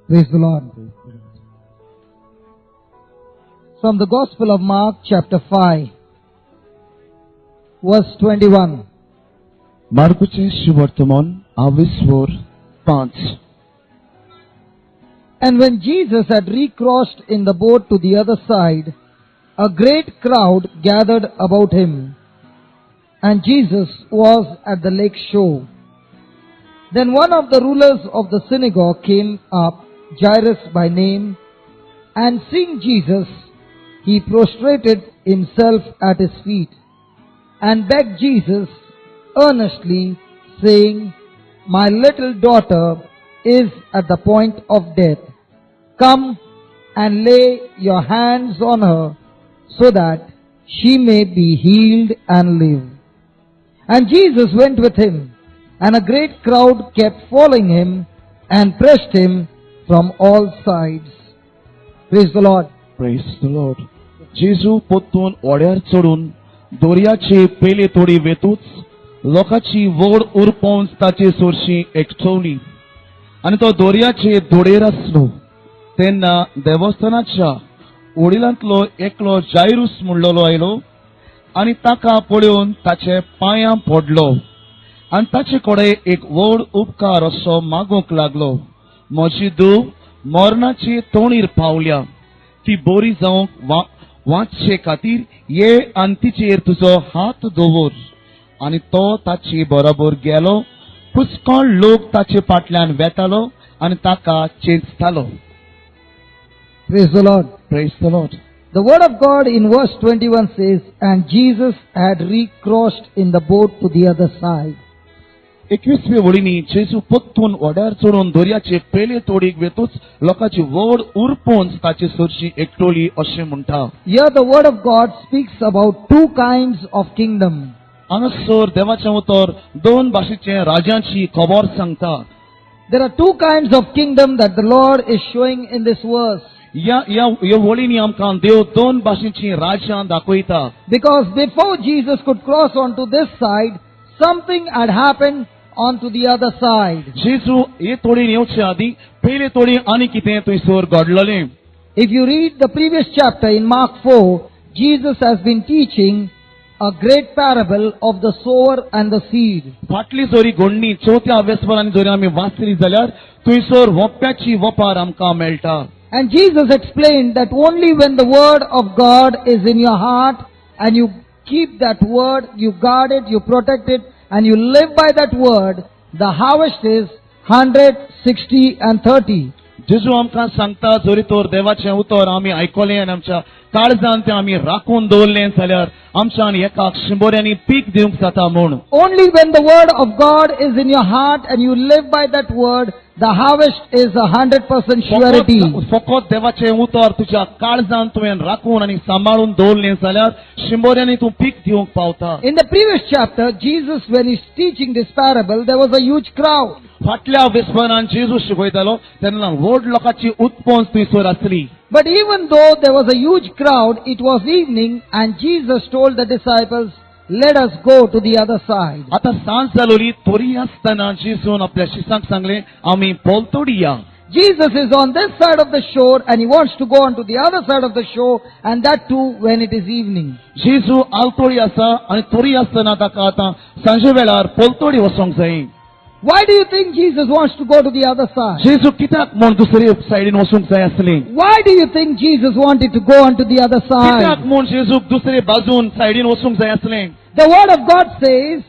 Praise the Lord. From the Gospel of Mark, chapter 5, verse 21. मार्कुचे शुभवर्तमान 22:5. And when Jesus had recrossed in the boat to the other side, a great crowd gathered about him, and Jesus was at the lake shore. Then one of the rulers of the synagogue came up, Jairus by name, and seeing Jesus, he prostrated himself at his feet, and begged Jesus earnestly, saying, "My little daughter is at the point of death. Come and lay your hands on her, so that she may be healed and live." And Jesus went with him, and a great crowd kept following him and pressed him from all sides. Praise the Lord. Praise the Lord. जेजू पोत्तून ओड्यार चढून दोरयाचे पेले तोडी वेतूच लोकांची वोड उरपोवन ताचे सोरशी एकठवली आनी तो दोरयाचे दोडेर आसलो. तेन्ना देवस्थानाच्या वडिलांतलो एकलो जायरूस म्हणलोलो आयलो आनी ताका पळोवन ताचे पांयां पडलो आनी ताचे कडेन एक व्हड उपकार असो मागूंक लागलो. म्हजी धूव मरणाची तोणीर पावल्या, ती बरी जावंक वाचचे खातीर ये आनी तिचेर तुजो हात दवर. आनी तो ताचे बरोबर गेलो. पुष्कळ लोक ताचे फाटल्यान वेतालो आनी ताका चेंचतालो. Praise the Lord. Praise the Lord. The word of God in verse 21 says, "And Jesus had recrossed in the boat to the other side." 21वे वळींनी जेजू पोत्तून ओड्यार चडून दोरयाचे पेले तोडीक वेतूच लोकांची वोड उरपोवन ताचे सोरशी एकटोली अशें म्हणटा. Here the word of God speaks about two kinds of kingdom. हांगासर देवाचें उतर दोन भाशेचे राजांची खबर सांगता. There are two kinds of kingdom that the Lord is showing in this verse. या वळींनी आमकां देव दोन भाशेची राजां दाखयता. Because before Jesus could cross onto this side, something had happened onto the other side. जेजू हे तोडीन येवचे आदी पयले तोडी आनी कितें थंयसर घडलेलें. If you read the previous chapter in Mark 4, Jesus has been teaching a great parable of the sower and the seed. फाटली जोरी घडणी चवथ्या वेस्परांनी जोरी आमी वाचली जाल्यार थंयसर वोप्याची वपार आमकां मेळटा. And Jesus explained that only when the word of God is in your heart and you keep that word, you guard it, you protect it, and you live by that word, the harvest is 100, 60 and 30. जेजू आमकां सांगता जोरी तोर देवाचें उतर आमी आयकलें आनी आमच्या काळजान तें आमी राखून दवरलें जाल्यार आमच्यान एकाक 100 पीक दिवंक जाता म्हूण. Only when the word of God is in your heart and you live by that word, the harvest is 100% surety. फकत देवाचें उतर तुज्या काळजान तुवें राखून आनी सांबाळून दवरलें जाल्यार 100 तूं पीक दिवंक पावता. In the previous chapter, Jesus, when he's teaching this parable, there was a huge crowd. फाटल्या वेस्परान जेजू शिकयतालो तेन्ना व्हड लोकांची उत्पन्स थंयसर आसली. But even though there was a huge crowd, it was evening and Jesus told the disciples, "Let us go to the other side." आता सांज जालोली तोरी आसतना जेजून आपल्या शिष्यांक सांगलें आमी पोलतोडी या. Jesus is on this side of the shore and he wants to go on to the other side of the shore, and that too when it is evening. जेजू आलतोडी आसा आनी तोरी आसतना ताका आतां सांजे वेळार पोलतोडी वचोंक जाय. Why do you think Jesus wants to go to the other side? जेजू कित्याक म्हूण दुसरे सायडीन वचूंक जाय आसलें. Why do you think Jesus wanted to go on to the other कित्याक side? म्हूण जेजूक दुसरे बाजून सायडीन वचूंक जाय आसलें. The word of God says,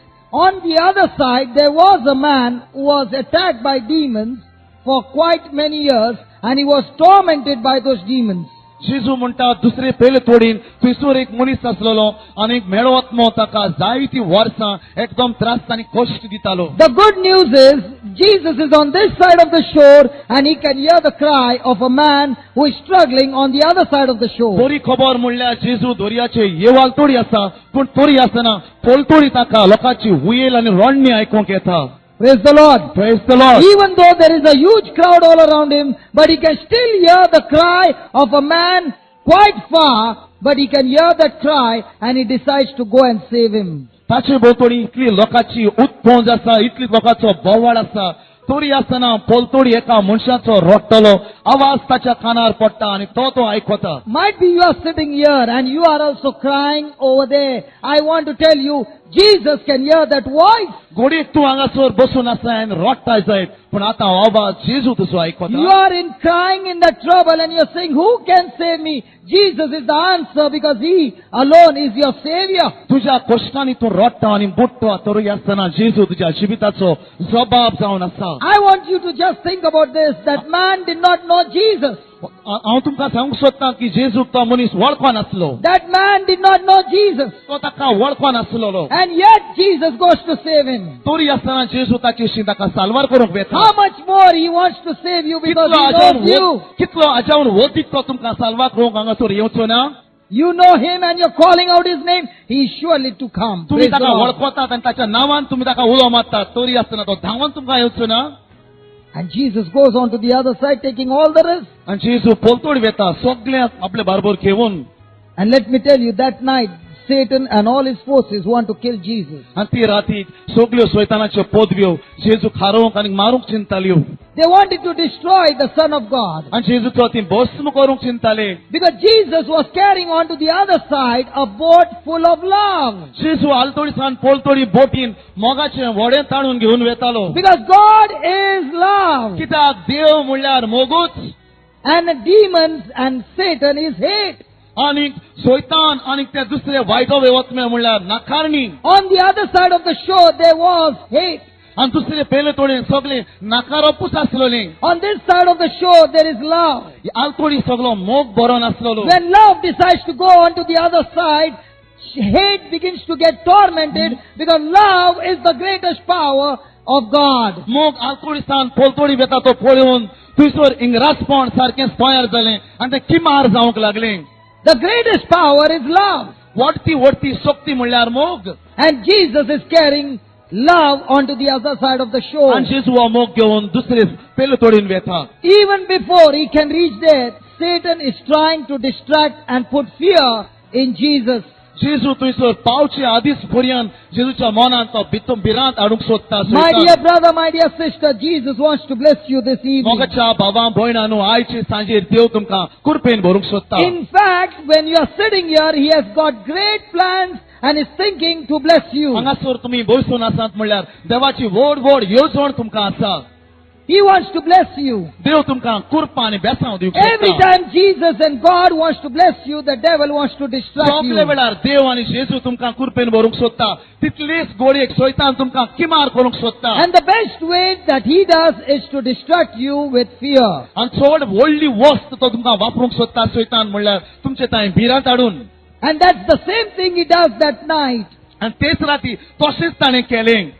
on the other side there was a man who was attacked by demons for quite many years, and he was tormented by those demons. जेजू म्हणटा दुसरे पयले तोडीन थंयसर एक मनीस आसलेलो आनी एक मेळो आत्मो ताका जायतीं वर्सां एकदम त्रास आनी कश्ट दितालो. The good news is, Jesus is on this side of the shore and he can hear the cry of a man who is struggling on the other side of the shore. बरी खबर म्हणल्यार जेजू दोरयाचे येवाल तोडी आसा पूण तोरी आसतना पोलतोडी ताका लोकांची हुयेल आनी रोडणी आयकूंक येता. Praise the Lord. Praise the Lord. Even though there is a huge crowd all around him, but he can still hear the cry of a man quite far, but he can hear that cry and he decides to go and save him. ताचे भोंवतणी इतली लोकांची उत्पोंज आसा, इतली लोकांचो बोवाळ आसा, तोरी आसतना पोलतोडी एका मनशाचो रडटलो आवाज ताच्या कानार पडटा आणि तो आयकता. Might be you are sitting here and you are also crying over there. I want to tell you, Jesus can hear that voice. घोडीक तूं हांगासर बसून आसा आनी रडटाय जायत पूण आतां हो आवाज जेजू तुजो You आयकता. are in crying in that trouble and you're saying, who can save me? Jesus is the answer because He alone is your Savior. तुज्या कश्टांनी तूं रडटा आनी बुडटा तरी आसतना जेजू तुज्या जिविताचो जबाब जावन आसा. I want you to just think about this, that man did not know Jesus. हांव तुमकां सांगूंक सोदतां की जेजूक तो मनीस वळखो नासलो. That man did not know Jesus. तो ताका वळखो नासलो. And yet Jesus goes to save him. तोरी आसतना जेजू ताचेशी ताका साल्वार करूंक वेता. How much more He wants to save you because कितलो He आजावन knows you. कितलो आजावन वतीक तो तुमकां साल्वार करूंक हांगासर येवचो ना. You know Him and you're calling out His name. He is surely to come. तुम्ही Praise the ताका Lord. वळखतात आनी ताच्या नांवान तुम्ही ताका उलो मारतात तोरी आसतना तो धांवन तुमकां येवचो ना. And Jesus goes on to the other side taking all the risk. आनी जेजू पोलतोड वेता सगळ्यांक आपले बरोबर घेवन. And let me tell you, that night, Satan and all his forces want to kill Jesus. आनी ती रातीक सगल्यो सैतानाच्यो पदव्यो जेजू खारोवंक आनी मारूंक चिंताल्यो. They wanted to destroy the Son of God. आनी जेजूचो ती भस्म करूंक चिंताले. Because Jesus was carrying on to the other side a boat full of love. जेजू आलतोडीसान पोलतोडी बोटीन मोगाचें व्हडें ताणून घेवन वेतालो. Because God is love. कित्याक देव म्हणल्यार मोगूच And the demons and Satan is hate. आनी सैतान आनी ते दुसरे वायटो वेवत्मे म्हणल्यार नाकारणी. On the other side of the shore there was hate. आनी दुसरे पयले तोडेन सगळे नाकारोपूच आसलोली. On this side of the shore there is love. आलतोडी सगळो मोग बरो नासलोलो. When love decides to go on to the other side, hate begins to get tormented because love is the greatest power of God. मोग आलतोडीसान पोलतोडी वेता तो पळोवन थंयसर इंग्रासपण सारकें तयार जालें आनी ते किमार जावंक लागलें. The greatest power is love. Wadti शक्ती म्हणल्यार मोग. And Jesus is carrying love onto the other side of the shore. आनी जेजू हो मोग घेवन दुसरे पयले तोडीन वेता. Even before he can reach there, Satan is trying to distract and put fear in Jesus. जेजू थंयसर पावचे आदींच पर्यंत जेजूच्या मनांत तो भिरांत हाडूंक सोदता. My dear brother, my dear sister, Jesus wants to bless you this evening. मोगाच्या भावां भयणांनो आयचे सांजेर देव तुमकां कृपेन भरूंक सोदता. In fact, when you are sitting here, he has got great plans and is thinking to bless you. हांगासर तुमी बसून आसात म्हणल्यार देवाची व्हड येवजण तुमकां आसा. He wants to bless you. देव तुमकां कृपा आनी बेसांव दिवंक Every सोदता. time Jesus and God wants to bless you, the devil wants to distract सगळे you. वेळार देव आनी जेजू तुमकां कृपेन भरूंक सोदता. तितलेच गोडयेक सैतान तुमकां किमार करूंक सोदता. And the best way that he does is to distract you with fear. आनी चड व्हडली वस्त तो तुमकां वापरूंक सोदता सैतान म्हणल्यार तुमचे तांय भिरांत हाडून. And that's the same thing he does that night. आनी तेच राती तशेंच ताणें केलें.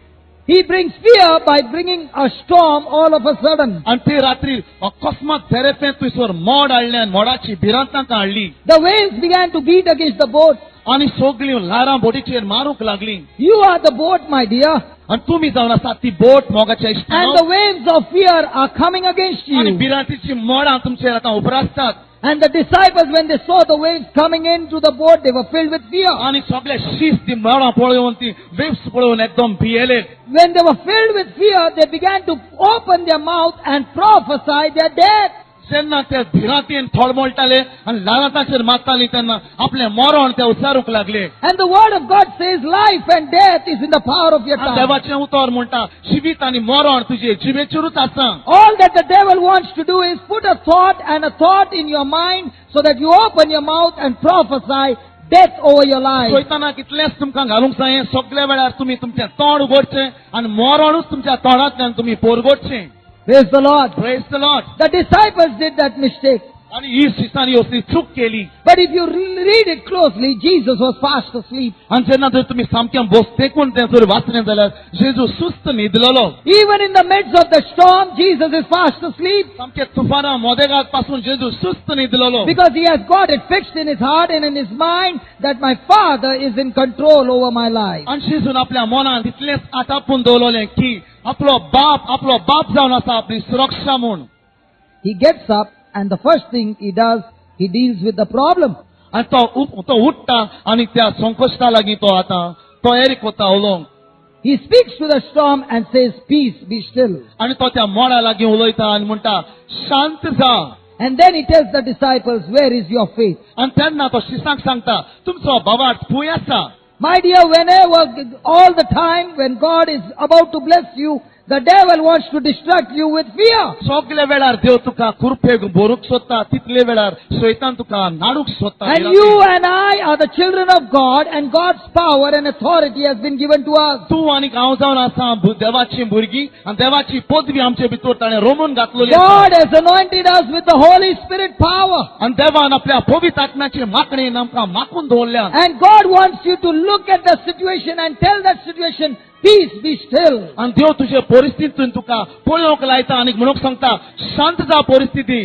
He brings fear by bringing a storm all of a sudden. आनी ते रात्री अकस्मात झेरेफें थंयसर मोड हाडलें आनी मोडाची भिरांत तांकां हाडली. The waves began to beat against the boat. आनी सगळीं ल्हारां बोटीचेर मारूंक लागलीं. You are the boat, my dear. आनी तुमी जावन आसात ती बोट मोगाच्या इश्टान. And the waves of fear are coming against आनी you. भिरांतीची मोडां तुमचेर आतां उबरासतात. And the disciples, when they saw the waves coming into the boat, they were filled with fear. आनी सगळे शीस ती मोडां पळोवन ती वेव्स पळोवन एकदम भियेले. When they were filled with fear, they began to open their mouth and prophesy their death. जेन्ना ते भिरांतीन थोडमोळटाले आनी ल्हाराताचेर मारतालीं तेन्ना आपलें मरण ते उचारूंक लागले. And the word of God says life and death is in the power of your आनी tongue. देवाचें उतर म्हणटा जिवीत आनी मरण तुजे जिवेचेरूच आसा. All that the devil wants to do is put a thought in your mind so that you open your mouth and prophesy death over your life. सैतानाक इतलेंच तुमकां घालूंक जाय सगळे वेळार तुमी तुमचें तोंड उगडचें आनी मरणूच तुमच्या तोंडांतल्यान तुमी पोरगोडचें. Praise the Lord. Praise the Lord. The disciples did that mistake. आनी ही शिष्यानी असली चूक केली. But if you read it closely, Jesus was fast asleep. आनी जेन्ना जर तुमी सामकें बोस तेकून तें जर वाचलें जाल्यार जेजू सुस्त न्हिदलोलो. Even in the midst of the storm, Jesus is fast asleep सामकें तुफाना मोदेगात पासून जेजू सुस्त न्हिदलोलो. because he has got it fixed in his heart and in his mind that my Father is in control over my life. आनी जेजून आपल्या मनांत इतलेंच आटापून दवरलोलें की आपलो बाप जावन आसा आपली सुरक्षा म्हूण. He gets up and the first thing he does, he deals with the problem. आनी तो उठ्ठा आनी त्या संकश्टा लागीं तो आतां तयारी कोता उलोवंक. He speaks to the storm and says, "Peace, be still." आणि तो त्या मोडा लागीं उलयता आनी म्हणटा शांत जा. And then he tells the disciples, "Where is your faith?" आणि तेन्ना तो शिसांक सांगता तुमचो बाबाट खूंय आसा. My dear, whenever, all the time, when God is about to bless you, the devil wants to distract you with fear. सगळे वेळार देव तुका कुरपेक भरूंक सोदता, तितले वेळार शैतान तुका नाडूंक सोदता. And you and I are the children of God, and God's power and authority has been given to us. तूं आनी हांव जावन आसा देवाची भुरगीं आनी देवाची पदवी आमचे भितर ताणें रोमून घातलेली आसा. God has anointed us with the Holy Spirit power. आनी देवान आपल्या पवित्र आत्म्याचे माकणेन आमकां माकून दवरल्या. And God wants you to look at the situation and tell that situation, "Peace, be still." आनी देव तुजे परिस्थितीतून तुका पळोवंक लायता आनी म्हणूंक सांगता शांत जा परिस्थिती.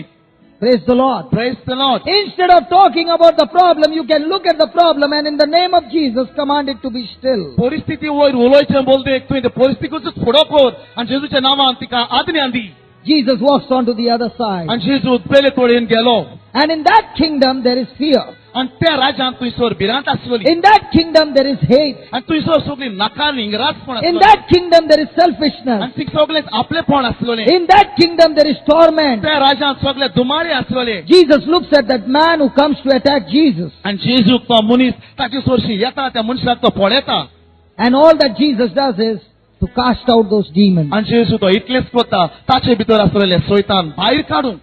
Praise the Lord. Praise the Lord. Instead of talking about the problem, you can look at the problem and in the name of Jesus command it to be still. परिस्थिती वयर उलोवचें बोलते तुवें ते परिस्थितीचो फुडो कर आनी जेजूच्या नांवान तिका आज्ञा दी. Jesus walks on to the other side. आनी जेजू पेले तोडेन गेलो. And in that kingdom there is fear. आनी त्या राज्यांत तुयसर भिरांत आसलोली. In that kingdom there is hate. आनी तुयसर सगळी नाकार इंग्राजपण In आसलोलें. that kingdom there is selfishness. आनी थिंग सगळें आपलेपण आसलोलें. In that kingdom there is torment. त्या राज्यांत सगळे दुमाळे आसलोले. Jesus looks at that man who comes to attack Jesus. आनी जेजूक तो मनीस ताचे सोरशी येता त्या मनशाक तो पळयता. And all that Jesus does is to cast out those demons. आनी जेजू तो इतलेंच कोता ताचे भितर आसलेले शैतान भायर काडून.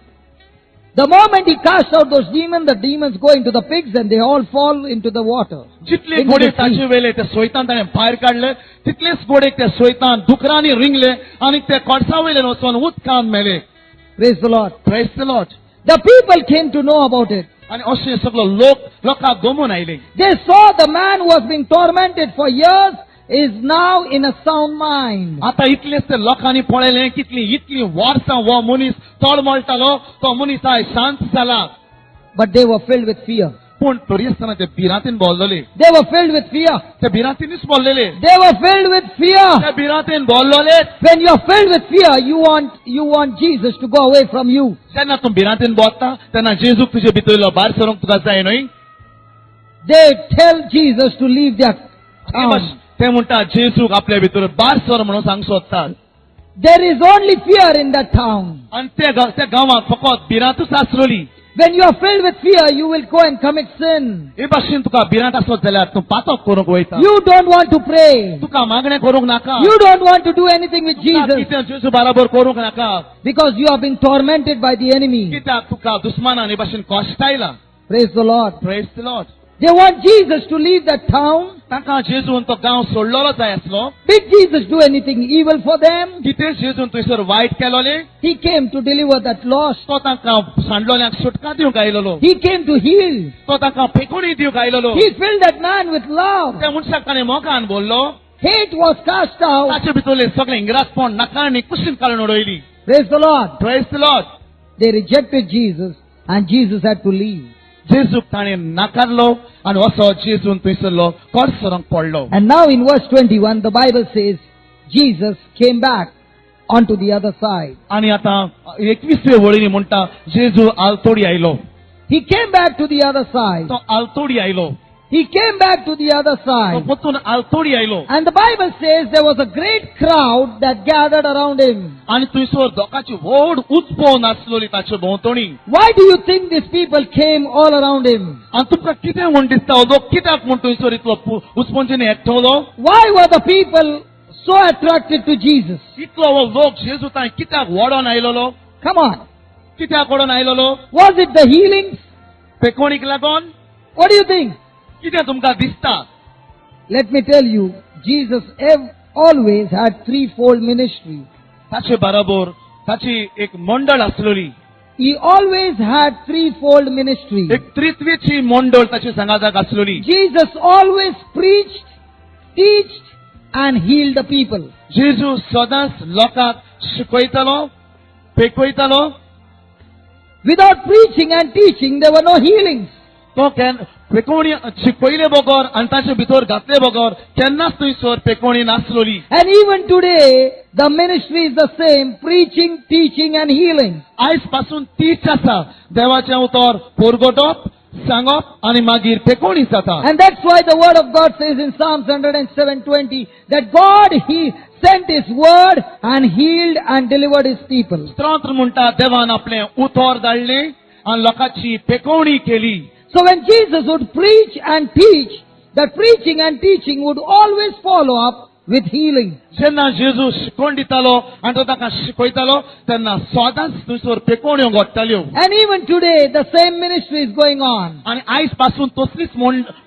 The moment he casts out those demons, the demons go into the pigs and they all fall into the water. जितले Into गोडे the sea. ताचे वेले ते शैतान ताणें भायर काडले तितलेच गोडे ते शैतान दुकरांनी रिंगले आनी ते कोडसा वयल्यान वचून उदकांत मेले. Praise the Lord. Praise the Lord. The people came to know about it. आनी अशें सगळो लोकांक गमून आयले. They saw the man who was being tormented for years is now in a sound mind. आतां इतलेच ते लोकांनी पळयलें कितली इतली वर्सां हो मनीस तळमळटालो तो मनीस आयज शांत जाला. But they were filled with fear. पूण तरी आसतना ते भिरांतीन बोल्लोले. They were filled with fear. ते भिरांतीनच बोल्लेले. They were filled with fear. ते भिरांतीन बोल्लोले. When you're filled with fear, you want Jesus to go away from you. जेन्ना तूं भिरांतीन बोलता तेन्ना जेजूक तुजे भितरलो भायर सरूंक तुका जाय न्हय. They tell Jesus to leave their town. ते म्हणटा जेजूक आपल्या भितर भायर सर म्हणून सांग सोदतात. There is only fear in that town. आनी त्या गांवांत फकत भिरांतूच आसलोली. When you are filled with fear, you will go and commit sin. हे भाशेन तुका भिरांत आसत जाल्यार तूं पातक करूंक वयता. You don't want to pray. तुका मागणें करूंक नाका. You don't want to do anything with Jesus कित्याक जेजू बराबर करूंक नाका. because you are being tormented by the enemy. कित्याक तुका दुस्मानान हे भाशेन कश्ट आयला. Praise the Lord. Praise the Lord. They want Jesus to leave that town. ताका जेजून तो गांव सोडलेलो जाय आसलो. Did Jesus do anything evil for them? कितें जेजून थंयसर वायट केलोले. He came to deliver that lost. तो तांकां सांडलोल्यांक सुटका दिवंक आयलोलो. He came to heal. तो तांकां फेकुणी दिवंक आयलोलो. He filled that man with love. त्या मनशाक ताणें मोगान बोल्लो. Hate was cast out. ताचे भितरले सगळे इंग्राजपण नाकारणी कुशीन काडून उडयली. Praise the Lord. Praise the Lord. They rejected Jesus and Jesus had to leave. जेजूक ताणें नाकारलो आनी असो जेजून थंयसरलो कोर्सरांक पडलो. And now in verse 21, the Bible says, Jesus came back onto the other side. आनी आतां 21वे वळीनी म्हणटा जेजू आलतोडी आयलो. He came back to the other side. तो आलतोडी आयलो. He came back to the other तो side. परतून आलतोडी आयलो. And the Bible says there was a great crowd that gathered around him. आनी थंयसर दोकाची व्हड उचपोवन आसलोली ताचे भोंवतणी. Why do you think these people came all around him? आनी तुमकां कितें म्हूण दिसता हो लोक कित्याक म्हूण थंयसर इतलो उचपोनच्यानी एकठवलो. Why were the people so attracted to Jesus? इतलो हो लोक जेजू तांय कित्याक वडोन आयलोलो. Come on. कित्याक वडोन आयलोलो. Was it the healings? पेकोणीक लागोन. What do you think? कितें तुमकां दिसता. Let me tell you, Jesus always had threefold ministry. ताचे बरोबर ताची एक मंडळ आसलोली. He always had threefold ministry. एक त्रित्वेची मंडळ ताची संगाताक आसलोली. Jesus always preached, teached, and healed the people. जेजू सदांच लोकांक शिकयतालो, पेकयतालो. Without preaching and teaching, there were no healings. तो पेकोणी शिकयले बगर आनी ताचे भितर घातले बगर केन्नाच थंयसर पेकोणी नासलोली. And even today, the ministry is the same, preaching, teaching, and healing. आयज पासून तीच आसा. देवाचें उतर पोरगोटप सांगप आनी मागीर पेकोवणी जाता. And that's why the word of God says in Psalms 107:20 that God, He sent His word and healed and delivered His people. स्तोत्र म्हणटा देवान आपले उतर धाडलें आनी लोकांची पेकोवणी केली. So when Jesus would preach and teach, that preaching and teaching would always follow up with healing. जेन्ना जेजू शिकोवन दितालो आनी तो ताका शिकयतालो तेन्ना सदांच थंयसर पेकोवण्यो घडटाल्यो. And even today, the same ministry is going on. आनी आयज पासून तसलीच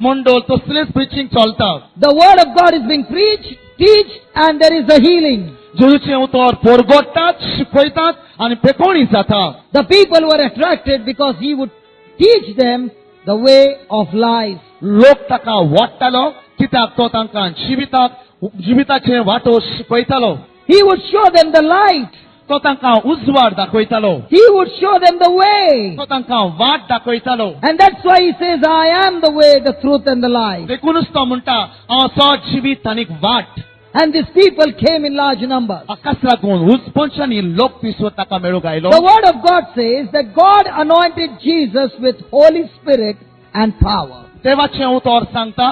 मंडळ तसलेच प्रिचींग चलता. The word of God is being preached, teach, and there is a healing. जेजूचें उतर परगडटात, शिकयतात आनी पेकोवणी जाता. The people were attracted because He would teach them the way of life. लोक ताका वाडटालो कित्याक तो तांकां जिविताचे वाटो शिकयतालो. He would show them the light. तो तांकां उजवाड दाखयतालो. He would show them the way. तो तांकां वाट दाखयतालो. And that's why He says, I am the way, the truth, and the life. देखूनच तो म्हणटा हांव सो जिवीत आनीक वाट. And these people came in large numbers. हाकाच लागून उजपणच्यानी लोक पिसो ताका मेळूंक आयलो. The word of God says that God anointed Jesus with Holy Spirit and power. देवाचें उतर सांगता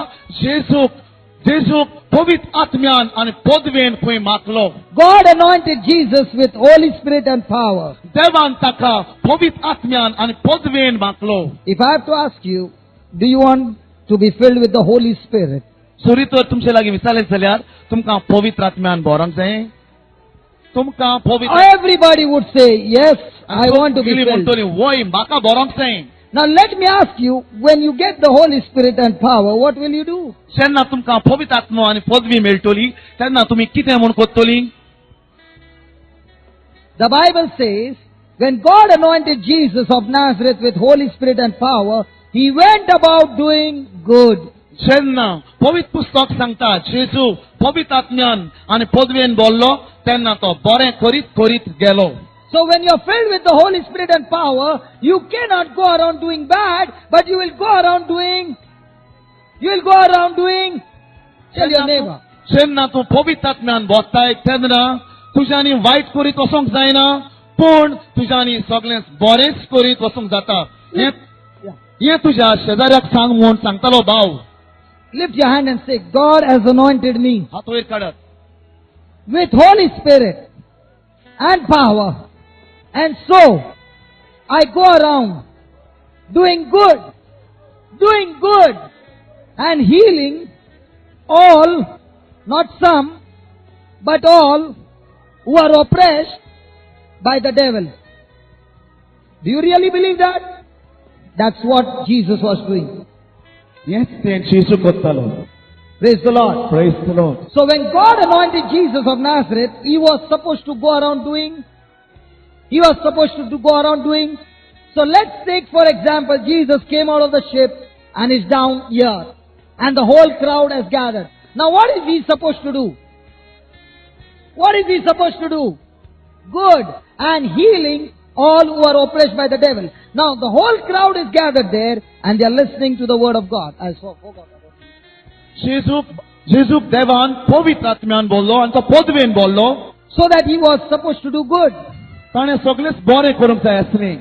जेजूक पवित्र आत्म्यान आनी पदवेन खंय मागलो. God anointed Jesus with Holy Spirit and power. देवान ताका पवित्र आत्म्यान आनी पदवेन मागलो. If I have to ask you, do you want to be filled with the Holy Spirit? सुरी तर तुमचे लागीं विचारलें जाल्यार तुमकां पवित्र आत्म्यान भरोंक जाय. तुमकां पवित्र Everybody would say, yes, I want to be filled. म्हणटली वय म्हाका भरोंक जाय. Now let me ask you, when you get the Holy Spirit and power, what will you do? जेन्ना तुमकां पवित्र आत्मो आनी पदवी मेळटली तेन्ना तुमी कितें म्हूण कोत्तली? The Bible says, when God anointed Jesus of Nazareth with Holy Spirit and power, He went about doing good. जेन्ना पवित्र पुस्तक सांगता जेजू पवित्र आत्म्यान आनी पदवेन बोल्लो तेन्ना तो बरें करीत गेलो. So when you are filled with the Holy Spirit and power, you cannot go around doing bad, but you will go around doing, tell your neighbor. जेन्ना तूं पवित्र आत्म्यान भोगताय तेन्ना तुज्यांनी वायट करीत वचोंक जायना, पूण तुज्यांनी सगळें बरेंच करीत वचोंक जाता. हें तुज्या शेजाऱ्याक सांग म्हूण सांगतालो भाव. Lift your hand and say, God has anointed me हात वयर काडत. with Holy Spirit and power. And so, I go around doing good, and healing all, not some, but all who are oppressed by the devil. Do you really believe that? That's what Jesus was doing. Yes, Jeju कोत्तालो. Praise the Lord. Praise the Lord. So when God anointed Jesus of Nazareth, He was supposed to go around doing. So let's take for example, Jesus came out of the ship and is down here. And the whole crowd has gathered. Now what is He supposed to do? Good. And healing all who are oppressed by the devil. Now the whole crowd is gathered there and they are listening to the word of God. I forgot about it. जेजूक देवान पवित्र आत्म्यान बोल्लो आनी तो पदवेन बोल्लो. So that He was supposed to do good. ताणें सगळेंच बरें करूंक जाय आसलें.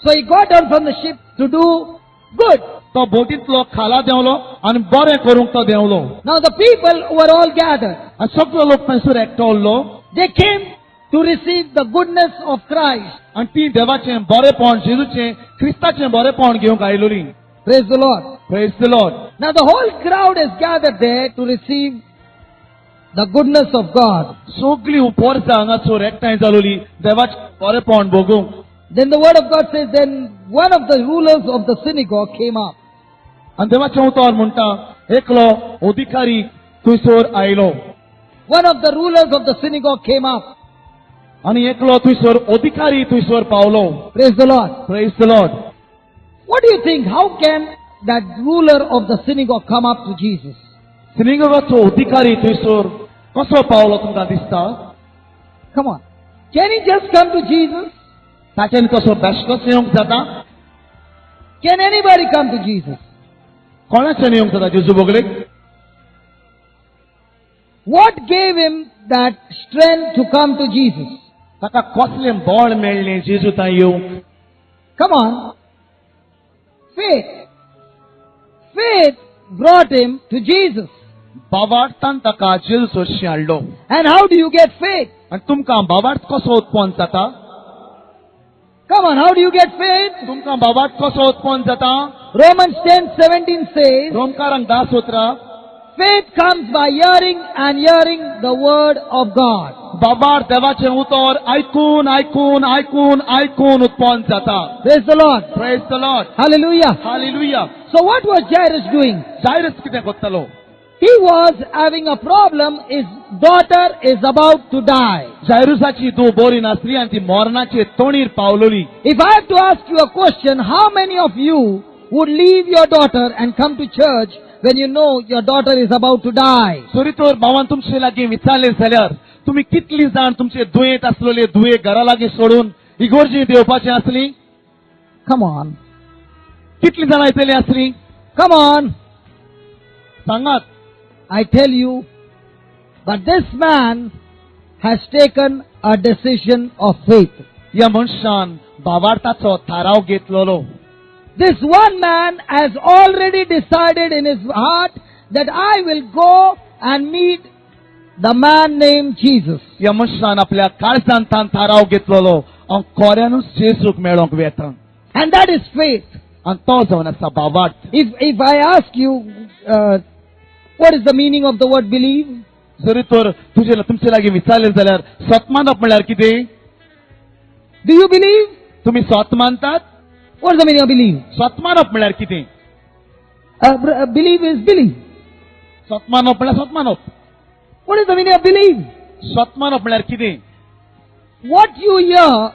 So He got down from the ship to do good. तो बोटींतलो खाला देंवलो आनी बरें करूंक तो देंवलो. Now the people were all gathered. आनी सगळे लोक थंयसर एकठो उरलो. They came to receive the goodness of Christ. आनी ती देवाचें बरेंपण जेजूचें क्रिस्ताचें बरेंपण घेवंक आयलोली. Praise the Lord. Praise the Lord. Now the whole crowd is gathered there to receive the goodness of God. सगळीं उपोरसां हांगासर एकठांय जालोली देवाचें बरेंपण भोगूंक. Then the word of God says, then one of the rulers of the synagogue came up. आनी देवाचें उतर म्हणटा एकलो अधिकारी थंयसर आयलो. One of the rulers of the synagogue came up. आनी एकलो थंयसर अधिकारी थंयसर Paulo. Praise the Lord. Praise the Lord. What do you think? How can that ruler of the synagogue come up to Jesus? सिनेगाचो अधिकारी थंयसर कसो Paulo तुमकां दिसता? Come on. Can he just come to Jesus? ताच्यान कसो बेश्टोच येवंक जाता? Can anybody come to Jesus? कोणाच्यान येवंक जाता जेजू बोगलेक? What gave him that strength to come to Jesus? ताका कसलें बळ मेळ्ळें जेजू थंय येवंक? Come on. Faith. faith brought him to Jesus. बावार्थान ताका जेजू सोर्शी हाडलो. And how do you get faith? आनी तुमकां बावार्थ कसो उत्पन्न जाता? Come on, how do you get faith? तुमकां बावार्थ कसो उत्पन्न जाता? Romans 10:17 says, रोमकारांक 10 उतरां, faith comes by hearing and hearing the word of God. बाबार देवाचें उतर आयकून आयकून आयकून आयकून उत्पन्न जाता. Praise the Lord. Praise the Lord. Hallelujah. Hallelujah. So what was Jairus doing? जायरस कितें करतलो? He was having a problem. His daughter is about to die. जायरुसाची दो बोरी नासली आनी ती मरणाचे तोणीर पावलोली. If I have to ask you a question, how many of you would leave your daughter and come to church when you know your daughter is about to die? सोरी तोर भावान तुमचे लागीं विचारले जाल्यार तुमी कितली जाण तुमचे दुयेंत आसलेले दुये घरा लागीं सोडून इगोर्जी देवपाची आसली? Come on. कितली जाणां येतली आसली? Come on. सांगात. I tell you, but this man has taken a decision of faith. या मनशान भावार्थाचो थाराव घेतलोलो. This one man has already decided in his heart that I will go and meet the man named Jesus. या मनशान आपल्या काळजांतान थाराव घेतलोलो हांव खोऱ्यानूच जेजूक मेळोंक वेता. And that is faith. आनी तो जावन आसा भावार्थ. If I ask you, what is the meaning of the word believe? जरी तर तुमचे लागीं विचारले जाल्यार स्वत मानप म्हळ्यार कितें? Do you believe? तुमी स्वत मानतात? What is the meaning of believe? स्वत मानप म्हळ्यार कितें? Believe is believe. स्वत मानप म्हळ्यार स्वत मानप. What is the meaning of believe? स्वत मानप म्हळ्यार कितें? What you hear,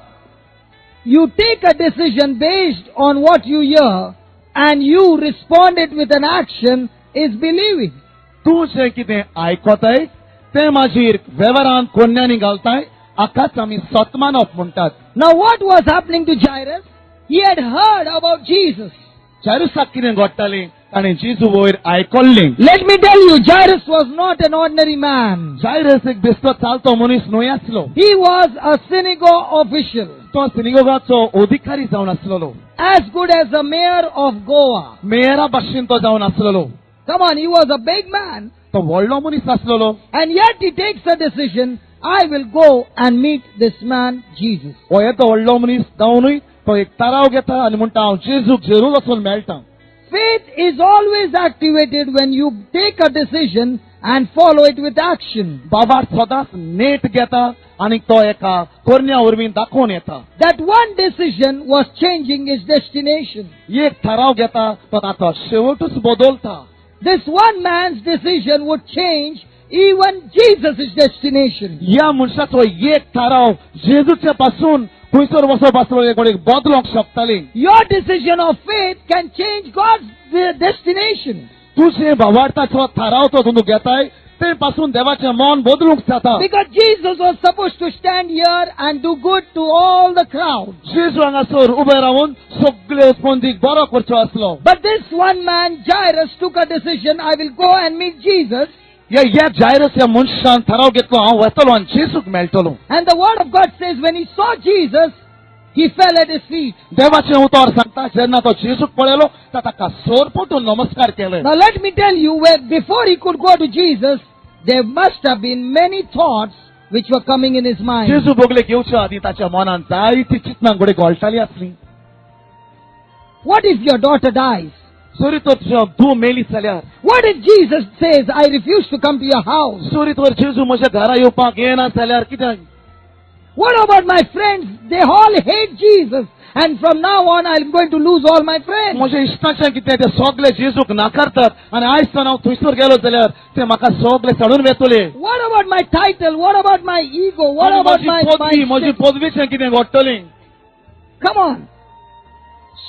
you take a decision based on what you hear and you respond it with an action is believing. तूं जें कितें आयकोताय तें मागीर वेव्हारांत कोन्यांनी घालताय हाकाच आमी स्वत मानप म्हणटात. Now what was happening to Jairus? He had heard about Jesus. जायरुसाक कितें घडटालें? ताणें जेजू वयर आयकल्लें. Let me tell you, Jairus was not an ordinary man. जायरस एक बेश्टो चालतो मनीस न्हय आसलो. He was a synagogue official, तो सिनेगोगाचो अधिकारी जावन आसलेलो. as good as the mayor of Goa. मेयरा भाशेन तो जावन आसलेलो. Come on, he was a big man. तो व्हडलो मनीस आसलेलो. And yet he takes a decision, I will go and meet this man, Jesus. हो येतो व्हडलो मनीस जावनूय तो एक थाराव घेता आनी म्हणटा हांव जेजूक जरूर वचून मेळटा. Faith is always activated when you take a decision and follow it with action. बाबार सदांच नेट घेता आनी तो एका कोरन्या वरवीं दाखोवन येता. That one decision was changing his destination. एक थाराव घेता तो ताचो शेवटूच बदलता. This one man's decision would change even Jesus' destination. ह्या मनशाचो एक थाराव जेजूचे पासून खंयसर वचप आसलो कोणेक बदलोंक शकताली. Your decision of faith can change God's destination. तुझे भावार्थाचो थाराव तो तूं घेताय ते पासून देवाचें मन बदलूंक जाता. Because Jesus was supposed to stand here and do good to all the crowd. जेजू हांगासर उबे रावन सगळे उत्पन्नीक बरो करचो आसलो. But this one man, Jairus, took a decision, I will go and meet Jesus. या जायरस ह्या मनशान थाराव घेतलो हांव वतलो आनी जेजूक मेळटलो. And the word of God says when he saw Jesus, he fell at his feet. देवाचें उतर सांगता जेन्ना तो जेजूक पळयलो ता ताका सोर पटून नमस्कार केले. Now let me tell you, before he could go to Jesus, there must have been many thoughts which were coming in his mind. Jezu बोगले घेवच्या आदी ताच्या मनान जायती चिंतनां घोडे घोळटाली आसली. What if your daughter dies? सोरी तो तूं मेली जाल्यार? What if Jesus says, I refuse to come to your house? सोरी तर जेजू म्हज्या घरा येवपाक येना जाल्यार कितें? What about my friends? They all hate Jesus. And from now on, I'm going to lose all my friends. म्हज्या इश्टांचें कितें ते सगळे जेजूक नाकारतात आनी आयज तो हांव थंयसर गेलो जाल्यार ते म्हाका सगळे सोडून वेतले. What about my title? What about my ego? What about म्हजी पदवीचें कितें घडटलें? Come on.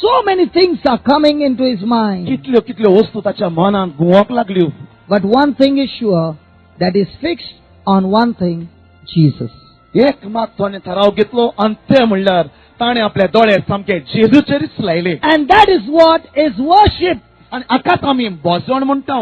So many things are coming into his mind. कितल्यो कितल्यो वस्तू ताच्या मनान घुंवोंक लागल्यो. But one thing is sure, that is fixed on one thing, Jesus. एक मात ताणें थाराव घेतलो आनी ते म्हणल्यार ताणें आपले दोळे सामके जेजूचेरच लायले. And that is what is worship. आनी हाकाच आमी भजन म्हणटा.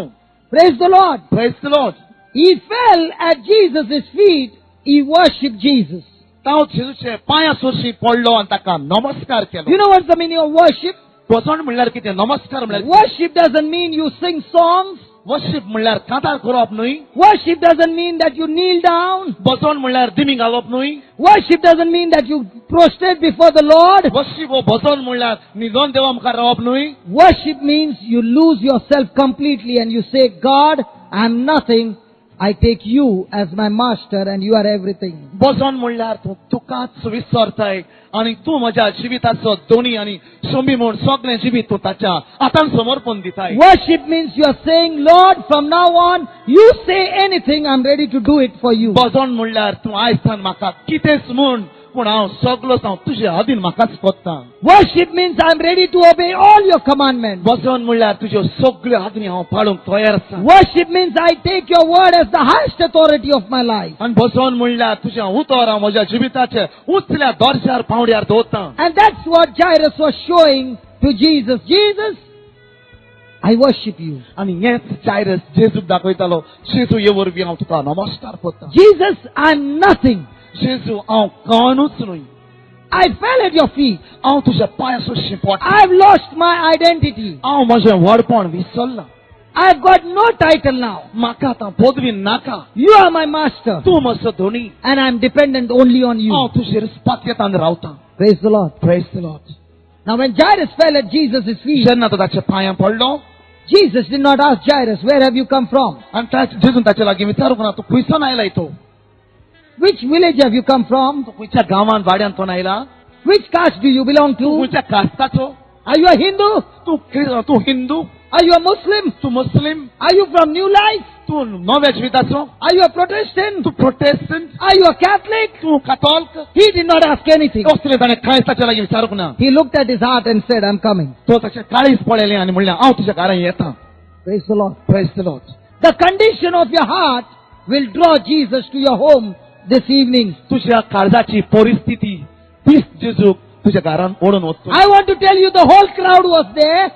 Praise the Lord. Praise the Lord. He fell at Jesus' feet. He worshipped Jesus. तांव जेजूचे पांया सोरशी पडलो आनी ताका नमस्कार केलो. You know what's the meaning of worship? बसोन म्हणल्यार कितें? नमस्कार म्हणल्यार Worship doesn't mean you sing songs. Worship म्हणल्यार कांतार करप न्हय. Worship doesn't mean that you kneel down. बसोन म्हणल्यार दिमी घालप न्हय. Worship doesn't mean that you prostrate before the Lord. Worship हो बसोन म्हणल्यार न्हिदोन देवा मुखार रावप न्हय. Worship means you lose yourself completely and you say, God, I am nothing. I take you as my master and you are everything. बसोन म्हणल्यार तूं तुकाच विसरताय आनी तूं म्हज्या जिविताचो दोनी आनी सोमी म्हूण सगळें जिवीत तूं ताच्या हातान समर्पण दिताय. Worship means you are saying, Lord, from now on, you say anything, I'm ready to do it for you. बसोन म्हणल्यार तूं आयजसान म्हाका कितेंच म्हूण पूण हांव सगळोच हांव तुजे हातीन म्हाकाच कोत्तां. Worship means I'm ready to obey all your commandments. बसोन म्हणल्यार तुज्यो सगळ्यो आज्ञा हांव पाळूंक तयार आसा. Worship means I take your word as the highest authority of my life. आनी बसोन म्हणल्यार तुजें उतर हांव म्हज्या जिविताचे उंचल्या दर्ज्यार पावंड्यार दवरतां. And that's what Jairus was showing to Jesus. Jesus, I worship you. आनी हेंच जायरस जेजूक दाखयतालो. जेजू ये वरवीं हांव तुका नमस्कार करतां. Jesus, I'm nothing. जेजू हांव कांयच न्हय. I fell at your feet. हांव तुज्या पांयां सरशीं पडटां. I've lost my identity. हांव म्हजें व्हडपण विसरलां. I've got no title now. म्हाका आतां पदवी नाका. You are my master. तूं म्हजो Dhoni. And I'm dependent only on you. हांव तुजेर पातयेतान रावतां. Praise the Lord. Praise the Lord. Now when Jairus fell at Jesus' feet, जेन्ना तो ताच्या पांयां पडलो Jesus did not ask Jairus, where have you come from? आनी जेजून ताचे लागीं विचारूंक ना तूं खंयसान आयलाय तो. Which village have you come from? तूं खंयच्या गांवांत वाड्यान तो आयला. Which caste do you belong तूं to? खंयच्या कास्ताचो. Are you a Hindu? तूं Hindu. Are you a Muslim? तूं मुस्लिम. Are you from New Life? तूं नव्या जिविताचो. Are you a Protestant? तूं Protestant. Are you a Catholic? तूं कातोलिक. He did not ask anything. कसलें ताणें कांयच ताच्या लागीं विचारूंक ना. He looked at his heart and said, I'm coming. तो ताचें काळीज पळयलें आनी म्हणलें हांव तुज्या घरांत येतां. Praise the Lord. Praise the Lord. The condition of your heart will draw Jesus to your home this evening. तुज्या काळजाची परिस्थिती तीच जेजूक तुज्या घरांत ओडून वचतली. I want to tell you the whole crowd was there,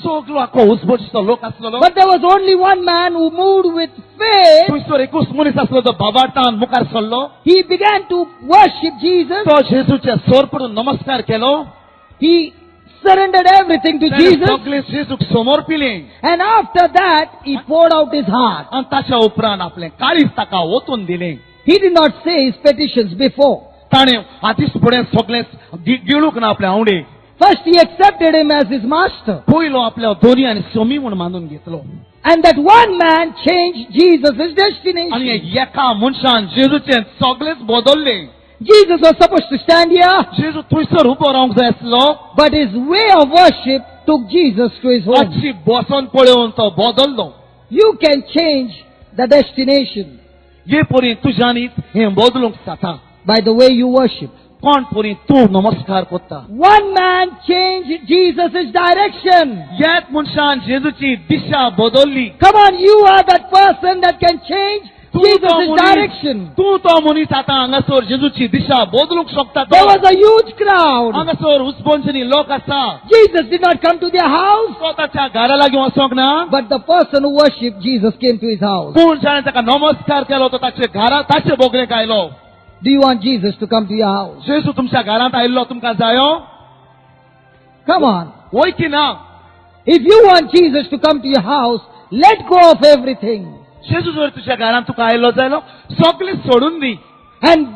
सगळो आख्खो उसबोशीचो लोक आसलो. but there was only one man who moved with faith. थंयसर एकूच मनीस आसलो तो बाबाटान मुखार सरलो. He began to worship Jesus. तो जेजूचे सोर पडून नमस्कार केलो. He surrendered everything to ताणें Jesus. सगळें जेजूक समर्पिलें. And after that, he poured out his heart. आनी ताच्या उपरांत आपलें काळीज ताका ओतून दिलें. He did not say his petitions before. ताणें आदींच फुडें सगळें गिळूंक ना आपल्या आवडे. First, he accepted him as his master. पयलो आपल्या दोनी आनी सोमी म्हूण मानून घेतलो. And that one man changed Jesus' destination. आनी एका मनशान जेजूचें सगळेंच बदललें. Jesus was supposed to stand here, जेजू थंयसर उबो रावंक जाय आसलो. but his way of worship took Jesus to his home. ताची बसोन पळोवन तो बदललो. You can change the destination हे परी तुज्यानी हें बदलूंक जाता. by the way you worship. कोण परी तूं नमस्कार करता. One man changed Jesus' direction. ह्याच मनशान जेजूची दिशा बदलली. Come on, you are that person that can change Jesus' direction. तूं तो मनीस आतां हांगासर जेजूची दिशा बदलूंक शकता. There was a huge crowd. हांगासर उसपंचनी लोक आसा. Jesus did not come to their house, तो ताच्या घरा लागीं वचोंक ना. but the person who worshipped Jesus came to his house. पूण जाणें ताका नमस्कार केलो तो ताचे घरा ताचे बोगलेक आयलो. Do you want Jesus to come to your house? जेजू तुमच्या घरांत आयिल्लो तुमकां जायो? Come on. वय की ना? If you want Jesus to come to your house, let go of everything जेजू जर तुज्या घरांत तुका आयलो जालो सगळें सोडून दी and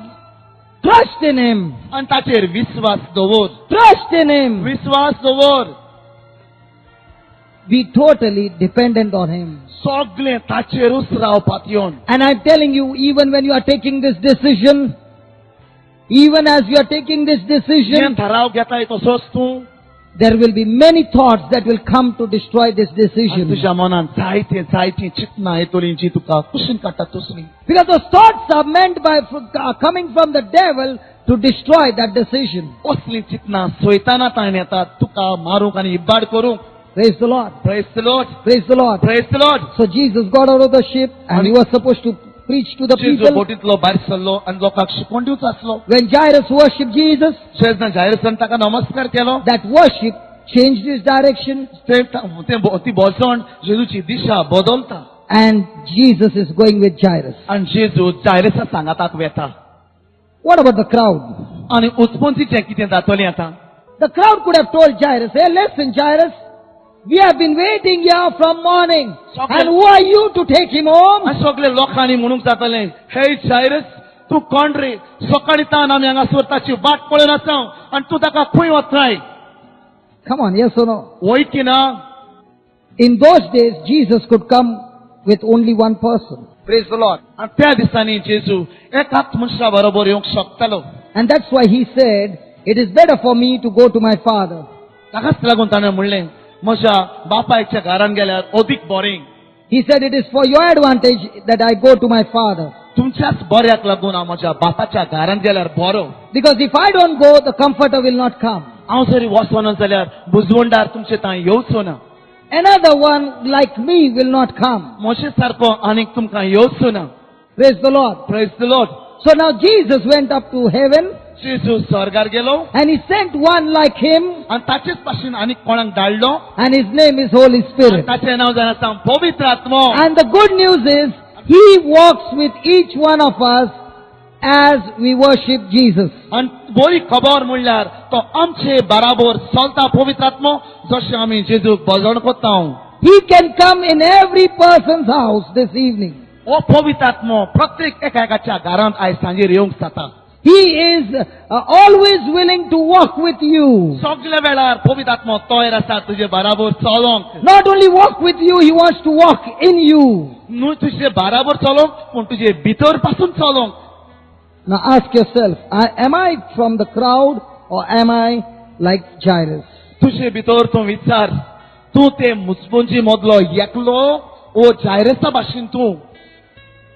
trust in Him. आनी ताचेर विश्वास दवर. Trust in Him. विश्वास दवर. Be totally dependent on Him. सगळें ताचेरूच रावपाक येवन. And I'm telling you, even when you are taking this decision, even as you are taking this जें decision, ठराव घेताय तसोच तूं. there will be many thoughts that will come to destroy this आनी decision. तुज्या मनांत जायतीं चिंतनां येतलीं जी तुका कुशीन काडटा तसलीं. Because those thoughts are meant by coming from the devil to destroy that decision. असलीं चिंतनां सैतानांतल्यान येतात तुका मारूंक आनी इबाड करूंक. Praise the Lord. Praise the Lord. Praise the Lord. Praise the Lord. So Jesus got out of the ship and he was supposed to preach to the Jews people. बोटींतलो भायर सरलो आनी लोकांक शिकोवन दिवचो आसलो. When Jairus worshipped Jesus, जेन्ना जायरसान ताका नमस्कार केलो that worship changed his direction, ती बसोन जेजूची दिशा बदलता. and Jesus is going with Jairus. आनी जेजू जायरसा सांगाताक वेता. What about the crowd? आनी उत्पन्नचें कितें जातलें आतां? The crowd could have told Jairus, hey, listen, Jairus, we have been waiting here from morning. And who are you to take him home? आनी सगळे लोकांनी म्हणूंक जाताले, हे जायरस तू कोण रे? सकाळीतान आमी हांगासर ताची वाट पळोवन आसा आनी तू ताका खंय वताय? Come on, yes or no? वय की ना? In those days, Jesus could come with only one person. Praise the Lord. आनी त्या दिसांनी जेजू एकाच मनशा बरोबर येवंक शकतालो. And that's why he said, it is better for me to go to my Father. ताकाच लागून ताणें म्हणलें, म्हज्या बापायच्या घरान गेल्यार अदीक बरें. He said, it is for your advantage that I go to my Father. तुमच्याच बऱ्याक लागून हांव म्हज्या बापाच्या घरान गेल्यार बरो. Because if I don't go, the Comforter will not come. हांव जरी वचोना जाल्यार बुजवंडार तुमचे थंय येवचो ना. Another one like me will not come. म्हजे सारको आनीक तुमकां येवचो ना. Praise the Lord. Praise the Lord. So now Jesus went up to heaven जेजू स्वर्गार गेलो and he sent one like him, आनी ताचेच भाशेन आनीक कोणाक धाडलो and his name is Holy आनी Spirit. ताचें नांव जावन आसा पवित्र आत्मो. And the good news is, he walks with each one of us as we worship Jesus. आनी बरी खबर म्हणल्यार तो आमचे बराबर चलता पवित्र आत्मो जशें आमी जेजूक भजन कोत्ता. He can come in every person's house this evening. ओ पवित्र आत्मो प्रत्येक एकाच्या घरांत आयज सांजेर येवंक जाता. He is always willing to walk with you. सगळ्या वेळार पवित्र आत्मो तयार आसा तुजे बराबर चलोंक. Not only walk with you, he wants to walk in you. न्हू तुजे बराबर चलोंक पूण तुजे भितर पासून चलोंक. Now ask yourself, am I from the crowd or am I like Jairus? तुजे भितर तूं विचार, तूं ते मुसपणजी मदलो एकलो ओ जायरसा भाशेन तूं?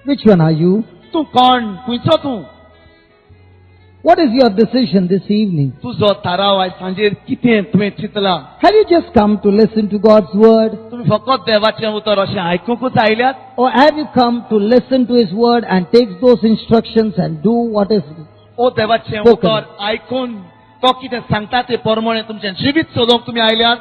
Which one are you? तूं कोण? खंयचो तूं? What is your decision this evening? तुजो थाराव आयज सांजेर कितें तुवें चिंतलां? Have you just come to listen to God's word? तुमी फकत देवाचें उतर अशें आयकूंकूच आयल्यात? Or have you come to listen to His word and take those instructions and do what is ओ देवाचें spoken? उतर आयकून तो कितें सांगता ते प्रमाणे तुमचें जिवीत चलोवंक तुमी आयल्यात?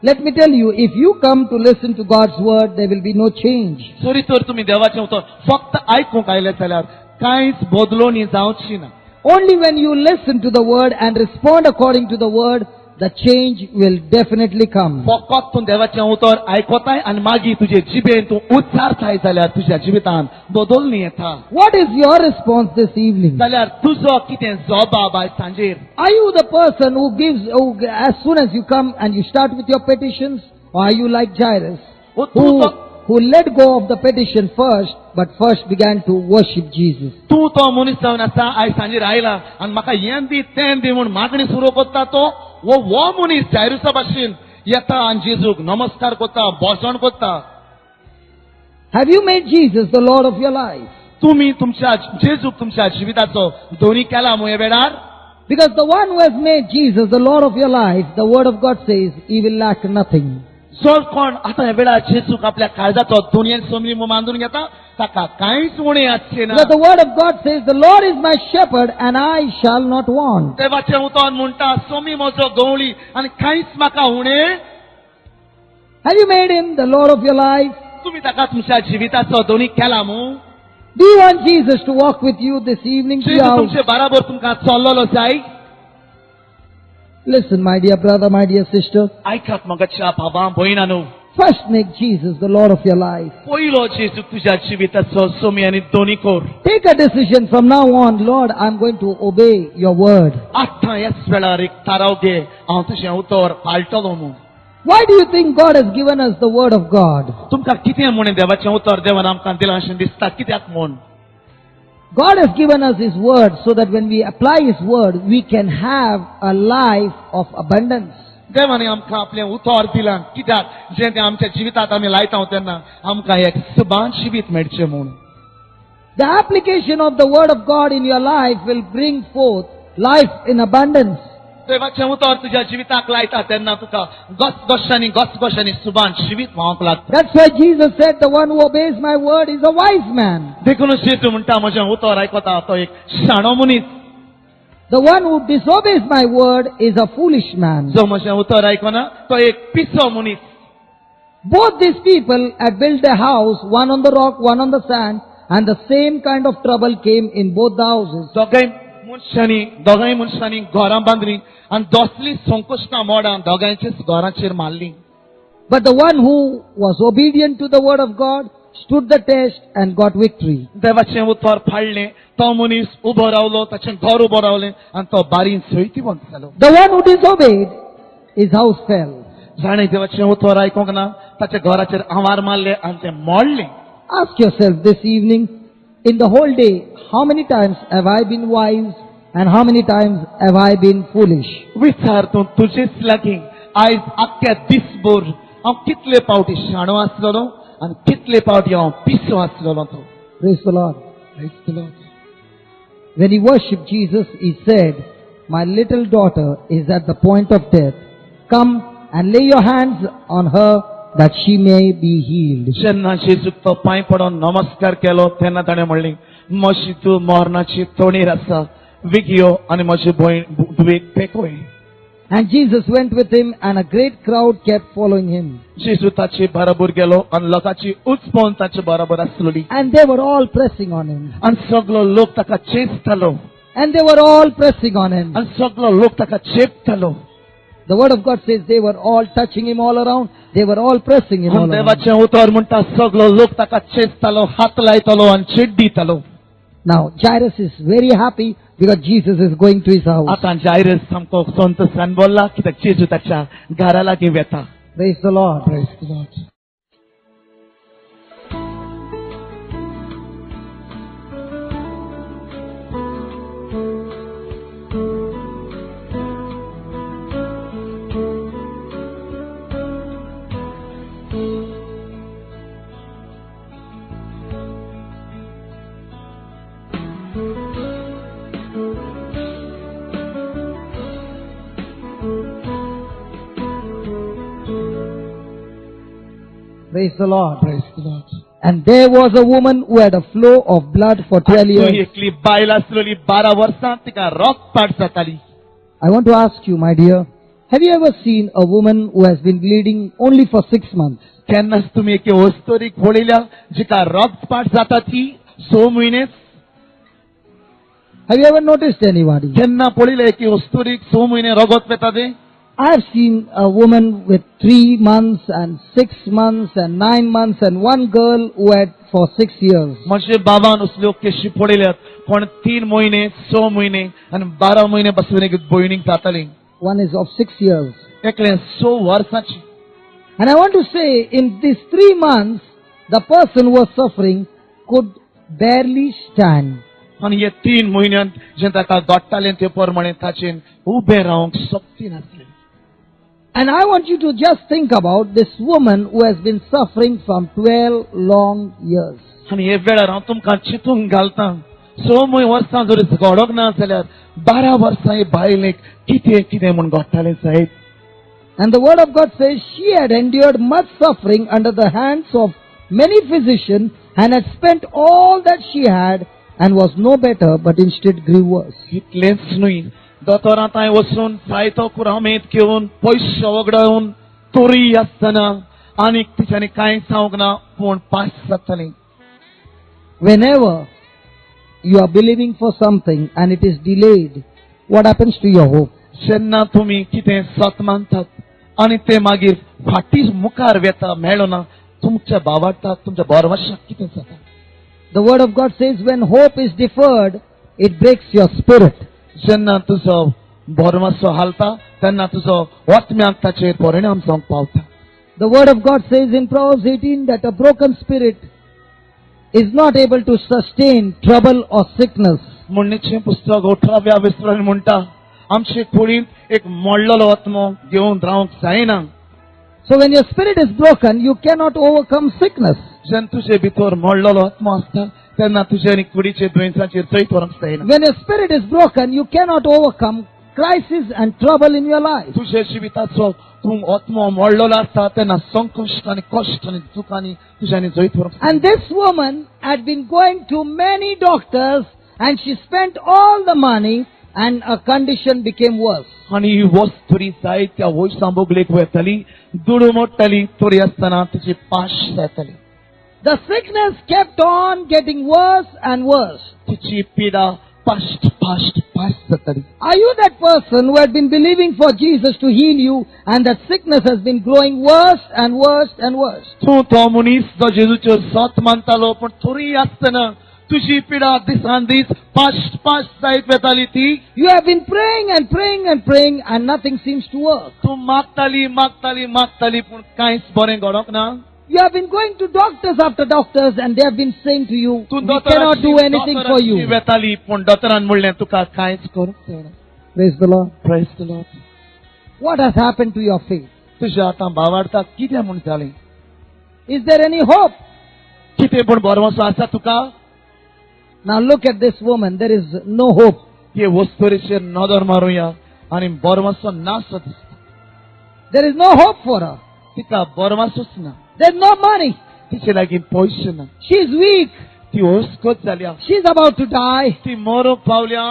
Let me tell you, if you come to listen to God's word, there will be no change. जरी तर तुमी देवाचें उतर फक्त आयकूंक आयल्यात जाल्यार कांयच बदलोवणी जावची ना. Only when you listen to the word and respond according to the word, the change will definitely come. फकत तूं देवाचें उतर आयकोताय आनी मागीर तुजे जिबेन तूं उच्चारताय जाल्यार तुज्या जिवितांत बदलणी येता. What is your response this evening? जाल्यार तुजो कितें जबाब आयज सांजेर? Are you the person who gives, as soon as you come and you start with your petitions? Or are you like Jairus, who let go of the petition first, but first began to worship Jesus? तूं तो मनीस जावन आसा आयज सांजेर आयला आनी म्हाका हें दी तें दी म्हूण मागणी सुरू करता तो वो मनीस जायरुसा भाशेन येता आनी जेजूक नमस्कार करता, भोसण करता. Have you made Jesus the Lord of your life? तुमी तुमच्या जेजूक तुमच्या जिविताचो दोनी केला मुये वेळार? Because the one who has made Jesus the Lord of your life, the word of God says, he will lack nothing. जर कोण आतां ह्या वेळार जेजूक आपल्या काळजाचो दोनयेन सोमरी बांदून घेता ताका कांयच उणें आसचें ना. Because the word of God says, the Lord is my shepherd and I shall not want. देवाचें उतर म्हणटा सोमी म्हजो गवळी आनी कांयच म्हाका उणें. Have you made him the Lord of your life? तुमी ताका तुमच्या जिविताचो दोनी केला मू? Do you want Jesus to walk with you this evening to your Jeju house? तुमचे बराबर तुमकां चल्लोलो जाय? Listen, my dear brother, my dear sister. आयकात मगच्या भावां भयणांनो, First make Jesus the Lord of your life. पयलो जेजू तुज्या जिविताचो सोमी आनी दोनी core. Take a decision from now on, Lord, I'm going to obey your word. आतां ह्याच वेळार एक थाराव घे, हांव तुजें उतर पाळटलो म्हूण. Why do you think God has given us the word of God? तुमकां कितें म्हणून देवाचें उतर देवान आमकां दिलां अशें दिसता? कित्याक म्हूण? God has given us His word so that when we apply His word, we can have a life of abundance. देवाने आमकां आपलें उतर दिलां कित्याक जें तें आमच्या जिवितांत आमी लायता तेन्ना आमकां एक सुबान जिवीत मेळचें म्हूण. The application of the word of God in your life will bring forth life in abundance. देवाचें उतर तुज्या जिविताक लायता तेन्ना तुका गसगशांनी सुबान जिवीत व्हांवक लागता. That's why Jesus said, the one who obeys my word is a wise man. देखूनच जेजू म्हणटा म्हजें उतर आयकता तो एक शाणो मनीस. The one who disobeys my word is a foolish man. जो म्हजें उतर आयकना तो एक पिसो मनीस. Both these people had built their house, one on the rock, one on the sand, and the same kind of trouble came in both the houses. दोगांय मनशांनी दोगांय मनशांनी घरां बांदलीं आनी दोसली संकुश्टां मोडां दोगांयचेच घरांचेर मारलीं. But the one who was obedient to the word of God stood the test and got victory. देवाचें उतर फाडलें, तो मनीस उबो रावलो, ताचें घर उबो रावलें आनी तो बारीन सैतिवंत जालो. The one who disobeyed, his house fell. जाणें देवाचें उतर आयकोंक ना, ताच्या घराचेर आवार मारले आनी तें मोडलें. Ask yourself this evening, in the whole day, how many times have I been wise and how many times have I been foolish? विचार तूं तुजेच लागीं आयज आख्ख्या दिसभर हांव कितले पावटी शाणो आसलेलो आनी कितले पावटी हांव पिसो आसलेलो तो. Praise the Lord. Praise the Lord. When he worshipped Jesus, he said, "My little daughter is at the point of death. Come and lay your hands on her that she may be healed." जेन्ना जेजूक तो पांय पडोन नमस्कार केलो तेन्ना ताणें म्हणलें, म्हजी तूं मरणाची तोणीर आसा, विगयो आनी म्हजी धुवेक पेकवय. And Jesus went with him, and a great crowd kept following him. जेजू ताचे बरोबर गेलो आनी लोकांची उचपोवन ताचे बरोबर आसलोली. And they were all pressing on him. आनी सगलो लोक ताका चेंचतालो. And they were all pressing on him. आनी सगलो लोक ताका चेपतालो. The word of God says they were all touching him all around. They were all pressing him all around. देवाचें उतर म्हणटा सगलो लोक ताका चेंचतालो, हात लायतालो आनी चिड्डीतालो. Now Jairus is very happy because Jesus is going to his house. आतां जायरस सामको संतोशान बोल्ला कित्याक जेजू ताच्या घरा लागीं वेता. Praise the Lord. Praise the Lord. Praise the Lord. Praise the Lord. And there was a woman who had a flow of blood for 12 तू years. एकली बायल आसलोली 12 वर्सां तिका रक्तपात जाताली. I want to ask you, my dear, have you ever seen a woman who has been bleeding only for 6 months? केन्नाच तुमी एके वस्तोरीक पळयल्या जिका रक्तपात जाता ती 6 म्हयनेच? Have you ever noticed anybody? केन्ना पळयल्या एके वस्तोरीक 6 म्हयने रगत वेता ते? I have seen a woman with 3 months and 6 months and 9 months and one girl who had for 6 years. म्हजे बाबान असल्यो केशी पळयल्यात कोण 3 म्हयने 6 म्हयने आनी 12 म्हयने पासून एक भयणीक जाताली. One is of 6 years. एकले 6 वर्सांची. And I want to say, in these 3 months, the person who was suffering could barely stand. आनी हे 3 म्हयन्यांत जे ताका घडटालें ते प्रमाणे ताचेर उबें रावंक शक्ती नासली. And I want you to just think about this woman who has been suffering from 12 long years. आनी हे वेळार हांव तुमकां चिंतूंक घालता 6 वर्सां जर घडोंक ना जाल्यार 12 वर्सां हे बायलेक कितें कितें म्हूण घडटालें साहेब. And the word of God says she had endured much suffering under the hands of many physicians and had spent all that she had and was no better but instead grew worse. इतलेंच न्हय, दोतोरां थंय वचून जायतो कुरामेत घेवन पयशे वगडावन तोरी आसतना आनीक तिच्यांनी कांय जावंक ना पूण पास जातालीं. Whenever you are believing for something and it is delayed, what happens to your hope? जेन्ना तुमी कितें सत मानतात आनी ते मागीर फाटीं मुखार वेता मेळना तुमच्या भावार्थाक तुमच्या भरवशाक कितें जाता? The word of God says when hope is deferred, it breaks your spirit. जेन्ना तुजो भरवसो हालता तेन्ना तुजो आत्म्याक ताचेर परिणाम जावंक पावता. The word of God says in Proverbs 18 that a broken spirit is not able to sustain trouble or sickness. म्हणणेचें पुस्तक 18व्या विसरान म्हणटा आमचे कुडींत एक मोडलेलो आत्मो घेवन रावंक जायना. So when your spirit is broken, you cannot overcome sickness. जेन्ना तुजे भितर मोडलेलो आत्मो आसता तेन्ना तुजे आनी कुडीचे दुयेंसाचेर जैत व्हरंक जायना. When your spirit is broken, you cannot overcome crisis and trouble in your life. तुजे जिविताचो तूं आत्मो मोडलेलो आसता तेन्ना संकश्ट आनी कश्ट आनी दुखांनी तुजे आनी जैत व्हरंक जायना. And this woman had been going to many doctors and she spent all the money and her condition became worse. आनी ही वस्तुरी जायत्या वयसां बोगलेक वयताली दुडू मोडटाली तोरी आसतना तिची पाश जाताली. The sickness kept on getting worse and worse. तिची पिडा फास्ट जातली. Are you that person who had been believing for Jesus to heal you and that sickness has been growing worse and worse and worse? तूं तो मनीस जो जेजूचेर सोत मानतालो पण तरी आसतना तुजी पिडा दिसान दीस फास्ट जायत वेताली ती. You have been praying and praying and praying and nothing seems to work. तूं मागताली पूण कांयच बरें घडोंक ना. You have been going to doctors after doctors and they have been saying to you, तूं we cannot do anything for you. वेताली पूण दोतोरान म्हणलें तुका कांयच करूंक जायना. Praise the Lord. Praise the Lord. What has happened to your faith? तुज्या आतां भावार्थाक कितें म्हूण जालें? Is there any hope? कितें पूण बरवसो आसा तुका? Now look at this woman. There is no hope. हे वस्तुरेचेर नदर मारुया आनी बरवसो नासो दिसता. There is no hope for her. तिका बरवसोच ना. There's no money. तिचे लागीं पयशे ना. She's weak. ती ओस्कोत जाल्या. She's about to die. ती मरूंक पावल्या.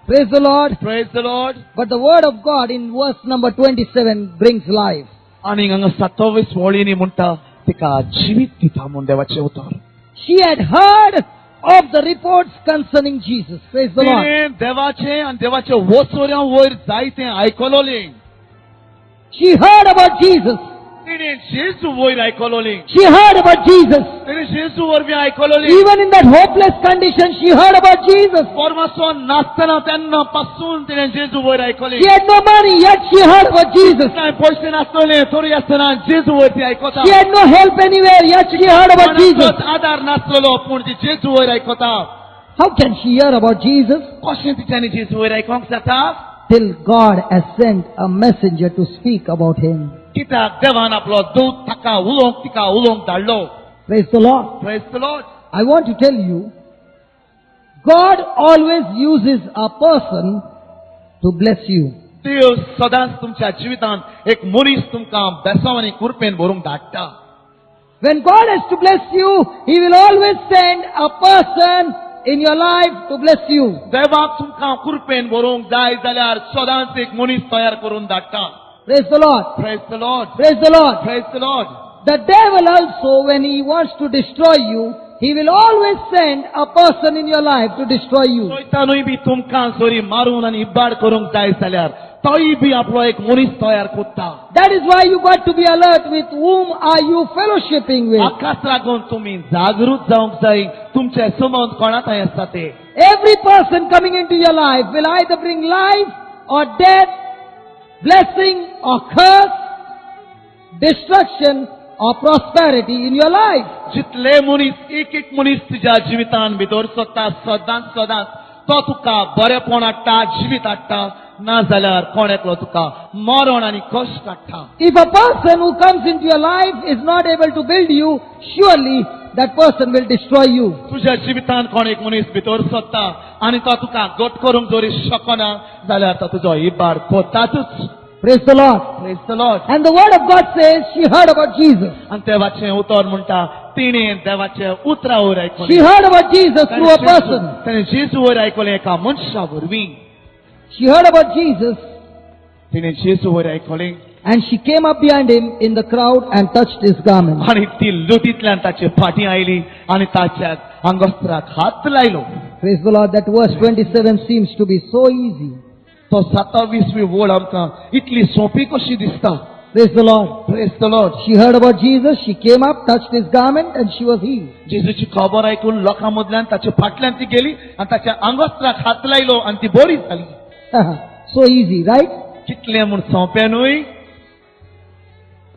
Praise the Lord. Praise the Lord. But the word of God in verse number 27 brings life. आनी हांगा 27 वळींनी म्हणटा तिका जिवीत दिता म्हूण देवाचें उतर. She had heard of the reports concerning Jesus. Praise the Lord. तिणें देवाचें आनी देवाच्या वचोऱ्यां वयर जायतें आयकलोलें. She heard about Jesus. तिणें जेजू वयर आयकलोलें. She heard about Jesus. तिणें जेजू वरवीं आयकलोलें. Even in that hopeless condition, she heard about Jesus. परमासो नासतना तेन्ना पासून तिणें जेजू वयर आयकलें. She had no money, yet she heard about Jesus. कांय पयशे नासलोले तरी आसतना जेजू वयर ती आयकता. She had no help anywhere, yet she heard about Jesus. कोणाचोच आदार नासलोलो पूण ती जेजू वयर आयकता. How can she hear about Jesus? कशें तिच्यांनी जेजू वयर आयकोंक जाता? Till God has sent a messenger to speak about him. कित्याक देवान आपलो दूत तिका उलोवंक धाडलो. Praise the Lord. Praise the Lord. I want to tell you, God always uses a person to bless you. देव सदांच तुमच्या जिवितांत एक मनीस तुमकां बेसांव आनी कुरपेन भरूंक धाडटा. When God has to bless you, He will always send a person in your life to bless you. देवाक तुमकां कुरपेन भरूंक जाय जाल्यार सदांच एक मनीस तयार करून धाडटा. Praise the Lord. Praise the Lord. Praise the Lord. Praise the Lord. The devil also, when he wants to destroy you, he will always send a person in your life to destroy you. शैतानूय बी तुमकां सोरी मारून आनी इबाड करूंक जाय जाल्यार तोय बी आपलो एक मनीस तयार करता. That is why you got to be alert with whom are you fellowshipping with. हाकाच लागून तुमी जागृत जावंक जाय. तुमचे संबंध कोणा थंय आसता ते. Every person coming into your life will either bring life or death, blessing or curse, destruction or prosperity in your life. जितले मनीस एक मनीस तुज्या जिवितान भितर सोदता सदांच तो तुका बरेपण हाडटा, जिवीत हाडटा, ना जाल्यार कोण एकलो तुका मरण आनी कश्ट हाडटा. If a person who comes into your life is not able to build you, surely that person will destroy you. तुज्या जिवितान कोण एक मनीस भितर सोदता आनी तो तुका घट करूंक जरी शकना जाल्यार तो तुजो इबाड कोतातूच. Praise the Lord. Praise the Lord. And the word of God says she heard about Jesus. आनी देवाचें उतर म्हणटा तिणें देवाचे उतरा वयर She आयकलें. heard about Jesus through a person. ताणें जेजू वयर आयकलें एका मनशा वरवीं. She heard about Jesus तिणें जेजू वयर आयकलें and she came up behind him in the crowd and touched his garment. आनी ती लुटींतल्यान ताचे फाटीं आयली आनी ताच्या आंगोस्त्राक हात लायलो. Praise the Lord. That verse 27 seems to be so easy. तो 27वी वळ आमकां इतली सोंपी कशी दिसता. Praise the Lord. Praise the Lord. She heard about Jesus. She came up, touched his garment and she was healed. जेजूची खबर आयकून लोकां मदल्यान ताच्या फाटल्यान ती गेली आनी ताच्या आंगोस्त्राक हात लायलो आनी ती बरी जाली. So easy, right? कितलें म्हूण सोंपें न्हय.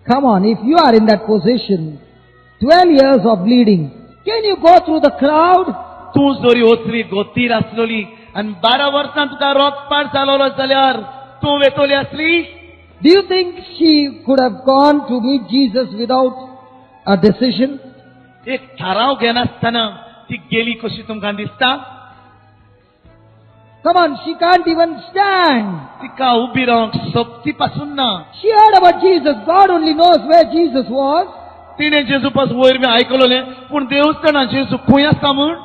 Come on, if you are in that position, 12 years of bleeding, can you go through the crowd? तूं जरी ओसरी गोतीर आसलोली आनी 12 वर्सां तुका रोगपाट जालोलो जाल्यार तूं वेतोली आसली. Do you think she could have gone to meet Jesus without a decision? एक थाराव घेनासतना ती गेली कशी तुमकां दिसता. Come on, she can't even stand. तिका उबी रावंक शक्ती पासून ना. She heard about Jesus. God only knows where Jesus was. तिणें जेजू पासून वयर बी आयकलोलें पूण देवूच जाणा जेजू खंय आसता म्हूण.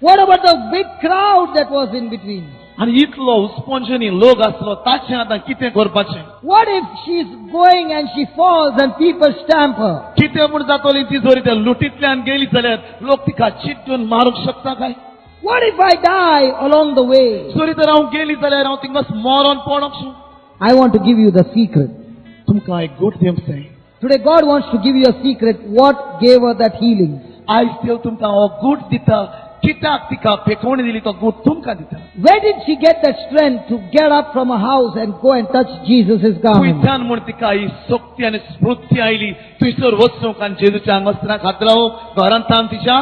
What about the big crowd that was in between? आनी इतलो उस्पोंजनी लोक आसलो ताचें आतां कितें करपाचें. What if she's going and she falls and people stamp her? कितें म्हूण जातोली ती जरी त्या लुटींतल्यान गेली जाल्यार लोक तिका चिड्डून मारूंक शकता काय. What if I die along the way? जरी तर हांव गेली जाल्यार हांव थिंगाच मरोन पडोंक शू. I want to give you the secret. तुमकां एक गोट दिवंक जाय. Today God wants to give you a secret. What gave her that healing? आयज देव तुमकां हो गोट दिता. कित्याक तिका पेखवणी दिली तो गोट तुमकां दिता. Where did she get that strength to get up from her house and go and touch Jesus' garment? थंयच्यान म्हूण तिका ही शक्ती आनी स्फूर्ती आयली. थंयसर वचूंक आनी जेजूच्या आंगवस्त्रां खातीर रावूंक घरांत थांब तिच्या.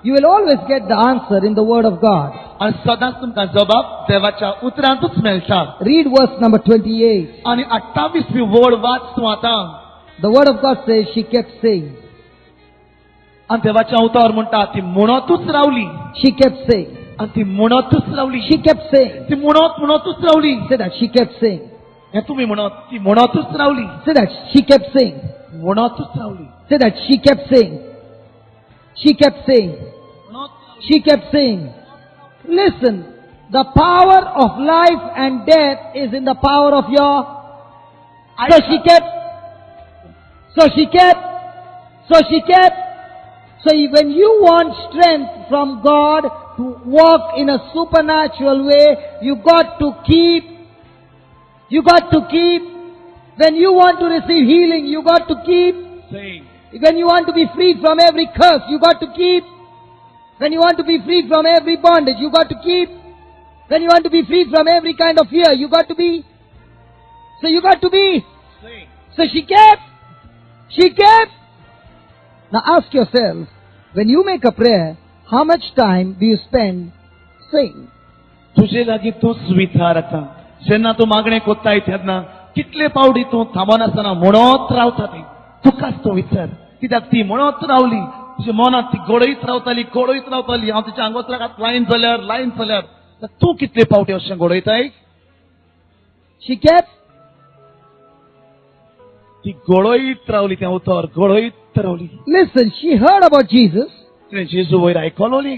You will always get the answer in the Word of God. आनी सदांच तुमकां जबाब देवाच्या उतरांतूच मेळटा. Read verse number 28. आनी 28वी वड वाच तूं आतां. The Word of God says she kept saying. आनी देवाच्या उतार म्हणटा ती म्हणतूच रावली. She kept saying. आनी ती म्हणतूच रावली. She kept saying. ती म्हणतूच रावली. Say that. She kept saying. हे तुम्ही म्हणत ती म्हणतूच रावली. Say that. She kept saying. म्हणतूच रावली. Say that. She kept saying. She kept saying. She kept saying. Listen. The power of life and death is in the power of your. So she kept. So she kept. So she kept. So when you want strength from God to walk in a supernatural way, you got to keep. When you want to receive healing, you got to keep. saying. When you want to be freed from every curse, you got to keep. When you want to be freed from every bondage, you got to keep. When you want to be freed from every kind of fear, you got to be. So you got to be. saying. So she kept. She kept. Now ask yourself, when you make a prayer, how much time do you spend saying? तुझे लागी तूं विचार आतां. जेन्ना तूं मागणें कोत्ताय तेन्ना कितले पावटी तूं थांबनासतना म्हणत रावता ती. तुकाच तो विचार. कित्याक ती म्हणत रावली. तुज्या मनांत ती घोळयत रावताली. हांव तिच्या आंगवस्त्राक लायन जाल्यार तूं कितले पावटी अशें घोळयताय? She kept. ती घोळयत रावली तें उतर घोळयत रावली. Listen, she heard about Jesus. तिणें जेजू वयर आयकलोली.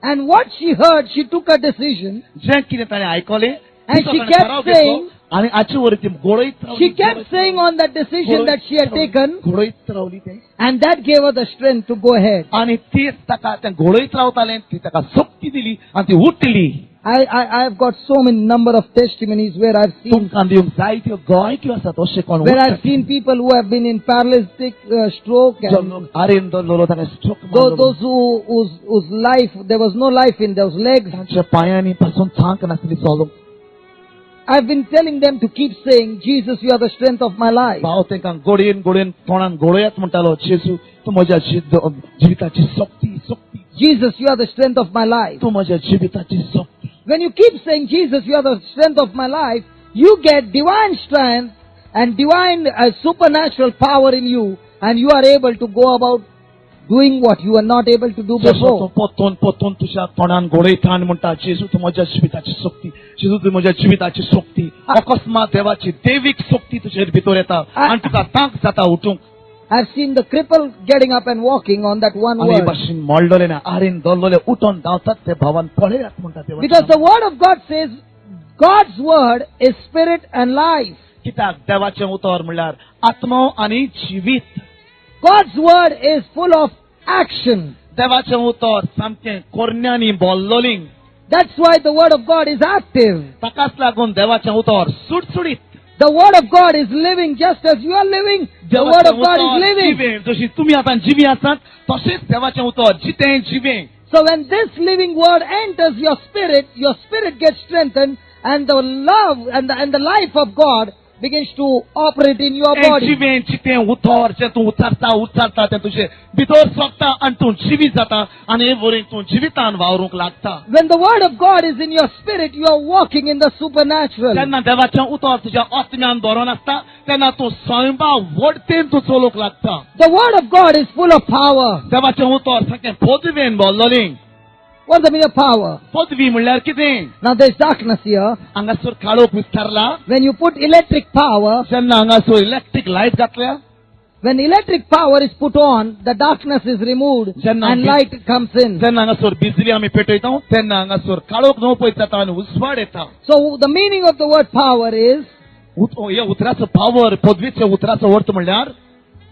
And what she heard, she took a decision. जें कितें ताणें आयकलें And she kept saying. आनी हाचे वयर ती घोळयत रावली. She kept saying on that decision that she had taken. घोळयत रावली तें. And that gave her the strength to go ahead. आनी तीच ताका तें घोळयत रावतालें ती ताका शक्ती दिली आनी ती उठली. I've got so many number of testimonies where I've seen तुमकां दिवंक जायत्यो गायक्यो आसात अशें कोण where I've seen people who have been in paralytic stroke and आरेन दल्लो ताका stroke those whose life there was no life in those legs. तांच्या पायांनी पासून thank नासली चलूंक. I've been telling them to keep saying, Jesus, you are the strength of my life. भाव तांकां घोडयेन तोंडान घोळयात म्हणटालो, जेजू तूं म्हज्या जिविताची शक्ती. Jesus, you are the strength of my life. तूं म्हज्या जिविताची शक्ती. When you keep saying, Jesus, you are the strength of my life, you get divine strength and divine supernatural power in you, and you are able to go about doing what you were not able to do before. पोतून तुझ्या तोंडान घोळयता आनी म्हणटा, जेजू तूं म्हज्या जिविताची शक्ती. जेजू तूं म्हज्या जिविताची शक्ती. अकस्मात देवाची दैविक शक्ती तुजे भितर येता आनी तुका तांक जाता उठूंक. I've seen the cripple getting up and walking on that one आनी word. भाशेन मोडलोले ना आरेन दल्लोले उठोन धांवतात ते भावान पळयात म्हणटा देवा. Because the word of God says, God's word is spirit and life. कित्याक देवाचें उतर म्हणल्यार आत्मा आनी जिवीत. God's word is full of action. देवाचें उतर सामकें कोरण्यांनी बोल्लोलीं. That's why the word of God is active. ताकाच लागून देवाचें उतर सुटसुडीत. The word of God is living just as you are living. The word of God is living. जशी तुम्ही आतां जिवी आसात तशेंच देवाचें उतर जितें जिवें. So when this living word enters your spirit gets strengthened, and the love and the life of God begins to operate in your body. जिवें जितें उतर जें तूं उच्चारता तें तुजें भितर सोंपता आनी तूं जिवी जाता आनी हे वरेन तूं जिवितान वावरूंक लागता. When the word of God is in your spirit, you are walking in the supernatural. जेन्ना देवाचें उतर तुज्या आत्म्यान बरोवन आसता तेन्ना तूं स्वयंबा वडतेन तूं चलोवंक लागता. The word of God is full of power. देवाचें उतर सामकें पदवेन बोल्लोलीं. What's the meaning of power? पदवी म्हणल्यार कितें? Now there's darkness here. हांगासर काळोख विस्तारला. When you put electric power, जेन्ना हांगासर इलेक्ट्रीक लायट घातल्या, when electric power is put on, the darkness is removed and light comes in. जेन्ना हांगासर बिजली आमी पेटयता तेन्ना हांगासर काळोख नोपयत जाता आनी उजवाड येता. So the meaning of the word power is, हे उतराचो पावर पदवीचे उतराचो अर्थ म्हणल्यार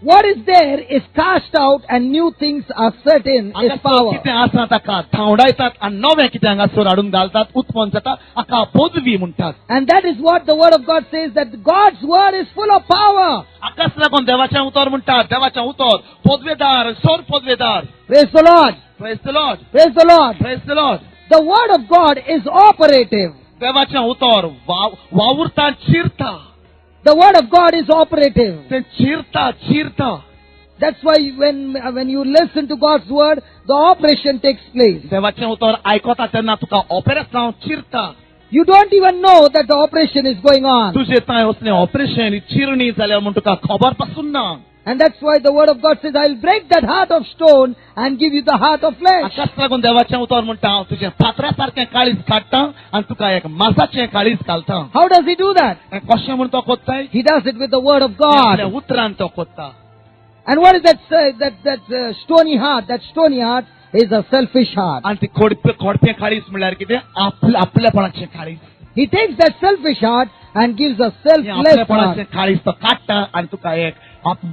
what is there is cast out and new things are set in His हांगासर power. कितें आसा ताका धांवडायतात आणि नवें कितें हांगासर हाडून घालतात उत्पन्न जाता हाका पदवी म्हणटात. And that is what the word of God says, that God's word is full of power. हाकाच लागून देवाचें उतर म्हणटात, देवाचें उतर पदवेदार, सौर पदवेदार. Praise the Lord. Praise the Lord. Praise the Lord. Praise the Lord. The word of God is operative. देवाचें उतर वावुरता चिरता. The word of God is operative. ते चिरता. That's why when you listen to God's word, the operation takes place. देवाचें उतर आयकता तेन्ना तुका operation जावन चिरता. You don't even know that the operation is going on. तुजे थंय असलें ऑपरेशन चिरणी जाल्यार म्हण तुका खबर पासून ना. And that's why the word of God says, I'll break that heart of stone and give you the heart of flesh. हाकाच लागून देवाचें उतर म्हणटा हांव तुजें फातरा सारकें काळीज काडटा आनी तुका एक मांसाचें काळीज घालता. How does he do that? कशें म्हण तो कोत्ताय? He does it with the word of आपल्या God. उतरान तो कोत्ता. And what is that stony heart? That stony heart is a selfish heart. आनी ती खोडपें काळीज म्हणल्यार कितें? आपलेपणाचें काळीज. He takes that selfish heart and gives a selfless आपलेपणाचें heart. काळीज तो काडटा आनी तुका एक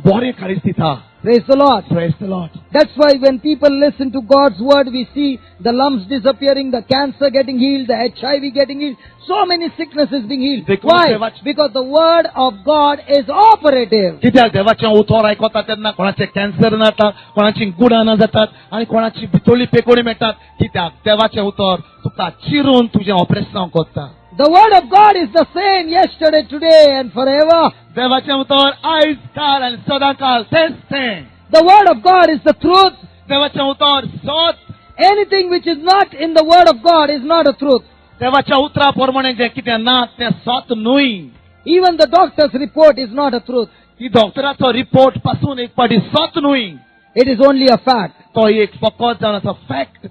बरें काळीज दिता. Praise the Lord. Praise the Lord. That's why when people listen to God's word, we see the lumps disappearing, the cancer getting healed, the HIV getting healed, so many sicknesses being healed. Because Why? Because the word of God is operative. कित्याक देवाचें उतर आयकता तेन्ना कोणाचें cancer जाता, कोणाची गुडाना जातात आनी कोणाची भितरली पेकोडी मेळटात. कित्याक देवाचें उतर तुका चिरून तुजें ऑपरेशन कोत्ता. The word of God is the same yesterday, today and forever. देवाचें उतर आयज काल आनी सदांकाल तेंच तें. The word of God is the truth. देवाचें उतर सत. Anything which is not in the word of God is not a truth. देवाच्या उतरा प्रमाणे जें कितें ना तें सत न्हय. Even the doctor's report is not a truth. ती डॉक्टराचो रिपोर्ट पासून एक पाटी सत न्हय. It is only a fact. तो एक फकत जावन आसा fact.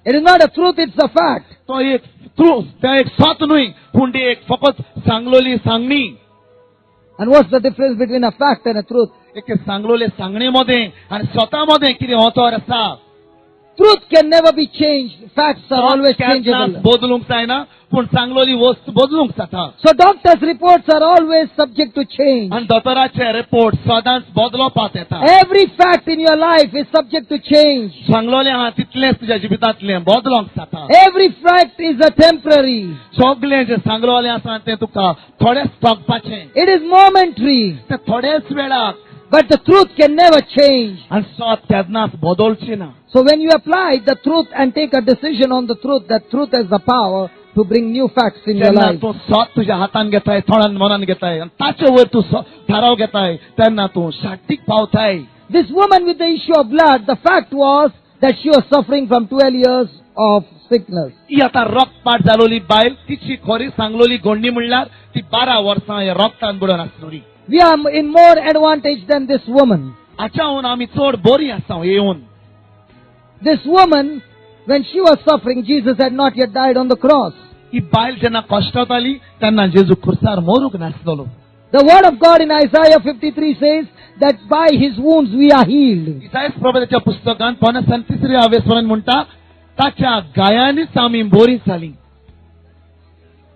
It is not a truth, it's a fact. तो एक ट्रूथ, तें एक सत न्हय, पूण ती एक फकत सांगलोली सांगणी. And what's the difference between a fact and a truth? एक सांगलोले सांगणे मध्ये आणि स्वतः मध्ये कितें अंतर आसा? Truth can never be changed. Facts are always changeable. बदलूंक जायना, पूण सांगलोली वस्त बदलूंक जाता. So doctors' reports are always subject to change. आणि दोतोराचे रिपोर्ट सदांच बदलोवपाक येता. Every fact in your life is subject to change. सांगलोले आहा तितलेंच तुज्या जिवितांतलें बदलोंक जाता. Every fact is a temporary. सगळें जें सांगलोलें आसा तें तुका थोडेंच तोगपाचें. It is momentary. तें थोडेच वेळाक. But the truth can never change. आनी सत केन्नाच बदलचें ना. So when you apply the truth and take a decision on the truth, that truth has the power to bring new facts in your जेन्ना life. तूं सत तुज्या हातान घेताय, थोड्यान मनान घेताय आनी ताचे वयर तूं थाराव घेताय तेन्ना तूं शांतीक पावताय. This woman with the issue of blood, the fact was that she was suffering from 12 years of sickness. ही आतां रक्तपाट जालोली बायल, तिची खरी सांगलोली गोंडी म्हणल्यार ती 12 वर्सां हे रक्तान बुडोवन आसलोली. We are in more advantage than this woman. हाच्याहून आमी चड बरी आसा येवन. This woman, when she was suffering, Jesus had not yet died on the cross. ही बायल जेन्ना कश्टांत आली तेन्ना जेजू खुर्सार मरूंक नासलोलो. The word of God in Isaiah 53 says that by his wounds we are healed. इसायास प्रवक्त्याच्या पुस्तकांत 53 वेसनान म्हणटा ताच्या गायांनीच आमी बरी जाली.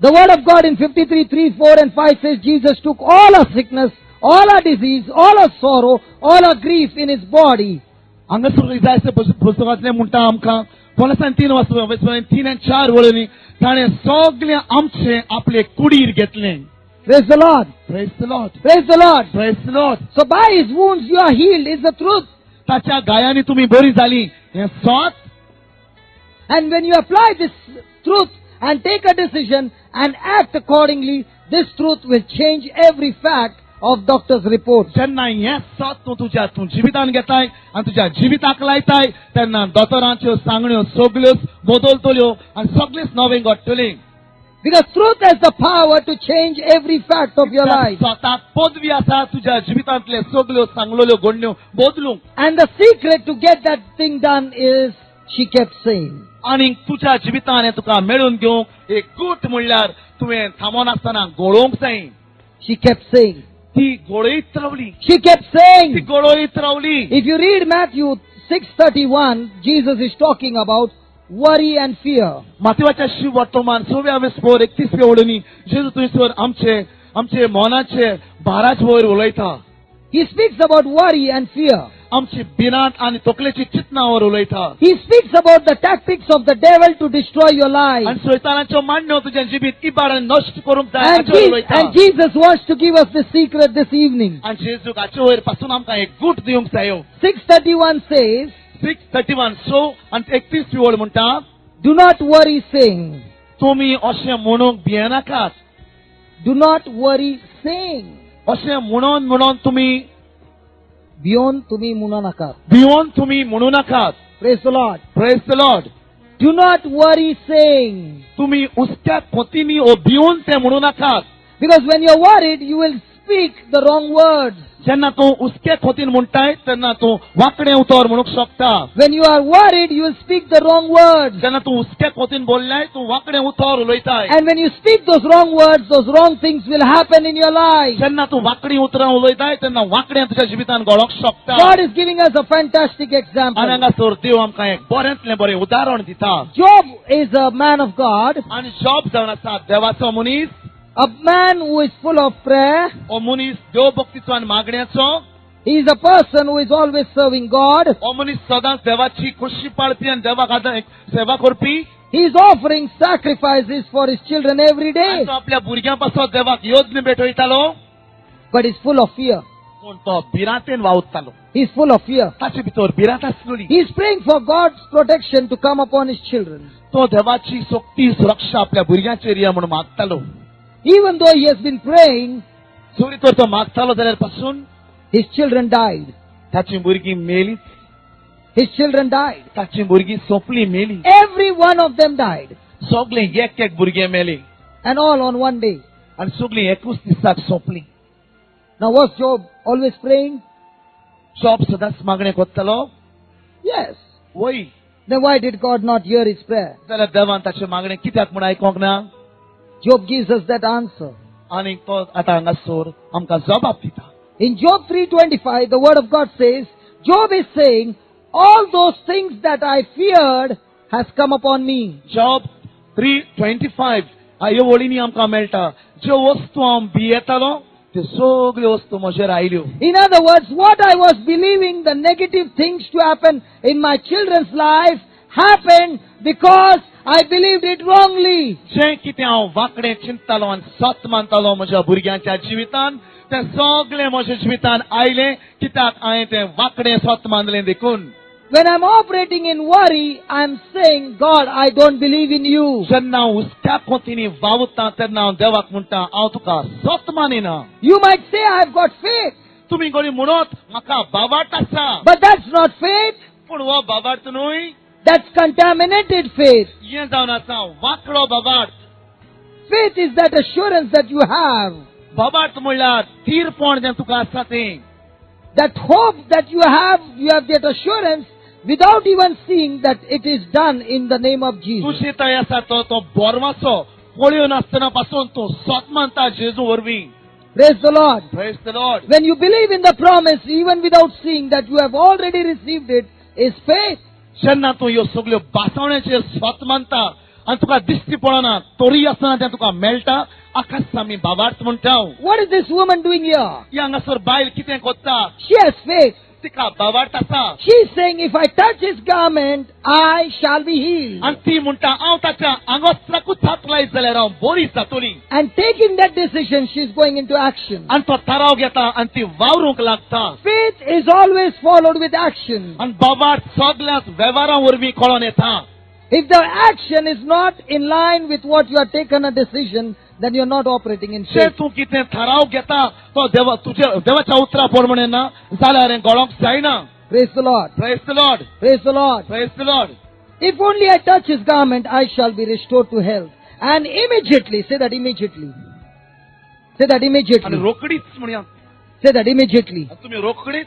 The word of God in 53, 3, 4 and 5 says Jesus took all our sickness, all our disease, all our sorrow, all our grief in his body. हांगासर इसायास पुस्तकांतलें म्हणटा आमकां 53 वेसनान 3 आनी 4 वळोनी ताणें सगळें आमचें आपले कुडीर घेतलें. Praise the Lord. Praise the Lord. Praise the Lord. Praise the Lord. So by his wounds you are healed is the truth. ताच्या गायांनी तुम्ही बरी जाली हें सत. And when you apply this truth and take a decision and act accordingly, this truth will change every fact of doctor's report. जेन्ना हें सत तूं जिवितान घेताय आनी तुज्या जिविताक लायताय तेन्ना दोतोरांच्यो सांगण्यो सगळ्योच बदलतल्यो आनी सगळेंच नवें घडटलें. Because truth has the power to change every fact of your life. स्वताक पदवी आसा तुज्या जिवितांतले सगळ्यो सांगलोल्यो घडण्यो बदलूंक. And the secret to get that thing done is she kept saying. आनी तुज्या जिवितान हें तुका मेळून घेवंक एक गूट म्हणल्यार तुवें थांबोन आसतना घोळोवंक जाय. She kept saying. ती घोळयत रावली. She kept saying. ती घोळयत रावली. If you read Matthew 6:31, Jesus is talking about worry and fear. माथेवाच्या Shiv वर्तमान 6व्या वेसपोर 31व्या वळोनी जेजू थंयसर आमचे मनाचे भाराचे वयर उलयता. He speaks about worry and fear. आमची भिरांत आनी तकलेची चिंतनावर उलयता. He speaks about the tactics of the devil to destroy your life. आनी सैतानाच्यो मांडण्यो तुजें जिबीत इबाड आनी नश्ट करूंक जाय And, हाचेर उलयता. Jesus wants to give us this secret this evening. आनी जेजूक हाचे वयर पासून आमकां एक गूट दिवंक जायो. 6:31 says, 6:31 सो आनी 31 ओळ म्हणटा, do not worry saying. तुमी अशें म्हणूंक भियेनाकात. Do not worry saying. अशें म्हणून तुमी Beyond tumi munanakat. भिवून तुमी म्हणू नाकात. Praise the Lord. Praise the Lord. Do not worry saying. तुमी उस्त्या खोतींनी ओ भिवून ते म्हणू नाकात. Because when you're worried, you will speak the wrong words. जेन्ना तूं उस्त्या खोतीन म्हणटाय तेन्ना तूं वांकडें उतर म्हणूंक शकता. When you are worried, you will speak the wrong words. जेन्ना तूं उस्त्या खोतीन बोल्ल्याय तूं वांकडें उतर उलयताय. And when you speak those wrong words, those wrong things will happen in your life. जेन्ना तूं वांकडी उतरां उलयताय तेन्ना वांकडें तुज्या जिवितान घडोंक शकता. God is giving us a fantastic आनी example. हांगासर देव आमकां एक बरेंतलें बरें उदाहरण दिता. Job is a man of God, आनी जॉब जावन आसा देवाचो मनीस. a man who is full of prayer. हो मनीस देव भक्तीचो आनी मागण्याचो. He is a person who is always serving God. हो मनीस सदांच देवाची खुशी पाळपी आनी देवा खातीर सेवा करपी. He is offering sacrifices for his children every आनी day. तो आपल्या भुरग्यां पासत देवाक योजने भेटयतालो. But he is full of fear. पूण तो भिरांतेन वावुरतालो. He is full of fear. ताचे भितर भिरांत आसलोली. He is praying for God's protection to come upon his children. तो देवाची सोक्ती सुरक्षा आपल्या भुरग्यांचेर या म्हणून मागतालो. Even though he has been praying, चोरी तर तो मागतालो जाल्यार पासून his children died. ताची भुरगीं मेलीं. His children died. ताची भुरगीं सोंपली मेलीं. Every one of them died. सगळे एक भुरगे मेले. And all on one day. आनी सगळीं एकूच दिसाक सोंपलीं. Now was Job always praying? Job सदांच मागणें करतालो. Yes. वय Then why did God not hear his prayer? जाल्यार देवान ताचें मागणें कित्याक म्हूण आयकोंक ना. Job gives us that answer. आनी तो आतां हांगासर आमकां जबाब दिता. In Job 3:25, the word of God says, Job is saying, all those things that I feared has come upon me. Job 3:25 ह्यो वळींनी आमकां मेळटा. ज्यो वस्तू हांव भियेतालो त्यो सगळ्यो वस्तू म्हजेर आयल्यो. In other words, what I was believing the negative things to happen in my children's life happened because I believed it wrongly. जें कितें हांव वांकडें चिंततालो आनी सत मानतालो म्हज्या भुरग्यांच्या जिवितान तें सगळें म्हज्या जिवितान आयलें कित्याक हांवें तें वांकडें सत मानलें देखून. When I'm operating in worry, I'm saying, God, I don't believe in you. जेन्ना हांव उस्त्या खोतींनी वावुरतां तेन्ना हांव देवाक म्हणटा हांव तुका सत मानिना. You might say, I've got faith. तुमी कोणी म्हणत म्हाका बाबार्थ आसा. But that's not faith. पूण हो बाबार्थ न्हय. That's contaminated faith. हें जावन आसा वांकडो बाबार्थ. Faith is that assurance that you have. बाबार्थ म्हणल्यार थीरपण जें तुका आसा तें. That hope that you have that assurance without even seeing that it is done in the name of Jesus. तुजी थंय आसा तो बोरवासो पळयो नासतना पासून तूं सत मानता जेजू वरवीं. Praise the Lord. Praise the Lord. When you believe in the promise, even without seeing that you have already received it, is faith. जेन्ना तूं ह्यो सगळ्यो बासावण्याचेर स्वत मानता आनी तुका दिश्टी पडना तोरी आसतना तें तुका मेळटा आकाश आमी बाबार्थ म्हणटा. What is this woman doing here? ही हांगासर बायल कितें करता. She has faith. तिका बाबार्थ आसा. She is saying, if I touch his garment, I shall be healed. आनी ती म्हणटा हांव ताच्या आंगोस्त्राकूच हात लायत जाल्यार हांव बरी जातली. And taking that decision, she is going into action. आनी तो थाराव घेता आनी ती वावरूंक लागता. Faith is always followed with action. आनी बाबार्थ सगळ्याच वेव्हारां वरवीं कळोन येता. If the action is not in line with what you have taken a decision, then you are not operating in J faith. तूं कितें थाराव घेता तो देवाच्या उतरा प्रमाणे ना जाल्यार हें घडोंक जायना. Praise the Lord. Praise the Lord. Praise the Lord. Praise the Lord. If only I touch his garment, I shall be restored to health. And immediately, say that immediately. Say that आनी immediately. रोखडीच म्हणया. Say that immediately. तुम्ही रोखडीच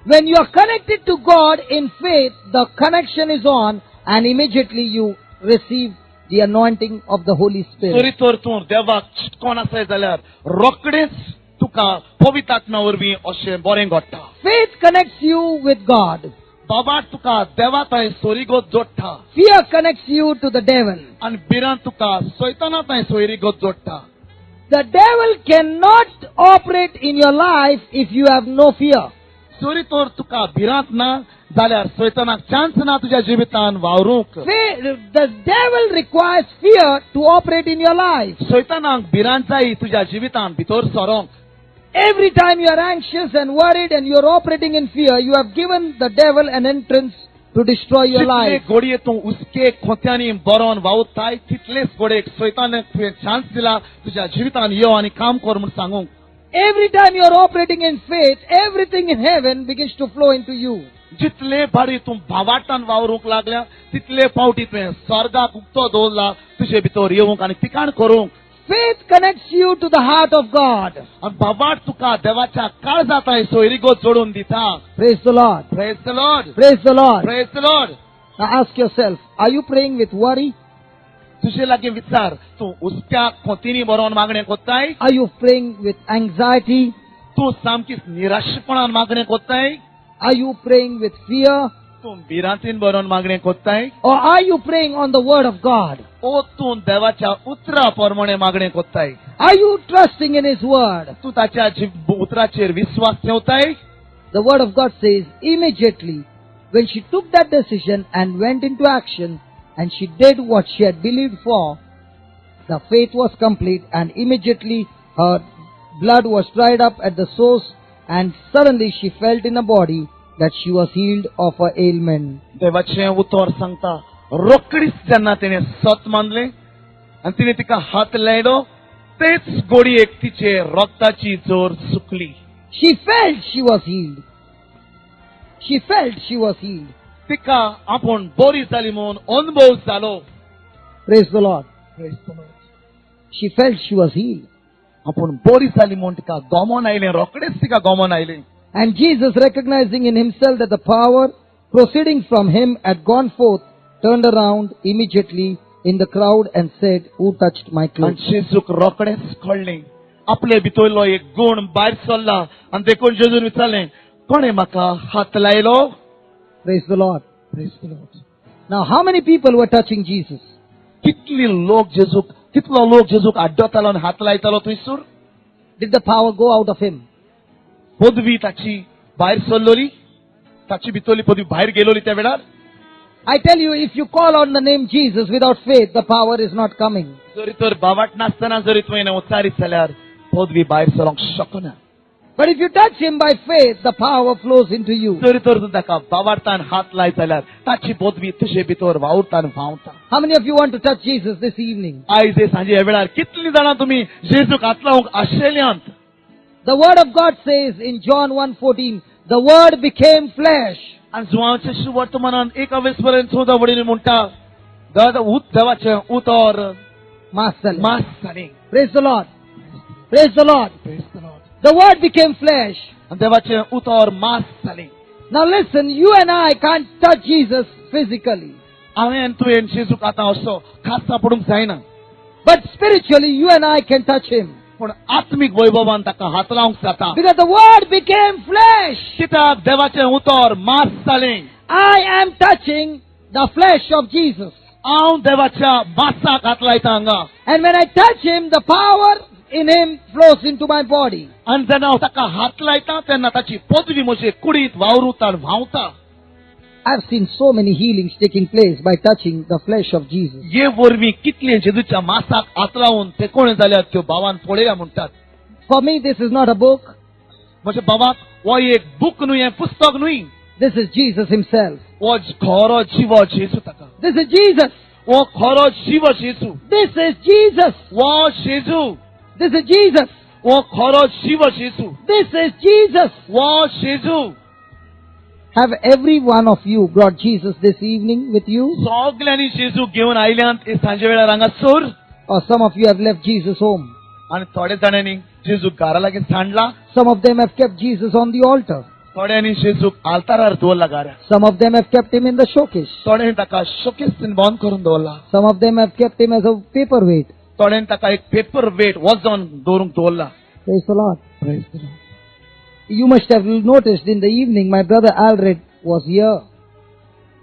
When you are connected to God in faith, the connection is on, and immediately you receive the anointing of the Holy Spirit. तरी तर तूं देवाक चिटकोन आसय जाल्यार रोखडेच तुका पवित्र आत्म्या वरवीं अशें बरें घडटा. Faith connects you with God. बाबार्थ तुका देवा थंय सोयरीगत जोडटा. Fear connects you to the devil. आनी भिरांत तुका सैताना थंय सोयरीगत जोडटा. The devil cannot operate in your life if you have no fear. चोरी तोर तुका भिरांत ना जाल्यार सैतानाक चान्स ना तुज्या जिवितान वावरूंक. The devil requires fear to operate in your life. सैतानाक भिरांत जायी तुज्या जिवितान भितर सरोंक. Every time you are anxious and worried and you are operating in fear, you have given the devil an entrance to destroy your जितले life. घोडये तूं उसके खोत्यांनी बरोवन वावुरताय तितलेच घोडयेक सैतानाक तुवें चान्स दिला तुज्या जिवितान यो आनी काम कर म्हूण सांगूंक. Every time you are operating in faith, everything in heaven begins to flow into you. जितले भारी तूं भावार्थान वावरूंक लागल्या तितले फावटी तुवें स्वर्गाक उक्तो दवरला तुजे भितर येवंक आनी तिकाण करूंक. Faith connects you to the heart of God. आनी भावार्थ तुका देवाच्या काळजांत सोयरीगो जोडून दिता. Praise the Lord. Praise the Lord. Praise the Lord. Praise the Lord. Now ask yourself, are you praying with worry? तुजे लागीं विचार, तूं उस्त्या खोतींनी बरोवन मागणें कोत्ताय? Are you praying with anxiety? तूं सामकीच निराशपणान मागणें कोत्ताय? Are you praying with fear? तूं भिरांतीन बरोवन मागणें कोत्ताय? Or are you praying on the word of God? ओ तूं देवाच्या उतरा प्रमाणे मागणें कोत्ताय? Are you trusting in His word? तूं ताच्या उतराचेर विश्वास ठेवताय? The word of God says, immediately when she took that decision and went into action and she did what she had believed for, the faith was complete and immediately her blood was dried up at the source and suddenly she felt in her body that she was healed of her ailment. देवाचें उतर सांगता, रोकडीच जेन्ना तिणें सत मानलें आनी तिणें तिका हात लायलो तेच घोडयेक तिचे रक्ताची जोर सुकली. She felt she was healed. She felt she was healed. तिका आपूण बरी जाली म्हूण अनुभव जालो. Praise the Lord. She felt she was healed. आपूण बरी जाली म्हूण तिका गोमोन आयलें, रोकडेच तिका गोमोन आयलें. And Jesus, recognizing in himself that the power proceeding from him had gone forth, turned around immediately in the crowd and said, who touched my आनी clothes? जेजूक रोकडेच कळ्ळें, आपले भितरलो एक गूण भायर सरला आनी देखून जेजून विचारलें, कोणें म्हाका हात लायलो? Praise the Lord. Now, how many people were touching Jesus? कितलो लोक जेजूक आड्डोतालो आनी हात लायतालो थंयसर? Did the power go out of him? पदवी ताची भायर सरलोली, ताची भितरली पदवी भायर गेलोली त्या वेळार. I tell you, if you call on the name Jesus without faith, the power is not coming. जरी तर भावाट नासतना जरी तुवें उच्चारीत जाल्यार पदवी भायर सरोंक शकना. But if you touch him by faith, the power flows into you. जरी तर तूं ताका भावार्थान हात लायत जाल्यार ताची पदवी तुजे भितर वावुरता आनी व्हांवता. How many of you want to touch Jesus this evening? आयज हे सांजे ह्या वेळार कितलीं जाणां तुमी जेजूक हात लावंक आशिल्ल्यांत? The word of God says in John 1:14, the word became flesh. आनी जुवांचे वर्तमानान 1:14 वडील म्हणटा, देवाचें उतर मास जालें. Praise the Lord. Praise the Lord. The word became flesh. आनी देवाचें उतर मास जालें. Now listen, you and I can't touch Jesus physically. हांवें तुवें जेजूक आतां असो खासा पडूंक जायना. But spiritually, you and I can touch him. पूण आत्मीक वैभवान ताका हात लावंक जाता. Because the word became flesh. कित्याक देवाचें उतर मास जालें. I am touching the flesh of Jesus. हांव देवाच्या मासाक हात लायता हांगा. And when I touch him, the power in him flows into my body. आनी जेन्ना हांव ताका हात लायता तेन्ना ताची पदवी म्हजे कुडींत वावुरता आनी व्हांवता. I've seen so many healings taking place by touching the flesh of Jesus. ये वरवीं कितले जेजूच्या मासाक हात लावून ते कोण जाल्यार त्यो भावान पळया म्हणटात. For me, this is not a book. म्हज्या भावाक हो एक बूक न्हय, हें पुस्तक न्हय. This is Jesus himself. हो खरो जीव जेजू ताका. This is Jesus. हो खरो जीव जेजू. This is Jesus. हो जेजू. This is Jesus. हो खरो जीव जेजू. This is Jesus. हो जेजू. Have every one of you brought Jesus this evening with you? सगल्यांनी जेजू घेवन आयल्यांत हे सांजे वेळार हांगासर. Or some of you have left Jesus home. आनी थोडे जाणांनी जेजू घरा लागीं सांडला. Some of them have kept Jesus on the altar. थोड्यांनी जेजूक आल्तारार दवरला घरा. Some of them have kept him in the showcase. थोड्यांनी ताका शोकेसीन बंद करून दवरला. Some of them have kept him as a paperweight. थोड्यांनी ताका एक पेपर वेट वजन दवरूंक दवरला. Praise the Lord. You must have noticed in the evening my brother Alred was here.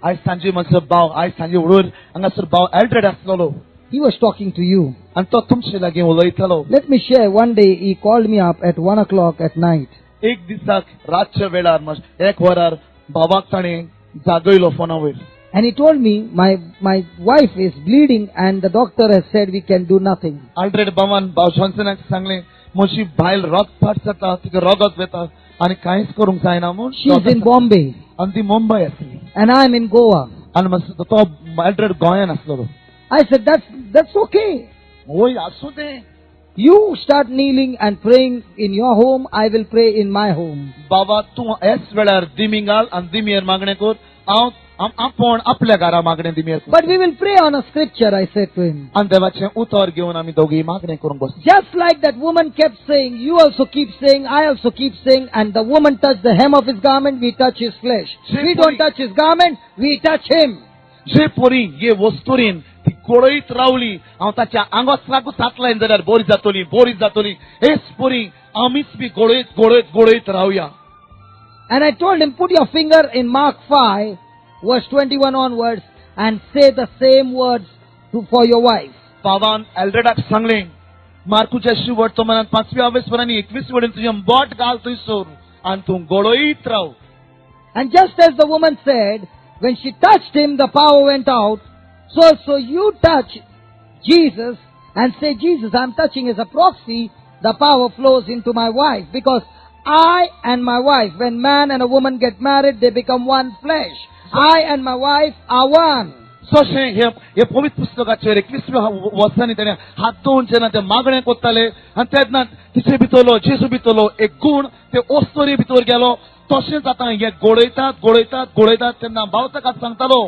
आयज सांजे म्हजो भाव आयज सांजे उडोर हांगासर भाव एल्ड्रेड आसलोलो. He was talking to you. आनी तो तुमचे लागीं उलयतलो. Let me share. One day he called me up at 1 o'clock at night. एक दिसाक रातच्या वेळार एक वरार बाबाक ताणें जागयलो फोना वयर. And he told me, my wife is bleeding and the doctor has said we can do nothing. Already बाबान भाव जॉन्सनाक सांगलें म्हजी बायल रगपाट जाता तिका रगत वेता आनी कांयच करूंक जायना म्हूण. She is in Bombay आनी ती मुंबय आसली and I am in Goa. आनी तो ऑलरेडी गोंयान आसलो. I said, that's okay. ओय आसूं तें. You start kneeling and praying in your home. I will pray in my home. बाबा तूं हेच वेळार दिमी घाल आनी दिमेर मागणें कर. हांव आपूण आपल्या घरा मागणें दिमेर कर. But we will pray on a scripture, I said to him. आनी देवाचें उतर घेवन आमी दोगी मागणें करूंक बस. Just like that woman kept saying, you also keep saying, I also keep saying, and the woman touched the hem of his garment, we touch his flesh. We don't touch his garment, we touch him. जे पोरी ये वस्तुरीन ती गोळयत रावली हांव ताच्या आंगोसराकूच हात lion जाल्यार बरी जातली. हेच पोरी आमीच B गोळयत रावया. And I told him, put your finger in Mark 5, verse 21 onwards, and say the same words for your wife. बाबान एल्ड्रेडाक सांगलें मार्कूच्या शिवट तो मनात 5व्या वेसपरांनी 21 वडीन तुजें बोट घाल थंयसर आनी तूं गोळयत Rao. And just as the woman said, when she touched him, the power went out. So you touch Jesus and say, Jesus, I'm touching as a proxy, the power flows into my wife. Because I and my wife, when man and a woman get married, they become one flesh. I and my wife are one. सोशें हे पवित्र पुस्तकाचेर 21व्या वर्सांनी तेणें हात दोन जेन्ना ते मागणें कोत्ताले आनी तेन्ना तिचे भितरलो जेजू भितरलो एक गुण ते ओस्तोरी भितर गेलो. तशेंच आतां हे गोळयतात तेन्ना भाव ताका सांगतालो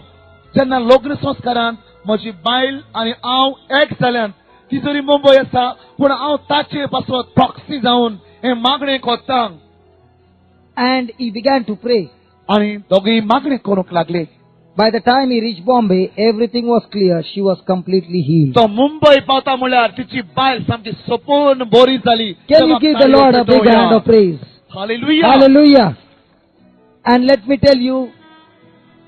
जेन्ना लग्न संस्कारांत म्हजी बायल आनी हांव एक जाल्यात ती जरी मुंबय आसा पूण हांव ताचे पासत प्रॉक्सी जावन हे मागणें कोत्तां. And he began to pray. आनी दोगी मागणें करूंक लागले. By the time he reached Bombay, everything was clear. She was completely healed. तो मुंबय पावता म्हळ्यार तिची बायल सामकी संपूर्ण बरी जाली. Can you give the Lord a big hand of praise? Hallelujah. Hallelujah. And let me tell you,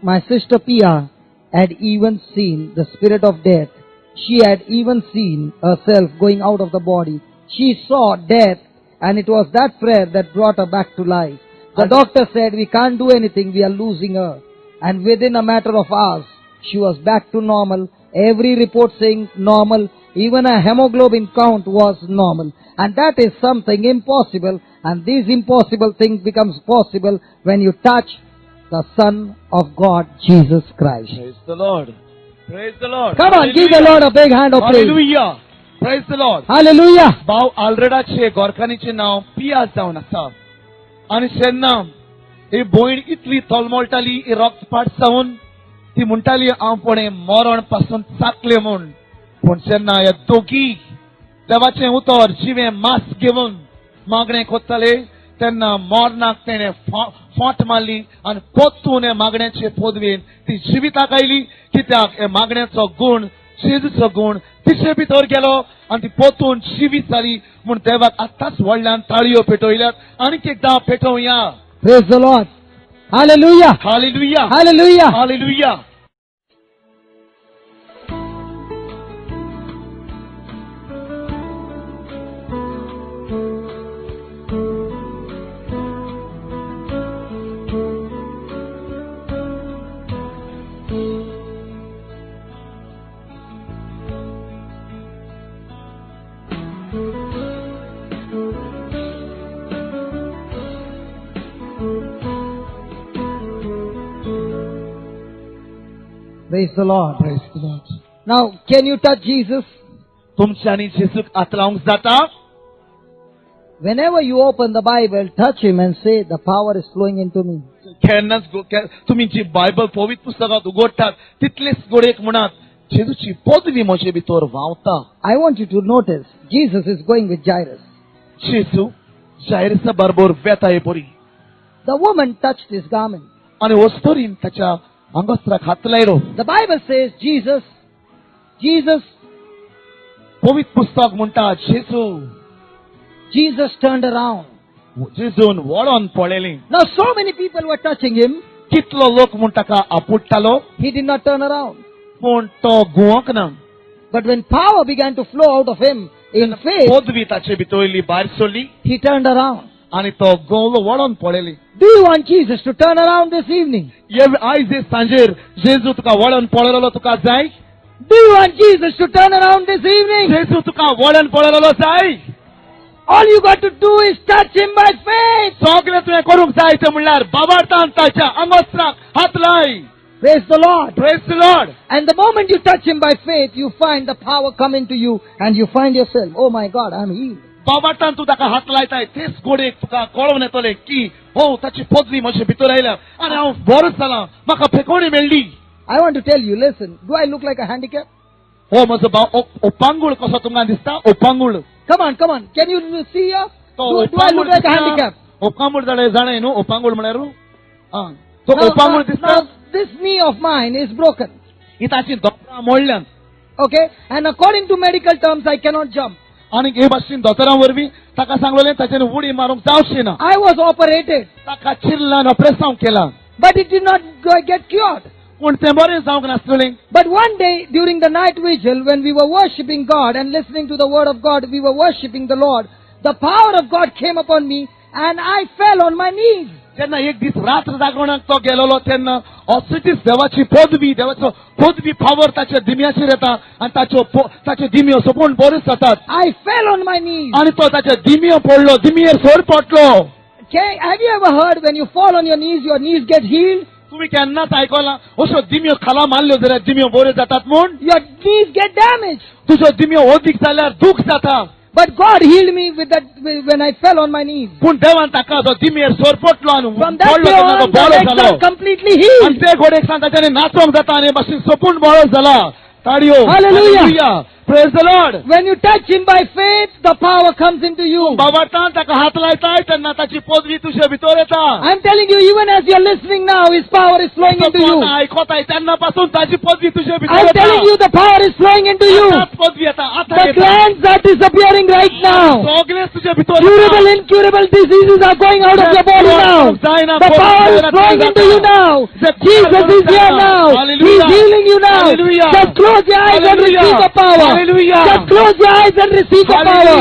my sister Pia had even seen the spirit of death. She had even seen herself going out of the body. She saw death, and it was that prayer that brought her back to life. The doctor said, we can't do anything, we are losing her. And within a matter of hours, she was back to normal. Every report saying normal. Even a hemoglobin count was normal. And that is something impossible. And these impossible things becomes possible when you touch the Son of God, Jesus Christ. Praise the Lord. Praise the Lord. Come on, give the Lord a big hand of praise. Hallelujah. Praise the Lord. Hallelujah. भाव आल्रेडाचे गोरखानीचे नाव पिया जावन आसा. आनी जेन्ना ही भयण इतली तोलमोलताली ही रक्तपात जावन ती म्हणटाली हांव पण मरण पासून चाकले म्हूण. पूण जेन्ना ह्या दोगी देवाचें उतर जिवें मास घेवन मागणें कोत्ताले तेन्ना मरणाक तेणें फाट मारली आनी पोत्तून हे मागण्याचे पदवेन ती जिविताक आयली. कित्याक हे मागण्याचो गुण जेजूचो गुण तिचे भितर गेलो आनी ती पोत्तून जिवीत जाली म्हूण देवाक आतांच व्हडल्यान ताळयो पेटयल्यात. आनीक एकदां पेटोवया. Praise the Lord. Hallelujah. Hallelujah. Hallelujah. Hallelujah. Praise the Lord. Praise the Lord. Now, can you touch Jesus? तुमच्यांनी जेजूक हात लावंक जाता? Whenever you open the Bible, touch him and say, the power is flowing into me. केन्नाच तुमी जी Bible पवित्र पुस्तकांत उगडटात तितलेच गोडेक म्हणात जेजूची पदवी म्हजे भितर व्हांवता. I want you to notice, Jesus is going with Jairus. जेजू जायरसा बरोबर वेता हे परी. The woman touched his garment. आनी वस्तोरीन ताच्या आंगोस्त्राक हात लायलो. The Bible says, Jesus पवित्र पुस्तक म्हणटा Jesus turned around. जेजून वळोन पळयलें. Now so many people were touching him. कितलो लोक म्हण ताका आपुट्टालो He did not turn around. पूण तो घुवंक ना. But when power began to flow out of him in faith, पदवी ताचे भितरली भायर सरली he turned around. आनी तो गवलो वळोन पळयली. Do you want Jesus to turn around this evening? आयज सांजेर जेजू तुका वळोन पळयलो तुका जाय? Do you want Jesus to turn around this evening? जेजू तुका वळोन पळयलो जाय? All you got to do is touch him by faith. सगळें तुवें करूंक जाय तें म्हणल्यार बाबार्थान ताच्या आंगोस्त्राक हात लाय. Praise the Lord. Praise the Lord. And the moment you touch him by faith, you find the power come into you and you find yourself, oh my God, I'm healed. बाबार्थान तूं ताका हात लायताय तेच घोडेक तुका कळोवन येतलें की हो ताची पदवी म्हजे भितर आयल्या आनी हांव बरोच जालां म्हाका फेकोणी मेळ्ळी. I want to tell you, listen, do I look like a handicap? हो म्हजो ओपांगूळ कसो तुमकां दिसता? ओपांगूळ Come on. Can you see here? तो Do I look like a handicap? ओपांगूळ जाणा न्हू ओपांगूळ म्हळ्यार तो Now, ओपांगूळ दिसता. now, this knee of mine is broken. ही ताची दोतोरां मोडल्यान Okay? And according to medical terms, I cannot jump. आनी हे भाशेन दोतोरां वरवीं ताका सांगलें ताचेर उडी मारूंक जावची ना. I was operated, ताका चिरलान ऑपरेशन केलां but it did not get cured. पूण तें बरें जावंक नासलें. But one day during the night vigil, when we were worshipping God and listening to the word of God, we were worshipping the Lord. The power of God came upon me and I fell on my knees. जेन्ना एक दीस रात्र जागरणाक तो गेलोलो तेन्ना ऑसिटीस देवाची देवाचो पदवी फावर ताच्या दिम्याचेर येता आनी ताचे दिम्यो सोपून बरेच जातात. I fell on my knees. आनी तो ताचे दिम्यो पडलो, दिम्येर सोर पडलो. Okay, have you ever heard when you fall on your knees get healed? तुम्ही केन्नाच आयकलां अश्यो दिम्यो खाला मारल्यो जाल्यार दिम्यो बऱ्यो जातात म्हूण? Your knees get damaged. तुजो दिम्यो ओदीक जाल्यार दूख जाता. But God healed me with that when I fell on my knees. पूण देवान ताका तो दिम्येर सोर पडलो आनी From that पडलो day तेन्ना तो on, the बरो legs जालो. are completely healed. आनी ते घोडेक सांग ताच्यानी नाचोंक जाता आनी भाशेन सोपून बरो जाला. ताळयो. Hallelujah. Praise the Lord. When you touch him by faith, the power comes into you. बाबार्थान ताका हात लायताय तेन्ना ताची पदवी तुजे भितर येता. I'm telling you, even as you're listening now, his power is flowing into you. आयकोताय तेन्ना पासून ताची पदवी तुजे भितर I'm येता. telling you, the power is flowing into you. आतांच पदवी येता. आतां The येता. glands are disappearing right now. सगळें तुजे भितर Curable, incurable diseases are going out of your body now. The power is flowing into you now. Jesus is here now. He's healing you now. Just close your eyes and receive the power. Just close your eyes and receive the power.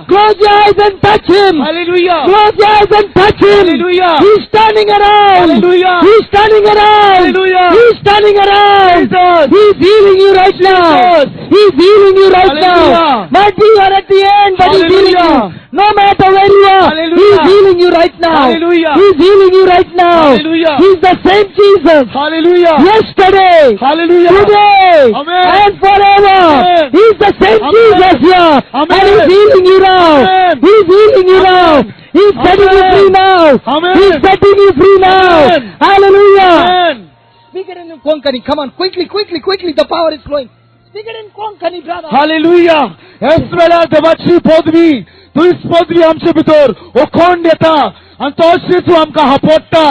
Close your eyes and touch him. Hallelujah. Close your eyes and touch him. Hallelujah. He's turning around. Hallelujah. He's turning around. Hallelujah. He's turning around. Jesus. He's healing you right now. Jesus. He's healing you right now. Hallelujah. Might be you're at the end, but he's healing you. Hallelujah. No matter where you are, Hallelujah. he's healing you right now. Hallelujah. He's healing you right now. Hallelujah. He's the same Jesus. Hallelujah. Yesterday, Hallelujah. today, Amen. and forever. Amen. He's the same Amen. Jesus here. Amen. And he's healing you now. Amen. He's healing you now. Amen. He's setting you Amen. free now. Amen. He's setting you free now. Amen. Hallelujah. Amen. Speak it in Konkani. Come on, quickly. The power is flowing. Speak it in Konkani, brother. Hallelujah. हेच वेळार देवाची पदवी तुयच पदवी आमचे भितर ओखोंड येता आनी तोच जेजू आमकां हापोडटा.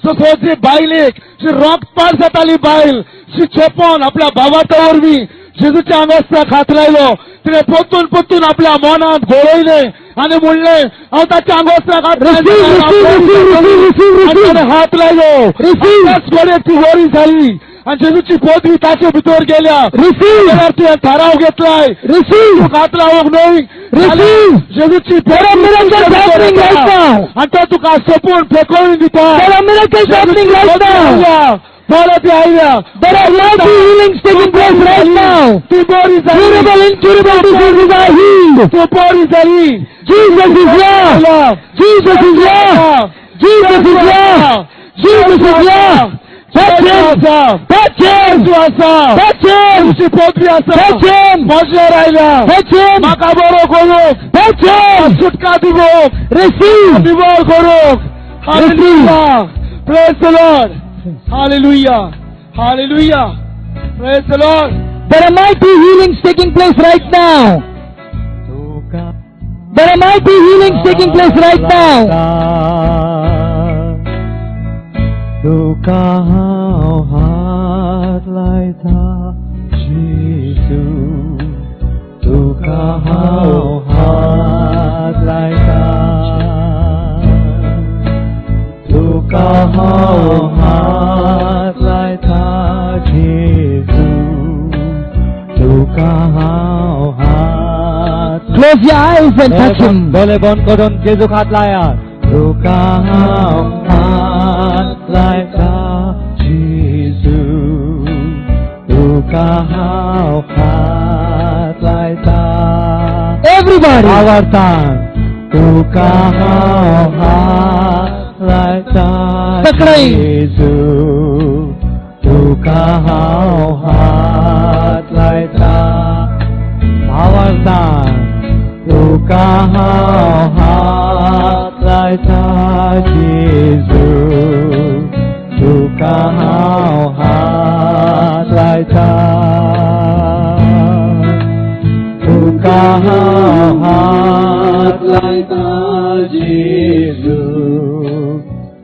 सो जे बायलेक जी रोगपार जाताली बायल जी चेपोन आपल्या भावाच्या वरवीं जेजूच्या आंगोस्त्राक हात लायलो तिणें परतून आपल्या मनांत घोळयलें आनी म्हणलें हांव ताच्या आंगोस्त्राक हात हात लायलो. त्याच घोड्याक ती वरी जाली आनी जेजूची पदवी ताचे भितर गेल्या. जाल्यार तुवें थाराव घेतलाय तुका हात लावंक न्हय. जेजूची आनी तो तुका सोपून फेकोवन दिता. परत आयल्या. There are mighty healings taking place right now. ती बरी जाली. Curable, incurable diseases are healed. तू बरी जाली. Jesus is here. Jesus is here. Jesus is here. Jesus is here. Touch him. Touch him. Touch him. तुझी पदवी आसा. Touch him. म्हजेर आयल्या. Touch him. म्हाका बरो करूंक. Touch him. सुटका दिवंक. Receive. निवळ करूंक. Hallelujah. Praise the Lord. Hallelujah. Hallelujah. Praise the Lord. There are mighty healings taking place right now. There are mighty healings taking place right now. Tu kau hat lai tha Jesus. Tu kau hat lai tha. Tu kau hat lai tha Jesus. Tu kau close your eyes and touch him. Boleh bon kodon Yesus hat layar. Tukang hat layar Yesus. Tukang hat layar. Everybody. Our time. Tukang hat layar Sakrai. Yesus. Tukang hat layar. Our time. Tukang hat layar Yesus. Tukang hat layar. Tukang hat layar Yesus.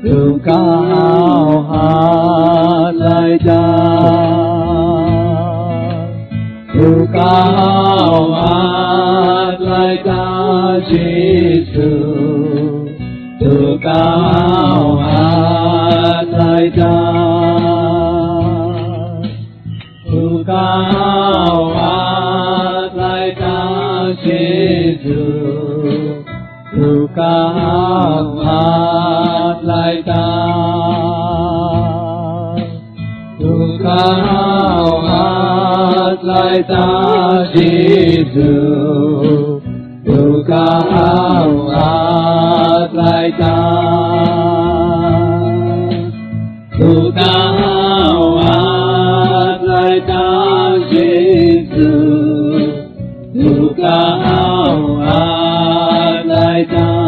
Tukang hat layar. Tukang hat layar Yesus. Tukang hat layar. Tukang hat layar Yesus. Tukang hat layar. Tukang hat layar Yesus. Tukang hat layar. Tukang hat layar Yesus. Tukang hat layar.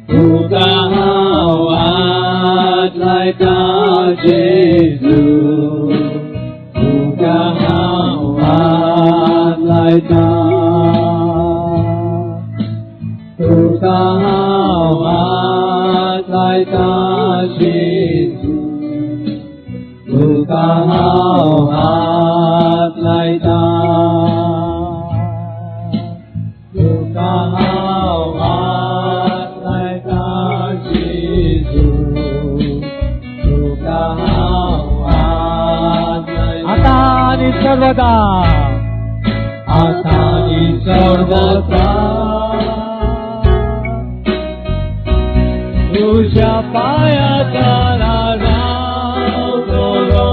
Tukang hat layar Yesus. Tukang hat layar. Tukang hat layar Yesus. Tukang hat layar. Tukang hat layar Yesus. Tukang hat layar. Atani sarvada. Atani sarvada. Tuja paya tarara dolo.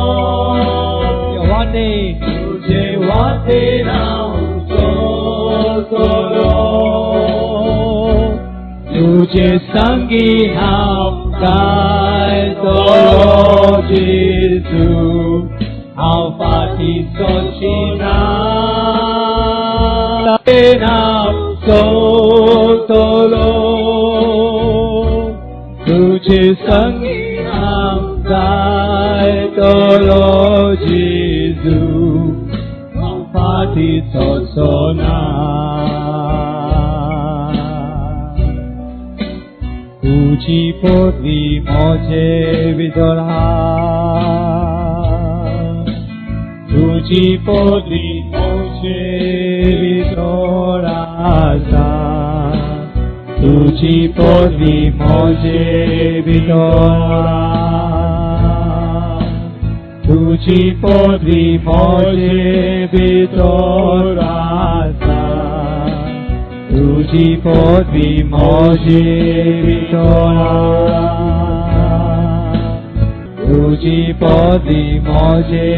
Yawani tuje wate naam solo. Tuje sangi ham kai solo Jesu. How pati sochina naam solo. तुझे संगी नाम गाए तोलो जीजू हम पाठी तो सोना तुझी पोती मोजे विदोरा तुझी पोती मोजे विदोरा तुझी पोती मोजे विदोरा तुझी पोती मोजे विदोरा तुझी पोती मोजे विदोरा तुझी पोती मोजे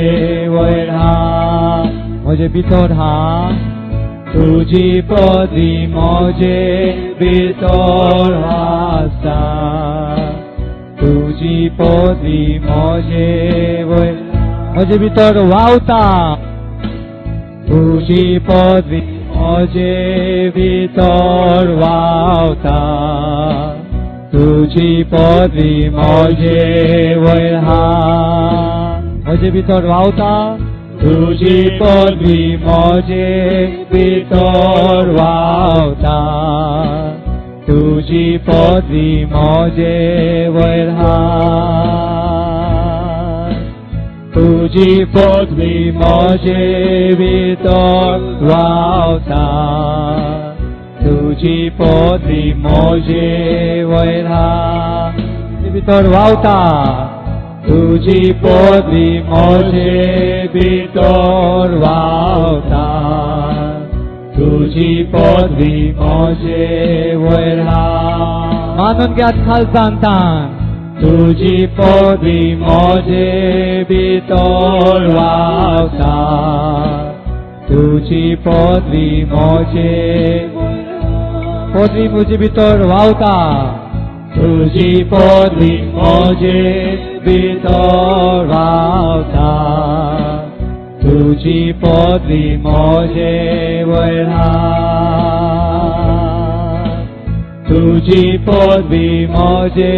वैरा मोजे विदोरा तुझी पोती मोजे विदोरा तुझी पोती मोजे मोजे विदोर वावता तुझी पोती मोजे विदोर वावता तुझी पोती मोजे वैहा मोजे विदोर वावता तुझी पोती मोजे विदोर वावता तुझी पोती मोजे वैहा तुझी पोती मोजे विदोर वावता तुझी पोती मोजे वैहा विदोर वावता तुझी पोती मोजे विदोर वावता तुझी पदवी म्हजे वयर हा मानून घेयात खालसांतान तुझी पदवी म्हजे भितर व्हांवता तुझी पदवी म्हजे भितर व्हांवता तुझी पदवी म्हजे भितर व्हांवता तुझी पदवी म्हजे वयर हा तुझी पदवी म्हजे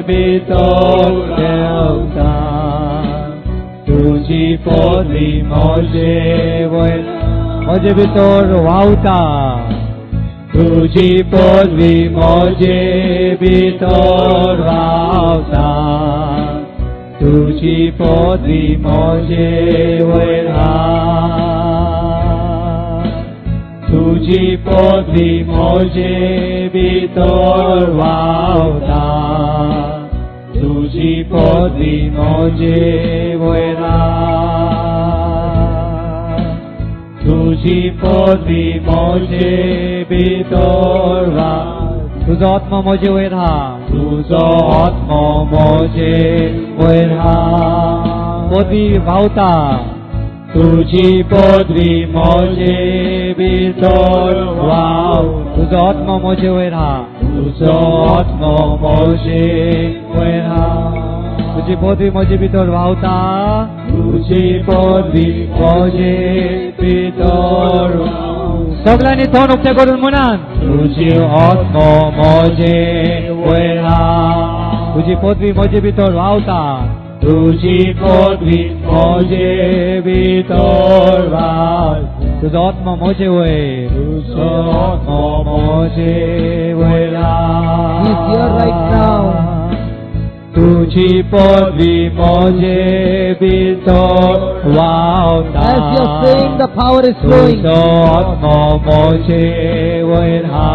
भितर देंवता तुझी पदवी म्हजे वयर म्हजे भितर व्हांवता तुझी पदवी म्हजे भितर व्हांवता तुझी पदवी म्हजे वयर हा तुझी पदवी म्हजे भितर व्हांवता तुझी पदवी म्हजे वयर हा तुझी पदवी म्हजे भितर व्हांवता तुझो आत्मा म्हजे वयर हा तुझो आत्मा म्हजे वयर हा पदवी व्हांवता तुझी पदवी म्हजे भितर व्हांवता तुझो आत्मा म्हजे वयर हा तुझो आत्मा म्हजे वयर हा तुझी पदवी म्हजे भितर व्हांवता तुझी पदवी म्हजे भितर सगळ्यांनी तोंड उक्ते करून म्हणान तुझी आत्मा म्हजे वयर हा तुझी पदवी म्हजे भितर व्हांवता तुझी पदवी म्हजे भितर व्हांवता तुझो आत्मा म्हजे वयर तुझो आत्मा म्हजे वयर He's here right now. तुझी पदवी म्हजे भितर व्हांवता As you're saying, the power is flowing. तुझो आत्मा म्हजे वयर हा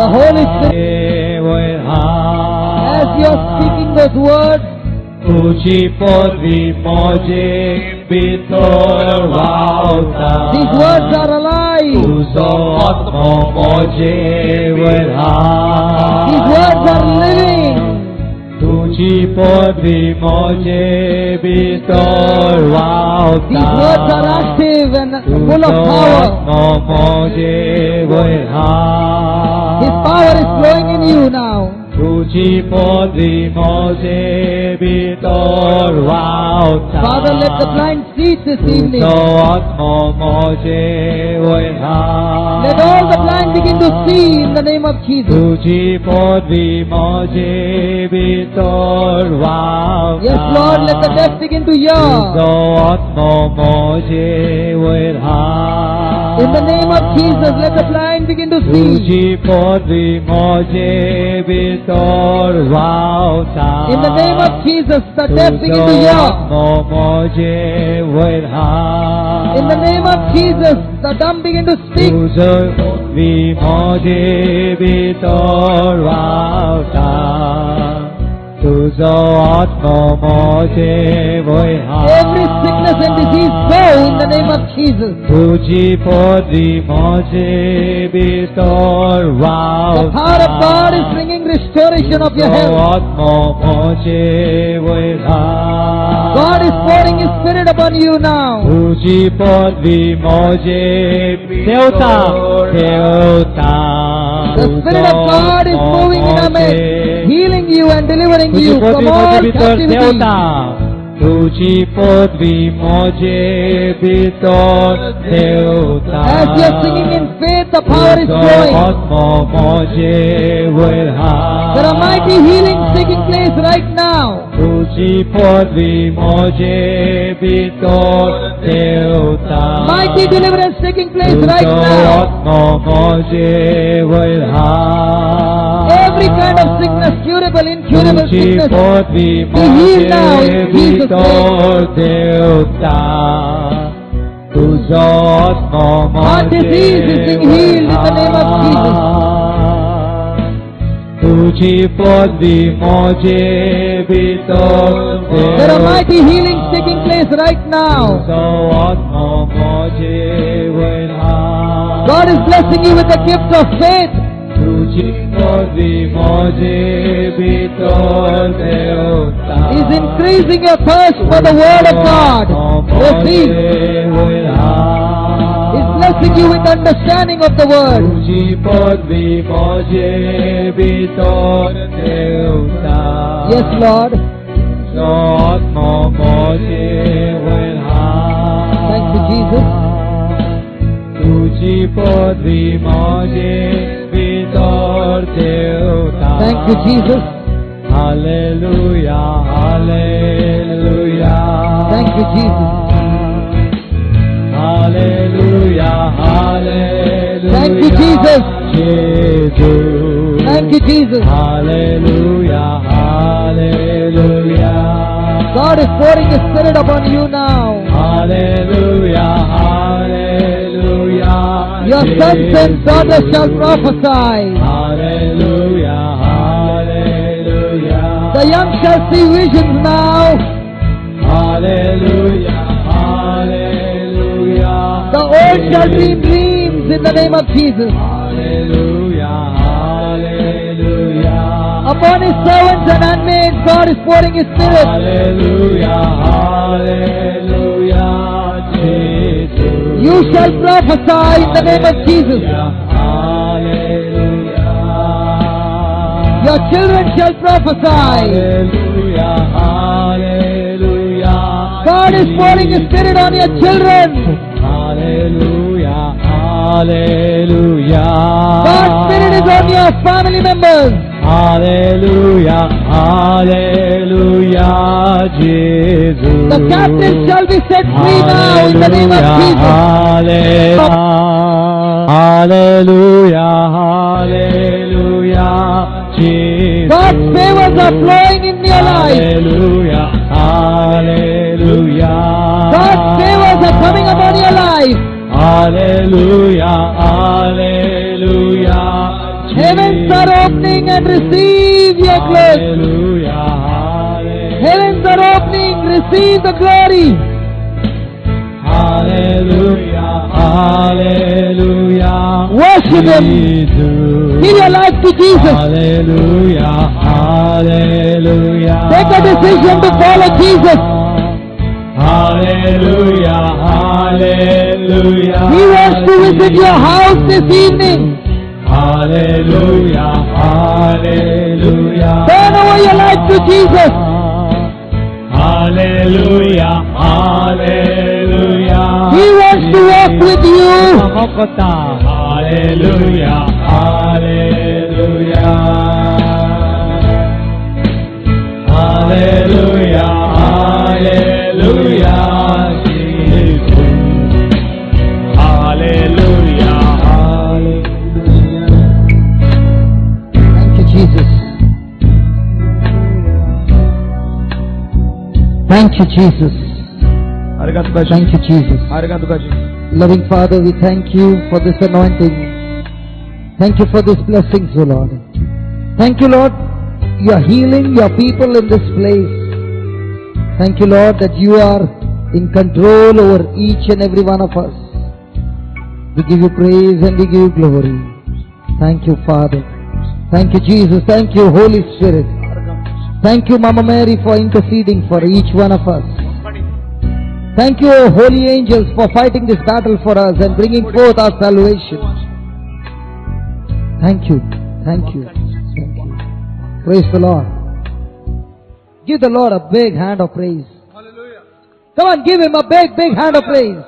The Holy Spirit, वयर हा as you're speaking those words, तुझी पदवी म्हजे भितर व्हांवता these words are alive. तुझो आत्मा म्हजे वयर हा These words are living. तुझी पदवी म्हजे भितर व्हांवता These words are active and full of power. आत्मा म्हजे वयर हा His power is flowing in you now. तुझी पदवी म्हजे भितर व्हांवता Father, let the blind see this evening. तुझो आत्मा म्हजे वयर हा Let all the blind begin to see in the name of Jesus. तुझी पदवी म्हजे भितर व्हांवता Yes, Lord, let the deaf begin to hear. तुझो आत्मा म्हजे वयर हा In the name of Jesus, let the blind begin to see. तुझी पदवी म्हजे भितर व्हांवता In the name of Jesus, the deaf begin to तुझो hear. आत्मा म्हजे वयर हा In the name of Jesus, the dumb begin to speak. तुझो पदवी म्हजे भितर व्हांवता तुझो आत्मा म्हजे वयर हा Every sickness and disease go in the name of Jesus. तुझी पदवी म्हजे भितर The व्हांवता power of God is bringing restoration of your तुझो health. आत्मा म्हजे वयर हा God is pouring His Spirit upon you now. तुझी पदवी म्हजे देवता देवता The Spirit of God is moving in our midst, healing you and delivering तुझी you from पदवी all म्हजे भितर captivity. देवता तुझी पदवी म्हजे भितर देवता As you are singing in faith, the power is तुझो flowing. आत्मा म्हजे वयर हा There are mighty healings taking place right now. तुझी पदवी म्हजे भितर देवता Mighty deliverance taking place right तुझो now. आत्मा म्हजे वयर हा Every kind of sickness, curable, incurable तुझी sickness, पदवी be healed now म्हजे in Jesus' name. भितर देवता तुझो आत्मा Heart disease is being healed in the name of Jesus. तुझी पदवी म्हजे भितर There are mighty healings taking place right now. तुझो आत्मा म्हजे वयर हा God is blessing you with the gift of faith. तुझी मोदी मोजे भीतर देवता He's increasing your thirst for the word of God. Receive. He's blessing you with understanding of the word. तुझी मोदी मोजे भीतर देवता Yes, Lord. Lord मोजे Thank you, Jesus. तुझी मोदी मोजे भीतर देवता Thank you, Jesus. Hallelujah, hallelujah. Thank you, Jesus. Hallelujah, hallelujah. Thank you, Jesus. Jesus. Thank you, Jesus. Hallelujah, hallelujah. God is pouring His Spirit upon you now. Hallelujah, hallelujah. Your sons and daughters shall prophesy. Hallelujah, hallelujah. The young shall see visions now. Hallelujah, hallelujah. The old shall dream dreams in the name of Jesus. Hallelujah, hallelujah. Upon His servants and handmaids, God is pouring His Spirit. Hallelujah, hallelujah. Jesus. You shall prophesy in the name of Jesus. Hallelujah. Your children shall prophesy. Hallelujah, hallelujah. God is pouring His Spirit on your children. Hallelujah, hallelujah. God's Spirit is on your family members. Hallelujah, hallelujah, Jesus. The captives shall be set free now in the name of Jesus. Hallelujah, hallelujah, Jesus. God's favors are flowing in your life. Hallelujah, hallelujah. God's favors are coming upon your life. Hallelujah, hallelujah. Heavens are opening and receive your grace. Hallelujah, hallelujah. Heavens are opening, receive the glory. Hallelujah, hallelujah. Worship Him. Jesus. Give your life to Jesus. Hallelujah, hallelujah. Take a decision to follow Jesus. Hallelujah, hallelujah. He wants to visit your house this evening. Hallelujah, hallelujah. Turn over your life to Jesus. Hallelujah, hallelujah. He wants to walk with you. Hallelujah, hallelujah. Hallelujah, hallelujah. Jesus. Hallelujah, hallelujah. Thank you, Jesus. Thank you, Jesus. Thank you, Jesus. Loving Father, we thank you for this anointing. Thank you for this blessings, O Lord. Thank you, Lord. You are healing your people in this place. Thank you, Lord, that you are in control over each and every one of us. We give you praise and we give you glory. Thank you, Father. Thank you, Jesus. Thank you, Holy Spirit. Thank you, Mama Mary, for interceding for each one of us. Thank you, holy angels, for fighting this battle for us and bringing forth our salvation. Thank you. Thank you. Thank you. Praise the Lord. Give the Lord a big hand of praise. Hallelujah. Come on, give Him a big, big hand of praise.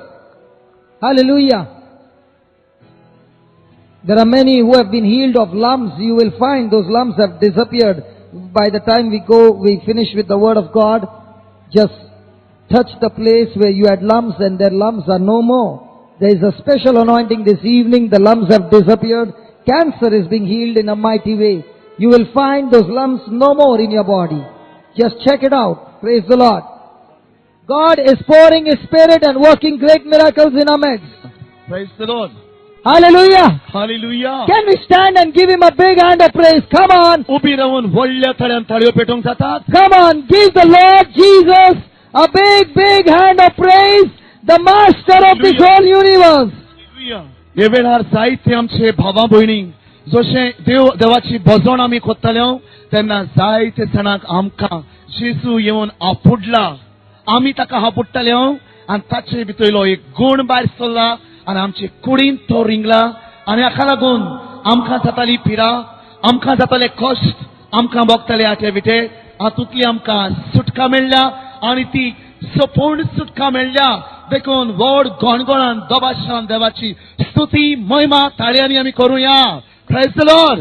Hallelujah. There are many who have been healed of lumps. You will find those lumps have disappeared. By the time we finish with the word of God, just touch the place where you had lumps and their lumps are no more. There is a special anointing this evening. The lumps have disappeared. Cancer is being healed in a mighty way. You will find those lumps no more in your body. Just check it out. Praise the Lord. God is pouring His Spirit and working great miracles in our midst. Praise the Lord. Hallelujah. Hallelujah. Can we stand and give Him a big hand of praise? Come on. उभी राहून व्हडल्या तळ्यान थाळयो पेटोवंक जातात. Come on. Give the Lord Jesus a big, big hand of praise. The Master of this whole universe. Hallelujah. हे वेळार जायते आमचे भावा भयणी जशें देवाची भजन आमी कोत्तले तेन्ना जायते जाणांक आमकां जेजू येवन आपुडला आमी ताका आपुडटले आनी ताचे भितरलो एक गूण भायर सरला आनी आमचे कुडीन तो रिंगला आनी हाका लागून आमकां जाताली पिडा आमकां जाताले कश्ट आमकां भोगताले हाचे विटे हातूंतली आमकां सुटका मेळ्ळ्या आनी ती संपूर्ण सुटका मेळ्ळ्या देखून व्हड गोणगोणान दोबाशान देवाची स्तुती महिमा ताळयांनी आमी करुया प्रेज द लॉर्ड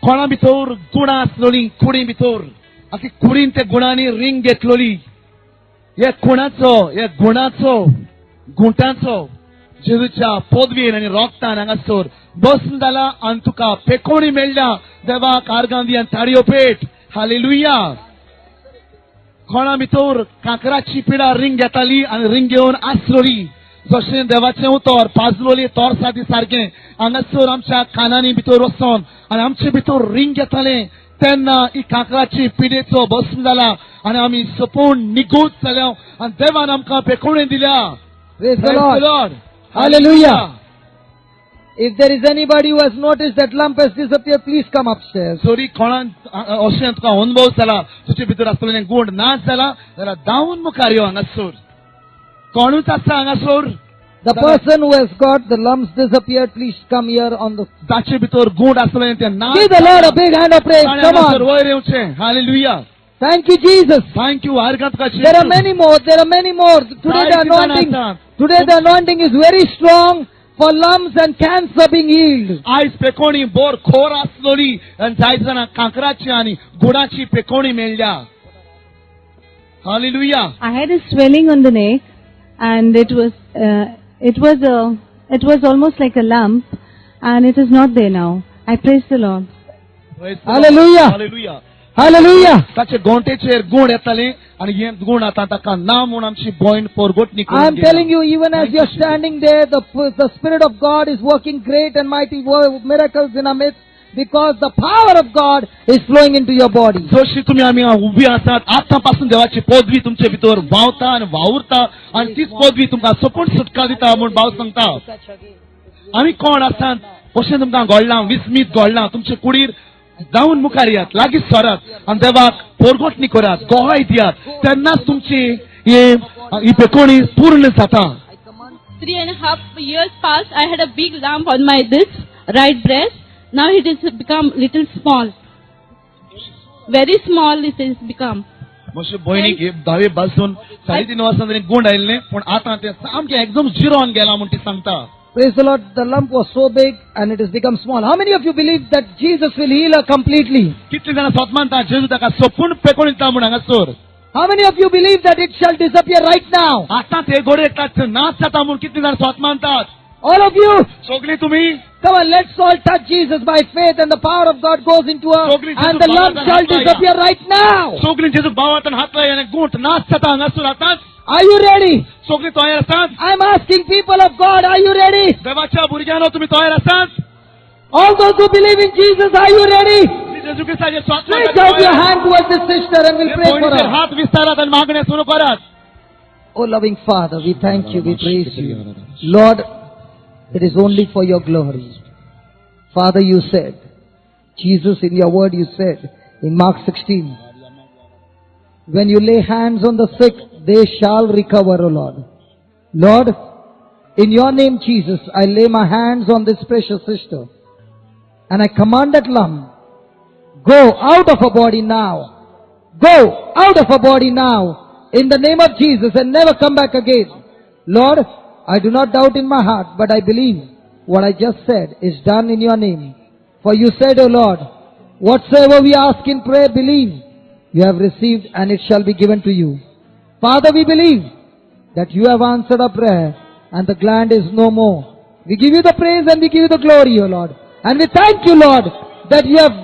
कोणा भितर गुणां आसलोली कुडी भितर आखी कुडीन ते गुणांनी रिंग घेतलोली हे गुणाचो गुंटांचो जेजूच्या पदवेन आनी रोगतान हांगासर बसून जाला आनी तुका पेकोणी मेळ्ळ्या देवाक आर्गांदी आनी ताळयो पेट हालेलुया कोणा भितर कांकराची पिडा रिंग घेताली आनी रिंग घेवन आसलोली जशें देवाचें उतर पाजलोली तोरसादी सारकें हांगासर आमच्या कानांनी भितर वचोन आनी आमचे भितर रिंग घेताले तेन्ना ही कांकराची पिडेचो बसून जाला आनी आमी सपून निगूत जाल्या आनी देवान आमकां पेकोणी दिल्या Praise the Lord. Hallelujah. If there is anybody who has noticed that lump has disappeared, please come upstairs. सोरी कोणान अशें तुका अनुभव जाला तुजे भितर आसलेले गूण नाच जाला जाल्यार धांवन मुखार यो हांगासर कोणूच आसा हांगासर The person who has got the lumps disappeared, please come here on the... ताचे भितर गूण आसलेले ते नाच Give the Lord a big hand of praise. Come on. वयर येवचें hallelujah Thank you, Jesus. Thank you आर्गां तुका There are many more. There are many more. Today the anointing is very strong for lumps and cancer being healed. आयज पेकोणी bore खोर आसलोली आनी जायते जाणां कांकराची आनी गुणाची पेकोणी मेळ्ळ्या hallelujah I had a swelling on the neck, and it was almost like a lump, and it is not there now. I praise the Lord. Hallelujah. Hallelujah Hallelujah. ताचे गोंटेचेर गुण येताले आनी हे गुण आतां ताका ना म्हूण आमची buoyant पोरगोटणी I am telling you, even as you are standing there, the Spirit of God is working great and mighty miracles in our midst, because the power of God is flowing into your body. जशी तुमी आमी उबी आसात आतां पासून देवाची पदवी तुमचे भितर व्हांवता आनी वावुरता आनी तीच पदवी तुमकां सपून सुटका दिता म्हूण भाव सांगता आमी कोण आसात अशें तुमकां घडलां विस्मीत घडलां तुमचे कुडीर जावन मुखार येयात लागीं सरात आनी देवाक पोरगोटणी करात गोवाय दियात तेन्नाच तुमची ही पेकोणी पूर्ण जाता 3.5 years past, I had a big lump on my this right breast. Now it has become little small. Very small it has become. म्हजे भयणीक 10वे पासून 3.5 वर्सां तरी गुण आयिल्ले पूण आतां ते सामकें एकदम झिरो ऑन गेला म्हूण ती सांगता Praise the Lord. The lump was so big and it has become small. How many of you believe that Jesus will heal her completely? कितले जाणां स्वत मानता जेजू ताका सपून पेकोण दिता म्हूण हांगासर How many of you believe that it shall disappear right now? आतां ते घोडे नाच जाता म्हूण कितले जाण स्वत मानतात All of you, सगळीं तुमी come on, let's all touch Jesus by faith, and the power of God goes into her, Sogli and Jesu the lump Baba shall Baba disappear right now. सगळीं जेजू भावांतल्यान हात लाय आनी गुंट नाच जाता हांगासर आतांच Are you ready? सगळीं तयार आसात I'm asking people of God, are you ready? देवाच्या भुरग्यांनो तुमी तयार आसात All those who believe in Jesus, are you ready? Jeju क्रिस्ताचे Swat Reach out your hand towards this sister and we'll pray for her. हात विस्तारात आनी मागणे सुरू करात Oh loving Father, we thank you, we praise you. Lord, it is only for your glory. Father, you said, Jesus, in your word you said, in Mark 16, when you lay hands on the sick, they shall recover, O Lord. Lord, in your name, Jesus, I lay my hands on this precious sister, and I command that lump, go out of her body now. Go out of her body now, in the name of Jesus, and never come back again. Lord, I do not doubt in my heart, but I believe what I just said is done in your name. For you said, O Lord, whatsoever we ask in prayer, believe you have received, and it shall be given to you. Father, we believe that you have answered our prayer, and the gland is no more. We give you the praise and we give you the glory, O Lord. And we thank you, Lord, that you have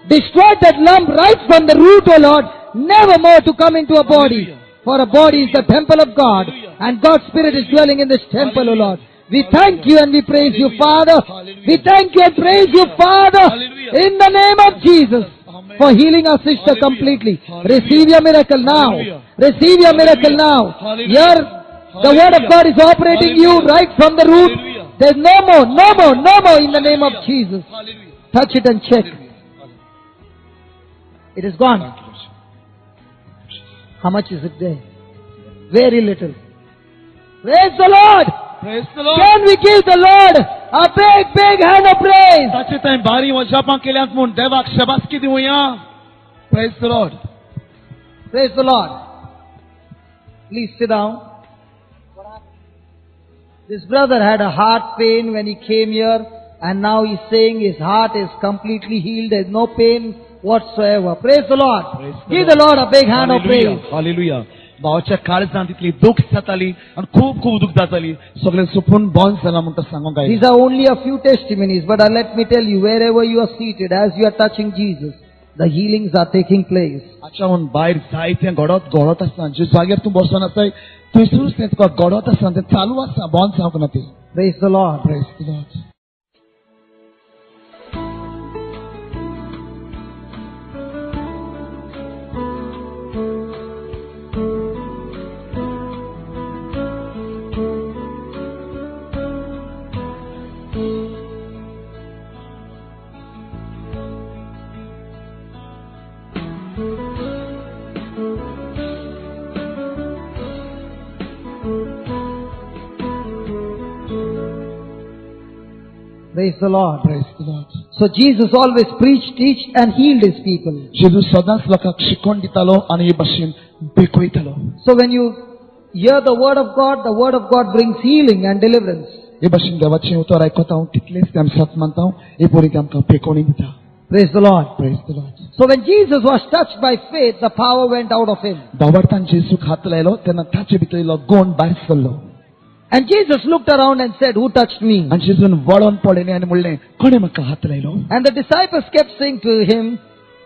destroyed that lump right from the root, O Lord, never more to come into a body. For a body is the temple of God, and God's Spirit is dwelling in this temple, O Lord. We thank you and we praise you, Father. We thank you and praise you, Father, in the name of Jesus, for healing our sister completely. Receive your miracle now. Receive your miracle now. Here, the word of God is operating you right from the root. There's no more, no more, no more in the name of Jesus. Touch it and check. It is gone. How much is it there? Very little. Praise the Lord. Praise the Lord. Can we give the Lord a big, big hand of praise? ताचे ताई बारी वजापां केल्यांत म्हूण देवाक शबासकी Divya. Praise the Lord. Praise the Lord. Please sit down. This brother had a heart pain when he came here, and now he's saying his heart is completely healed. There's no pain whatsoever. Praise the Lord. Praise the Give the Lord a big hand of praise. Hallelujah. भावाच्या काळजांत तितली दुख जाताली आणि खूप खूप दुख जाताली. सगळे सुपून बॉन्ड जाला म्हणटा सांगूंक काय. These are only a few testimonies, but let me tell you, wherever you are seated, as you are touching Jesus, the healings are taking place. अच्छा म्हणून भायर जायते घडत आसा. जे जाग्यार तूं बसून आसाय थंयसरूच तें तुका घडत आसा, तें चालू आसा, बॉन्ड जावंक ना तें. Praise the Lord. Praise the Lord. Praise the Lord. Praise the Lord. So Jesus always preached, teached, and healed his people. जेजू सदांच लोकांक शिकवण दितालो आनी हे भाशेन बेकयतालो. So when you hear the word of God brings healing and deliverance. हे भाशेन देवाचें उतर आयकता हांव तितलेंच तें आमी सत मानता. हे पोरी आमकां बेकोणी दिता. Praise the Lord. Praise the Lord. So when Jesus was touched by faith, the power went out of him. भावार्थान जेजूक हात लायलो तेन्ना ताचे भितरलो गोंड भायर सरलो. And Jesus looked around and said, who touched me? आनी जेजून वळोन पळयलें आनी म्हणलें कोणे म्हाका हात लायलो. And the disciples kept saying to him,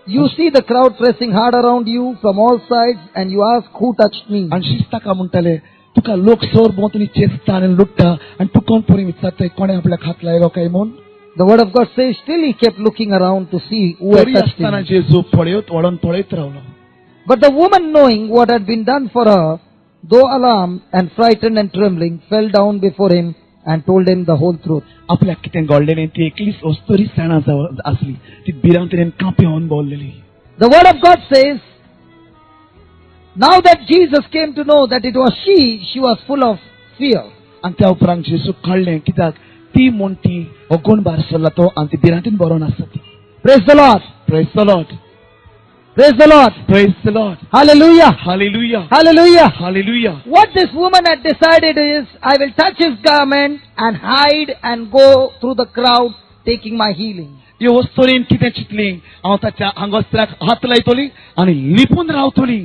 you see the crowd pressing hard around you from all sides, and you ask, who touched me? आनी शिस्त ताका म्हणटाले तुका लोक सोर भोंवतणी चेस्ता आनी लुट्टा आनी तूं कोण पोरी विचारताय कोणे आपल्याक हात लायलो काय म्हूण. The word of God says, still he kept looking around to see who had तरी touched आसतना him. जेजू पळयत वळोन पळयत रावलो. But the woman, knowing what had been done for her, though alarmed and frightened and trembling, fell down before him and told him the whole truth. आपल्याक कितें घडलेलें ती एकलीच अस्तरी जाणा आसली. ती भिरांतरेन कांपेवन बोललेली. The word of God says, now that Jesus came to know that it was she was full of fear. आनी त्या उपरांत जेजू कळ्ळें कित्याक ती म्हणटी हो गोंड भायर सरला तो आनी ती भिरांतीन बरोवन आसा ती. Praise the Lord. Praise the Lord. Praise the Lord. Praise the Lord. Hallelujah. Hallelujah. Hallelujah. Hallelujah. What this woman had decided is, I will touch his garment and hide and go through the crowd taking my healing. ह्यो वस्तोरीन कितें चिंतली हांव ताच्या आंगोस्त्राक हात लायतली आनी लिपून रावतली.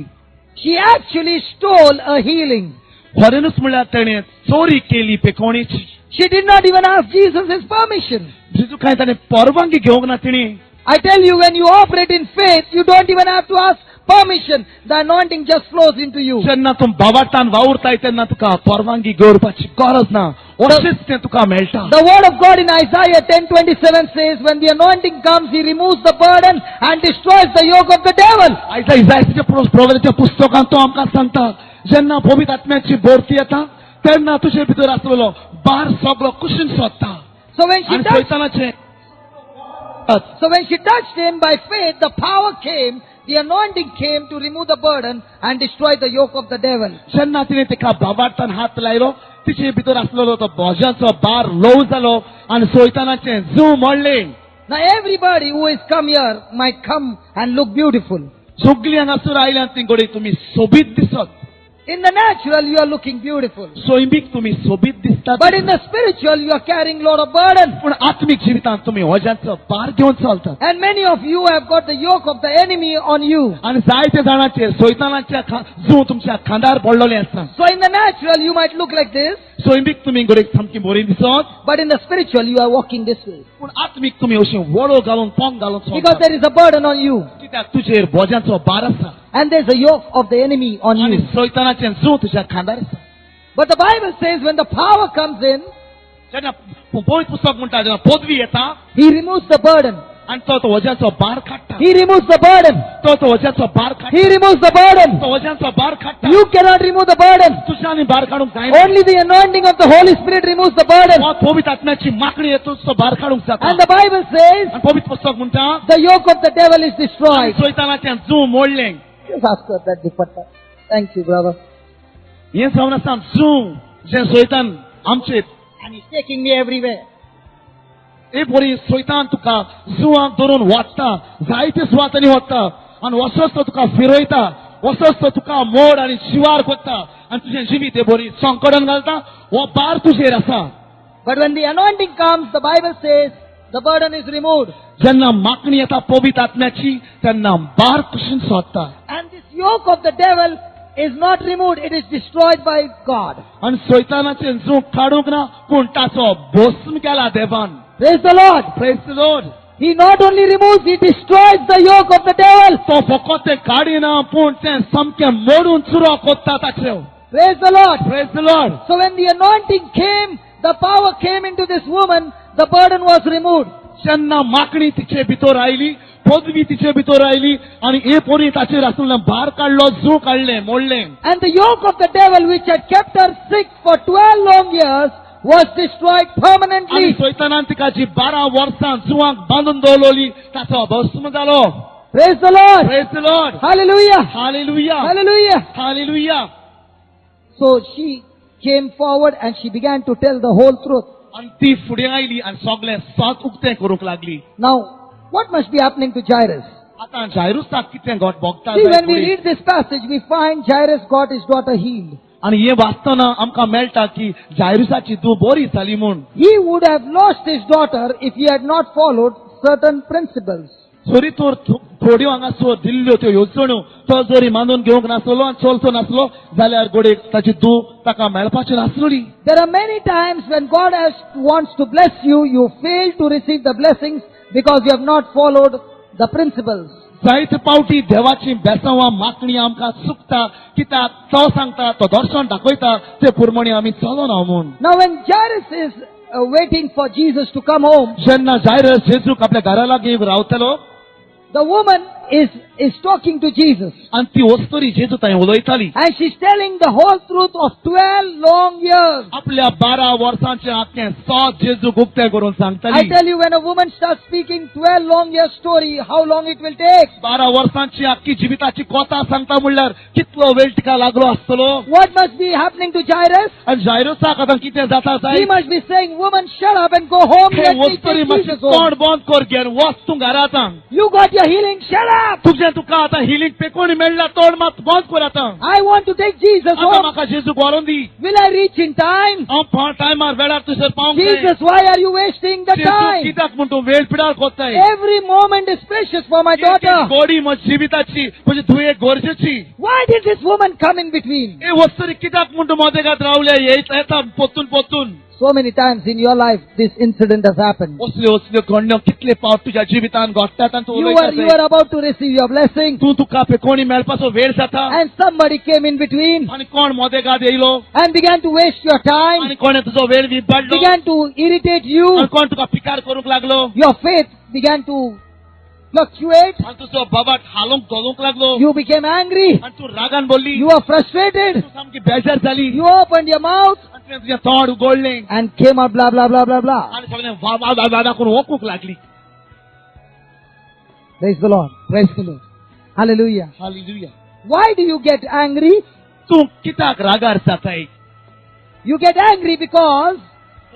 She actually stole a healing. खरेंच म्हणल्यार तेणें चोरी केली पेकोवणीची. She did not even ask Jesus his permission. जेजू काय ताणें परवानगी घेवंक ना तिणी. I tell you, when you operate in faith, you don't even have to ask permission. The anointing just flows into you. जेन्ना तूं भावार्थान वावुरताय तेन्ना तुका परवानगी घेवपाची गरज ना. अशेंच तें तुका मेळटा. The word of God in Isaiah 10:27 says, when the anointing comes, he removes the burden and destroys the yoke of the devil. आयज इसायाच्या प्रवक्त्याच्या पुस्तकांत तो आमकां सांगता जेन्ना पवित्र आत्म्याची भरती येता तेन्ना तुजे भितर आसलेलो भार सगळो कुशीन सोदता. So when she आनी touched, शैतानाचें him by faith, the power came, the anointing came to remove the burden and destroy the yoke of the devil. जेन्ना तिणें तिका भावार्थान हात लायलो तिचे भितर आसलेलो तो बोजाचो भार ल्हव जालो आनी शैतानाचें जू मोडलें. Now everybody who has come here might come and look beautiful. सगळीं हांगासर आयल्यात ती घोडी तुमी सोबीत दिसत. In the natural, you are looking beautiful. सोयमीक तुमी सोबीत दिसतात. But in the spiritual, you are carrying lot of burden. पूण आत्मीक जिवितांत तुमी वजाचो भार घेवन चलतात. And many of you have got the yoke of the enemy on you. आनी जायते जाणांचेर शैतानाच्या जू तुमच्या खांदार पडलेलें आसता. So in the natural, you might look like this. सोयमीक तुमी घोडीक सामकी बरी दिसत. But in the spiritual, you are walking this way. पूण आत्मीक तुमी अशें वळो घालून पोंग घालून Because चलतात. there is a burden on you. कित्याक तुजेर बोजाचो भार आसा And there is a yoke of the enemy on आनी you. शैतानाचें जू तुज्या खांदार आसा. But the Bible says when the power comes in, जेन्ना पवित्र पुस्तक म्हणटा जेन्ना पदवी येता he removes the burden. आणि तो वज्याचो भार काडटा. He removes the burden. तो वज्याचो भार काडटा. He removes the burden. तो वज्याचो भार काडटा. You cannot remove the burden. तुझ्यानी भार काडूंक जायना. Only the anointing of the Holy Spirit removes the burden. हो पवित्र आत्म्याची मागणी येतूच तो भार काडूंक जाता. And the Bible says आणि पवित्र पुस्तक म्हणटा the yoke of the devil is destroyed. शैतानाचें जू मोडलें. Just ask her that dupatta. Thank you, brother. हें जावन आसा जू जे शैतान आमचेर And he's taking me everywhere. हे बरी शैतान तुका जुवाक धरून वाडटा, जायते सुवातांनी वाडटा आनी वसोच तो तुका फिरयता, वसोच तो तुका मोड आनी शिवार कोत्ता आनी तुजें जिवीत हे बरी संकटान घालता. हो भार तुजेर आसा. But when the anointing comes, the Bible says the burden is removed. जेन्ना मागणी येता पवित्र आत्म्याची तेन्ना भार कुशीन सोडटा. And this yoke of the devil is not removed, it is destroyed by God. आनी शैतानाचें जूं काडूंक ना पूण ताचो भस्म केला देवान. Praise the Lord. Praise the Lord. He not only removes, he destroys the yoke of the devil. तो फकत तें काडिना पूण तें सामकें मोडून चुरो कोत्ता ताचें. Praise the Lord. Praise the Lord. So when the anointing came, the power came into this woman, the burden was removed. जेन्ना मागणी तिचे भितर आयली, पदवी तिचे भितर आयली आनी हे पोरी ताचेर आसलें भार काडलो, जू काडलें, मोडलें. And the yoke of the devil which had kept her sick for 12 long years was destroyed आनी permanently. शैतानान तिका जी 12 वर्सां जुवाक बांदून दवरलोली ताचो भस्म जालो. Praise the Lord. Praise the Lord. Hallelujah. Hallelujah. Hallelujah. Hallelujah. So she came forward and she began to tell the whole truth. आनी ती फुडें आयली आनी सगळें सात उक्तें करूंक लागली. Now, what must be happening to Jairus? आतां जायरूसाक कितें घट भोगता See, when we read this passage, we find Jairus got his daughter healed. आनी हे वाचतना आमकां मेळटा की जायरूसाची धूव बरी जाली म्हूण. He would have lost his daughter if he had not followed certain principles. सोरी तर थोड्यो हांगासर दिल्ल्यो त्यो येवजण्यो तो जरी मानून घेवंक नासलो आनी चलचो नासलो जाल्यार गोडेक ताची धूव ताका मेळपाची नासलोली. There are many times when God wants to bless you, you fail to receive the blessings because you have not followed the principles. जायते पावटी देवाची बेसांवां मागणी आमकां चुकता कित्याक तो सांगता तो दर्शन दाखयता ते प्रमाणे आमी चलोना म्हूण. Now when Jairus is waiting for Jesus to come home, जेन्ना जायरस जेजूक आपल्या घरा लागीं रावतलो the woman is talking to Jesus. आनी ती वस्तोरी जेजू थंय उलयताली. And she's telling the whole truth of 12 long years. आपल्या 12 वर्सांचें आख्खें सात जेजूक उक्तें करून I सांगताली. tell you, when a woman starts speaking 12 long years story, how long it will take. 12 वर्सांची आख्खी जिविताची कथा सांगता म्हणल्यार कितलो वेळ तिका लागलो आसतलो. What must be happening to Jairus? आनी जायरोसाक आतां कितें जाता He जाय must be saying, woman, shut up and go home. Hey Let me वस्तोरी take मातशी Jesus home. तोंड बंद कर घेन वच तूं घरा आतां. You got your healing, shut up. तुजें तुका आतां हिलींग पेकोणी मेळ्ळा तोंड मात बंद कर आतां. I want to take Jesus आतां home. म्हाका जेजूक व्हरोन दी. Will I reach in time? हांव टायमार वेळार तुजेर पावंक जाय. Jesus, why are you wasting the Jeju time? कित्याक म्हूण तूं वेळ पिडार कोत्ताय. Every moment is precious for my daughter. गोडी म्हजी जिविताची म्हजी धुयेक गरजेची. Why did this woman come in between? हे वस्तोरी कित्याक म्हूण तूं मोदेगात रावले येता पोत्तून पोत्तून. So many times in your life, this incident has happened. असल्यो घडण्यो कितले फावट तुज्या जिवितान घडटात आनी तूं You उलयता are about to receive your blessing, तूं तुका पेकोणी मेळपाचो वेळ जाता and somebody came in between आनी कोण मोदेगाद येयलो and began to waste your time, आनी कोणे तुजो वेळ विबाडलो began to irritate आनी you. कोण तुका पिकार करूंक लागलो Your faith began to fluctuate. आनी तुजो बाबाट हालूंक धोलूंक लागलो You became angry. आनी तूं रागान बोल्ली You were frustrated. तूं सामकी बेजार जाली You opened your mouth आनी तुवें तुजें तोंड उगडलें and came out blah blah blah blah blah. आनी सगळें वादा करून ओकूंक लागली. Praise the Lord. Praise the Lord. Hallelujah. Hallelujah. Why do you get angry? तूं कित्याक रागार जाताय? You get angry because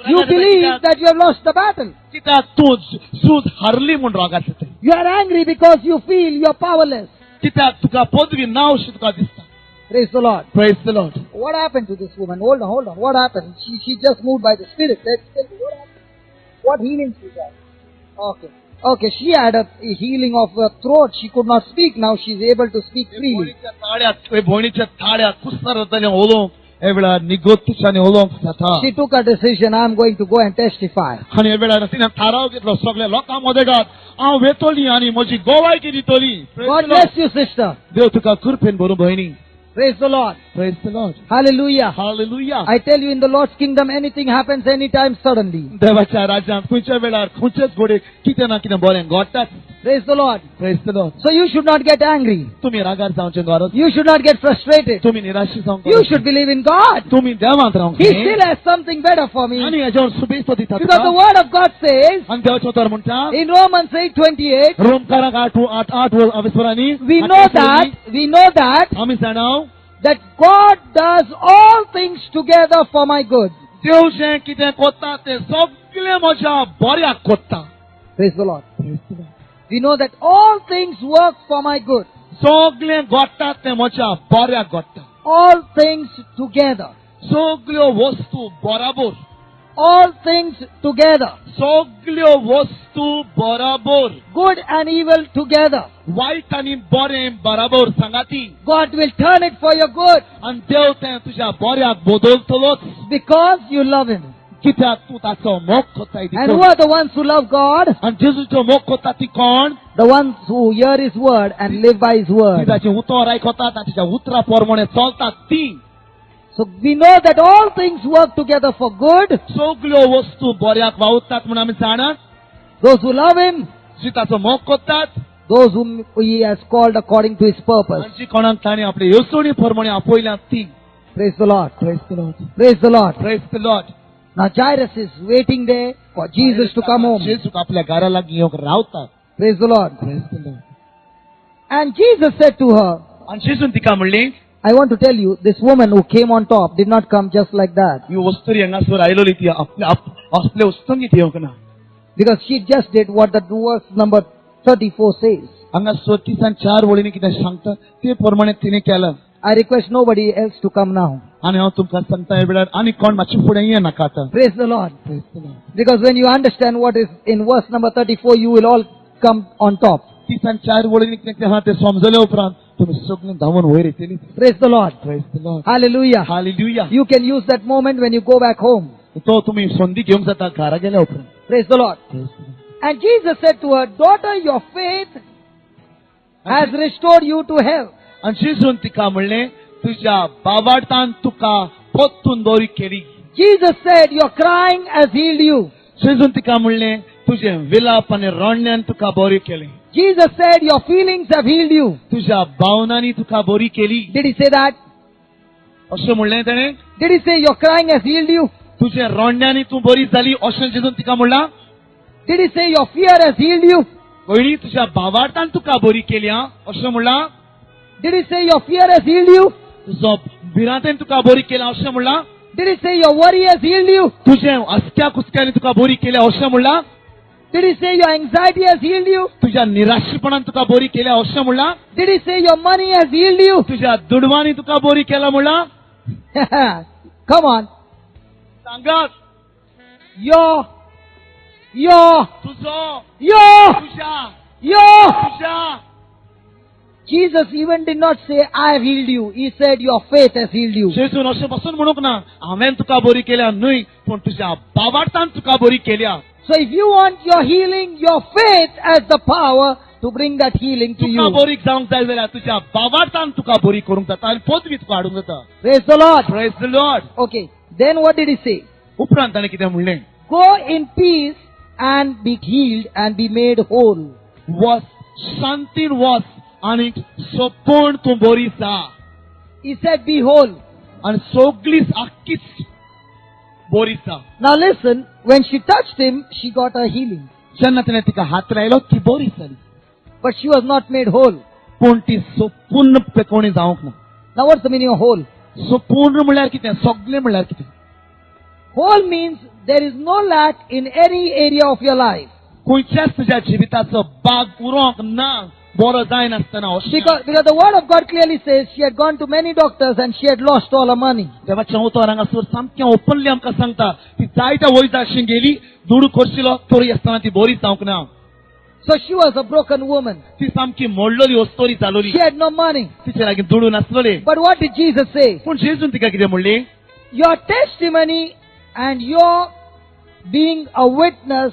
you believe that you have lost the battle. कित्याक तूं झूज हारली म्हूण रागार जाताय. You are angry because you feel you are powerless. कित्याक तुका पदवी ना अशी तुका दिसता. Praise the Lord. Praise the Lord. What happened to this woman? Hold on. What happened? She just moved by the Spirit. Let's tell you what happened. What healing she got? Okay. She had a healing of her throat. She could not speak. Now she's able to speak freely. भोणीच्या थाळ्यात कुस्तार जातालें उलोवंक हे वेळार निगोत्तुशांनी उलोवंक जाता. She took a decision. I'm going to go and testify. आनी हे वेळार तिणें थाराव घेतलो सगळ्या लोकां मदेगात हांव वेतोली आनी म्हजी गोवायकी दितोली. God bless you, sister. देव तुका कृपेन बरो भयणी. Praise the Lord. Praise the Lord. Hallelujah. Hallelujah. I tell you, in the Lord's kingdom, anything happens anytime suddenly. देवाच्या राज्यांत खंयच्या वेळार खंयचेच घडये कितें ना कितें बरें घडटाच. Praise the Lord. Praise the Lord. So you should not get angry. तुम्ही रागार जावचे गरज. You should not get frustrated. तुम्ही निराशी जावंक You should believe in God. तुम्ही देवांत रावंक He still has something better for me. आनी हेजेवर सुबेज दिता Because the word of God says आनी देवाचो उतर म्हणटा in Romans 8:28, रोमकाराक 8 अविस्वरांनी we know that आमी जाणाव that God does all things together for my good. देव जें कितें कोत्ता तें सगळें म्हज्या बऱ्याक कोत्ता. Praise the Lord. We know that all things work for my good. सगळें घडटा तें म्हज्या बऱ्याक घडटा. All things together. सगळ्यो वस्तू बराबर. All things together. सगळ्यो वस्तू बराबर. Good and evil together. वायट आनी बरें बराबर सांगाती. God will turn it for your good आनी देव तें तुज्या बऱ्याक बदलतलोच. because you love Him. कित्याक तूं ताचो मोग कोत्ताय And who are the ones who love God? आनी जेजूचो मोग कोत्ता ती कोण? The ones who hear His word and live by His ती word. ताचें उतर आयकतात आनी तिच्या उतरा प्रमाणे चलतात ती. So we know that all things work together for good. सगळ्यो वस्तू बऱ्याक वावुरतात म्हूण आमी जाणात. Those who love Him, जी ताचो मोग कोत्तात those whom He has called according to His purpose. आनी जी कोणाक ताणें आपले येसोणी प्रमाणे आपयल्यात ती. Praise the Lord. Praise the Lord. Praise the Lord. Praise the Lord. Now Jairus is waiting there for Jesus to come home. जेजूक आपल्या घरा लागीं येवंक रावतात. Praise the Lord. Praise the Lord. And Jesus said to her, आनी जेजून तिका म्हणली I want to tell you, this woman who came on top did not come just like that. ही वस्तुरी हांगासर आयलोली ती आपले वस्तुंगीत येवंक ना. Because she just did what the verse number 34 says. हांगासर 34 वळींनी कितें सांगता ते प्रमाणे तिने केलं. I request nobody else to come now. आनी हांव तुमकां सांगता हे वेळार आनी कोण मातशें फुडें ये नाका आतां. Praise the Lord. Praise the Lord. Because when you understand what is in verse number 34, you will all come on top. 34 वळींनी कितें आहा तें समजले उपरांत तुमी सगळीं धांवून वयर येतली. Praise the Lord. Praise the Lord. Hallelujah. Hallelujah. You can use that moment when you go back home. तो तुम्ही संधी घेवंक जाता घरा गेल्या उपरांत. Praise the Lord. Praise the Lord. And Jesus said to her, Daughter, your faith has restored you to health. आनी जेजून तिका म्हणलें तुज्या बाबार्थान तुका पोत्तून बरी केली. Jesus said, Your crying has healed you. जेजून तिका म्हणलें तुझे विलाप आनी रडण्यान तुका बरी केली. Jesus said, Your feelings have healed you. तुज्या भावनांनी तुका बरी केली. Did He say that? अशें म्हणलें ताणें. Did He say, Your crying has healed you? तुझे रडण्यानी तूं बरी जाली अशें जेजून तिका म्हणलां. Did He say, Your fear has healed you? भयणी तुज्या भावार्थान तुका बरी केली आं अशें म्हणलां. Did He say, Your fear has healed you? तुजो भिरांतेन तुका बरी केल्या अशें म्हणलां. Did He say, Your worry has healed you? तुझे हसक्या कुसक्यांनी तुका बरी केल्या अशें म्हणलां. Did He say, Your anxiety has healed you? तुझ्या निराशीपणान तुका बरी केल्या अशें म्हणलां. Did He say, Your money has healed you? तुझ्या दुडवांनी तुका बरी केल्या म्हणलां. Come on. सांगात Your, तुझो your, तुझ्या your. तुझ्या. Jesus even did not say, I have healed you. He said, Your faith has healed you. जेजून अशें पासून म्हणूंक ना हांवें तुका बरी केल्या न्हय पूण तुज्या भावार्थान तुका बरी केल्या. So if you want your healing, your faith has the power to bring that healing to तुका you. बरी जावंक जाय जाल्यार तुज्या भावार्थान तुका बरी करूंक जाता आनी पदवी तुका हाडूंक जाता. Praise the Lord. Praise the Lord. Okay. Then what did He say? उपरांत ताणें कितें म्हणलें. Go in peace and be healed and be made whole. वच शांतीन वच आनी सोपून तूं बरी जा. He said, Be whole. आनी सगळीच आख्खीच बरी जा. Now listen, when she touched Him, she got her healing. जेन्ना ताणें तिका हात लायलो ती बरी जाली. But she was not made whole. पूण ती संपूर्ण पेकोवणी जावंक ना. Now what's the meaning of whole? संपूर्ण म्हळ्यार कितें सगळें म्हळ्यार कितें. Whole means there is no lack in any area of your life. खंयच्याच तुज्या जिविताचो भाग उरोंक ना बरो जायनासतना अशें. Because the word of God clearly says she had gone to many doctors and she had lost all her money. देवाचें उतर हांगासर सामकें ओपनली आमकां सांगता ती जायत्या वैद्याशीं गेली दुडू करशिलो तरी आसतना ती बरी जावंक ना. So she was a broken woman. ती सामकी मोडलोली वस्तोरी जालोली. She had no money. तिचे लागीं दुडू नासलोले. But what did Jesus say? पूण जेजून तिका कितें म्हणलें. Your testimony and your being a witness,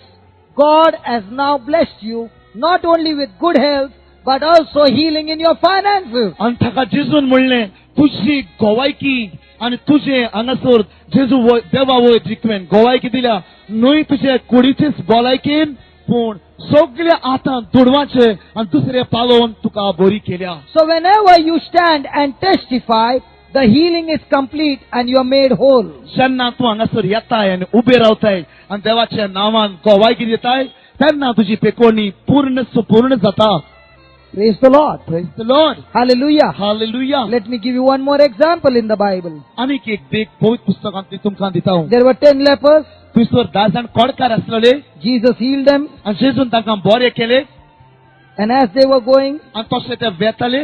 God has now blessed you, not only with good health, but also healing in your finances. आनी ताका जेजून म्हणलें तुझी गोवायकी आणि तुझे हांगासर जेजू देवा वयर जिखवेन गोवायकी दिल्या न्हय तुझे कुडीचेच भलायकेन पूण सगळ्या आतां दुडवाचे आणि दुसरे पालोवन तुका बरी केल्या. So whenever you stand and testify, the healing is complete and you are made whole. जेन्ना तूं हांगासर येताय आणि उबे रावताय आणि देवाच्या नांवान गोवायकी दिताय तेन्ना तुजी पेकोणी पूर्ण जाता. Praise the Lord. Praise the Lord. Hallelujah. Hallelujah. Let me give you one more example in the Bible. आनीक एक देख पवित्र पुस्तकांत तुमकां दिता हांव. There were 10 lepers. थंयसर 10 जाण कोडकार आसलेले Jesus healed them. आणि जेजून तांकां बरे केले And as they were going, आणि तशे ते वेताले.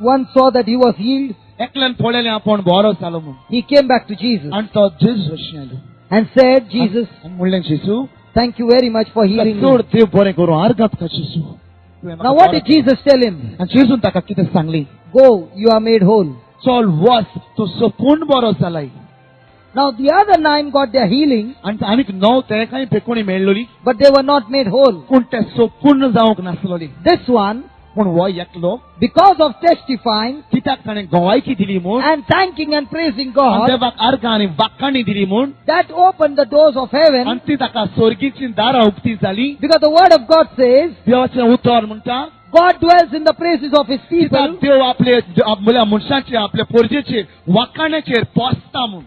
one saw that he was healed. एकल्यान पळयलें आपूण बरो जालो म्हूण He came back to Jesus आणि तो जेजू अशें आयलो and said, Jesus, आनी म्हणलें जेजू thank you very much for healing चड me. देव बरें करूं आर्गात का जेजू. Now what did Jesus tell him? आनी जेजून ताका कितें सांगलें Go, you are made whole. चल वच तूं संपूर्ण बरो जालाय. Now the other 9 got their healing, आनी आनीक 9 तेकाय पेकोणी मेळ्ळोली but they were not made whole. पूण ते संपूर्ण जावंक नासलोली. This one, पूण हो एकलो because of testifying कित्याक ताणें गोवायकी दिली म्हूण and thanking and praising आनी God, देवाक आर्गां आनी वाक्काणी दिली म्हूण that opened the doors of heaven, आनी ती ताका स्वर्गीची दारां उक्ती जाली. because the word of God says, देवाचें उतर म्हणटा God dwells in the praises of his कित्याक people, देव आपले म्हळ्यार मनशाचे आपले पोरजेचे वाक्काण्याचेर पोसता म्हूण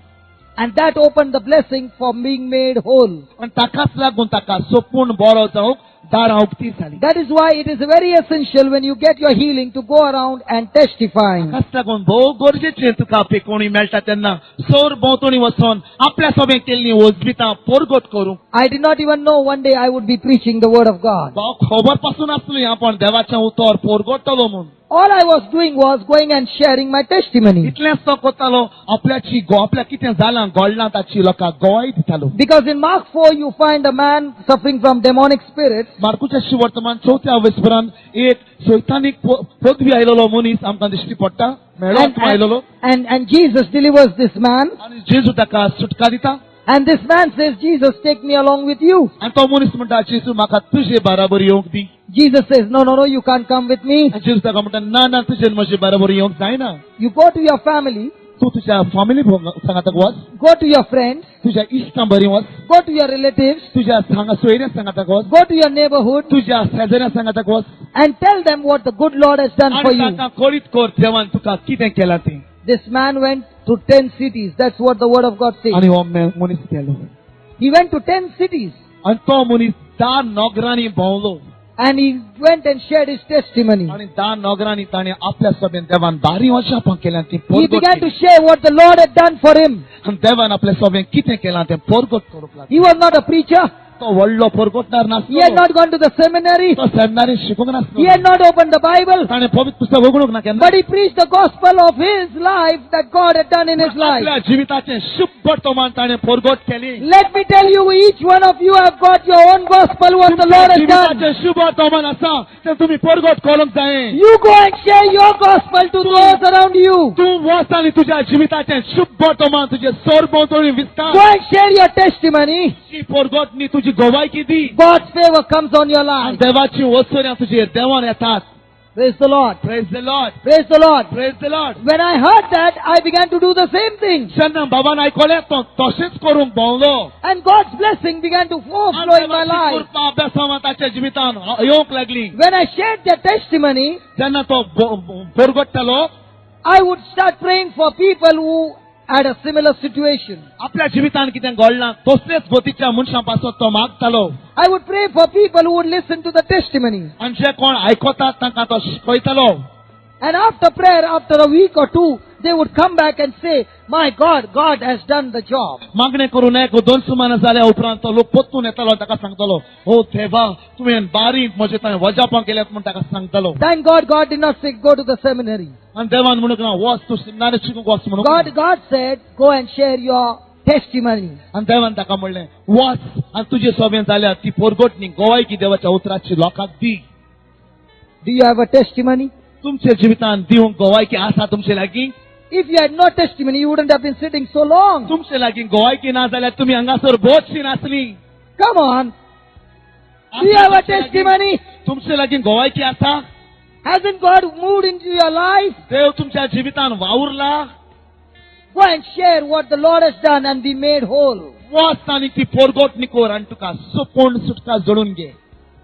and that opened the blessing for being made whole. आनी ताकाच लागून ताका संपूर्ण बरो जावंक दारां उक्ती जाली. That is why it is very essential when you get your healing to go around and testify. ताकाच लागून भोव गरजेचें तुका पेकोवणी मेळटा तेन्ना सौर भोंवतणी वचोन आपल्या सोबे केल्लीं वजबितां पोरगोट करूंक. I did not even know one day I would be preaching the word of God. भाव खबर पासून आसली आपण देवाचें उतर पोरगोटतलो म्हूण. All I was doing was going and sharing my testimony. इतलेंच तो कोतालो आपल्या कितें जालां घडलां ताची लोकांक गोवाय दितालो. Because in Mark 4 you find a man suffering from demonic spirits, मार्कुच्या वर्तमान 4थ्या वेसपरान एक सैतानीक पदवी आयलोलो मनीस आमकां दिश्टी पडटा मेळो आयलोलो and Jesus delivers this man, आनी जेजू ताका सुटका दिता. and this man says, Jesus, take me along with you. आनी तो मनीस म्हणटा जेजू म्हाका तुजे बराबर येवंक दी. Jesus says, no, you can't come with me. आनी जेजू ताका म्हणटा ना तुजे म्हजे बराबर येवंक जायना. You go to your family, तूं तुज्या फॅमिली सांगाताक वच, go to your friends, तुज्या इश्टां बरी वच, go to your relatives, तुज्या सोयऱ्यां सांगाताक वच, go to your neighborhood, तुज्या शेजाऱ्यां सांगाताक वच and tell them what the good Lord has done for आनी you. ताका कळीत कर देवान तुका कितें केलां तें. This man went to 10 cities. That's what the word of God says. आनी हो मनीस गेलो He went to 10 cities आनी तो मनीस 10 नगरांनी भोंवलो and he went and shared his testimony. आनी 10 नगरांनी ताणें आपल्या सोबेन देवान बारी वर्सां केल्यां ती He began to share what the Lord had done for him. आनी देवान आपल्या सोबेन कितें केलां तें पोरगोट करूंक लागलो. He was not a preacher. तो व्हडलो पोरगोटणार He had नासलो. not gone to the seminary. तो सेमिनारी शिकूंक He नासलो. had not opened the Bible. ताणें पवित्र पुस्तक उगडूंक ना केन्ना. But he preached the gospel of his life that God had done in his life. आपल्या जिविताचें शुभ वर्तमान ताणें पोरगोट केली. Let me tell you, each one of you have got your own gospel what the Lord has done. जिविताचें शुभ वर्तमान आसा तें तुमी पोरगोट करूंक जाय. You go and share your gospel to those around you. तूं वच आनी तुज्या जिविताचें शुभ वर्तमान तुजे सोर भोंवतणी विस्तार. Go and share your testimony. ती पोरगोटनी तुजी गोवायकी दी. God's favor comes on your आनी life. देवाची वचोऱ्यां तुजेर देवान येतात. Praise the Lord. Praise the Lord. Praise the Lord. Praise the Lord. When I heard that, I began to do the same thing. जेन्ना बाबान आयकलें तो तशेंच करूंक भोंवलो. And God's blessing began to overflow in my life. कृपा अभ्यासां ताच्या जिवितान येवंक लागली. When I shared their testimony, जेन्ना तो पोरगोट्टालो I would start praying for people who had a similar situation. आपल्या जिवितान कितें घडलां तसलेच गतीच्या मनशां पासून तो मागतालो. I would pray for people who would listen to the testimony. आनी जे कोण आयकतात तांकां तो शिकयतालो. And after prayer, after a week or two, they would come back and say, my God, God has done the job. मागणें करून एक 2 सुमार जाल्या उपरांत तो लोक पोत्तून येतालो ताका सांगतालो ओ देवा तुवें बारीक म्हजे थंय वजापां केल्यात म्हूण ताका सांगतालो. Thank God, God did not say, go to the seminary. आनी देवान म्हणूंक ना वच तूं सेमिनारी शिकूंक वच म्हणून. God said, go and share your testimony. आनी देवान ताका म्हणलें वच आनी तुजे सोबें जाल्यार ती पोरगोटणी गोवायकी देवाच्या उतराची लोकांक दी. Do you have a testimony? तुमच्या जिवितान दिवंक गोवायकी आसा तुमचे लागीं. If you had no testimony, you wouldn't have been sitting so long. तुमचे लागीं गोवायकी ना जाल्यार तुमी हांगासर बोधशी नासली. Come on. Do you have a testimony? तुमचे लागीं गोवायकी आसा. Hasn't God moved into your life? देव तुमच्या जीवितान वावुरला. Go and share what the Lord has done and be made whole. वच आनी ती पोरगोटणी कोर आनी तुका सुपूर्ण सुटका जोडून घे.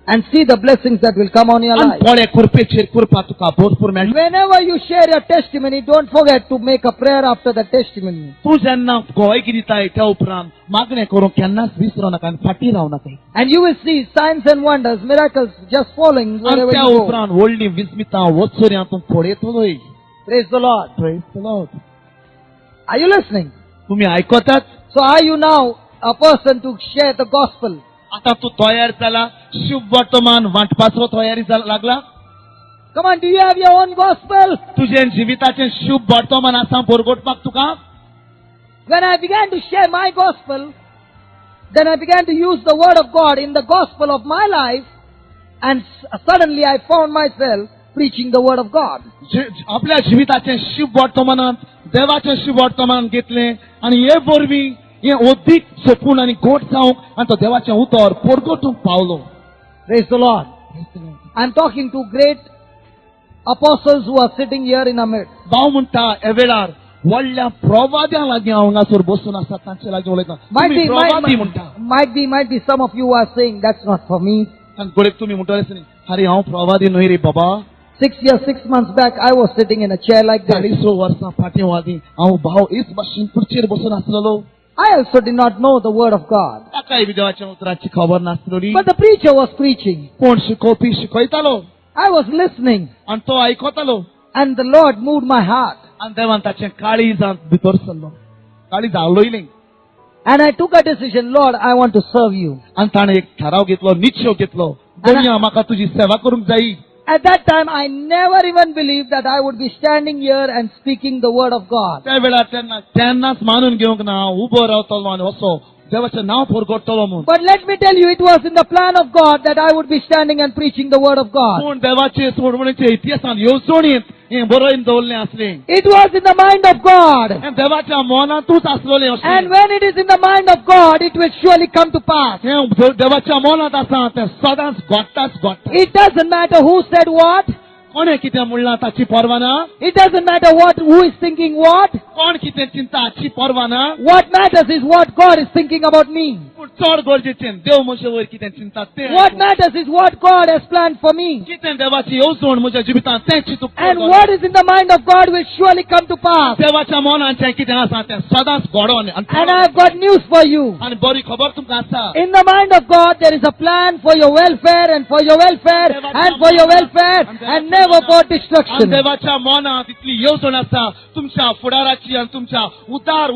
And see the blessings that will come on your आनी life. थोडे कृपेचेर कृपा तुका भरपूर मेळटली. Whenever you share your testimony, don't forget to make a prayer after the testimony. तूं जेन्ना गोवायकी दिताय त्या उपरांत मागणें करूंक केन्नाच विसरो नाका आनी फाटीं रावं नाका. And you will see signs and wonders, miracles just following आनी wherever त्या you go. उपरांत व्हडली विस्मितां वचोऱ्यां तूं पळयतलोय. Praise the Lord. Praise the Lord. Are you listening? तुम्ही आयकतात? So are you now a person to share the gospel? आता तू तयार जाला शुभ वर्तमान वांटपाचो तयारी लागला. Come on, do you have your own gospel? तुझे जिविताचें शुभ वर्तमान आसा परगोटपाक तुका. When I began to share my gospel, then I began to use the word of God in the gospel of my life, and suddenly I found myself preaching the word of God. आपल्या जिविताचें शुभ वर्तमानांत देवाचें शुभ वर्तमान घेतलें आनी हे वरवीं हे अदीक सोपून आनी गोड जावंक आनी तो देवाचें उतर परगोटूंक Paulo. Praise the Lord. I'm talking to great apostles who are sitting here in our midst. भाव म्हणटा हे वेळार व्हडल्या प्रवाद्यां लागीं हांव हांगासर बसून आसा तांचे लागीं उलयता. तुमी प्रवादी म्हणटा. Might be some of you are saying that's not for me. आनी गोडेक तुमी म्हणटले अरे हांव प्रवादी न्हय रे बाबा. 6 months back, I was sitting in a chair like this. 40 वर्सां फाटीं वादी हांव भाव हेच भाशेन खुर्चेर बसून आसलेलो. I also did not know the word of God. ताकाय बी देवाच्या उतराची खबर नासलोली. But the preacher was preaching. कोण शिकोवपी शिकयतालो I was listening. आनी तो आयकतालो. And the Lord moved my heart. आनी देवान ताचें काळीजांत भितर सरलो. काळीज आवलोयलें. And I took a decision, Lord, I want to serve you. आनी ताणें एक थाराव घेतलो, निश्चय घेतलो. दुनिया म्हाका तुजी सेवा करूंक जायी. At that time, I never even believed that I would be standing here and speaking the word of God. त्या वेळार केन्नाच मानून घेवंक ना उबो रावतलो आनी असो देवाचें नांव परगोडटलो म्हूण. But let me tell you, it was in the plan of God that I would be standing and preaching the word of God. पूण देवाचे सोडवणेचे इतिहासान येवजणींत हें बरयन दवरलें आसलें. It was in the mind of God. हें देवाच्या मनांतूच आसलोलें अशें. And when it is in the mind of God, it will surely come to pass. हें देवाच्या मनांत आसा तें सदांच घडटाच घडटा. It doesn't matter who said what. कोणें कितें म्हणलां ताची पर्वा ना. It doesn't matter who is thinking what. कोण कितें चिंता हाची पर्वा ना. What matters is what God is thinking about me. पूण चड गरजेचें देव म्हजे वयर कितें चिंता तें. What matters is what God has planned for me. कितें देवाची येवजण म्हज्या जिवितांत तें चिंतूंक And what is in the mind of God will surely come to pass. देवाच्या मनांत जें कितें आसा तें सदांच घडोवन And I have got news for you. आनी बरी खबर तुमकां आसा. In the mind of God, there is a plan for your welfare and for your welfare and for your welfare and never for आनी destruction. देवाच्या मनांत इतली येवजण आसा तुमच्या फुडाराची आनी तुमच्या उदार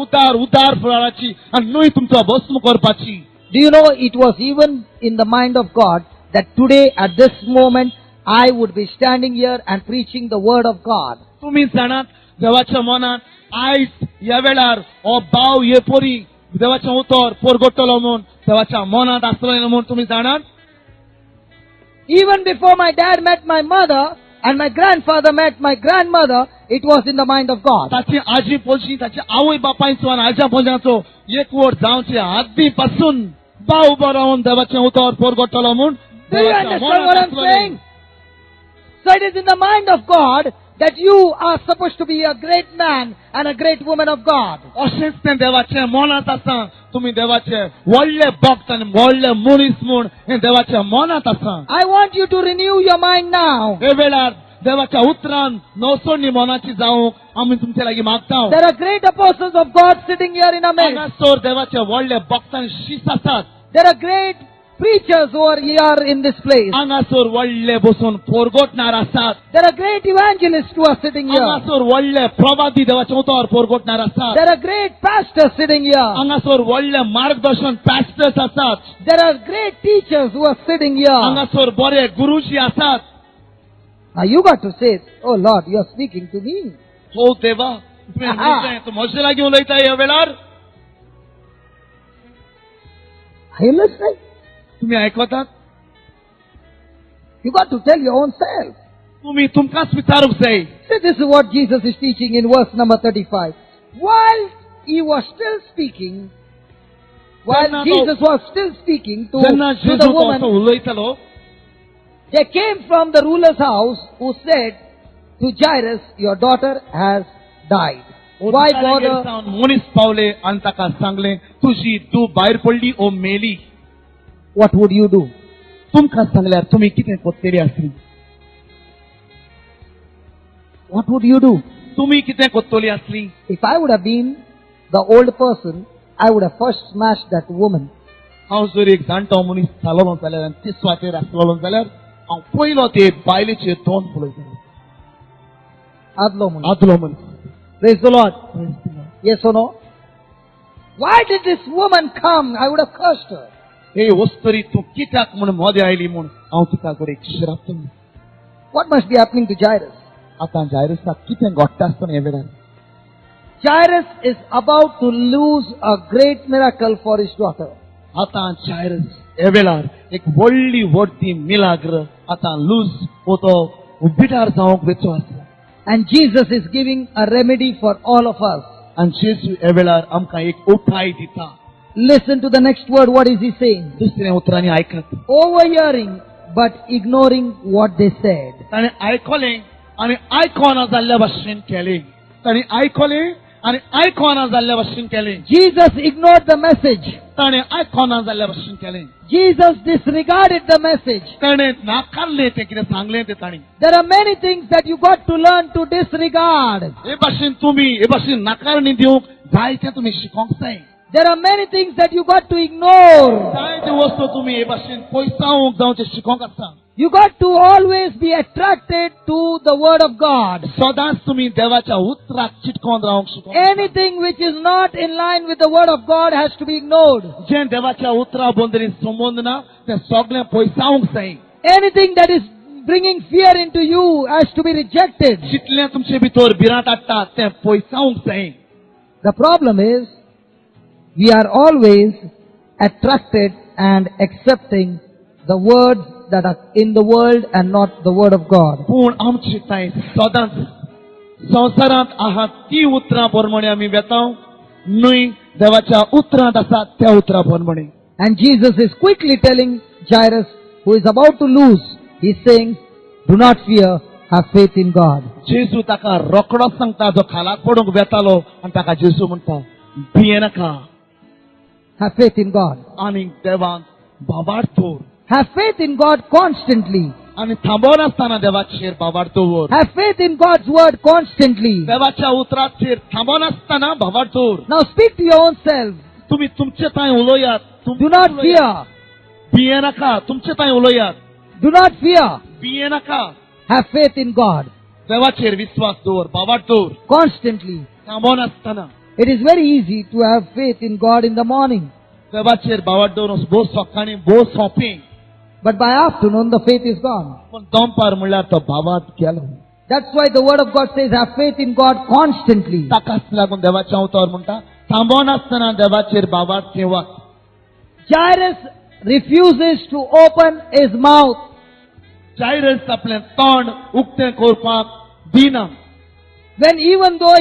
फुडाराची आनी न्हय तुमचो भस्म करपाची. Do you know it was even in the mind of God that today at this moment I would be standing here and preaching the word of God. तुमी जाणात देवाच्या मनांत आयज ह्या वेळार हो भाव हे पोरी देवाचें उतर परगोडटलो म्हूण देवाच्या मनांत आसलेलो म्हूण तुमी जाणात. Even before my dad met my mother and my grandfather met my grandmother, it was in the mind of God. ताची आजी पोलची ताची आवय बापायचो आनी आजा पोजांचो एकवट जावचे आदी पासून भाव उबो रावन देवाचें उतर परगोडटलो म्हूण Do you understand what I'm saying? So it is in the mind of God that you are supposed to be a great man and a great woman of God. अशेंच तें देवाचें मनांत आसा. तुमी देवाचे व्हडले भक्त आनी व्हडले मनीस म्हूण हें देवाच्या मनांत आसा. I want you to renew your mind now. हे वेळार देवाच्या उतरान नवसोडणी मनाची जावंक आमी तुमचे लागीं मागता. There are great apostles of God sitting here in our midst. हांगासर देवाचे व्हडले भक्त आनी शीस आसात. There are great preachers who are here in this place. हांगासर व्हडले बसून परगोटणार आसात. There are great evangelists who are sitting here. हांगासर व्हडले प्रवादी देवाचे उतर परगोटणार आसात. There are great pastors sitting here. हांगासर व्हडले मार्गदर्शन पॅस्टर्स आसात. There are great teachers who are sitting here. हांगासर बरे गुरुजी आसात. Now you got to say, oh Lord, you are speaking to me. हो देवा तूं म्हजे लागीं उलयता ह्या वेळार. Are you listening? तुमी आयकतात. You got to tell your own self. तुमी तुमकांच विचारूंक जाय. See, this is what Jesus is teaching in verse number 35. While he was still speaking, while जेन्ना Jesus was still speaking to जेन्ना the जेजू असो woman, उलयतालो They came from the ruler's house, who said to Jairus, your daughter has died. Why bother? मनीस पावले आणि ताका सांगले तुझी तू भायर पडली ओ मेली. What would you do? तुमकां सांगल्यार तुमी कितें कोत्तेली आसली? What would you do? तुमी कितें कोत्तोली आसली? If I would have been the old person, I would have first smashed that woman. हांव जर एक जाणटो मनीस जालोलो जाल्यार आनी ते सुवातेर आसलोलो जाल्यार हांव पयलो ते बायलेचेर तोंड पळयतलो. Adlo muni. आदलो मनीस. Praise the Lord. Yes or no? Why did this woman come? I would have cursed her. हे वस्तरी तू कित्याक म्हूण मोदे आयली म्हूण हांव तुका कडेन शिरापता. What must be happening to Jairus? आतां जायरसाक कितें घडटा आसतना हे वेळार? Jairus is about to lose a great miracle for his daughter. आतां जायरस हे वेळार एक व्हडली व्हडती मिलाग्र आतां लूज पोतो बिटार जावंक वेचो आसा. And Jesus is giving a remedy for all of us. आनी जेजू हे वेळार आमकां एक उपाय दिता. Listen to the next word. What is he saying? दुसऱ्या उतरांनी आयकात. Overhearing but ignoring what they said. ताणें आयकलें आनी आयकोना जाल्ल्या भाशेन केलें. ताणें आयकलें आनी आयकोना जाल्ल्या भाशेन केलें. Jesus ignored the message. ताणें आयकोना जाल्ल्या भाशेन केलें. Jesus disregarded the message. ताणें नाकारलें तें कितें सांगलें तें ताणें. There are many things that you got to learn to disregard. हे भाशेन तुमी हे भाशेन नाकारणी दिवंक जायतें तुमी शिकोंक जाय. There are many things that you got to ignore. जायते वस्तू तुमी हे भाशेन पयसावंक जावं तें शिकोंक आसता. You got to always be attracted to the word of God. सदांच तुमी देवाच्या उतराक चिटकोवन रावंक शिकोंक. Anything which is not in line with the word of God has to be ignored. जें देवाच्या उतरा बंदरीन संबंध ना तें सगळें पयसावंक जाय. Anything that is bringing fear into you has to be rejected. जितलें तुमचे भितर भिरांत हाडटा तें पयसावंक जाय. The problem is, we are always attracted and accepting the words that are in the world and not the word of God. पूण आमची ताई सदांच संवसारांत आहात ती उतरां प्रमाणे आमी वेताव न्हय देवाच्या उतरांत आसात त्या उतरां प्रमाणे. And Jesus is quickly telling Jairus, who is about to lose, he's saying, do not fear, have faith in God. जेजू ताका रोकडो सांगता जो खालाक पडूंक वेतालो आनी ताका जेजू म्हणटा भियेनाका Have faith in God. आनी देवान बाबार दवर. Have faith in God constantly. आनी थांबोनासतना देवाचेर बाबार दवर. Have faith in God's word constantly. देवाच्या उतराचेर थांबोनासतना बाबार दवर. Now speak to your own self. तुमी तुमचे ताई उलोयात. Do not fear. भियेनाका तुमचे ताई उलोयात. Do not fear. भियेनाका. Have faith in God देवाचेर विश्वास दवर बाबार दवर. constantly. थांबोनासतना It is very easy to have faith in God in the morning. देवाचेर बाबार दवरून भोव सकाळीं भोव सोंपें. But by afternoon, the faith is gone. पण दनपार म्हणल्यार तो बाबात गेलो. That's why the word of God says, have faith in God constantly. ताकाच लागून देवाच्या उतर म्हणटा थांबोनासतना देवाचेर बाबात ठेवात. Jairus refuses to open his mouth. जायरस आपलें तोंड उक्तें करपाक दिना. When even though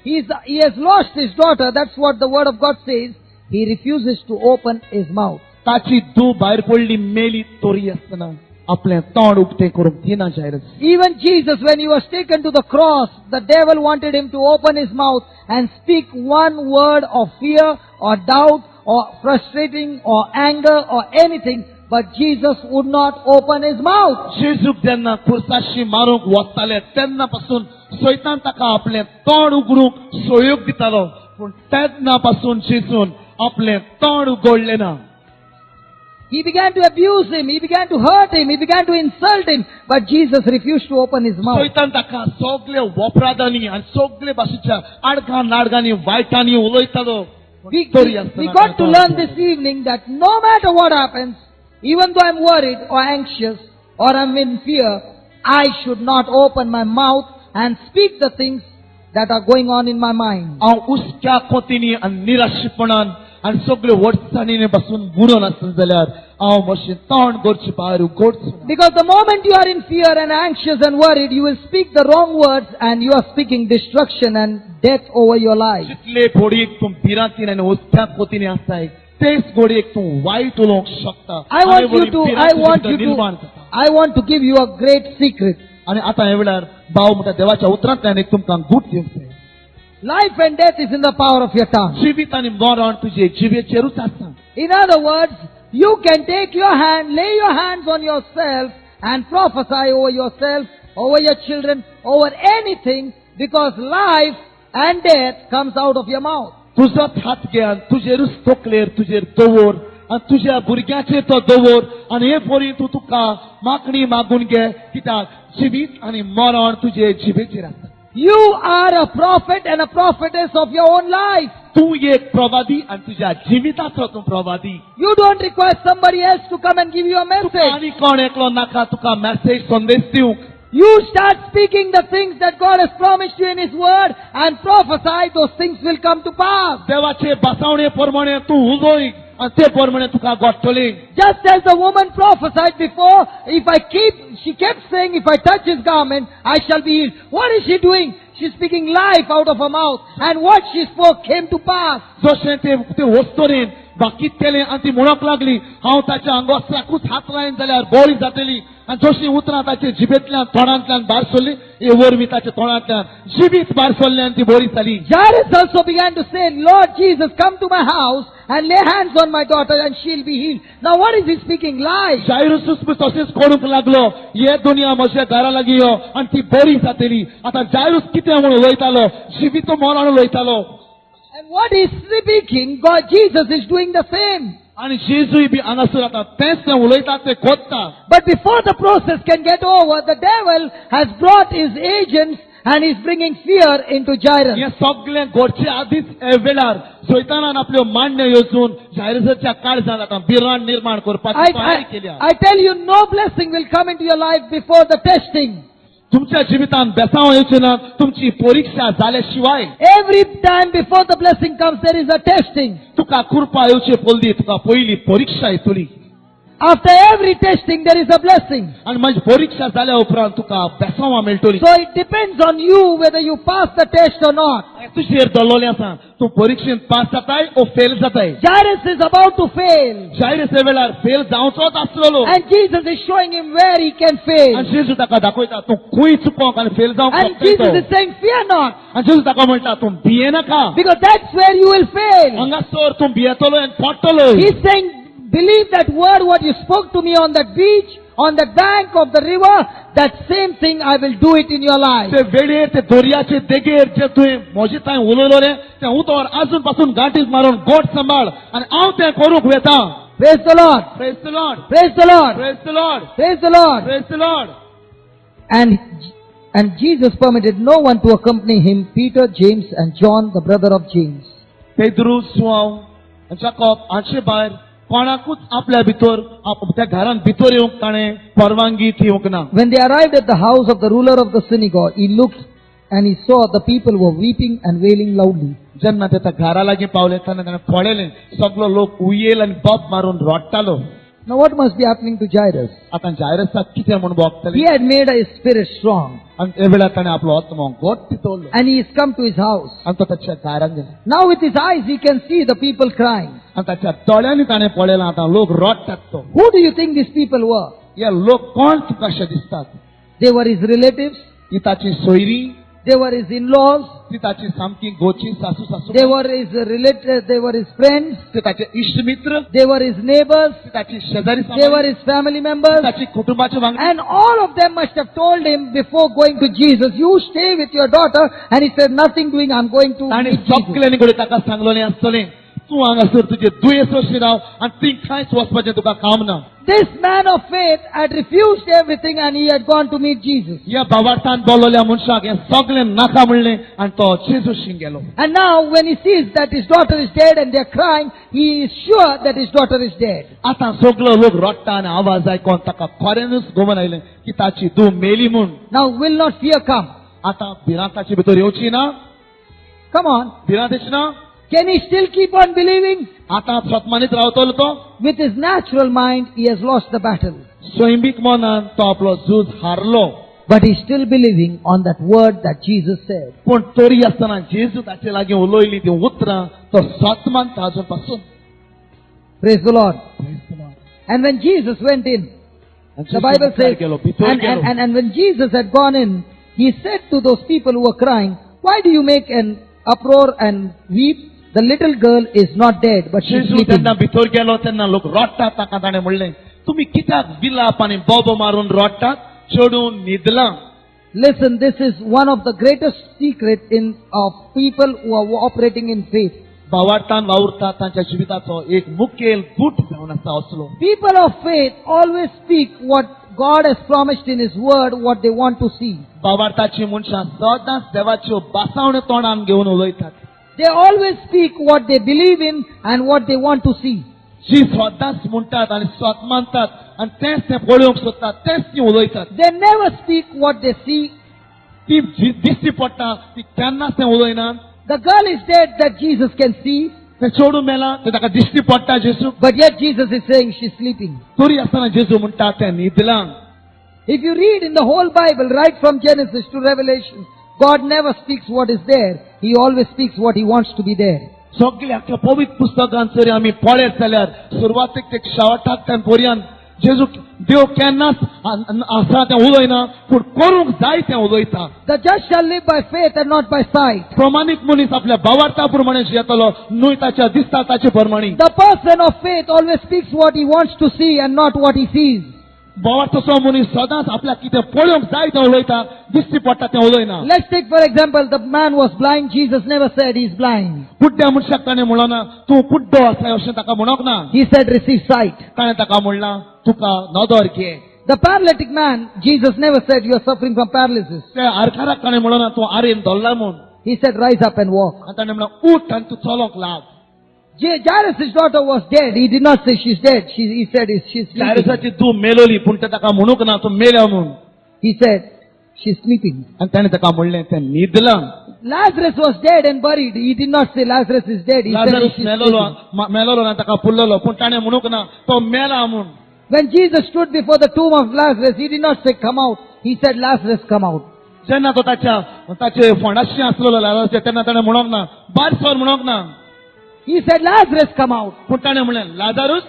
he has lost his daughter, that's what the word of God says, he refuses to open his mouth. ताची धूव भायर पडली मेली तोरी आसतना आपलें तोंड उक्तें करूंक दिना जायरस. Even Jesus, when he was taken to the cross, the devil wanted him to open his mouth and speak one word of fear or doubt or frustrating or anger or anything, but Jesus would not open his mouth. जेजूक जेन्ना खुर्साशी मारूंक वताले तेन्ना पासून सैतान ताका आपलें तोंड उगडूंक सोयोग दितालो. पूण तेन्ना पासून जेजून आपलें तोंड उगडलें ना. He began to abuse him, he began to hurt him, he began to insult him, but Jesus refused to open his mouth. सैतान ताका सगळे वपरादांनी आनी सगळे भाशेच्या आडकां नाडगांनी वायटांनी उलयतालो. We got to learn this evening that no matter what happens, even though I'm worried or anxious or I'm in fear, I should not open my mouth and speak the things that are going on in my mind. हांव उस्क्या कोतींनी आनी निराशेपणान आनी सगळे वडसाणीने पासून बुडून आसत जाल्यार हांव मातशें तोंड करचें भायर उगडचें. Because the moment you are in fear and anxious and worried, you will speak the wrong words and you are speaking destruction and death over your life. जितले घोडयेक तूं भिरांतीन आनी उस्क्या कोतींनी आसताय तेच घोडयेक तूं वायट उलोवंक शकता. I want you to I want to give you a great secret. आणि आता ह्या वेळार भाव म्हणटा देवाच्या उतरांतल्यान एक तुमकां गूट दिवंक जाय. Life and death is in the power of your tongue. जिवीत आनी मरण तुजे जिवेचेरूच आसा. In other words, you can take your hand, lay your hands on yourself and prophesy over yourself, over your children, over anything, because life and death comes out of your mouth. तुजोच हात घे आनी तुजेरूच तकलेर तुजेर दवर आनी तुज्या भुरग्याचेर तो दवर आनी हे पोरी तूं तुका मागणी मागून घे कित्याक जिवीत आनी मरण तुजे जिवेचेर आसा. You are a prophet and a prophetess of your own life. तूं एक प्रवादी आनी तुज्या जिविताचो तूं प्रवादी. You don't require somebody else to come and give you a message. आनी कोण एकलो नाका तुका मेसेज संदेश दिवंक. You start speaking the things that God has promised you in His Word and prophesy, those things will come to pass. देवाचे बासावणे प्रमाणे तूं उलोय आनी ते प्रमाणे तुका घडटलें. Just as the woman prophesied before, she kept saying, if I touch His garment, I shall be healed. What is she doing? She's speaking life out of her mouth. And what she spoke came to pass. जशें ते वस्तोरेन बाकीत केलें आनी ती म्हणूंक लागली हांव ताच्या आंगोस्त्राकूच हात लायन जाल्यार बरी जातली आनी जशीं उतरां ताचे जिबेंतल्यान तोंडांतल्यान भायर सरली हे वरवीं ताच्या तोंडांतल्यान जिबीत भायर सरलें आनी ती बरी जाली. Jairus also began to say, Lord Jesus, come to my house and lay hands on my daughter and she'll be healed. Now what is he speaking? Lies. Jairus बी तशेंच करूंक लागलो हे दुनिया म्हज्या घरा लागीं यो आनी ती बरी जातली. आतां जायरूस कितें म्हूण उलयतालो जिबीत मरण उलयतालो. And what is speaking, God, Jesus is doing the same. आनी जेजूय बी हांगासर आतां तेंच तें उलयता तें कोत्ता. But before the process can get over, the devil has brought his agents and is bringing fear into Jairus. हें सगळें घडचे आदींच हे वेळार सैतानान आपल्यो मांडण्यो येवजून जायरूसाच्या काळजांत आतां बिराण निर्माण करपाची तयारी केल्या. I tell you, no blessing will come into your life before the testing. तुमच्या जिवितांत बेसांव येवचे ना तुमची परीक्षा जाल्या शिवाय. Every time before the blessing comes, there is a testing. तुका कृपा येवचे पयलीं तुका पयली परीक्षा येतली. After every testing, there is a blessing. आनी माझी परीक्षा जाल्या उपरांत तुका बेसांवां मेळटली. So it depends on you whether you pass the test or not. तुजेर दल्लोलें आसा तूं परीक्षेंत पास जाताय ओ फेल जाताय. Jairus is about to fail. जायरूस हे वेळार फेल जावचोच आसलेलो And Jesus is showing him where he can fail. आनी जेजू ताका दाखयता तूं खंय चुकोंक आनी फेल जावंक And Jesus is saying, fear not. आनी जेजू ताका म्हणटा तूं भिये नाका Because that's where you will fail. हांगासर तूं भियेतलो आनी पडटलो. He's saying, believe that word what you spoke to me on that beach, on the bank of the river, that same thing I will do it in your life. ते वेळेर ते दर्याचे देगेर जे तुवें म्हजे थंय उलयलोलें तें उतर आजून पासून गांठीक मारून गोट सांबाळ आनी हांव तें करूंक वेता. Praise the Lord. Praise the Lord. Praise the Lord. Praise the Lord. Praise the Lord. Praise the Lord. And Jesus permitted no one to accompany him, Peter, James and John, the brother of James. Pedro सुवांव Jacob हाचे भायर कोणाकूच आपल्या भितर त्या घरान भितर येवंक ताणें परवानगी दिवंक ना. When they arrived at the house of the ruler of the synagogue, he looked and he saw the people were weeping and wailing loudly. जेन्ना ते त्या घरा लागीं पावले तेन्ना ताणें पळयलें सगळो लोक उयेल आनी बोब मारून रडटालो. Now what must be happening to Jairus? आतां जायरूसाक कितें म्हूण भोगतलें. He had made his spirit strong आनी हे वेळार ताणें आपलो आत्मो घट्ट दवरलो and he has come to his house. आनी तो ताच्या घरान गेलो. Now with his eyes he can see the people crying. आनी ताच्या दोळ्यांनी ताणें पळयलां आतां लोक रडटात तो. Who do you think these people were? हे लोक कोण तुका अशे दिसतात. They were his relatives, ही ताची सोयरी, they were his in-laws, ती ताची सामकी गोची सासू सासू, they were his relatives, they were his friends, ते ताचे इश्ट मित्र, they were his neighbors, ती ताची शेजारी they were his family members. ताची कुटुंबाचे वांगडी. And all of them must have told him before going to Jesus, you stay with your daughter. And he said, nothing doing, I'm going to ताणें meet Jesus. सगळ्यांनी घडये ताका सांगलोलें आसतलें तूं हांगासर तुजे दुयेंस राव आनी ती खंयच वचपाचें तुका काम ना. This man of faith had refused everything and he had gone to meet Jesus. ह्या भावार्थान बोललोल्या मनशाक हें सगळें नाका म्हणलें आनी तो जेजूशी गेलो. And now when he sees that his daughter is dead and they're crying, he is sure that his daughter is dead. आतां सगळो लोक रडटा आनी आवाज आयकोन ताका खरेंच गमन आयलें की ताची धूव मेली म्हूण. Now will not fear come? आतां भिरांत ताचे भितर येवची ना. Come on. भिरांत येची ना. Can he still keep on believing? आतां स्वतमानीत रावतलो तो. With his natural mind, he has lost the battle. स्वयंबीक मनान तो आपलो झूज हारलो. But he's still believing on that word that Jesus said. पूण तरी आसतना जेजू ताचे लागीं उलयली ती उतरां तो स्वतमानता आजून पासून. Praise the Lord. And when Jesus went in, The Bible says, गेलो भितर and, गेलो and when Jesus had gone in, he said to those people who were crying, why do you make an uproar and weep? The little girl is not dead, but she's Jeju sleeping. तेन्ना भितर गेलो तेन्ना लोक रडटात ताका ताणें म्हणलें तुम्ही कित्याक विलाप आनी बोबो मारून रडटात चेडूं न्हिदलां. Listen, this is one of the greatest secrets of people who are operating in faith. भावार्थान वावुरतात तांच्या जिविताचो एक मुखेल गूट जावन आसा असलो. People of faith always speak what God has promised in His Word, what they want to see. भावार्थाची मनशां सदांच देवाच्यो बासावण्यो तोंडान घेवन उलयतात. They always speak what they believe in and what they want to see. जी सदांच म्हणटात आनी स्वत मानतात आनी तेंच ते पळोवंक सोदतात तेंच ती उलयतात. They never speak what they see. ती दिश्टी पडटा ती केन्नाच ते उलयनात. The girl is dead that Jesus can see, ते चेडूं मेला ते ताका दिश्टी पडटा जेजू but yet Jesus is saying she's sleeping. तरी आसतना जेजू म्हणटा ते न्हिदलां. If you read in the whole Bible, right from Genesis to Revelation, God never speaks what is there. He always speaks what He wants to be there. सगळ्या पवित्र पुस्तकांत जरी आमी पळयत जाल्यार सुरवातेक ते शेवटाक ते पर्यंत जेजू देव केन्नाच आसा तें उलयना पूण करूंक जाय तें उलयता. The just shall live by faith and not by sight. प्रमाणीक मनीस आपल्या भावार्था प्रमाणे जियेतलो न्हय ताच्या दिसता ताचे प्रमाणे. The person of faith always speaks what he wants to see and not what he sees. भावार्थाचो मनीस सदांच आपल्याक कितें पळोवंक जाय तें उलयता दिश्टी पडटा तें उलयना. Let's take for example, the man was blind. Jesus never said he's blind. कुड्ड्या मनशाक ताणें म्हणलो ना तूं कुड्डो आसा अशें ताका म्हणोंक ना. He said receive sight. ताणें ताका म्हणलां तुका नदर घे. The paralytic man, Jesus never said you are suffering from paralysis. त्या आरकाराक ताणें म्हणलो ना तूं आरेन धरला म्हूण. He said rise up and walk. आनी ताणें म्हणलें उठ आनी तूं चलोंक लाग. Jairus' daughter was dead. He did not say she's dead. He said she's sleeping. जायरसाची तूं मेलोली पूण तें ताका म्हणूंक ना तूं मेल्या म्हूण. He said she's sleeping. आनी ताणें ताका म्हणलें तें न्हिदलां. Lazarus was dead and buried. He did not say Lazarus is dead. He said Lazarus she's मेलोलो sleeping. मेलोलो ना ताका पुल्लोलो पूण ताणें म्हणूंक ना तो मेला म्हूण. When Jesus stood before the tomb of Lazarus, he did not say come out. He said Lazarus come out. जेन्ना तो ताचे फोंडाशी आसलेलो लाजरस तेन्ना ताणें म्हणोंक ना भायर सर म्हणोंक ना. He said Lazarus come out. पूण ताणें म्हणलें लाजारूस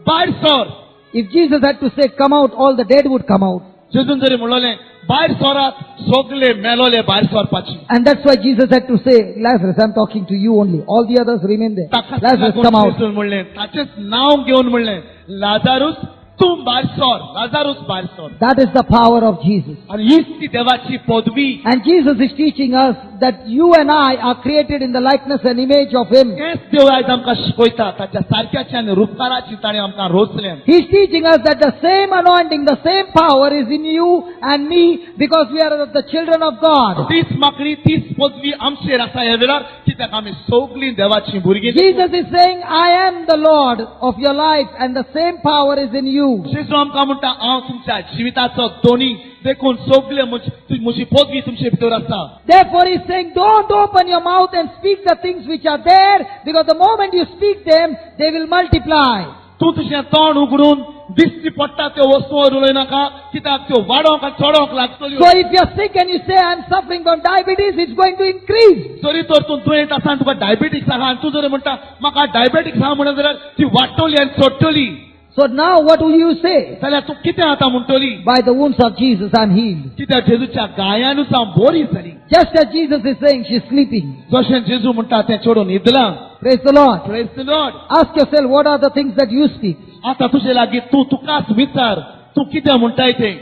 भायर sir. If Jesus had to say come out, all the dead would come out. जेजून जरी म्हणलोलें भायर सोरात सगळे मेलोले भायर सरपाची. And that's why Jesus had to say, Lazarus, I'm talking to you only. All the others remain there. ताकाच Lazarus लागून come out. जेजून म्हणलें ताचेच नांव घेवन म्हणलें लाजारूस तूं भायर सर. लाजारूस भायर sir. That is the power of Jesus. आनी हीच ती देवाची पदवी. And Jesus is teaching us that you and I are created in the likeness and image of Him. तेंच देव आयज आमकां शिकयता ताच्या सारक्याची आनी रुपकाराची ताणें आमकां रोचल्या. He's teaching us that the same anointing, the same power is in you and me because we are the children of God. तीच मागणी तीच पदवी आमचेर आसा ह्या वेळार कित्याक आमी सगळीं देवाची भुरगीं. Jesus is saying, I am the Lord of your life and the same power is in you. जेजू आमकां म्हणटा हांव तुमच्या जिविताचो दोनी देखून सगळे म्हजी पदवी तुमचे भितर आसा. Therefore He's saying, don't open your mouth and speak the things which are there because the moment you speak them, they will multiply. तूं तुजें तोंड उगडून दिसती पडटा त्यो वस्तूंवर उलय नाका कित्याक त्यो वाडोवंक आनी चोडोवंक लागतल्यो. So if you're sick and you say, I'm suffering from diabetes, it's going to increase. जरी तर तूं दुयेंत आसा आनी तुका डायबिटीस आहा आनी तूं जर म्हणटा म्हाका डायबिटीस आहा म्हणून जाल्यार ती वाडटली आनी चडटली. So now what will you say? जाल्यार तूं कितें आतां म्हणटली. By the wounds of Jesus, I'm healed. कित्याक जेजूच्या गायानुच हांव बरी जाली. Just as Jesus is saying, she's sleeping. जशें जेजू म्हणटा तें चेडूं न्हिदलां. Praise the Lord. Praise the Lord. Ask yourself, what are the things that you speak? आतां तुजे लागीं तूं तुकाच विचार तूं कितें म्हणटाय तें.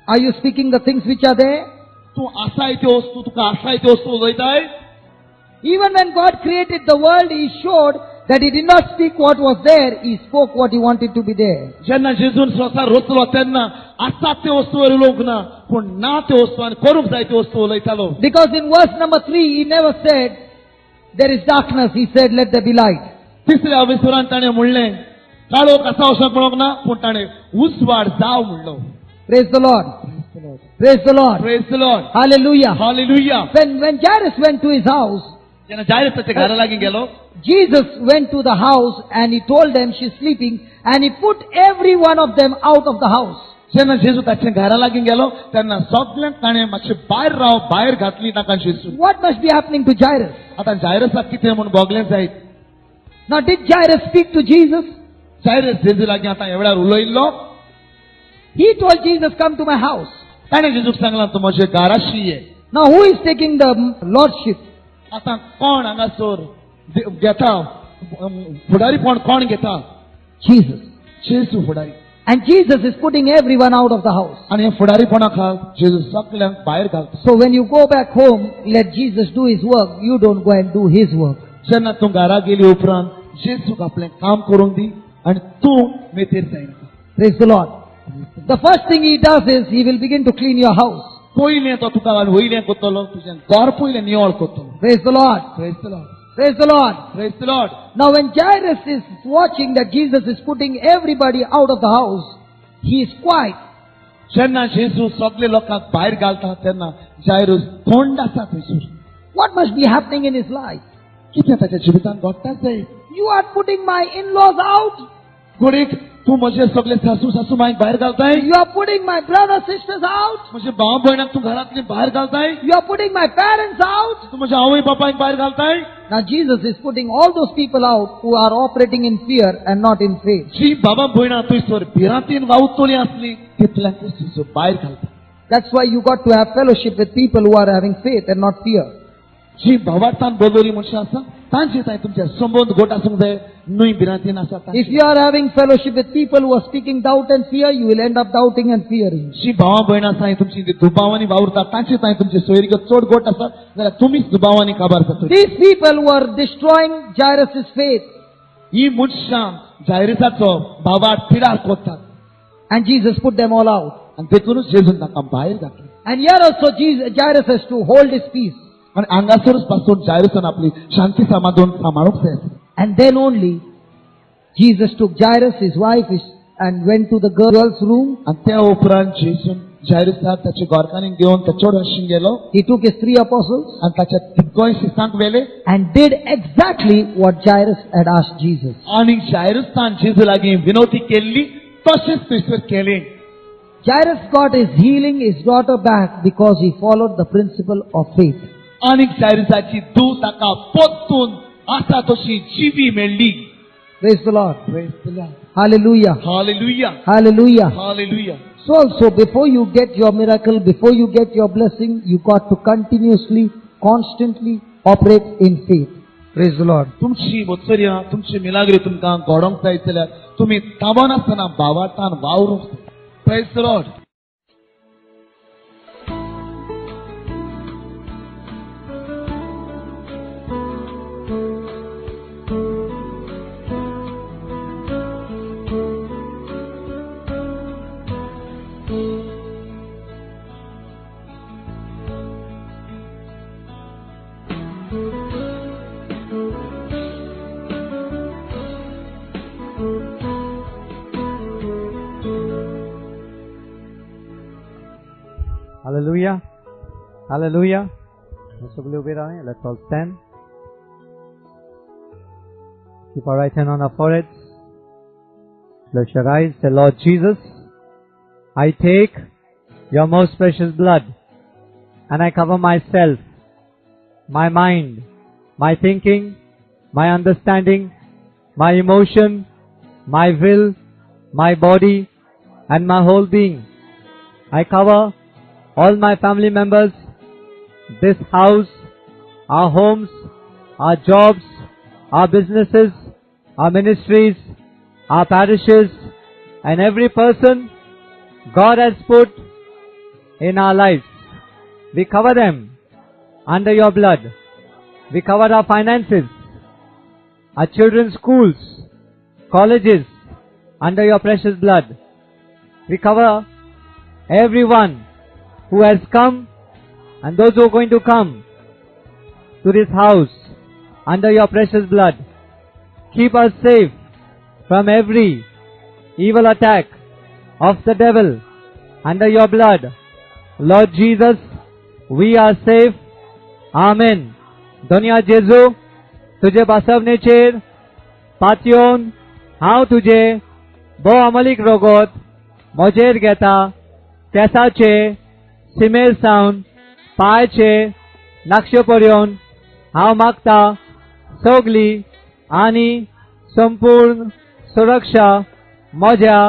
Are you speaking the things which are there? तूं आसाय त्यो वस्तू तुका आसाय त्यो वस्तू उलयताय. Even when God created the world, He showed that He did not speak what was there, He spoke what He wanted to be there. जेन्ना जेजून संवसार रचलो तेन्ना आसात त्यो वस्तूवर उलोवंक ना पूण ना त्यो वस्तू आनी करूंक जाय त्यो वस्तू उलयतालो. Because in verse number 3, He never said, there is darkness. He said, let there be light. तिसऱ्या विसरान ताणें म्हणलें काळोख आसा अशें म्हणोंक ना पूण ताणें उजवाड जाव म्हणलो. Praise the Lord. Praise the Lord. Praise the Lord. Hallelujah. Hallelujah. When Jairus went to his house, जेन्ना जायरसाच्या घरा लागीं गेलो Jesus went to the house and He told them she's sleeping and He put every one of them out of the house. जेन्ना जेजू ताच्या घरा लागीं गेलो तेन्ना सगळ्यांक ताणें मातशें भायर राव भायर घातली ताका जेजू. What must be happening to Jairus? आतां जायरसाक कितें म्हूण बोगलें जायत. Now did Jairus speak to Jesus? जायरस जेजू लागीं आतां ह्या वेळार उलयल्लो. He told Jesus, come to my house. ताणें जेजूक सांगलां तूं म्हजे घराशी ये. Now who is taking the lordship? आतां कोण हांगासर घेता फुडारीपण कोण घेता? Jesus. जेजू फुडारी. And Jesus is putting everyone out of the house. आनी हे फुडारीपणा जेजू सगळ्यांक भायर घालता. So when you go back home, let Jesus do his work. You don't go and do his work. जेन्ना तूं घरा गेली उपरांत जेजूक आपलें काम करूंक दी आनी तूं मेतेर जायनाका. Praise the Lord. The first thing he does is he will begin to clean your house. पयलें तो तुका वयलें कोत्तलो तुजें घर पयलें निवळ कोत्तलो. Praise the Lord. Praise the Lord. Praise the Lord. Praise the Lord. Now when Jairus is watching that Jesus is putting everybody out of the house, he is quiet. जेन्ना जेजू सगळे लोकांक भायर घालता तेन्ना जायरूस थंड आसा थंयसर. What must be happening in his life? कितें ताच्या जिवितांत घडटाच जाय. You are putting my in-laws out. घडीक तूं म्हजे सगळे सासू मांयक भायर घालताय. You are putting my brothers, sisters out. म्हजे भाव भयणाक तूं घरांतली भायर घालताय. You are putting my parents out. तूं म्हज्या आवय बापायक भायर घालताय. Now Jesus is putting all those people out who are operating in fear and not in faith. जी बाबा भयणां थंयसर भिरांतीन वावुरतली आसली तितल्यांक जेजू भायर घालता. That's why you got to have fellowship with people who are having faith and not fear. जी भावार्थान बोलवली मनशां आसा तांचे थंय तुमचे संबंध घट आसूंक जाय. न्हय भिरांतीन आसा तांचे. If you are having fellowship with people who are speaking doubt and fear, you will end up doubting and fearing. जी भावां भयणां आसा तुमची दुबावांनी वावुरता तांचे थंय तुमचे सोयरीक चड घट आसा जाल्यार तुमीच दुबावांनी काबार जाता. These people who are destroying Jairus' faith, ही मनशां जायरसाचो भावार्थ पिडार कोत्तात and Jesus put them all out. आनी तेतूनच जेजून तांकां भायर घातलें. And here also Jairus has to hold his peace. आनी हांगासरूच पासून जायरसान आपली शांती समाधान सांबाळूंक जाय. And then only Jesus took Jairus, his wife, and went to the girl's room. आनी त्या उपरांत जेजून जायरसाक ताचे घरकान्नीक घेवन त्या चेडवाशीं गेलो He took his 3 apostles आनी ताच्या तिगोय शिसांक व्हेले and did exactly what Jairus had asked Jesus. आनी जायरसान जेजू लागीं विनवती केल्ली तशेंच थंयसर केलें. Jairus got his healing, his daughter back because he followed the principle of faith. आनी जायरसाची धूव ताका पोत्तून आसा तशी जिवी मेळ्ळी. Praise the Lord. Praise the Lord. Hallelujah. Hallelujah. Hallelujah. Hallelujah. So also before you get your miracle, before you get your blessing, you got to continuously, constantly operate in faith. Praise the Lord. तुमची बोत्सर्यां तुमची मिलाग्री तुमकां घडोवंक जाय जाल्यार तुमी ताबनासतना भावार्थान वावरूंक जाय. Praise the Lord. Hallelujah. Hallelujah. Let's all stand. Keep our right hand on our foreheads. Close your eyes. Say, Lord Jesus, I take your most precious blood and I cover myself, my mind, my thinking, my understanding, my emotion, my will, my body, and my whole being. I cover all my family members, this house, our homes, our jobs, our businesses, our ministries, our parishes, and every person God has put in our lives. We cover them under your blood. We cover our finances, our children's schools, colleges under your precious blood. We cover everyone who has come and those who are going to come to this house under your precious blood. Keep us safe from every evil attack of the devil under your blood. Lord Jesus, we are safe. Amen. Donia Jesu, tuje basavnecher, patyon, हांव तुजे भोव अमलीक रोगोत Moser घेता केंसाचे सिमेर सावन पांयचे नाक्षे पर्यंत हांव मागता सगली आनी संपूर्ण सुरक्षा म्हज्या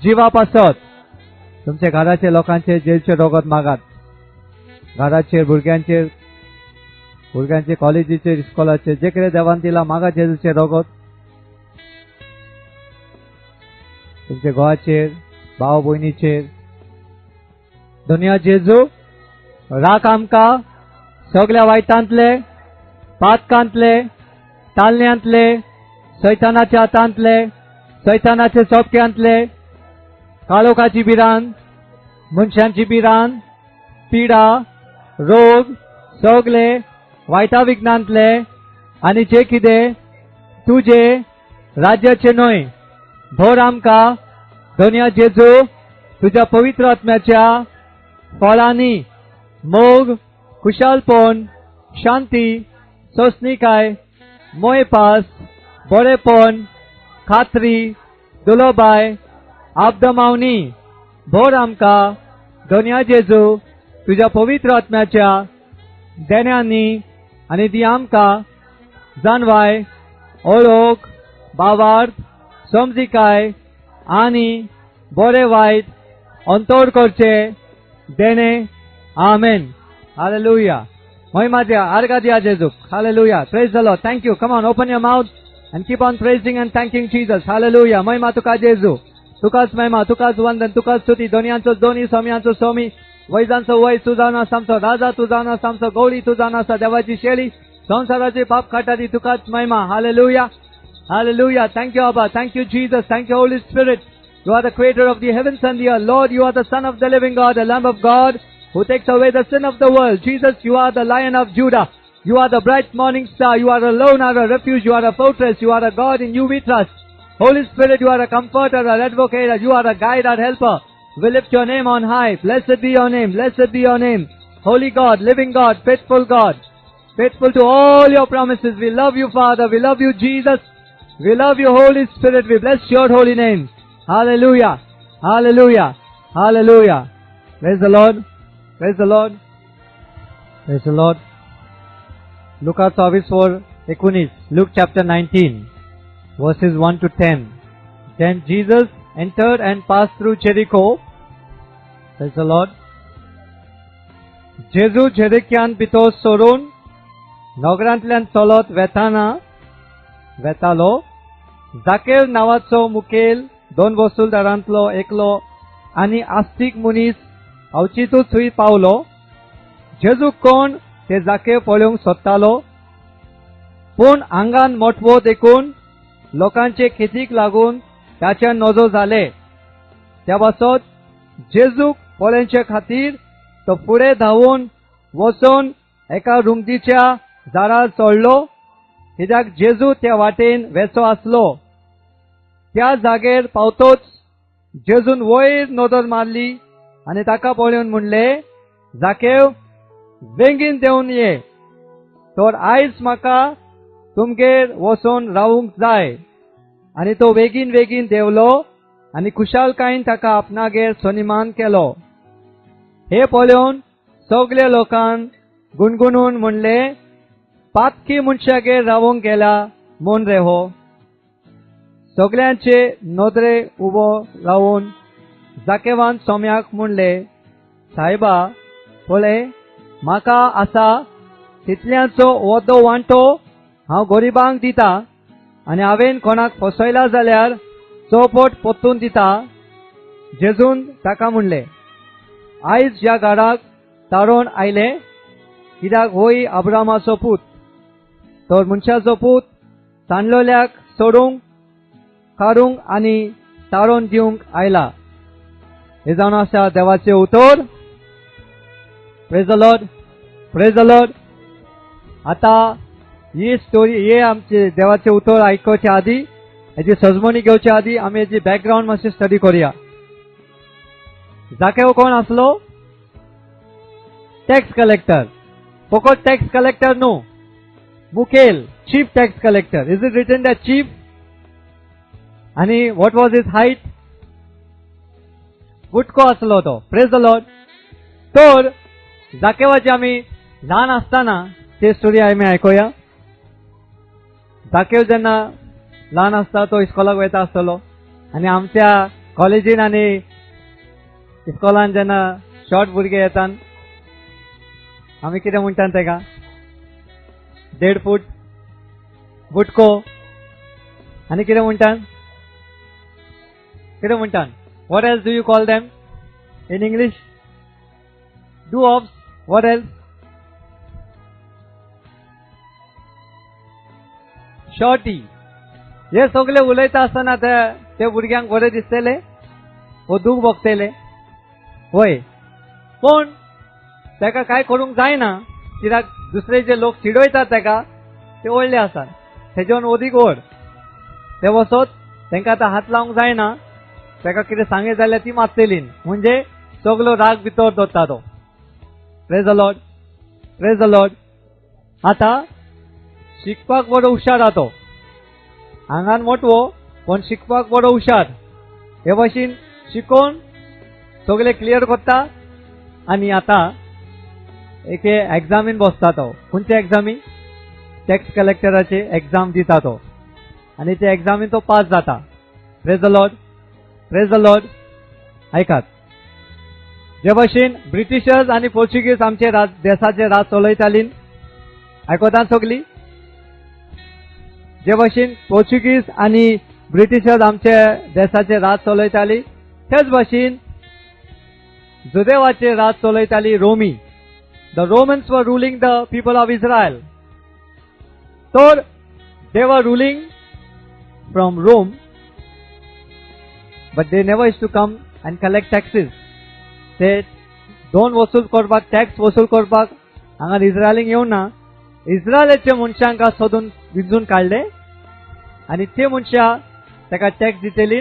जिवा पासत तुमचे घराचे लोकांचे जेलचे रगत मागात. घराचेर भुरग्यांचे कॉलेजीचेर इस्कॉलाचेर जे कितें देवान दिला मागा जेजूचे रगत. तुमचे घोवाचेर भाव भयणीचेर. दुनिया जेजू राख आमकां सगळ्या वायटांतले, पातकांतले, तालण्यांतले, सैतानाच्या हातांतले, सैतानाचे सोबक्यांतले, काळोखाची बिरान, मनशांची बिरान, पिडा, रोग, सगळे वायटा विघ्नांतले आनी जे कितें तुजे राज्याचे न्हय भर आमकां दोनिया जेजू तुज्या पवित्र आत्म्याच्या फळांनी मोग, खुशालपण, शांती, सोंसणीकाय, मोयपास, बरेपण, खात्री, दुलोबाय, आबदमावनी भर आमकां दोनिया जेजू तुज्या पवित्र आत्म्याच्या देण्यांनी आनी दी आमकां जानवाय, ओळख, भावार्थ, समजिकाय आनी बरे वायट अंतोड करचे देणे. आमेन. हालेलुया. महिमा दिया, आर्गा दिया जेजूक. Hallelujah. Praise the Lord. Thank you. Come on, open your mouth and keep on praising and thanking Jesus. Hallelujah. महिमा तुका जेजू. तुकाच महिमा, तुकाच वंदन, तुकाच स्तुती. दोनियांचो दोनी, सोम्यांचो सोमी, वैजांचो वै तू जावन आसा आमचो राजा, तू जावन आसा आमचो गवळी, तू जावन आसा देवाची शेळी, संसाराचे पाप काटारी. तुकाच महिमा. Hallelujah. Hallelujah. Thank you, Abba. Thank you, Jesus. Thank you, Holy Spirit. You are the creator of the heavens and the earth. Lord, you are the Son of the living God, the Lamb of God, who takes away the sin of the world. Jesus, you are the Lion of Judah. You are the bright morning star. You are alone, our refuge. You are a fortress. You are a God. In you we trust. Holy Spirit, you are a comforter, our advocate. You are a guide, our helper. We lift your name on high. Blessed be your name. Blessed be your name. Holy God, living God, faithful God. Faithful to all your promises. We love you, Father. We love you, Jesus. We love you, Holy Spirit. We bless your holy name. Hallelujah. Hallelujah. Hallelujah. Praise the Lord. Praise the Lord. Praise the Lord. Luka 24:19. Luke chapter 19, verses 1 to 10. Then Jesus entered and passed through Jericho. Praise the Lord. Jeju jerrycan भितर सोडून नगरांतल्यान चलत वेतालो. जाकेर नांवाचो मुखेल 2 वसूलदारांतलो एकलो आनी आस्तीक मनीस अवचितूच थंय Paulo. जेजू कोण ते जाकेर पळोवंक सोदतालो, पूण आंगान मोटवो देखून लोकांचे खेतीक लागून ताचे नजो जाले. त्या पासत जेजूक पळोवचे खातीर तो फुडें धांवून वचून एका रुंदीच्या झाडार चडलो, कित्याक जेजू त्या वाटेन वेचो आसलो. त्या जागेर पावतोच जेजून वयर नदर मारली आनी ताका पळोवन म्हणले, जाकेव, बेगीन देंवन ये, तर आयज म्हाका तुमगेर वचून रावूंक जाय. आनी तो बेगीन बेगीन देंवलो आनी खुशालकायेन ताका आपणागेर सनिमान केलो. हे पळोवन सगळे लोकांन गुणगुणून म्हणले, पातकी मनशागेर रावूंक गेला म्हूण रे हो. सगळ्यांचे नदरे उबो रावून जाकेवान सोम्याक म्हणले, सायबा, पळय, म्हाका आसा तितल्यांचो वदो वांटो हांव गरिबांक दिता, आनी हांवेन कोणाक फसयला जाल्यार चौपट परतून दिता. जेजून ताका म्हणले, आयज ह्या घराक तारोन आयले, कित्याक होय अब्रामाचो पूत. तर मनशाचो पूत तांडलोल्याक सोडूंक, कारूंक आनी तारोन दिवंक आयला. हे जावन आसा देवाचे उतर. Praise the Lord. Praise the Lord. आता ही स्टोरी, हे आमचे देवाचे उतर आयकोवच्या आदी, हेची सजमणी घेवच्या आदी आमी हेची बॅकग्राऊंड मातशें स्टडी करूया. जाकेव कोण आसलो? Tax collector. फकत टॅक्स कलेक्टर न्हू, मुखेल, chief tax collector. Is it written that chief? आणि व्हॉट वॉज हिज हाईट? गुटको आसलो तो. Praise the Lord. तर जाकेवाची आमी ल्हान आसतना ते स्टोरी आमी आयकोया. जाकेव जेन्ना ल्हान आसता तो इस्कॉलाक वयता आसतलो आनी आमच्या कॉलेजीन आनी इस्कॉलान जेन्ना शॉर्ट भुरगे येतात आमी कितें म्हणटात तेका 1.5 फूट बुटको आनी कितें म्हणटात what else do you call them in English? Dwarfs. What else? Shorty. हे सगळे उलयता आसतना ते भुरग्यांक बरें दिसतले वो दूख भोगतले होय पण तेका काय करूंक जायना कित्याक दुसरे जे लोक चिडयतात तेका ते व्हडले आसात तेजेवन ओदीक व्हड ते वसत तांकां आतां हात लावंक जायना तेका कितें सांगें जाल्यार ती मारतली म्हणजे सगलो राग भितर दवरता तो प्रेज द लॉर्ड आतां शिकपाक बरो हुशार आहा तो आंगान मोठवो पण शिकपाक बरो हुशार हे भाशेन शिकोवन सगळे क्लियर करता आनी आतां एक एग्जामीन बसता तो खंयच्या एग्जामी टॅक्स कलेक्टराची एग्जाम दिता तो आनी त्या एग्जामीन तो पास जाता प्रेज द लॉर्ड ऐकात जे भाशेन ब्रिटिशर्स आनी पोर्चुगीज आमचे देशाचे राज चलयताली आयकोतात सगळी जे भाशेन पोर्चुगीज आनी ब्रिटिशर्स आमचे देशाचे राज चलयताली तेच भाशेन जुदेवाचे राज चलयताली रोमी the Romans were ruling the people of Israel तर they were ruling from Rome but they never used to come and collect taxes. ते दोन वसूल करपाक टॅक्स वसूल करपाक हांगा इस्रायलींक येवना इस्रायलाच्या मनशांक सोदून विंचून काडले आनी ते मनशां ताका टॅक्स दितली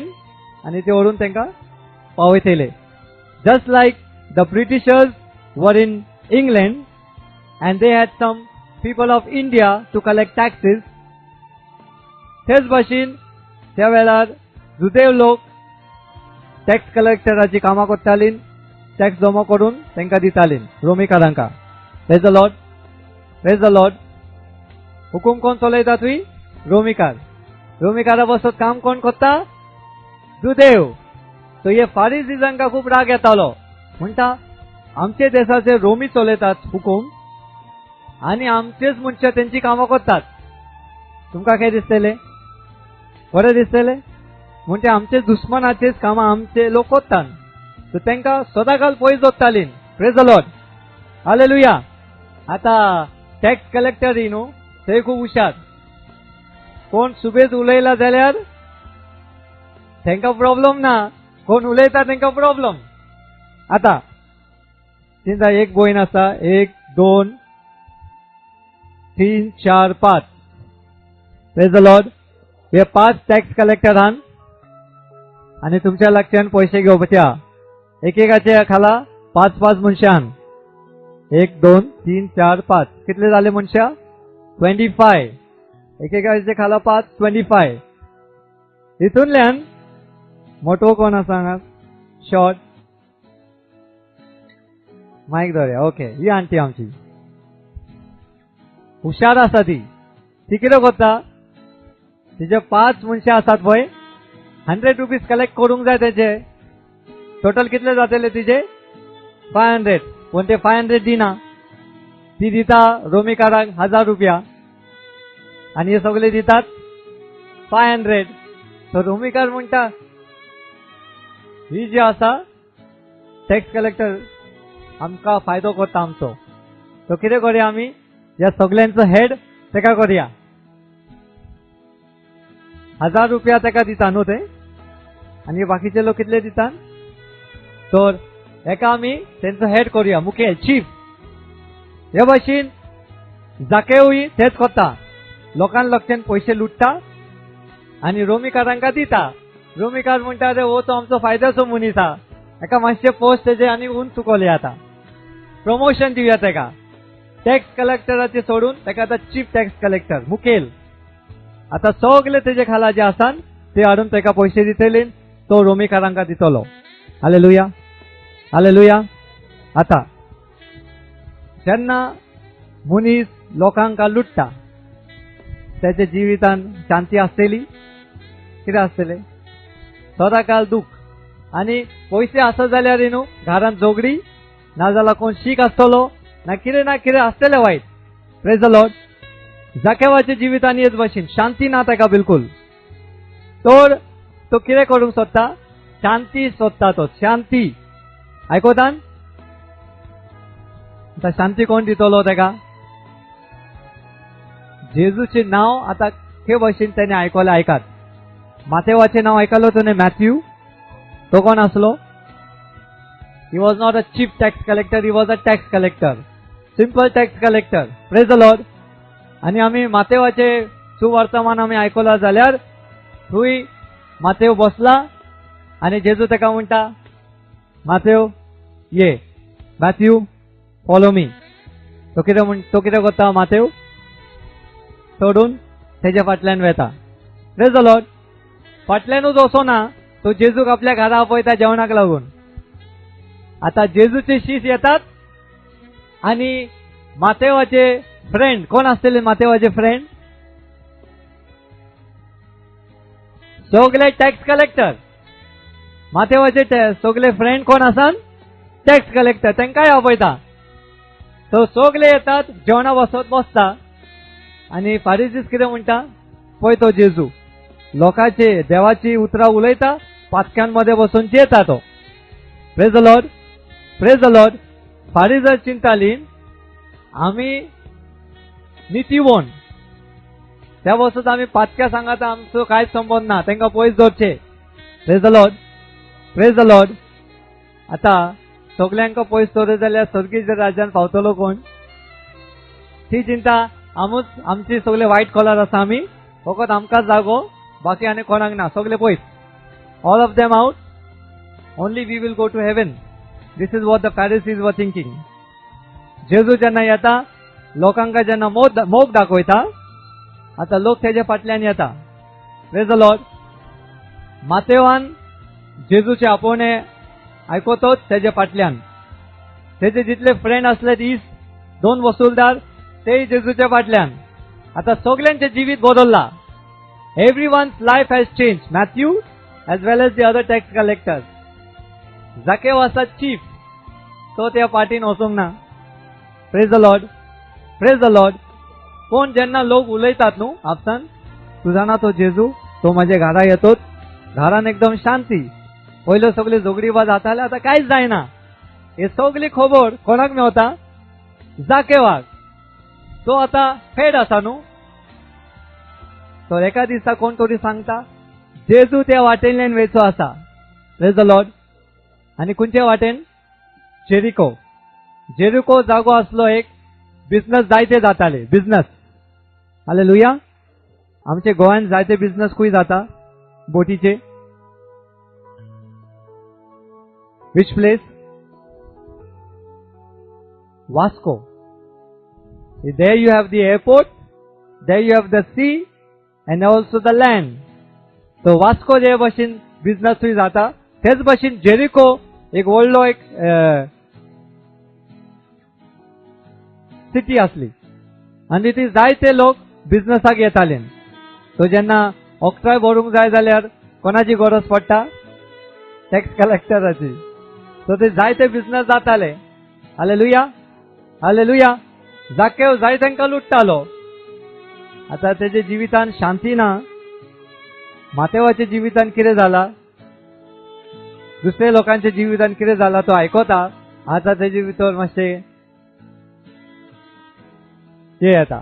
आनी ते व्हरून तांकां पावयतले just like the Britishers were in England and they had some people of India to collect taxes. तेच भाशेन त्या वेळार जुदेव लोक टॅक्स कलेक्टराची कामां करताली टॅक्स जमा करून तांकां दिताली रोमीकारांका प्रेज द लॉर्ड हुकूम कोण चलयता तुई रोमीकारा बसत काम कोण करता जुदेव तो हे फारिझीजांका खूब राग येतालो म्हणटा आमचे देशाचे रोमी चलयतात हुकूम आनी आमचेच मनशां तेंची कामां करतात तुमकां काय दिसतले बरें दिसतले म्हणजे आमचे दुश्मनाचेच कामां आमचे लोक करतात सो तांकां सदांकाळ पयस दवरताली प्रेज द लॉर्ड हालेलुया आता टॅक्स कलेक्टर न्हू ते खूब हुशार कोण सुबेज उलयला जाल्यार तांकां प्रॉब्लेम ना कोण उलयता तांकां प्रॉब्लेम आता तेंचा एक भयण आसा 1 2 3 4 5 प्रेज द लॉर्ड हे 5 टॅक्स कलेक्टरान आणि तुमच्या लागच्यान पैसे घेवपाचे एकेकाचे खाला 5 मनशां 1 2 3 4 5 कितले झाले मनशां 25 एकेकाचे खाला 5 25 हितूंतल्यान मोठो कोण आसा हांगा शॉर्ट माईक धरया ओके ही आंटी आमची हुशार आसा ती कितें करता तिचे 5 मनशां आसात पळय 100 रुपीज कलेक्ट करूंक जाय तेचे टोटल कितले जातले तिचे 500 पण ते 500 दिना ती दिता रोमीकारांक 1000 रुपया आणि हे सगळे दितात 500 तर रोमीकार म्हणटा ही जी आसा टॅक्स कलेक्टर आमकां फायदो करता आमचो तो कितें करया आमी ह्या सगळ्यांचो हेड तेका करया 1000 रुपया तेका दिता न्हू ते आनी बाकीचे लोक कितले दितात तर हेका आमी तेंचो हेड करूया मुखेल चीफ हे भाशेन जाकेवूय तेच करता लोकांक लागच्यान पयशे लुटता आनी रोमीकारांका दिता रोमीकार म्हणटा रे हो तो आमचो फायद्याचो मनीस आहा हेका मातशे पोस्ट तेजे आनी उंच चुकवले आता प्रमोशन दिवया तेका टॅक्स कलेक्टराचे सोडून तेका आतां चीफ टॅक्स कलेक्टर मुखेल आता सगळे तेजे खाला जे आसान ते हाडून तेका पयशे दितले तो रोमीकारांका दितलो हालेलुया हालेलुया आता जेन्ना मनीस लोकांका लुटता त्याच्या जिवितान शांती आसतली कितें आसतले सदांकाळ दुख आनी पयशे आसत जाल्यार न्हू घरान जोगडी ना जाल्यार कोण शीक आसतलो ना कितें आसतलें वायट. Praise the Lord. जाकेवाच्या जिवितान हेच भाशेन शांती ना ताका बिलकुल. तर तो कितें करूंक सोदता? शांती सोदता तो. शांती आयकोतान. आता शांती कोण दितलो ताका? जेजूचे नाव आता हे भाशेन त्याने आयकले. आयकात. मातेवाचे नाव आयकलो तुने? मॅथ्यू. तो कोण असलो? He was not a chief tax collector. He was a tax collector. Simple tax collector. Praise the Lord. आणि आम्ही मातेवाचे सुवर्तमान आम्ही आयकला जाल्यार थंय मातेव बसला आणि जेजू ताका म्हणटा मातेव ये. Matthew follow me. तो कितें करता? मातेव सोडून तेच्या फाटल्यान वेता. Praise the Lord. फाटल्यानूच वचोना तो जेजूक आपल्या घरा आपयता जेवणाक लागून. आता जेजूचे शिश येतात आणि मातेवाचे फ्रेंड कोण असलेले? मातेवाचे फ्रेंड सगळे टॅक्स कलेक्टर. मातेवाचे सगळे फ्रेंड कोण आसन? Tax collector. तांकांय आपयता. तो सगळे येतात जेवणा बसता आणि फारिजीस कितें म्हणटा? पळय तो जेजू लोकांचे देवाची उतरां उलयता, पातक्यांमध्ये बसून जेता तो. Praise the Lord. Praise the Lord. फारिजर चिंताली आम्ही नितीवण त्या बसत आम्ही पातक्या सांगाता आमचो कांयच संबंध ना, तांकां पयस दवरचे. Praise the Lord. Praise the Lord. आता सगळ्यांका पयस दवरले जाल्यार सर्गीच्या राज्यान पावतलो कोण? ती चिंता आमची सगळे व्हाईट कॉलर आसा आम्ही फकत आमकांच जागो बाकी आनी कोणाक ना. सगळे पयस. All of them out. Only we will go to heaven. This is what the Pharisees were thinking. Jezu जेन्ना येता लोकांका जेन्ना मोग दाखयता आता लोक तेच्या फाटल्यान येता. Praise the Lord. मातेवान जेजूचे आपोवणे आयकोतोच तेच्या फाटल्यान. तेचे जितले फ्रेंड असले 2 वसूलदार ते जेजूच्या फाटल्यान. आता सगळ्यांचे जिवीत बदलला. Everyone's life has change. Matthew as well as the other tax collectors. जाके वासा चीफ तो त्या पार्टीन वचूंक ना. Praise the Lord. Praise the Lord. कोण जेन्ना लोक उलयतात न्हू आपसान तू जाणा तो जेजू तो माझ्या घरा येतोच. घरान एकदम शांती. पयलो सगळे जोगडीबाज जाताले आता कांयच जायना. हे सगळी खबर कोणाक मेवता? जाकेवाक. तो आता फेड आसा न्हू. तो एका दिसा कोण तरी सांगता जेजू त्या वाटेल्यान वेचो आसा. Praise the Lord. आणि खंयच्या वाटेन? जेरिको. जेरिको जागो आसलो एक बिझनेस जायते जाताले. बिझनेस. हालेलुया. आमचे गोंयान जायते बिझनेस खंय जाता? बोटीचे. Which place? Vasco. There you have the airport, there you have the sea and also the land. So Vasco जे भाशेन बिझनेस थंय जाता तेच भाशेन जेरिको एक व्हडलो एक सिटी आसली आनी ती जायते लोक बिझनेसाक येताले. तो जेन्ना ऑक्ट्राय भरूंक जाय जाल्यार कोणाची गरज पडटा? टॅक्स कलेक्टराची. सो ते जायते बिझनेस जाताले. हालेलुया. हालेलुया. जाकेव जाय तांकां लुटतालो. आता तेजे जिवितान शांती ना. मातेवाच्या जिवितान कितें जाला? दुसरे लोकांच्या जिवितान कितें जाला तो आयकोता. आता तेजे भितर मातशे हे येता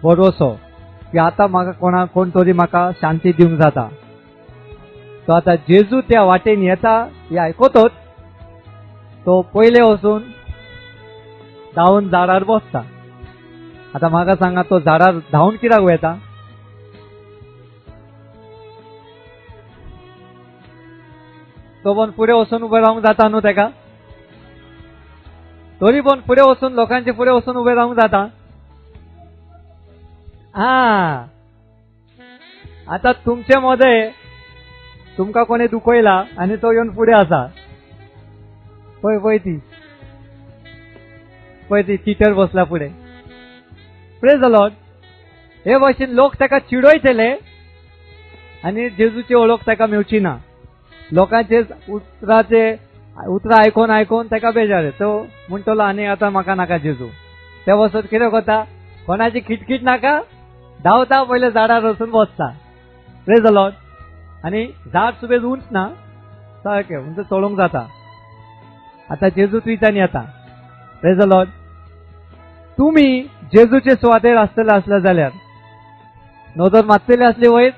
भरोसो की आता म्हाका कोण तरी म्हाका शांती दिवंक जाता. तो आता जेजू त्या वाटेन येता हे आयकोतोच तो पयले वचून धांवन झाडार बसता. आता म्हाका सांगा तो झाडार धांवन कित्याक वयता? तो पण फुडें वचून उबे रावंक जाता न्हू तेका? तरी पण फुडें वचून लोकांचे फुडें वचून उबे रावंक जाता. आता तुमचे मध्ये तुमका कोणी दुखयला आणि तो येऊन फुडें आसा पळय ती टिचर बसला फुडें. Praise the Lord. हे भाशेन लोक ताका चिडयतले आनी जेजूची ओळख ताका मेवची ना. लोकांचे उतरां आयकोन आयकोन ताका बेजार येता. तो म्हणटलो आनी आतां म्हाका नाका जेजू. ते वसत कितें करता, कोणाची किटकिट नाका, धांवता पयले झाडार वचून बसता. Praise the Lord. आनी झाड सुबेज उंच ना, सारकें म्हणजे चडोवंक जाता. आतां जेजू तुयच्यान येता. Praise the Lord. तुमी जेजूचे सुवातेर आसतले आसले जाल्यार नजर मारतले असले वयर.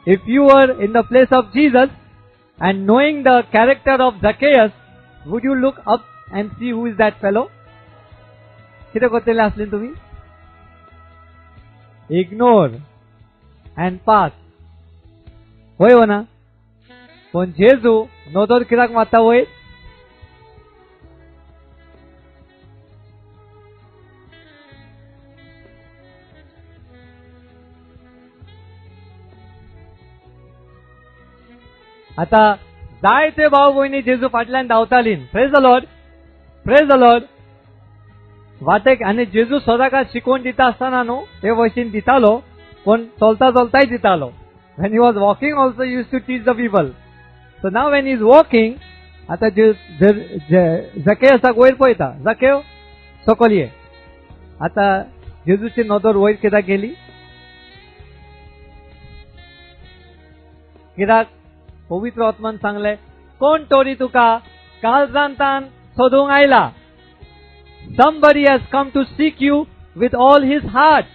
If you were in the place of Jesus and knowing the character of Zacchaeus, would you look up and see who is that fellow? कितें करतले आसले तुमी? Ignore and pass. होय हो ना? पण जेजू नजर कित्याक मारता वयर? आता जायते भाव भयणी जेजू फाटल्यान धांवताली. Praise the Lord. Praise the Lord. वाटेक आनी जेजू सदांच शिकोवन दिता आसतना न्हू ते भशेन दितालो, पण चलता चलताय दितालो. When he was walking also he used to teach the people. So now when he is walking, आता झकेसाक वयर पळयता. झकेव सकयल ये. आता जेजूची नदर वयर कित्याक गेली? कित्याक पवित्र आत्मान सांगले, कोण तोरी तुका काळजांतान सोदूंक आयला. Somebody has come to seek you with all his heart.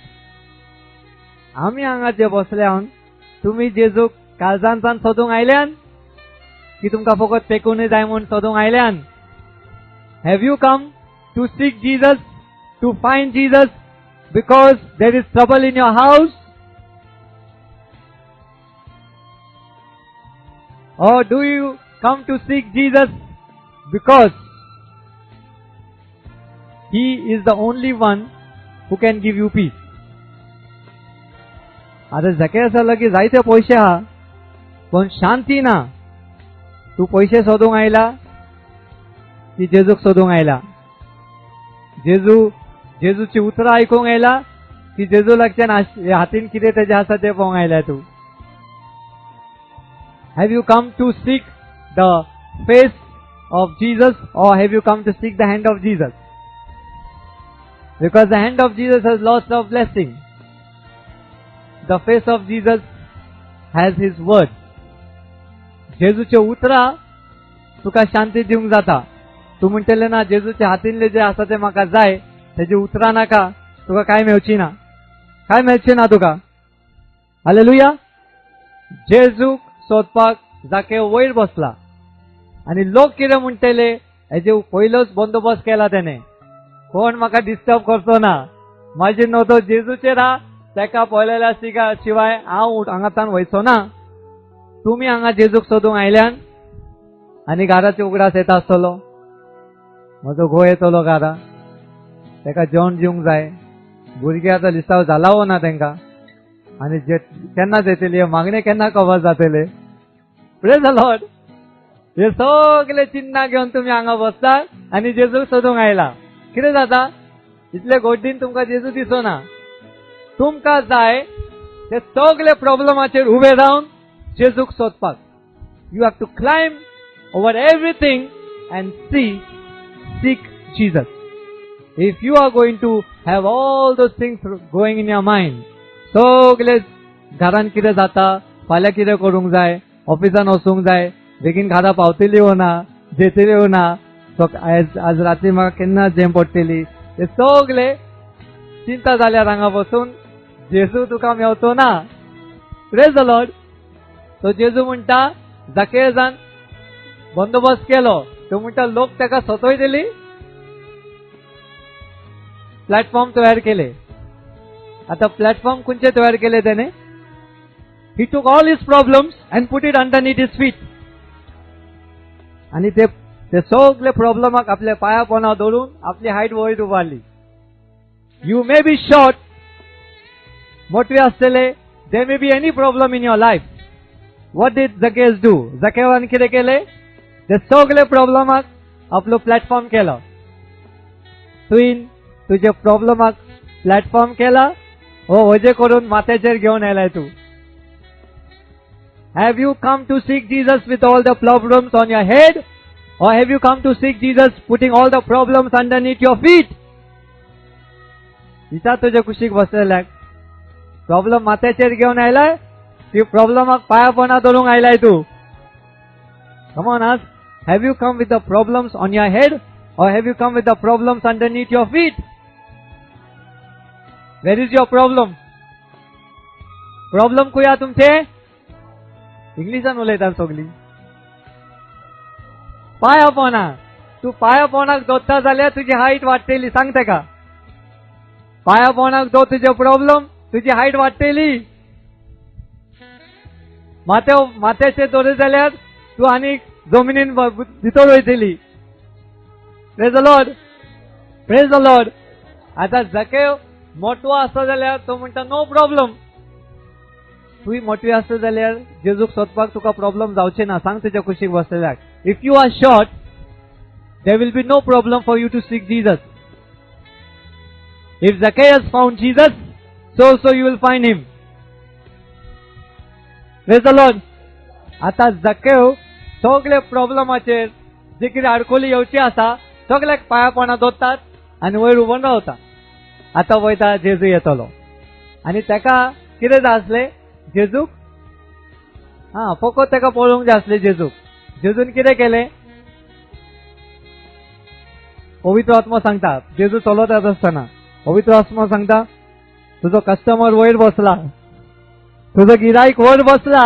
आमी हांगा जे बसले आहोत, तुम्ही जेजूक काळजांतान सोदूंक आयल्यान की तुमकां फकत पेकूनय जाय म्हूण सोदूंक आयल्यान? Have you come to seek Jesus, to find Jesus because there is trouble in your house? Or do you come to seek Jesus because He is the only one who can give you peace? आता झकेसा लगी जायते पैसे हा, पण शांती ना. तू पैसे सोदूंक आयला की जेजूक सोदूंक आयला? जेजूची उतरां आयकूंक आयला की जेजू लागच्यान हातीन कितें तेजे आसा तें पळोवंक आयला तू? Have you come to seek the face of Jesus, or have you come to seek the hand of Jesus? Because the hand of Jesus has lots of blessing. The face of Jesus has His word. जेजूचे उतरां तुका शांती दिवंक जाता. तू म्हणटले ना जेजूच्या हातीनले जे आसा ते म्हाका जाय, तेजे उतरां नाका, तुका काय मेवची ना. काय मेळची ना तुका. हालेलुया. जेजूक सोदपाक जाकेव वयर बसला आनी लोक कितें म्हणटले, हेजे पयलोच बंदोबस्त केला तेणे. कोण म्हाका डिस्टर्ब करचो ना, म्हाजी नदर जेजूचेर हा, तेका पळयलेल्या शिवाय हांव हांगाच्यान वयचो ना. तुमी हांगा जेजूक सोदूंक आयल्यान आनी घराचे उगडास येता आसतलो. म्हजो घोव येतलो घरा, तेका जेवण दिवंक जाय. भुरगीं आतां लिस्ताव जाला वो ना तेंकां, आनी जे केन्ना येतली मागणे केन्ना कवर जातले. Praise the Lord. हे सगळे चिन्ह घेवन तुमी हांगा बसता आनी जेजूक सोदूंक आयला. कितें जाता? इतले गोड्डीन तुमकां जेजू दिसना. तुमकां जाय ते सगळे प्रॉब्लमाचेर उबे रावन जेजूक सोदपाक. You have to climb over everything and seek Jesus. If you are going to have all those things going in your mind, सगळे घरान कितें जाता, फाल्यां कितें करूंक जाय, ऑफिसान वचूंक जाय, बेगीन घरा पावतली हो ना, जेतली हो ना, आज रात्री म्हाका केन्ना जेम पडटली, हे सगळे चिंता जाल्यार हांगा बसून जेजू तुका मेवतो ना. Praise the Lord. तो जेजू म्हणटा झकेसान बंदोबस्त केलो. तो म्हणटा लोक ताका सतयतली. प्लॅटफॉर्म तयार केले. आता प्लॅटफॉर्म खंयचे तयार केले त्याने? He took all his problems and put it underneath his feet. आणि ते सगळे प्रॉब्लेमाक आपल्या पाया पोंदा दवरून आपली हाईट वयर उबारली. You may be short, मोठे आसतले, there may be any problem in your life. What did Zacchaeus do? Zacchaeus कितें केले? ते सगळे प्रॉब्लेमाक आपलो प्लॅटफॉर्म केलो. तुवें तुझे प्रॉब्लेमाक प्लॅटफॉर्म केला, हो वजे करून माथ्याचेर घेवन आयलाय तू. Have you come to seek Jesus with all the problems on your head? Or have you come to seek Jesus putting all the problems underneath your feet? विचार तुझ्या कुशीक बसलेल्याक प्रॉब्लेम माथ्याचेर घेऊन आयलाय की प्रॉब्लेमाक पायापोना धरूंक आयलाय तू? Come on, ask. Have you come with the problems on your head or have you come with the problems underneath your feet? Where is your problem? Problem कुया तुमचे? इंग्लिशान उलयतात सगळी. पायापोना. तू पायापोनाक दोत्ता जाल्यार तुजी हाईट वाडटली, सांग तेका. पायापोनाक दो तुझे प्रॉब्लेम, तुझी हाईट वाडटली. माथ्याचे दोरे जाल्यार तू आनी जमिनीन भितर वयतली. Praise the Lord. Praise the Lord. आता जकेव मोठो आसता जाल्यार तो म्हणटा नो प्रॉब्लेम. तूय मोठी आसता जाल्यार जेजूक सोदपाक तुका प्रॉब्लेम जावचे ना. सांग तुज्या कुशीक बसलेल्याक. If you are short, there will be no problem for you to seek Jesus. If Zacchaeus found Jesus, so you will find him. Praise the Lord. आता जकेव सगळे प्रॉब्लेमाचेर जे कितें आडकोली येवची आसा सगळ्याक पाया पोंदा दोत्तात आनी वयर उबोन रावता. आता वयता जेजू येतलो आनी तेका कितें जाय आसलें? जेजूक फकत तेका पळोवंक जाय आसलें. जेजून कितें केलें? पवित्र आत्मा सांगता, जेजू चलत येत आसतना पवित्र आत्मा सांगता, तुजो कस्टमर वयर बसला, तुजो गिरायक वयर बसला,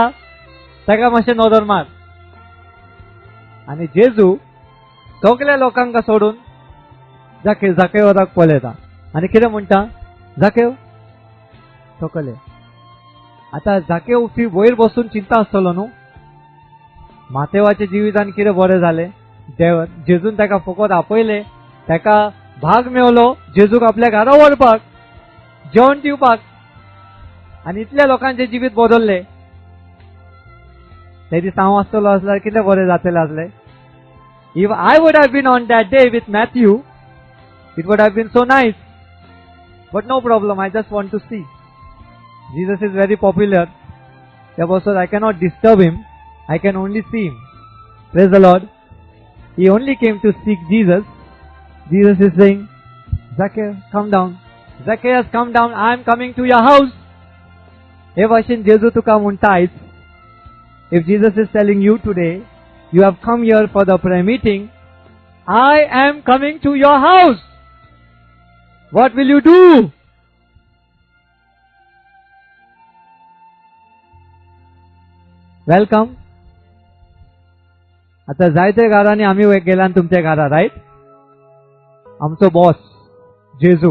तेका मातशें नदर मार. आनी जेजू सगळ्या लोकांक सोडून जाकेवाक पळयता आनी कितें म्हणटा? जाकेव सकले. आता जाकेव वयर बसून चिंता आसतलो न्हू, मातेवाच्या जिवितान कितें बरें जालें. जेजून तेका फकत आपयलें, तेका भाग मेवलो जेजूक आपल्या घरा व्हरपाक, जेवण दिवपाक, आनी इतल्या लोकांचे जिवीत बदलले. ते दीस हांव आसतलो आसल्यार कितें बरें जातलें आसलें. If I would have been on that day with Matthew, it would have been so nice. But no problem, I just want to see. Jesus is very popular. Therefore, I cannot disturb him. I can only see him. Praise the Lord. He only came to seek Jesus. Jesus is saying, Zacchaeus, come down. Zacchaeus, come down. I am coming to your house. He vashin Jesu tuka muntais. If Jesus is telling you today, you have come here for the prayer meeting, I am coming to your house. What will you do? Welcome. आता जायते घरांनी आम्ही गेला तुमच्या घरा, right? आमचो boss जेजू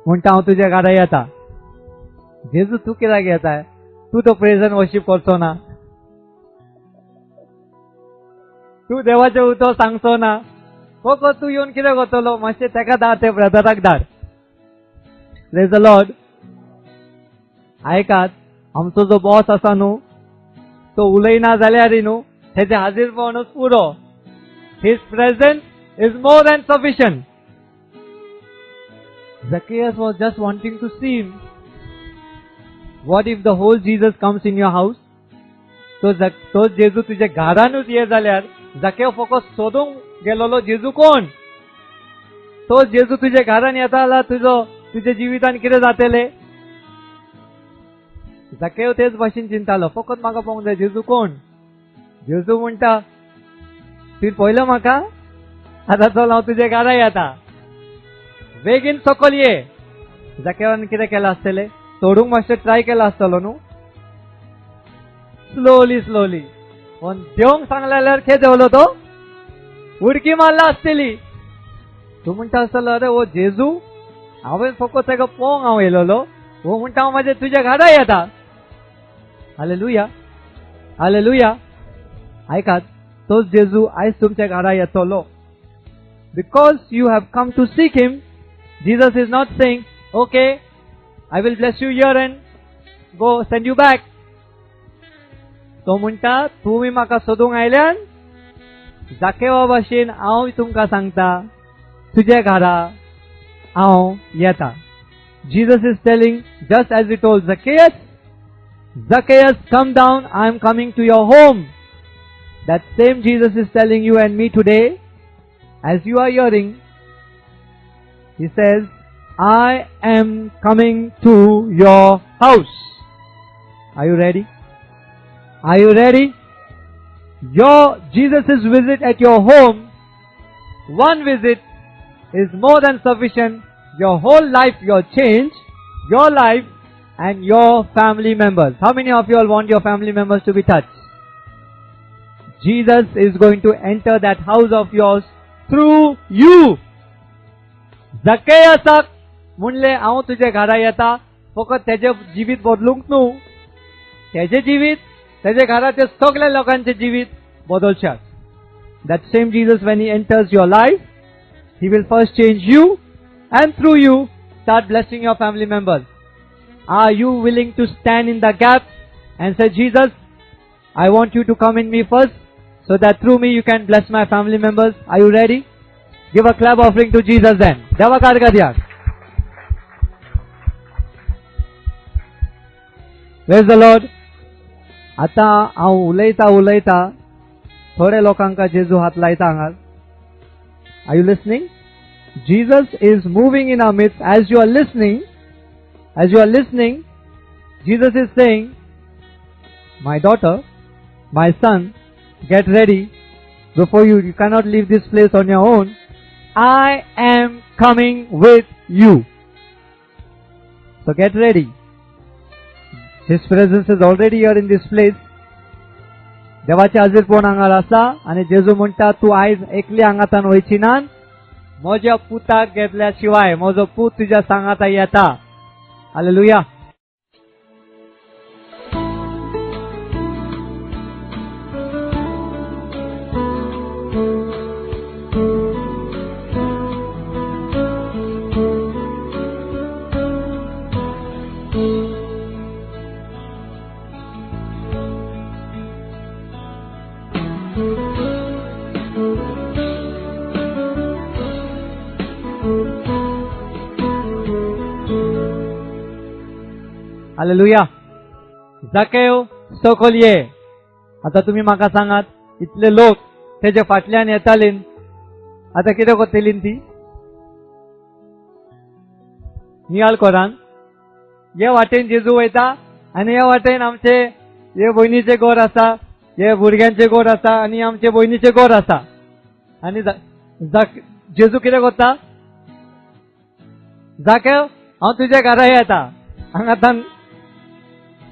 म्हणटा हांव तुझ्या घरा येता. जेजू तू कित्याक येताय? तू तो प्रेज एंड वर्शिप करचो ना, तू देवाचे उतो सांगचो ना, फकत तू येवन कितें करतलो? मातशें तेका धाड, ते ब्रदराक धाड. Praise the Lord. आयकात, आमचो जो बॉस आसा न्हू, तो उलयना जाल्यार न्हू तेजे हाजीरपणूच पुरो. His presence is more than sufficient. Zacchaeus was just wanting to see him. What if the whole Jesus comes in your house? तो जेजू तुझ्या घरानूच ये जाल्यार जकेव फकत सोदूंक गेलोलो जेजू कोण? तो जेजू तुझ्या घरान येता जाल्यार तुझ्या जिवितान कितें जातलें? जकेव तेच भाशेन चिंतालो, फकत म्हाका पळोवंक जाय जेजू कोण? जेजू म्हणटा, तूं पळयलो म्हाका, आतां चल हांव तुज्या घरा येता, बेगीन सकल ये. जकेवान कितें केलें आसतलें? सोडूंक मातशें ट्राय केला आसतलो न्हू, स्लोली. पण देवंक सांगलें जाल्यार खे देवलो तो? उडकी मारला आसतली. तूं म्हणटा आसतलो, अरे ओ जेजू, हांवें फकत तेका पळोवंक हांव येयलोलो, वो म्हणटा हांव म्हाज्या तुज्या घरा येता. Hallelujah, hallelujah. ऐकात, तोच जेजू आयज तुमच्या घरा येतलो. Because you have come to seek him. Jesus is not saying, okay, I will bless you here and go send you back. तो म्हणटा, तुम्ही म्हाका सोदूंक आयल्यान जाकेवा भाशेन हांव तुमकां सांगता, तुज्या घरा हांव येता. Jesus is telling, just as he told Zacchaeus, Zacchaeus, come down, I am coming to your home. That same Jesus is telling you and me today, as you are hearing, He says, I am coming to your house. Are you ready? Are you ready? Your Jesus' visit at your home, one visit is more than sufficient. Your whole life, your change, your life and your family members. How many of you all want your family members to be touched? Jesus is going to enter that house of yours through you. Zacchaeus म्हणले हांव तुझे घरा येता फकत तेजे जिवीत बदलूंक न्हू तेजे जिवीत तेजे घराचे सगळ्या लोकांचे जिवीत बदलशात. That same Jesus, when He enters your life, He will first change you and through you start blessing your family members. Are you willing to stand in the gap and say, Jesus, I want you to come in me first so that through me you can bless my family members? Are you ready? Give a clap offering to Jesus then. Deva karga diya. Praise the Lord. आता हांव उलयता थोडे लोकांका जेजू हात लायता हांगार. Are you listening? Jesus is moving in our midst. As you are listening, Jesus is saying, my daughter, my son, get ready. Before you cannot leave this place on your own. I am coming with you. So get ready. His presence is already here in this place. देवाचे हाजीरपण हांगार आसा आनी जेजू म्हणटा तूं आयज एकली हांगातान वयची ना म्हज्या पुताक घेतल्या शिवाय म्हजो पूत तुज्या सांगाता येता. हालेलुया. हालेलुया. जाकेव सकल ये. आता तुम्ही म्हाका सांगात इतले लोक तेजे फाटल्यान येतालीन आता कितें करतलीन ती नियाळ कोरान हे वाटेन जेजू वयता आनी हे वाटेन आमचे हे भयणीचे गोर आसा हे भुरग्यांचे गोर आसा आनी आमचे भयणीचे गोर आसा आनी जेजू कितें करता जाकेव हांव तुज्या घरा येता हांगातान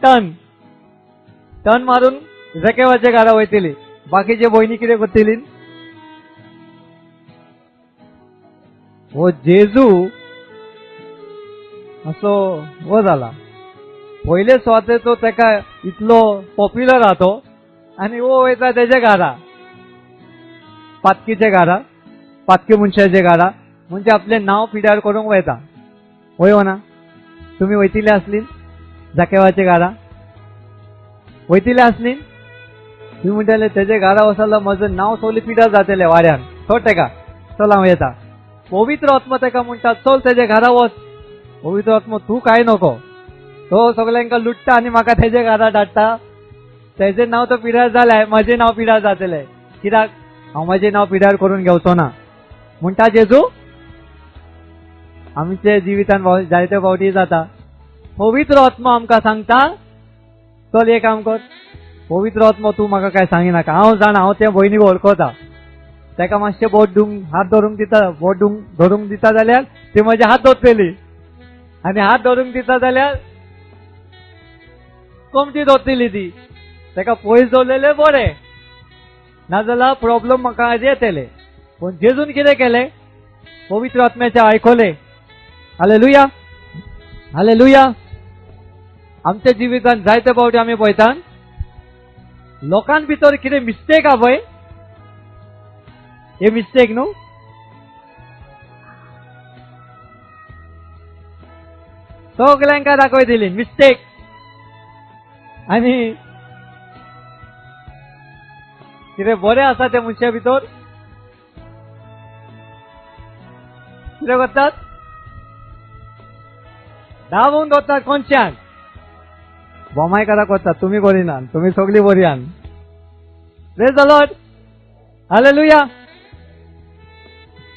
टर्न मारून जकेवाच्या घरा वयतली. बाकीचे भयणी कितें करतली हो जेजू असो हो जाला पयले स्वाते तो तेका इतलो पॉप्युलर हा तो आनी वो वयता तेजे घरा पातकीचे घरा पातकी मनशाचे घरा म्हणजे आपले नाव पिड्यार करूंक वयता. वयो ना तुम्ही वयतले आसली जाकेवाचे घरा वयतले आसली तुम्ही म्हणटले तेजे घरा वचला म्हजो नाव सगळें पिड्यार जातले वाड्यान तो तेका चल हांव येता. पवित्र आत्मा तेका म्हणटा चल तेजे घरा वच. पवित्र आत्मा तू काय नको तो सगळ्यांका लुटता आनी म्हाका तेजे घरा धाडटा. तेजे नाव तो पिड्यार जालें म्हजें नाव पिड्यार जातलें कित्याक हांव म्हजें नाव पिड्यार करून घेवचो ना म्हणटा जेजू. आमचे जिवितान जायते फावटी जाता पवित्र आत्मा आमकां सांगता चल एक काम कर पवित्र आत्मा तू म्हाका काय सांगिनाका हांव जाणा हांव ते भयणीक वळखता तेका मातशें बोट हात धरूंक दिता बोट धरूंक दिता जाल्यार ती म्हजे हात धरतली आनी हात धरूंक दिता जाल्यार कमटी धरतली ती तेका पयस दवरलेले बरें नाजाल्यार प्रॉब्लेम म्हाका येतले. पूण जेजून कितें केलें पवित्र आत्म्याचें आयकलें. Hallelujah hallelujah. आमच्या जिवितान जायते फावटी आमी पळयतात लोकां भितर कितें मिस्टेक हा पळय हे मिस्टेक न्हू सगळ्यांका दाखयतली मिस्टेक आनी कितें बरें आसा ते मनशा भितर कितें करतात दाबून दवरतात कोणशाक बोमाय करा कोता तुम्ही करिना तुम्ही सगळी बरी आन प्रेज द लॉर्ड हालेलुया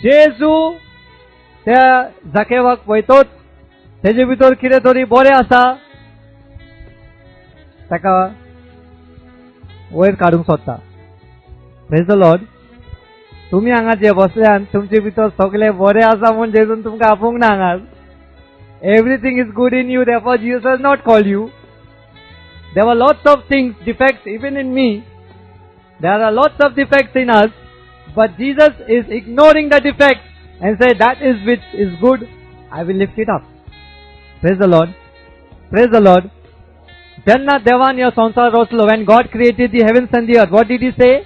जेजू त्या जाकेवाक पळयतोच तेजे भितर कितें तरी बरें आसा ताका वयर काडूंक सोदता प्रेज द लॉर्ड तुम्ही हांगा जे बसल्यान तुमचे भितर सगळे बरें आसा म्हूण जेजून तुमकां आपोवंक ना हांगा everything is good in you therefore Jesus has not called you. There were lots of things, defects even in me. There are lots of defects in us, but Jesus is ignoring the defects and say that is which is good, I will lift it up. Praise the Lord. Praise the Lord. Janna devan ya sansar roslo. When God created the heavens and the earth, what did he say?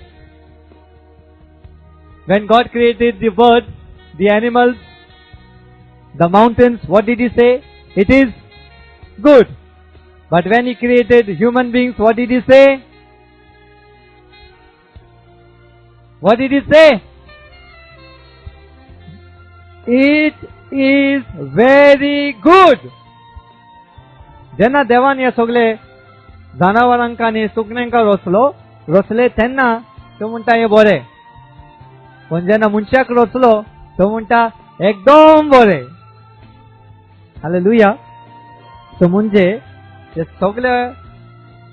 When God created the birds, the animals, the mountains, what did he say? It is good. But when he created human beings, what did he say? What did he say? It is very good. जेन्ना देवान हे सगळे जनावरांका आनी सुकण्यांका रोसले तेन्ना तो म्हणटा हे बरें पण जेन्ना मनशाक रोचलो तो म्हणटा एकदम बरें हालेलुया तो म्हणजे हे सगळे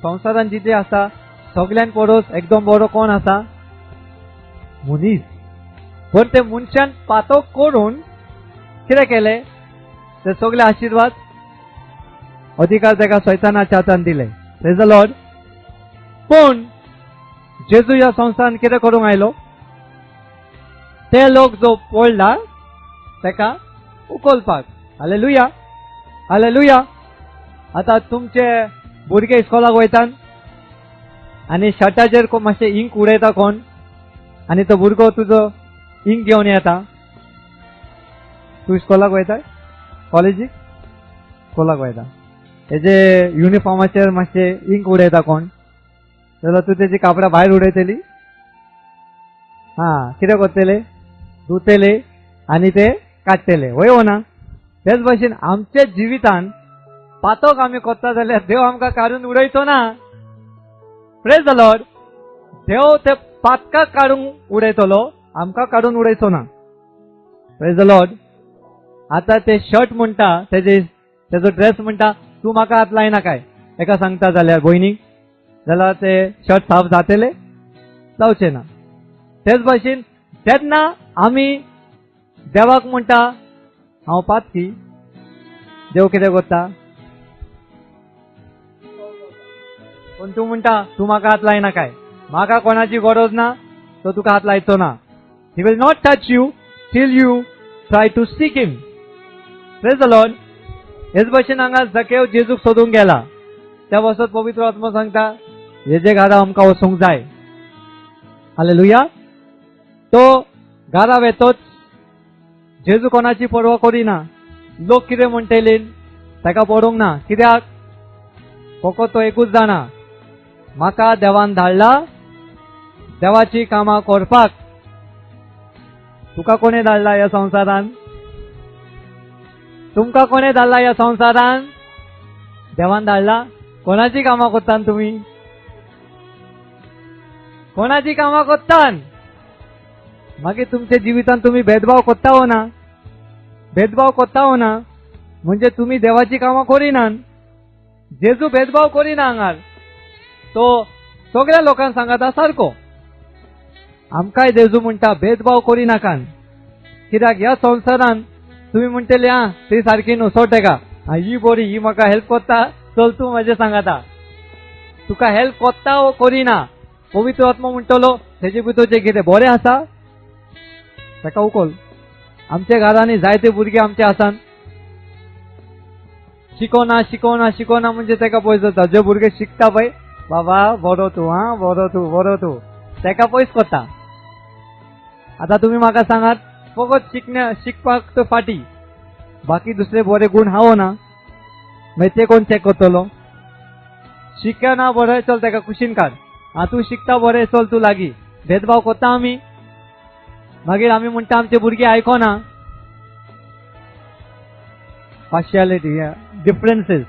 संवसारान जिते आसा सगळ्यान परस एकदम बरो कोण आसा मनीस पण ते मनशान पातो करून कितें केले ते सगळे आशीर्वाद अधिकार ताका सैतानाच्या हातान दिले प्रेज द लॉर्ड पण जेजू ह्या संवसारान कितें करूंक आयलो ते लोक जो पडला ताका उखलपाक हालेलुया हालेलुया आता तुमचे भुरगे इस्कॉलाक वयतात आनी शर्टाचेर मातशें इंक उडयता कोण आनी तो भुरगो तुजो इंक घेवन येता तूं इस्कॉलाक वयता कॉलेजीक इस्कॉलाक वयता तेजे युनिफॉर्माचेर मातशें इंक उडयता कोण जाल्यार तूं तेजी कापडां भायर उडयतली कितें करतले धुतले आनी ते काडटले वय हो ना तेच भाशेन आमच्या जिवितान पातोक आमी कोत्ता जाल्यार देव आमकां काडून उडयचो ना प्रेज द लॉर्ड देव ते पातकाक काडून उडयतलो आमकां काडून उडयचो ना प्रेज द लॉर्ड आता ते शर्ट म्हणटा तेजो ड्रेस म्हणटा तूं म्हाका हात लायना काय एका सांगता जाल्यार भयणीक जाल्यार ते शर्ट साफ जातले जावचे ना तेच भाशेन जेन्ना आमी देवाक म्हणटा हांव पातकी देव कितें करता पण तूं म्हणटा तूं म्हाका हात लायना काय म्हाका कोणाची गरज ना तो तुका हात लायचो ना he will not touch you till you try to seek him praise the Lord हेच भाशेन हांगा जकेव जेजूक सोदूंक गेला त्या वसत पवित्र आत्मा सांगता हेजे घरा आमकां वचूंक जाय हालेलुया तो घरा वेतोच जेजू कोणाची पर्वा करिना लोक कितें म्हणटले ताका पडोवंक ना कित्याक फकत तो एकूच जाणा म्हाका देवान धाडला देवाची कामां करपाक तुका कोणे धाडला ह्या संवसारान तुमकां कोणे धाडला ह्या संवसारान देवान धाडला कोणाची कामां करतात तुमी कोणाची कामां करतात मागीर तुमच्या जिवितान तुम्ही भेदभाव करता हो ना भेदभाव करता हो ना म्हणजे तुम्ही देवाची कामां करिनात जेजू भेदभाव करिना हांगार तो सगळ्या लोकांक सांगता सारको आमकांय जेजू म्हणटा भेदभाव करिनाकान कित्याक ह्या संवसारान तुम्ही म्हणटले ती सारकी न्हू सोड तेका ही बरी ही म्हाका हेल्प करता चल तूं म्हाजें सांगता तुका हेल्प करता वो करिना पवित्र आत्मा म्हणटलो तेजे भितर जें कितें बरें आसा ताका उखल आमच्या घरांनी जायते भुरगे आमचे आसात शिकोना म्हणजे ताका पयस जाता जे भुरगे शिकता पळय बाबा बरो तूं ताका पयस करता आता तुम्ही म्हाका सांगात फकत शिकपाक तो फाटी बाकी दुसरे बरे गुण हाव ना मागीर ते कोण चॅक करतलो शिकना बरें चल ताका कुशीन काड तूं शिकता बरें चल तूं लागीं भेदभाव करता आमी मागीर आमी म्हणटा आमचे भुरगे आयकोना पार्शियालिटी differences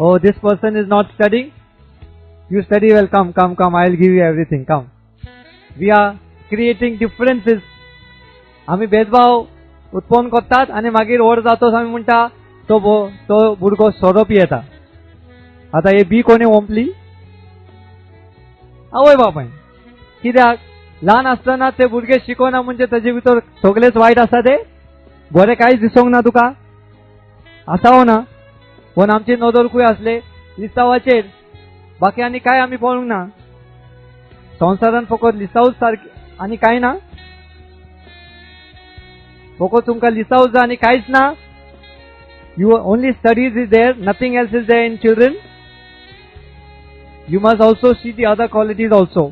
oh, this person is not studying. You study well, come, come, come, I'll give you everything, come. We are creating differences. आम्ही भेदभाव उत्पन्न करतात आणि मागीर वर जातोच आम्ही म्हणटा तो भुरगो सोरो पियेता. आता हे बी कोणी ओंपली? आवय बापाय. कित्याक ल्हान आसतना ते भुरगे शिकोना म्हणजे ताजे भितर सगळेच वायट आसा ते? बरें कांयच दिसोंक ना तुका? आसावो ना? पण आमचे नदरकूय असले लिस्तावाचेर, बाकी आनी काय आमी पळोवंक ना. संवसारान फकत लिस्तावच सारकी आनी काय ना? फकत तुमकां लिस्तावच जाय आनी कांयच ना? You only studies is there, nothing else is there in children. You must also see the other qualities also.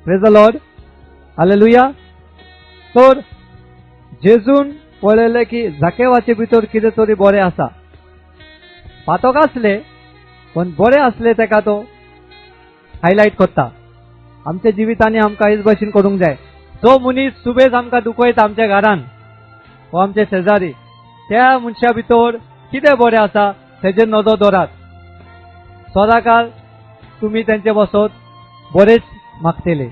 Praise the Lord. Hallelujah. तर जेजून पळयलें की जाकेवाचे भितर कितें तरी बरें आसा. पातोक आसले पण बरें आसले तेका तो हायलायट करता. आमच्या जिवितांनी आमकां हेच भाशेन करूंक जाय. जो मनीस सुबेज आमकां दुखयता आमच्या घरान वा आमचे शेजारी, त्या मनशा भितर कितें बरें आसा तेजेर नजर दवरात. सदांकाळ तुमी तेंचे बसत बरेच मागतले.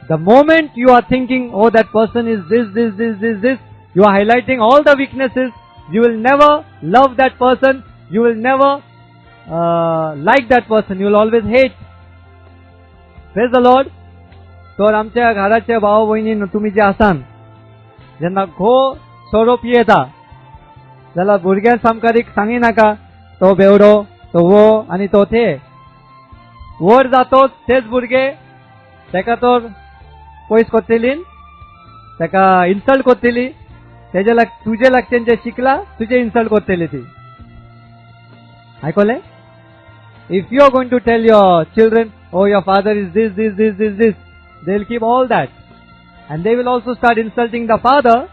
The moment you are thinking, oh, that person is this, you are highlighting all the weaknesses. You will never love that person. You will never like that person. You will always hate. Praise the Lord. तर आमच्या घराचे भाव भयणी तुम्ही जे आसान, जेन्ना घो सोरो पियेता जाल्यार भुरग्यां सामकारीक सांगी नाका तो बेवडो, तो वो आनी तो थे. वर जातोच तेच भुरगे तेका तर पयस करतली, तेका इन्सल्ट करतली. तेजे तुजे लागच्यान जे शिकला तुजे इन्सल्ट करतली ती. आयकले? If you are going to tell your children, oh, your father is this, they will keep all that. And they will also start insulting the father.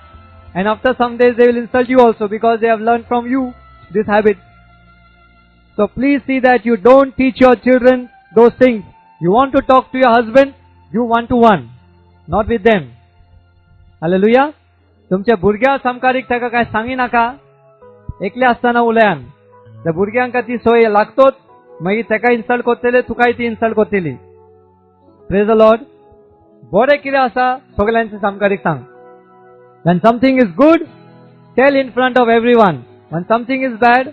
And after some days they will insult you also because they have learned from you this habit. So please see that you don't teach your children those things. You want to talk to your husband, you one-to-one, not with them. Hallelujah. तुमच्या भुरग्या समकारीक ताका काय सांगी नाका. एकले आसतना उलयान त्या भुरग्यांका ती सवय लागतोच. मागीर ताका इन्सल्ट करतले, तुकाय ती इन्सल्ट करतली. Praise the Lord. बरें कितें आसा सगळ्यांचे समकारीक सांग. When something is good, tell in front of everyone. When something is bad,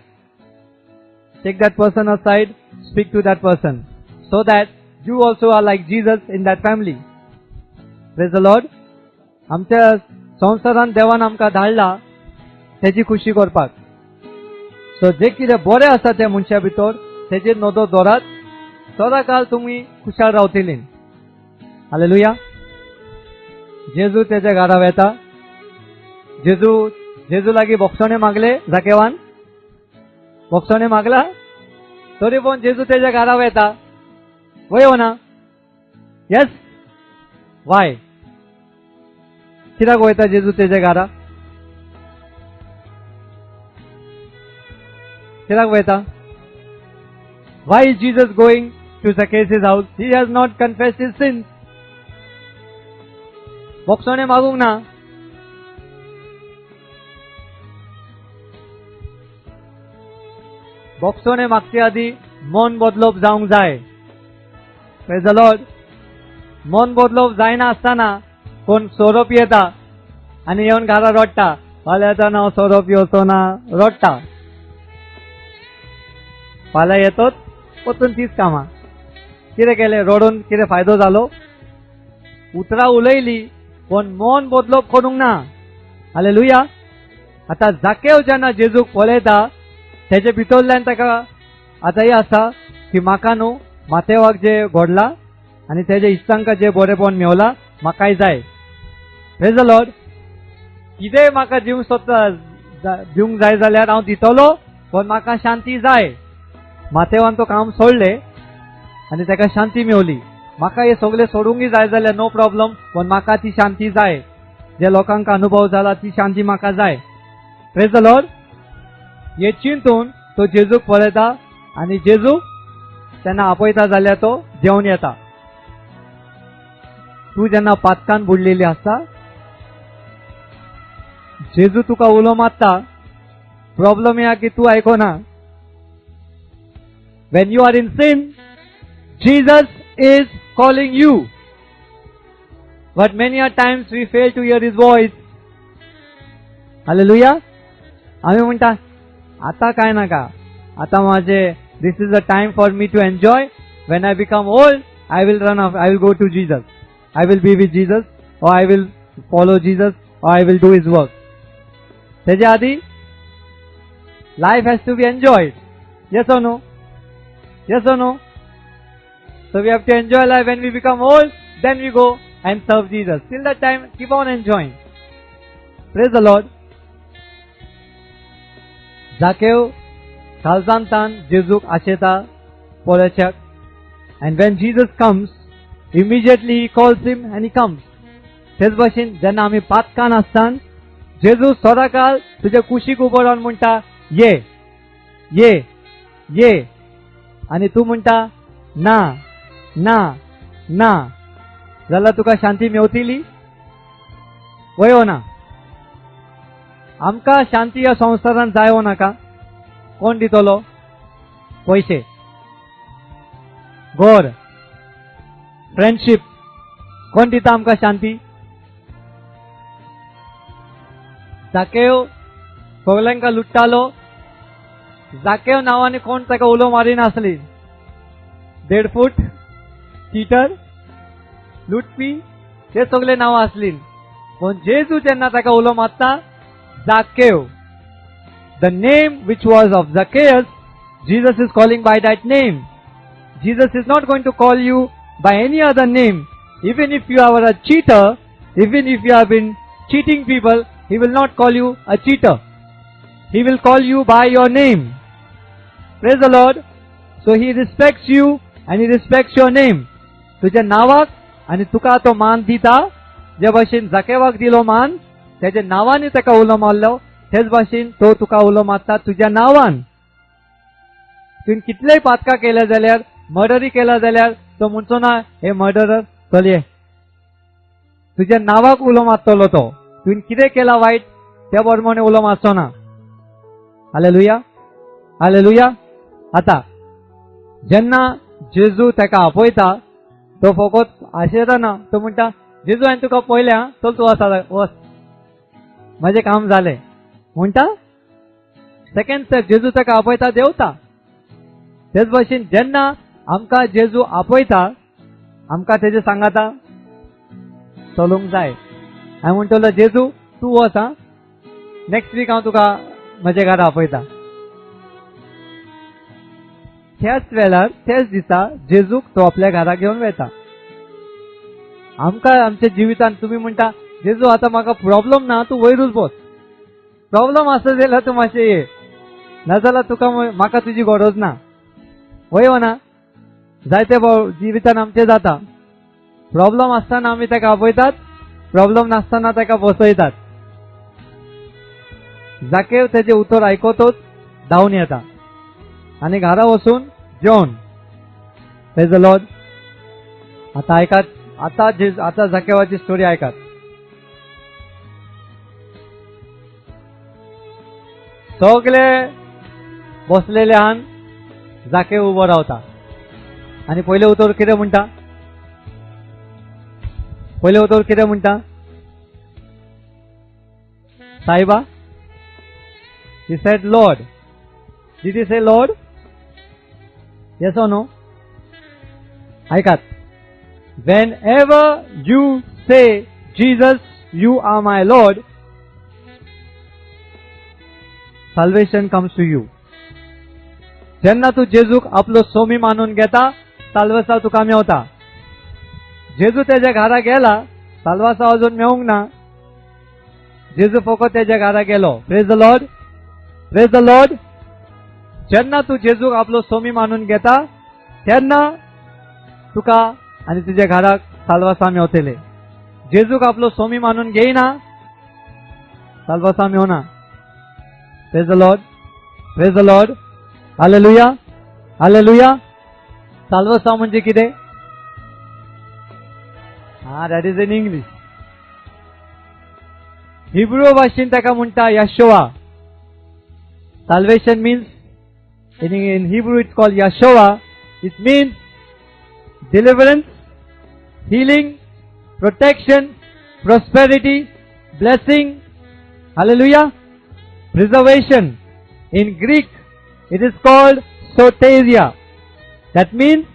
take that person aside, speak to that person, so that you also are like Jesus in that family. Praise the Lord. आमच्या संवसारान देवान आमकां धाडला तेजी खुशी करपाक. सो जे कितें बरें आसा त्या मनशा भितर तेजेर नदर दवरात. सदांकाळ तुमी खुशाल रावतलीं. हालेलुया. जेजू तेच्या घरा वेता. जेजू लागीं बोक्षणे मागले जाकेवान. बोक्षणे मागला तरी पण जेजू तेच्या घरा वेता. वयो ना? येस. वाय? कित्याक वयता जेजू तेच्या घरा? कित्याक वयता? Why is Jesus going to Zacchaeus' house? He has not confessed his sins. बोक्षणे मागूंक ना. बोक्षणे मागचे आदी मन बदलप जावंक जाय. Praise the Lord. मन बदलप जायना आसतना कोण सोरो पियेता आनी येवन घरा रडटा, फाल्यां येताना हांव सोरो पिवचो ना, रडटा. फाल्यां येतोच वचून तीच कामां. कितें केलें? रडून कितें फायदो जालो? उतरां उलयली पण मन बदलप करूंक ना. हालेलुया. आतां जाकेव जेन्ना जेजूक पळयता तेजे भितरल्यान ताका आतां हें आसा की म्हाका न्हू माथेवाक जे घडला आनी तेजे इश्टांका जे बरेपण मेवला म्हाकाय जाय. Praise the Lord. कितेंय म्हाका दिवंक जाय जाल्यार हांव दितलो, पण म्हाका शांती जाय. माथेवान तो काम सोडले आनी ताका शांती मेवली. म्हाका हे सगळे सोडूंकय जाय जाल्यार नो प्रॉब्लम, पण म्हाका ती शांती जाय. जे लोकांक अनुभव जाला ती शांती म्हाका जाय. Praise the Lord. हे चिंतून तो जेजूक पळयता आनी जेजू तेन्ना आपयता जाल्यार तो देंवन येता. तूं जेन्ना पातकान बुडलेली आसता, जेजू तुका उलो मारता. प्रॉब्लम या की तूं आयकोना. when you are in sin, Jesus is calling you. But many a times we fail to hear His voice. Hallelujah. आम्ही म्हणता आता काय नका, आता माझे this is a time for me to enjoy. When I become old, I will run off, I will go to Jesus, I will be with Jesus, or I will follow Jesus, or I will do His work. त्याच्या आधी life has to be enjoyed. Yes or no? Yes or no? So we have to enjoy life. When we become old, then we go and serve Jesus. Till that time, keep on enjoying. Praise the Lord. Zakeu kalzantan Jezuk acheta polechak. And when Jesus comes, immediately he calls him and he comes. तेच भाशेन जेन्ना आमी पातकान आसतान जेजू सदाकाळ तुज्या कुशीक उबो रावन म्हणटा ये ये ये, आनी तूं म्हणटा ना ना ना, जाल्यार तुका शांती मेवतली? वयो ना. आमकां शांती ह्या संवसारान जायो नाका. कोण दितलो? पैसे, घर, फ्रेंडशिप. कोण दिता आमकां शांती? जाकेव सगल्यांका लुट्टालो. जाकेव नावाने कोण ताका उलो मारिनासली. 1.5 फूट, चीटर, लुटपी, ते सगळे नांवां आसली. पण जेजू जेन्ना ताका उलो मारता, Zacchaeus, the name which was of Zacchaeus, Jesus is calling by that name. Jesus is not going to call you by any other name. Even if you are a cheater, even if you have been cheating people, He will not call you a cheater. He will call you by your name. Praise the Lord. So He respects you and He respects your name. तुझ्या नावाक आणि तुका तो मान दिता. जे भाशेन जाकेवाक दिलो मान, त्याच्या नावाने ताका उलो मारलो, तेच भाशेन तो तुका उलो मारता तुझ्या नावान. तुवें कितलेय पातकां केल्या जाल्यार, मर्डरी केला जाल्यार तो म्हणचो ना हे मर्डरर चलये. तुझ्या नावाक उलो मारतलो तो. तुवें कितें केला वायट त्या प्रमाणे उलो मारचो ना. Hallelujah, hallelujah. आता जेन्ना जेजू ताका आपयता, तो फकत आशेता ना. तो म्हणटा जेजू हांवें तुका पळयल्या, चल तूं वच, माझे काम झाले म्हणटा. सेकंड स्टेप, जेजू ताका आपयता देंवता. तेच भाशेन जेन्ना आमकां जेजू आपयता, आमकां तेजे सांगाता चलूंक जाय. हांवें म्हणटलो जेजू तूं वच, नेक्स्ट वीक हांव तुका म्हजे घरा आपयता. त्याच वेळार त्याच दिसा जेजूक तो आपल्या घरा घेवन वयता. आमकां आमच्या जिवितान तुमी म्हणटा जेजू आता म्हाका प्रॉब्लेम ना, तूं वयरूच बस. प्रॉब्लेम आसा जाल्यार तूं मातशें ये, नाजाल्यार तुका म्हाका तुजी गरज ना. वयो ना. जायते जिवितान आमचें जाता. प्रॉब्लेम आसतना आमी ताका आपयतात, प्रॉब्लेम नासतना ताका बसयतात. जाकेव तेजें उतर आयकतच धांवन येता आनी घरा वचून जेवण. Praise the Lord. आता आयकात, आता जाकेवाची स्टोरी आयकात. सगळे बसलेले आहान, जाकेव उबो रावता आणि पहिले उतर कितें म्हणटा? पहिले उतर कितें म्हणटा? सायबा. He said Lord. Did he say Lord? Yes or no? ऐकात. Whenever you say Jesus, you are my Lord, salvation comes to you. जेन्ना तू जेजूक आपलो सोमी मानून घेता, साल्वासा तुका मेवता. जेजू तेज्या घरा गेला, साल्वासा अजून मेवंक ना. जेजू फकत तेज्या घरा गेलो. Praise the Lord, praise the Lord. जेन्ना तू जेजूक आपलो सोमी मानून घेता, तेन्ना तुका आणि तुझ्या घराक साल्वासा मेवतले. जेजूक आपलो सोमी मानून घेयना, साल्वासा मेवना. Praise the Lord, praise the Lord. Hallelujah, hallelujah. साल्वासा म्हणजे कितें? That is in English. Hebrew भाषेन ताका म्हणटा यशोवा. Salvation means In Hebrew it's called Yeshua. It means deliverance, healing, protection, prosperity, blessing, hallelujah, preservation. In Greek, it is called soteria. That means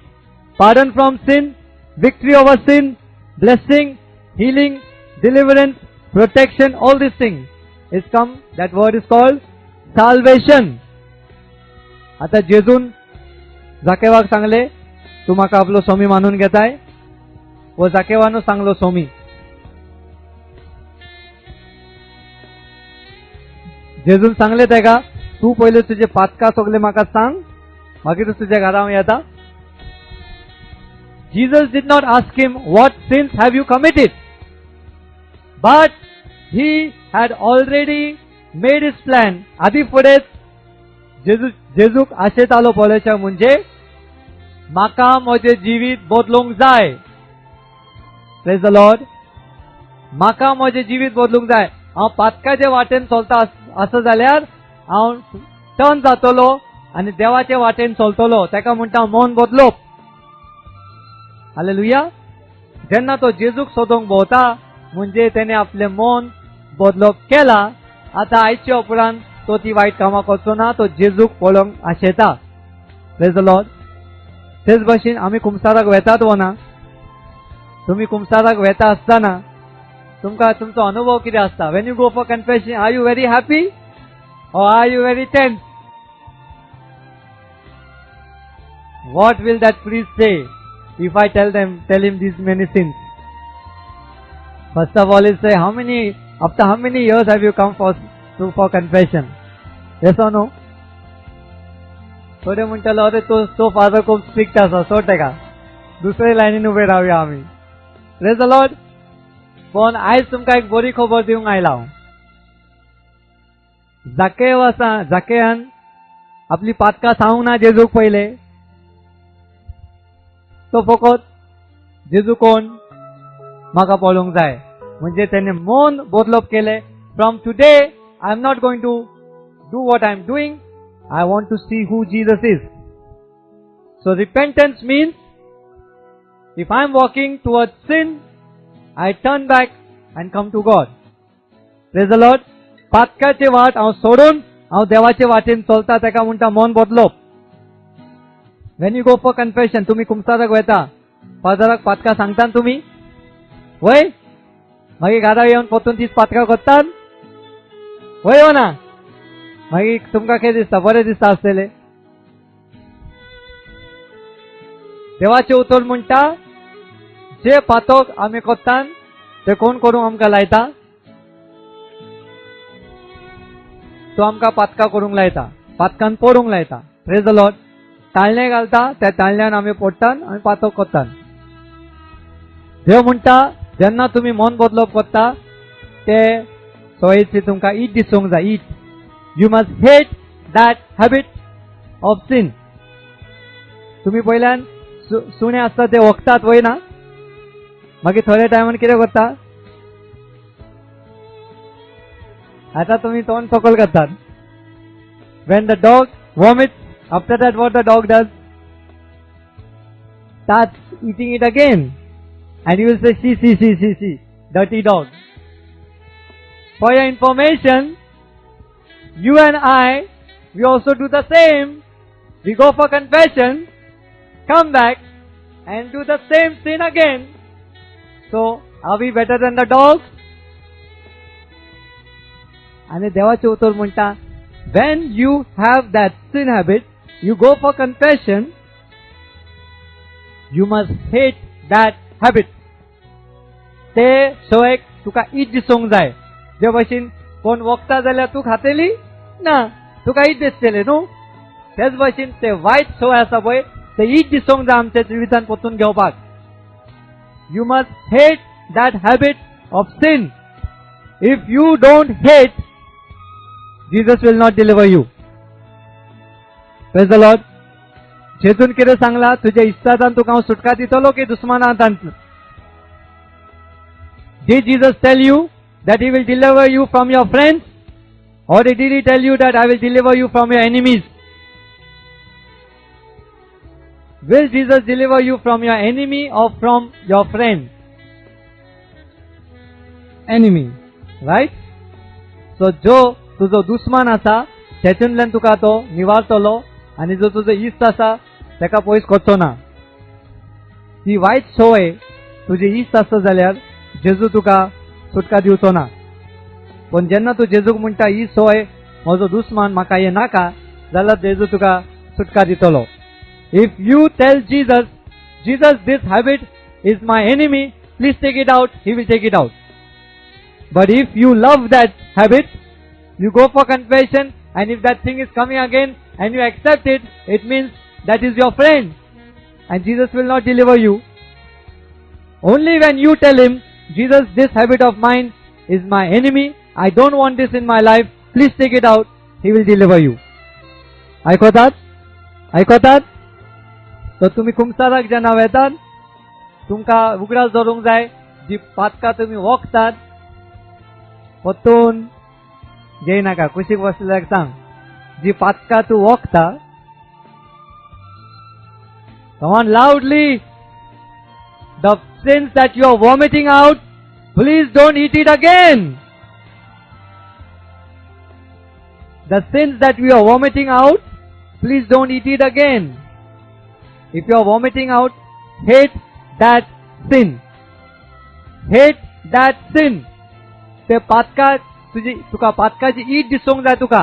pardon from sin, victory over sin, blessing, healing, deliverance, protection, all these things is come. That word is called salvation. आता जेजून जाकेवाक सांगले, तू म्हाका आपलो स्वामी मानून घेताय. व जाकेवानो सांगलो स्वामी. जेजून सांगले तेका, तू पहिले तुझे पातका सगळे म्हाका सांग, मागीर तुझ्या घरा हांव येता. Jesus did not ask him, what sins have you committed? But he had already made his plan. आधी फुडेच जेजूक आशेत आलो पळोवच्या म्हणजे म्हाका म्हजे जिवीत बदलूंक जाय. Praise the Lord. म्हाका म्हजे जिवीत बदलूंक जाय. हांव पातकाचे वाटेन चलता आसा जाल्यार हांव टर्न जातलो आनी देवाचे वाटेन चलतलो. तेका म्हणटा मन बदलप. हालेलुया. जेन्ना तो जेजूक सोदूंक भोंवता म्हणजे तेणे आपले मन बदलप केला. आता आयच्या उपरांत तो ती वायट कामां करचो ना. तो जेजूक पळोवंक आशेता. Praise the Lord. तेच भाशेन आमी कुमसाराक वेतात वना. तुम्ही कुमसाराक वेता आसतना तुमकां तुमचो अनुभव कितें आसता? When you go for confession, are you very happy or are you very tense? What will that priest say if I tell him these many sins? First of all, he say, after how many years have you come for confession? Yes or no? थोडे म्हणटलो, अरे तो father खूप strict आसा, सोड तेका, दुसरे लायनीन उभे रावया आमी. Praise the Lord. पण आयज तुमकां एक बरी खबर दिवंक आयला हांव. जाकेयान आपली पातकां सांगूंक ना जेजूक पयले. तो फकत जेजू कोण म्हाका पळोवंक जाय म्हणजे तेणे मन बदलप केले. From today I am not going to do what I am doing. I want to see who Jesus is. So repentance means if I am walking towards sin, I turn back and come to God. Praise the Lord. पातकाचे वाट हांव सोडून हांव देवाचे वाटेन चलता, तेका म्हणटा मन बदलप. When you go for confession, तुम्ही कुमसाराक वेता, फादराक पातकां सांगता तुम्ही, वय मागीर घरा येवन परतून तीच पातकां करतात, वय हो ना. मागीर तुमकां कितें दिसता? बरें दिसता आसतलें. देवाचें उतर म्हणटा, जे पातक आमी करतात ते कोण करूंक आमकां लायता? तो आमकां पातकां करूंक लायता, पातकान पडूंक लायता. Praise the Lord. ताळणे घालता, त्या ताळण्यान आमी पडटात आनी पातक करतात. देव म्हणटा, जेन्ना तुमी मन बदलप करता ते सवयीचे तुमकां ईट दिसूंक जाय. ईट. You must hate that habit of sin. तुम्ही पहिल्यान सुणे असता ते वखतात वय ना, मागीर थोड्या टायमान कितें करता? आता तुम्ही तोंड सकल करतात. When the dog vomits, after that what the dog does? Starts eating it again. And you will say, see, dirty dog. For your information, you and I, we also do the same. We go for confession, come back and do the same sin again. So, are we better than the dogs? आणि देवाचे उत्तर म्हणता, when you have that sin habit, you go for confession, you must hate that habit. ते सवयक तुका ईट दिसूंक जाय. जे भाशेन कोण वखता जाल्यार तू खातेली ना, तुका ईट दिसतले न्हू. तेच भाशेन ते वायट सवय आसा पळय, ते ईट दिसूंक जाय आमच्या जिवितान परतून घेवपाक. You must hate that habit of sin. If you don't hate, Jesus will not deliver you. Praise the Lord. जेजून कितें सांगला? तुज्या इश्टांतान तुका हांव सुटका दितलो की दुस्मानांतांत? Did Jesus tell you that he will deliver you from your friends? Or did he tell you that I will deliver you from your enemies? Will Jesus deliver you from your enemy or from your friend? Enemy, right? So जो तुझो दुश्मन आसा तेतूंतल्यान तुका तो निवारतलो आनी जो तुजो इश्ट आसा तेका पयस करचो ना. ती वायट सवय तुजी इश्ट आसा जाल्यार जेजू तुका सुटका दिवचो ना. पण जेन्ना तूं जेजूक म्हणटा ही सवय म्हजो दुश्मन म्हाका हे नाका जाल्यार जेजू तुका सुटका दितलो. If you tell Jesus, Jesus, this habit is my enemy, please take it out, he will take it out. But if you love that habit, you go for confession, and if that thing is coming again and you accept it, it means that is your friend, and Jesus will not deliver you. Only when you tell him, Jesus, this habit of mine is my enemy, I don't want this in my life, please take it out, he will deliver you. Aikotat? Aikotat? So तुम्ही कुमसाराक जेन्ना वेतात तुमकां उगडास धरूंक जाय. जी पातकां तुमी वखतात परतून घेय नाका. कुशीक बसल्याक सांग, जी पातकां तूं वखता, come on loudly, the sins that you are vomiting out, please don't eat it again. The sins that we are vomiting out, please don't eat it again. If you are vomiting out, hate that sin. Hate that sin. ते पातका तुका पातकाची ईट दिसूंक जाय तुका.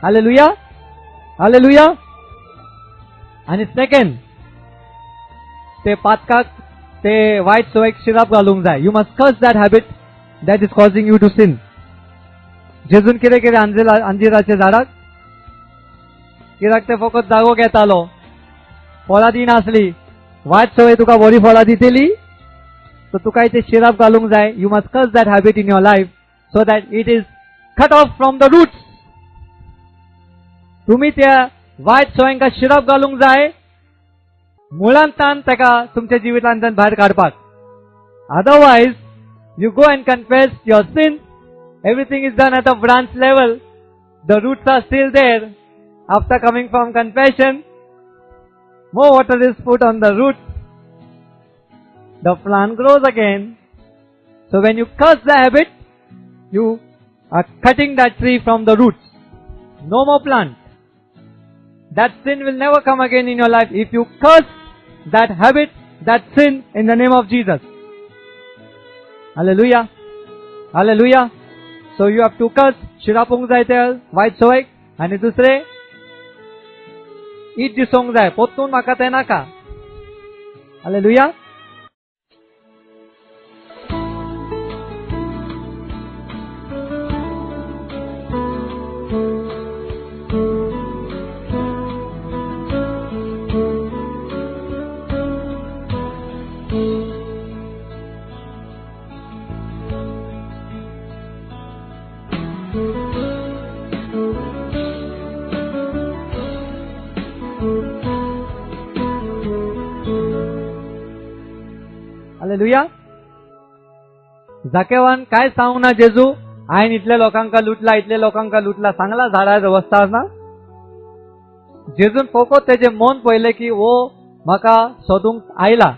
Hallelujah, hallelujah. आणि second, ते पातकाक ते वायट सवयक शिराप घालूंक जाय. You must curse that habit that is causing you to sin. जेजून कितें केलें अंजिराच्या झाडाक? कित्याक ते फकत जागो घेतालो, फळां दिनासली. वायट सवय तुका बरी फळां दितली, सो तुका ते शिराप घालूंक जाय. You must curse that habit in your life so that it is cut off from the roots. तुम्ही त्या वायट सवयंका शिराप घालूंक जाय, मुळांतान तेका तुमच्या जिवितांतल्यान भायर काडपाक. Otherwise you go and confess your sin, everything is done at a branch level, the roots are still there. After coming from confession, more water is put on the roots, the plant grows again. So when you curse the habit, you are cutting that tree from the roots. No more plant. That sin will never come again in your life if you curse that habit, that sin in the name of Jesus. Hallelujah. Hallelujah. So you have to curse शिरापूंक जाय ते वायट सवयक. आनी दुसरे, ईट दिसूंक जाय, पोत्तून म्हाका तें नाका. Hallelujah. Hallelujah. जाकेवान काय सांगू ना जेजू, हायन इतल्या लोकांका लुटला, इतल्या लोकांका लुटला, सांगला झाडार अवस्था ना. जेजून फकत तेजे मन पळयलें की वो म्हाका सोदूंक आयला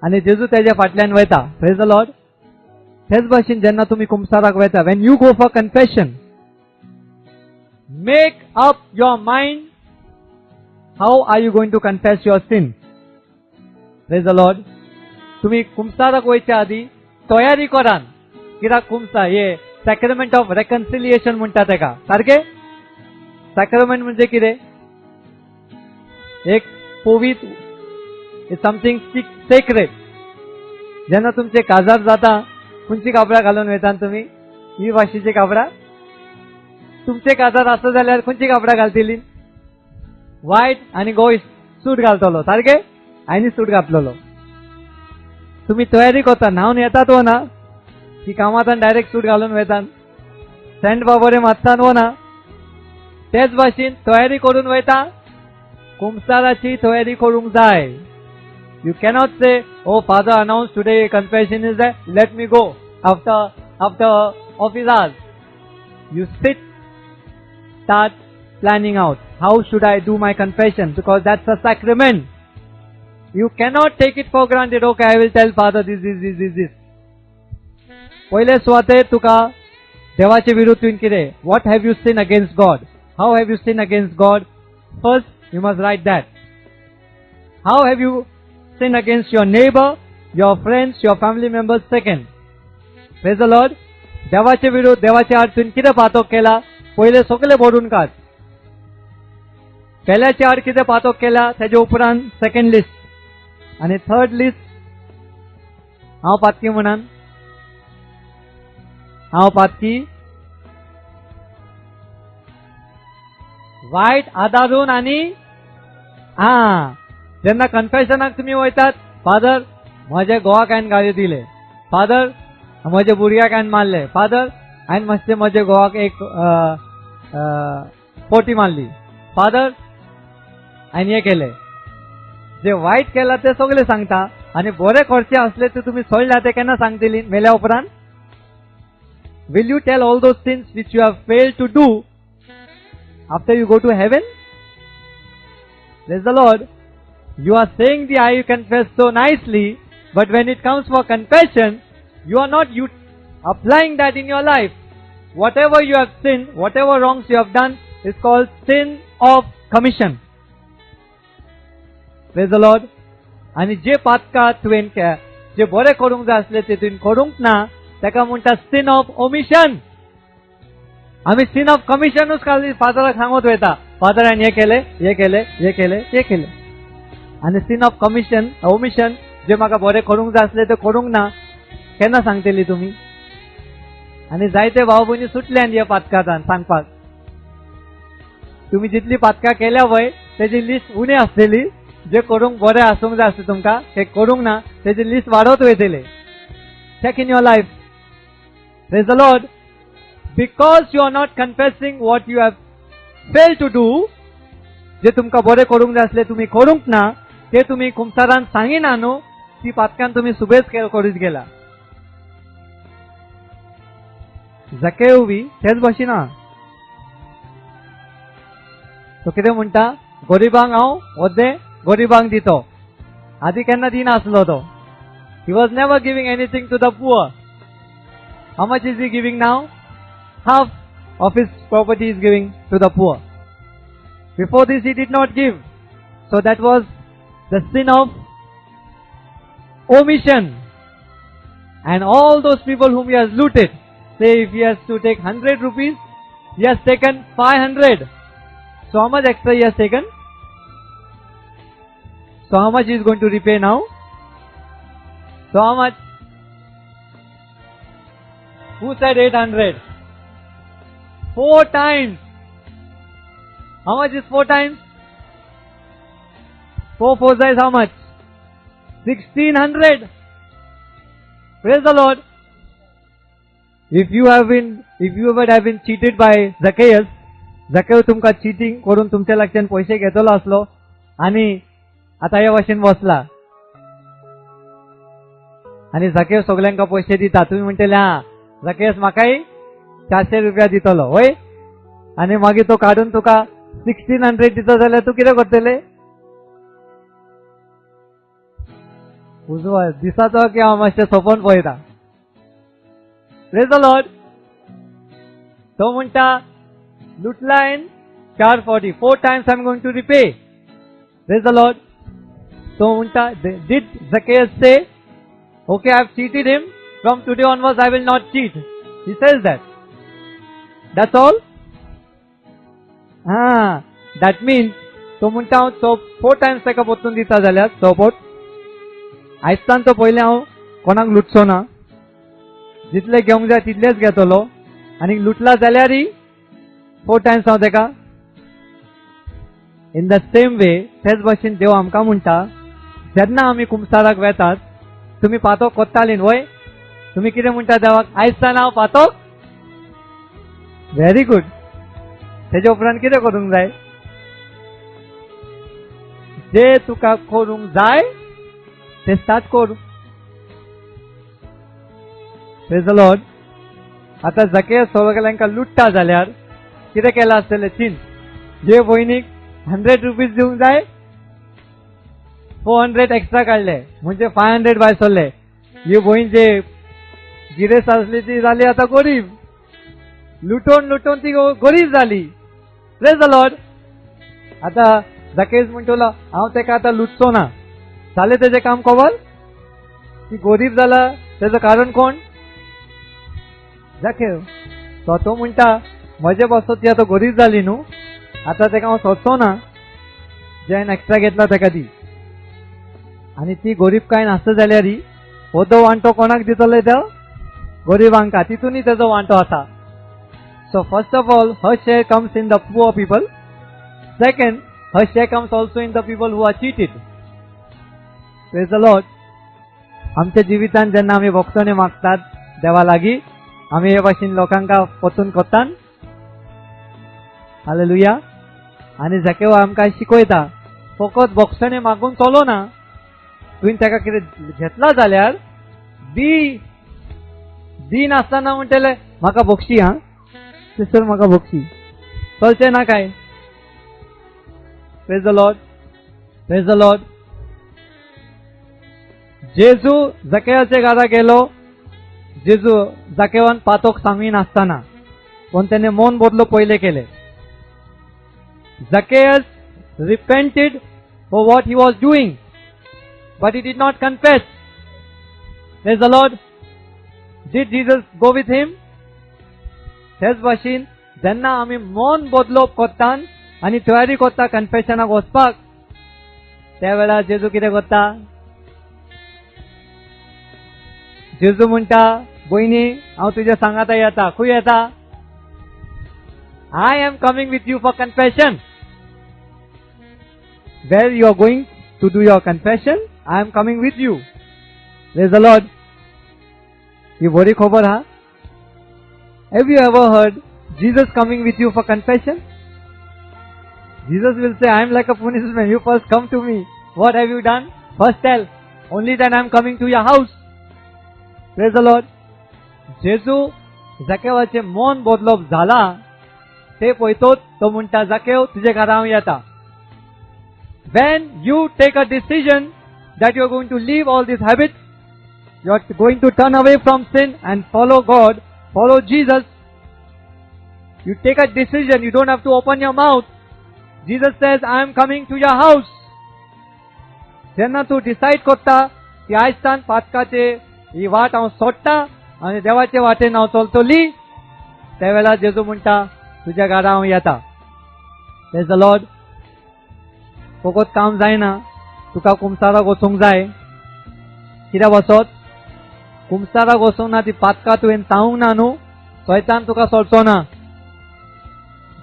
आनी जेजू तेजे फाटल्यान वयता. Praise the Lord. तेच भाशेन जेन्ना तुमी कुमसाराक वयता, when you go for confession, make up your mind how are you going to confess your sin. Praise the Lord. तुम्ही कुमसाराक वयच्या आधी तयारी करान. कित्याक कुमसा हे सॅक्रेमेंट ऑफ रेकन्सिलिएशन म्हणटा तेका. सारखे? सॅक्रेमेंट म्हणजे कितें? एक पवित्र, समथिंग सेक्रेट. जेन्ना तुमचे काजार जाता, खंयची कापडां घालून वयता तुम्ही? ही भाशेची कापडां. तुमचे काजार आसा जाल्यार खंयची कापडां घालतली? व्हायट आनी गोय सूट घालतलो. सारखे? आनी सूट घातलेलो. तुम्ही तयारी करता, न्हावन येतात व ना, की कामांतल्यान डायरेक्ट सूट घालून वयतात, सेंट बाबरे मारतात व ना. तेच भाशेन तयारी करून वयता. कुमसाराची तयारी करूंक जाय. You cannot say, O father announce today confession is there, let me go after office hours. You sit, start planning out. how should I do my confession, because that's a sacrament. You cannot take it for granted. Okay, I will tell Father this. पहिले सुवातेर तुका देवाचे विरुद्ध तुवें कितें, what have you sinned against God, how have you sinned against God, first you must write that. How have you sinned against your neighbor, your friends, your family members, second. Praise the Lord. देवाचे विरुद्ध देवाचे आड तुवें कितें पातक केला पहिले सगळे बरोवन काड. केल्याचे आड कितें पातक केला तेजे उपरांत सेकंड लिस्ट आनी थर्ड लिस्ट. हांव पातकी म्हणान हांव पातकी वायट आदारून आनी जेन्ना कन्फेशनाक तुमी वयतात, फादर म्हजे घोवाक हांवें गाळयो दिले, फादर म्हजे भुरग्याक हांवें मारले, फादर हांवें मातशें म्हजे घोवाक एक पोटी मारली, फादर हांवें हें केलें. जे वायट केला ते सगळे सांगता आनी बरे करचे असले ते तुमी सोडल्या ते केन्ना सांगतली मेल्या उपरांत? Will you tell all those sins which you have failed to do after you go to heaven? Praise the Lord. You are saying the I confess so nicely, but when it comes for confession, you are not applying that in your life. Whatever you have sinned, whatever wrongs you have done is called sin of commission. Praise the Lord. आणि जे पातका तुवें जे बरे करूंक जाय आसले ते तुवें करूंक ना ताका म्हणटा sin of omission. आमी sin of commissionूच खाली फादराक सांगत वयता, फादर हांवें हें केलें हें केलें हें केलें तें केलें. आनी sin of commission omission जे म्हाका बरें करूंक जाय आसलें तें करूंक ना केन्ना सांगतली तुमी? आनी जायते भाव भयणी सुटल्यान ह्या पातकांतल्यान सांगपाक. तुमी जितली पातकां केल्या वय तेजी लिस्ट उणी आसतली. जे करूंक बरें आसूंक जाय आसलें तुमकां तें करूंक ना तेजी लिस्ट वाडत वयतली. Check in your life. Praise the Lord. Because you are not confessing what you have failed to do, जे तुमकां बरें करूंक जाय आसलें तुमी करूंक ना ते तुमी कुमसारान सांगिना न्हू, ती पातकान तुमी सुबेज करीत गेला. जकेव बी तेच भशेन आहा. तो कितें म्हणटा, गरिबांक हांव वदें गरिबांक दितो. आदी केन्ना दिनासलो तो. He was never giving anything to the poor. How much is he giving now? Half of his property is giving to the poor. Before this he did not give. So that was the sin of omission. And all those people whom he has looted, say if he has to take 100 rupees, he has taken 500. So how much extra he has taken? So how much he is going to repay now? So how much? Who said 800? 4 times. How much is 4 times? 4 fours is how much? 1600. Praise the Lord. If you ever have been cheated by Zacchaeus, Zacchaeus तुमका cheating करून तुमच्या लागच्यान पैसे घेतलो असलो आणि आता ह्या भाशेन बसला आणि Zacchaeus सगळ्यांका पैसे दिता, तुम्ही म्हणटले हा Zacchaeus म्हाकाय 400 रुपया दितलो होय, आणि मागीर तो काढून तुका 1600 दिता जाल्यार तू कितें करतले? उजवा दिसाचो की हांव मातशें सोपोन पळयता. Praise the Lord. तो म्हणटा लुटला हांवें 440, 4 times I am going to repay. Praise the Lord. तो म्हणटा did Zacchaeus say, okay, I have cheated him, from today onwards I will not cheat? He says that. That's all. That means तो म्हणटा हांव तो 4 times ताका परतून दिता जाल्यार चौपट आयजसान तो पयले हांव कोणाक लुटचो ना, जितले घेवंक जाय तितलेच घेतलो, आनी लुटला जाल्यारय 4 times हांव ताका. इन द सेम वे तेच भाशेन देव आमकां म्हणटा, जेन्ना आमी कुमसाराक वेतात, तुमी पातोक कोत्ताली वय, तुमी कितें म्हणटा देवाक, आयजसान हांव पातोक. Very good. तेजे उपरांत कितें करूंक जाय? जे तुका करूंक जाय ते स्टार्ट कर. Praise the Lord. आता Zacchaeus सगळ्यांका लुटता जाल्यार कितें केला आसतलें? चिंत. जे भयणीक 100 रुपीज दिवंक जाय 400 एक्स्ट्रा काढले म्हणजे 500 भायर सरले. ही भयण जे गिरेस आसली ती जाली आता गरीब. लुटोन लुटोन ती गरीब जाली. Praise the Lord. आता जकेस म्हणटलो हांव तेका आता लुटचो ना. जालें तेजें काम खबर. ती गरीब जाला तेजो कारण कोण? जकेस. तो म्हणटा म्हजे बसो ती आता गरीब जाली न्हू, आता तेका हांव सोदचो ना, जेन एक्स्ट्रा घेतला तेका दी. आनी ती गरीब काय नासता जाल्यार होदो वांटो कोणाक दितले तो? गरिबांका. तितूनय तेजो वांटो आसा. So first of all, her share comes in the poor people. Second, her share comes also in the people who are cheated. Praise the Lord. आमच्या जिवितान जेन्ना आमी भोगसणे मागतात देवा लागीं, आमी हे भाशेन लोकांका वचून कोत्तात. हालेलुया. आनी जकेव आमकां शिकयता फकत भोगसणे मागून चलोना. तुवें तेका कितें घेतला जाल्यार दी नासतना म्हणटले म्हाका भोगशी हा सिस्टर म्हाका भोगशी. चलचें ना काय? Praise the Lord. Praise the Lord. Jezu जकेवाच्या घरा गेलो. जेजू जकेवान पातोक सांगी नासतना पण तेणे मन बदलो पयले केले. Zacchaeus repented for what he was doing, but he did not confess. Praise the Lord. Did Jesus go with him? तेच भाशेन जेन्ना आमी मन बदलोवप कोत्तात आनी तयारी कोत्ता कन्फेशनाक वचपाक, त्या वेळार जेजू कितें कोत्ता? जेजू म्हणटा भयणी हांव तुज्या सांगाता येता. खंय येता? I am coming with you for confession. Where you are going to do your confession, I am coming with you. Praise the Lord. ही बरी खबर हा. Have you ever heard Jesus coming with you for confession? Jesus will say, I am like a punishment. You first come to me. What have you done? First tell. Only then I am coming to your house. Praise the Lord. जेजू जकेवाचे मन बदलप झाला ते पळयतोच तो म्हणटा जकेव तुझे घरा हांव येता. When you take a decision that you are going to leave all these habits, you are going to turn away from sin and follow God, follow Jesus. You take a decision, you don't have to open your mouth. Jesus says, I am coming to your house. जेन्ना तू decide करता की आयजसान पातकाचे ही वाट हांव सोडटा आनी देवाचे वाटेन हांव चलतली, त्या वेळार जेजू म्हणटा तुझ्या घरा हांव येता. Praise the Lord. फकत काम जायना, तुका कुमसाराक वचूंक जाय. कित्याक वचत? कुमसाराक वचूंक ना ती पातकां तुवें चावूंक ना न्हू, सैतान तुका सोडचो ना.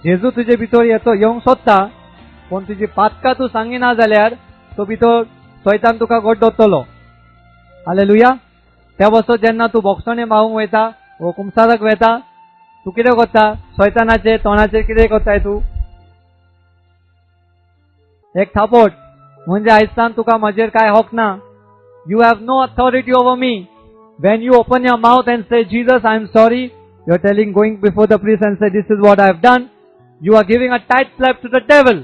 जेजू तुजे भितर येवंक सोदता, पण तुजी पातकां तूं सांगिना जाल्यार तो भितर सैतान तुका घट दवरतलो. हालेलुया. त्या वसत जेन्ना तूं भोगसणे मागूंक वयता वो कुमसाराक वयता, तू कितें करता? सैतानाचे तोंडाचेर कितें करताय तू? एक थापट. म्हणजे आयजसान तुका म्हजेर काय हक ना. You have no authority over me. When you open your mouth and say Jesus I am sorry, you are telling going before the priest and say this is what I have done, you are giving a tight slap to the devil.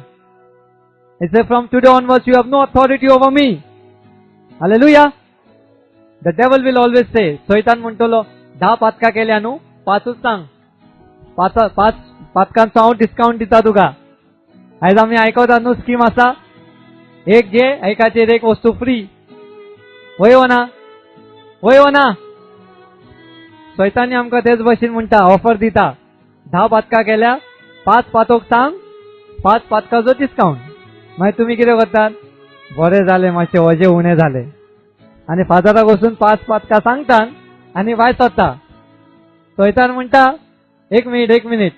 It says from today onwards you have no authority over me. Hallelujah. The devil will always say, सैतान म्हणटलो 10 पातकां केल्या न्हू, 5च सांग. 5 पातकांचो हांव discount दिता तुका. आयज आमी आयकता न्हू स्कीम आसा, एक घे एकाचेर एक वस्तू फ्री. वय ना? वय ना? सैतानी आमकां तेच भशेन म्हणटा, ऑफर दिता. 10 पातकां केल्या 5 पातोक सांग, 5 पातकाचो डिस्काउंट. मागीर तुमी कितें करतात? बरें जालें, मातशें वजें उणें जालें आनी फादराक वचून 5 पातकां सांगतात आनी भायर सरता. सैतान म्हणटा एक मिनिट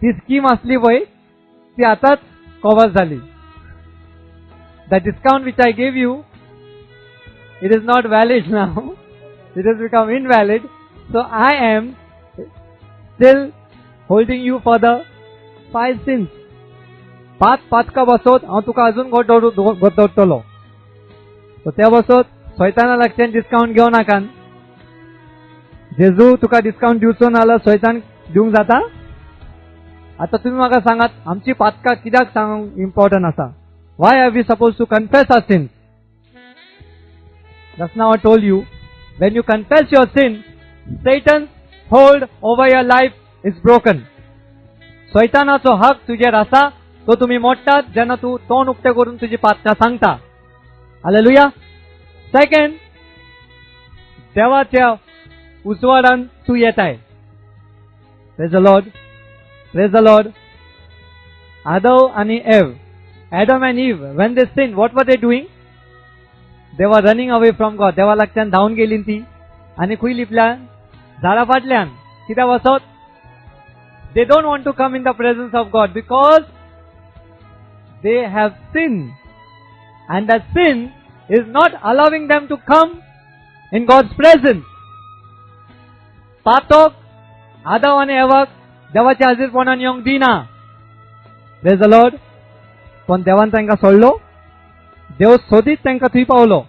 ती स्कीम आसली पळय ती आतांच कवर जाली. The discount which I gave you, it is not valid now, it is become invalid. So I am still holding you for the 5 sins. 5 पातकां बसत हांव तुका अजून घट दवरतलो. सो त्या बसत सैताना लागच्यान डिस्काउंट घेवं नाकान. जेजू तुका डिस्काउंट दिवचो ना जाल्यार सैतान दिवंक जाता? आता तुम्ही म्हाका सांगात आमची पातकां कित्याक सांगूंक इम्पॉर्टंट आसा? Why are we suppose to confess our sins? Just now I told you, when you confess your sin, Satan's hold over your life is broken. शैतानाचो हक तुजेर आसा तो तुम्ही मोडटात जेन्ना तू तोंड उक्तें करून तुजी पातकां सांगता. हालेलुया. सेकंड, देवाच्या उजवाडान तू येताय. Praise the Lord. Praise the Lord. Adam and Eve, when they sinned, what were they doing? They were running away from God. देवा लागच्यान धांवन गेली ती आनी खंय लिपल्यान? झाडा फाटल्यान. कित्याक वचत? They don't want to come in the presence of God because they have sinned, and that sin is not allowing them to come in God's presence. पातोक आदाम आनी एवाक देवाच्या हाजीरपणान येवंक दिना. Praise the Lord. पण देवान तांकां सोडलो. देव सोदीत तांकां थंय पावलो.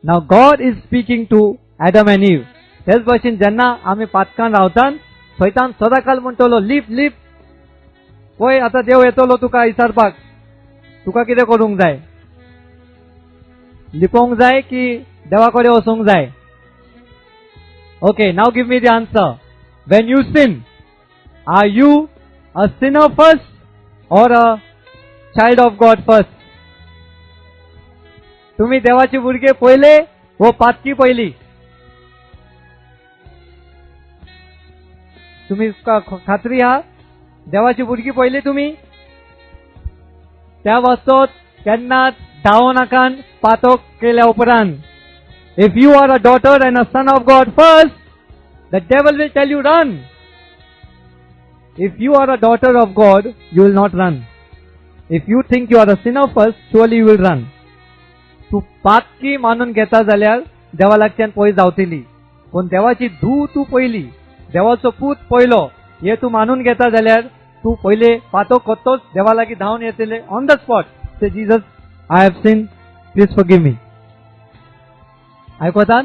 Now God is speaking to Adam and Eve. तेच भशेन जेन्ना आमी पातकान रावतात शैतान सदांकाल म्हणटलो लिप लिप. पळय आतां देव येतलो तुका विचारपाक तुका कितें करूंक जाय? लिपोवंक जाय की देवा कडेन वचूंक जाय? Okay, now give me the answer. When you sin, are you a sinner first or a child of God first? तुम्ही देवाचे भुरगे पहिले वो पातकी पहिली? तुम्ही खात्री हा देवाची भुरगी पहिली तुम्ही? त्या वस्तोत केन्नाच धांवो नाकान पातोक केल्या उपरांत. If you are a daughter and a son of God first, the devil will tell you run. If you are a daughter of God, you will not run. If you think you are a sinner first, surely you will run. तू पातकी मानून घेता जाल्यार देवा लागच्यान पळय जावतली. पण देवाची धू तू पयली, देवाचो पूत पयलो हे तू मानून घेता जाल्यार तू पहिले पातो कोत्तोच देवा लागीं धांवन येतले on the spot. Say Jesus, I have sin, please forgive me. आयकोतात?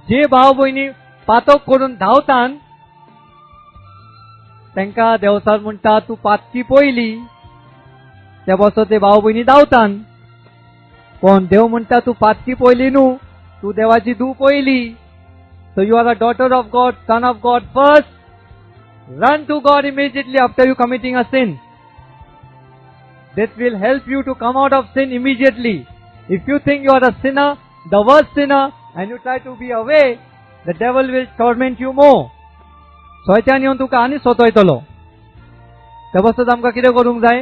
जे भाव भयणी पातोक करून धांवतात तांकां देवसार म्हणटा तू पातकी पयली. ते बसो ते भाव भयणी धांवतात. पण देव म्हणटा तू पातकी पयली न्हू, तू देवाची धू पयली. So you are a daughter of God, son of God first. Run to God immediately after you committing a sin. This will help you to come out of sin immediately. If you think you are a sinner, the worst sinner, and you try to be away, the devil will torment you more. शैतान येवन तुका आनी सोतयतलो. त्या बसत आमकां कितें करूंक जाय?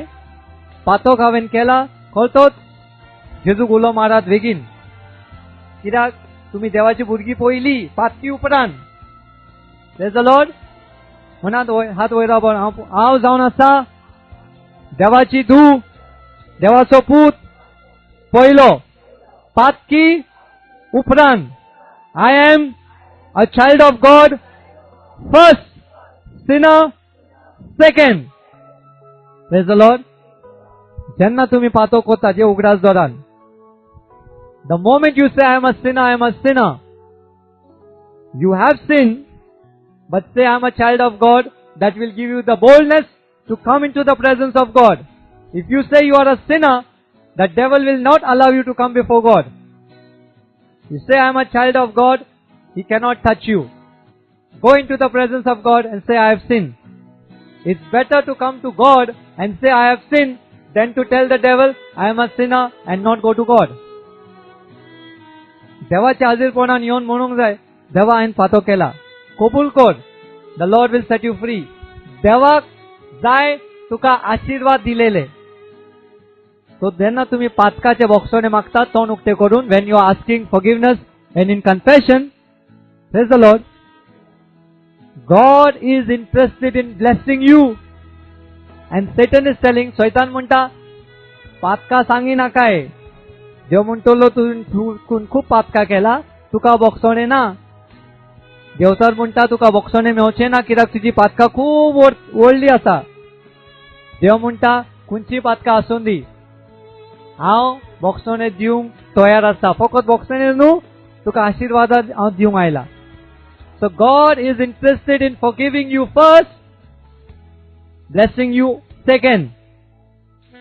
पातोक हांवें केला कळतोच जेजूक उलो मारात बेगीन. कित्याक तुमी देवाची भुरगीं पयली पातकी उपरांत. Praise the Lord. म्हणात हात वयर राबोन हांव जावन आसा देवाची धू, देवाचो पूत पयलो पातकी उपरांत. I am a child of God first, sinner second. Praise the Lord. जेन्ना तुम्ही पातो कोता जे उगडास दोरान, the moment you say I am a sinner, I am a sinner, you have sinned, but say I am a child of God, that will give you the boldness to come into the presence of God. If you say you are a sinner, the devil will not allow you to come before God. You say I am a child of God, he cannot touch you. Go into the presence of God and say I have sinned. It's better to come to God and say I have sinned than to tell the devil I am a sinner and not go to God. देवाच्या हाजीरपणान येवन म्हणूंक जाय देवा हांवें पातो केला, कबूल कर. The Lord will set you free. देवाक जाय तुका आशीर्वाद दिलेले. सो जेन्ना तुम्ही पातकाचे बोक्षणे मागतात तोंड उक्तें करून, when you are asking forgiveness and in confession, praise the Lord, God is interested in blessing you. And Satan is telling, शैतान म्हणटा पातका सांगी नाकाय. देव म्हणटलो तू खूप पातका केला, तुका बोक्षणे ना. देवतार म्हणटा तुका बोक्षणे मेवचे ना कित्याक तुजी पातका खूप व्हडली आसा. देव म्हणटा खंयची पातका आसूं दी, हांव बोक्षणे दिवंक तयार आसा. फकत बोक्षणे न्हू, तुका आशीर्वाद हांव दिवंक आयला. So God is interested in forgiving you first blessing you second.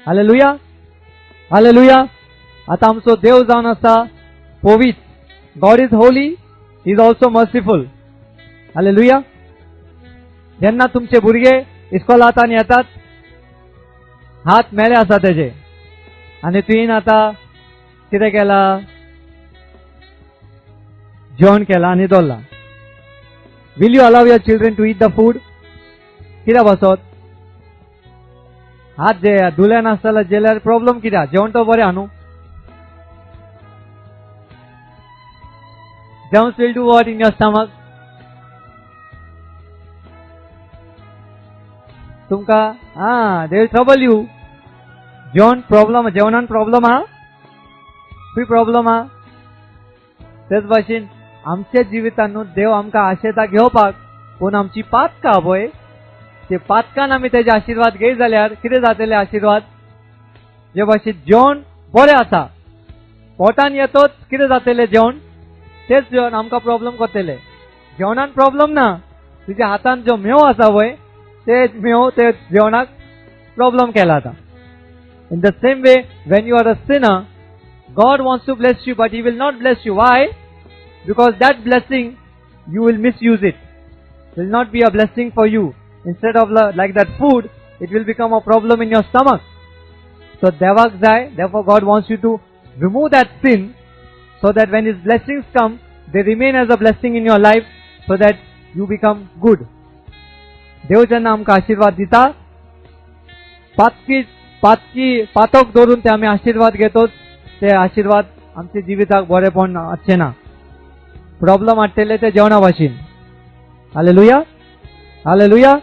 Hallelujah. Hallelujah. आता आमचो देव जावन आसा पवित्र. God is holy. He is also merciful. Hallelujah. जेन्ना तुमचे भुरगे इस्कोलांतान येतात, हात मेले आसा तेजे, आनी तुवें आतां कितें केला? जेवण केला आनी दवरला. Will you allow your children to eat the food? कित्याक बसत? हात जे धुले नासतना जेल्यार प्रॉब्लेम कित्याक? जेवण तो बरें आहा न्हू. Germs will do what in your stomach? तुमका they will trouble you. जेवण प्रॉब्लेम, जेवणान प्रॉब्लेम आहा? खंय प्रॉब्लेम आहा? तेच भाशेन आमच्या जिवितान न्हू देव आमकां आशेता घेवपाक, पूण आमची पातकां पळय, ते पातकान आमी तेजे आशिर्वाद घेय जाल्यार कितें जातले आशिर्वाद? जे भाशेन जेवण बरें आसा, पोटान येतोच कितें जातले जेवण? तेच जेवण आमकां प्रॉब्लेम करतले. जेवणान प्रॉब्लेम ना, तुज्या हातान जो मेव आसा पळय, ते मेव ते जेवणाक प्रॉब्लेम केला आतां. In the same way, when you are a sinner, God wants to bless you, but He will not bless you. Why? Because that blessing, you will misuse it. It will not be a blessing for you. Instead of like that food, it will become a problem in your stomach. So devak jai, therefore God wants you to remove that sin, so that when His blessings come, they remain as a blessing in your life, so that you become good. देव जेन्ना आमकां आशिर्वाद दिता, पातक धरून ते आमी आशिर्वाद घेतोच, ते आशिर्वाद आमच्या जिविताक बरेपण आसचें ना. प्रॉब्लेम हाडटले ते जेवणा भाशेन. Hallelujah. Hallelujah.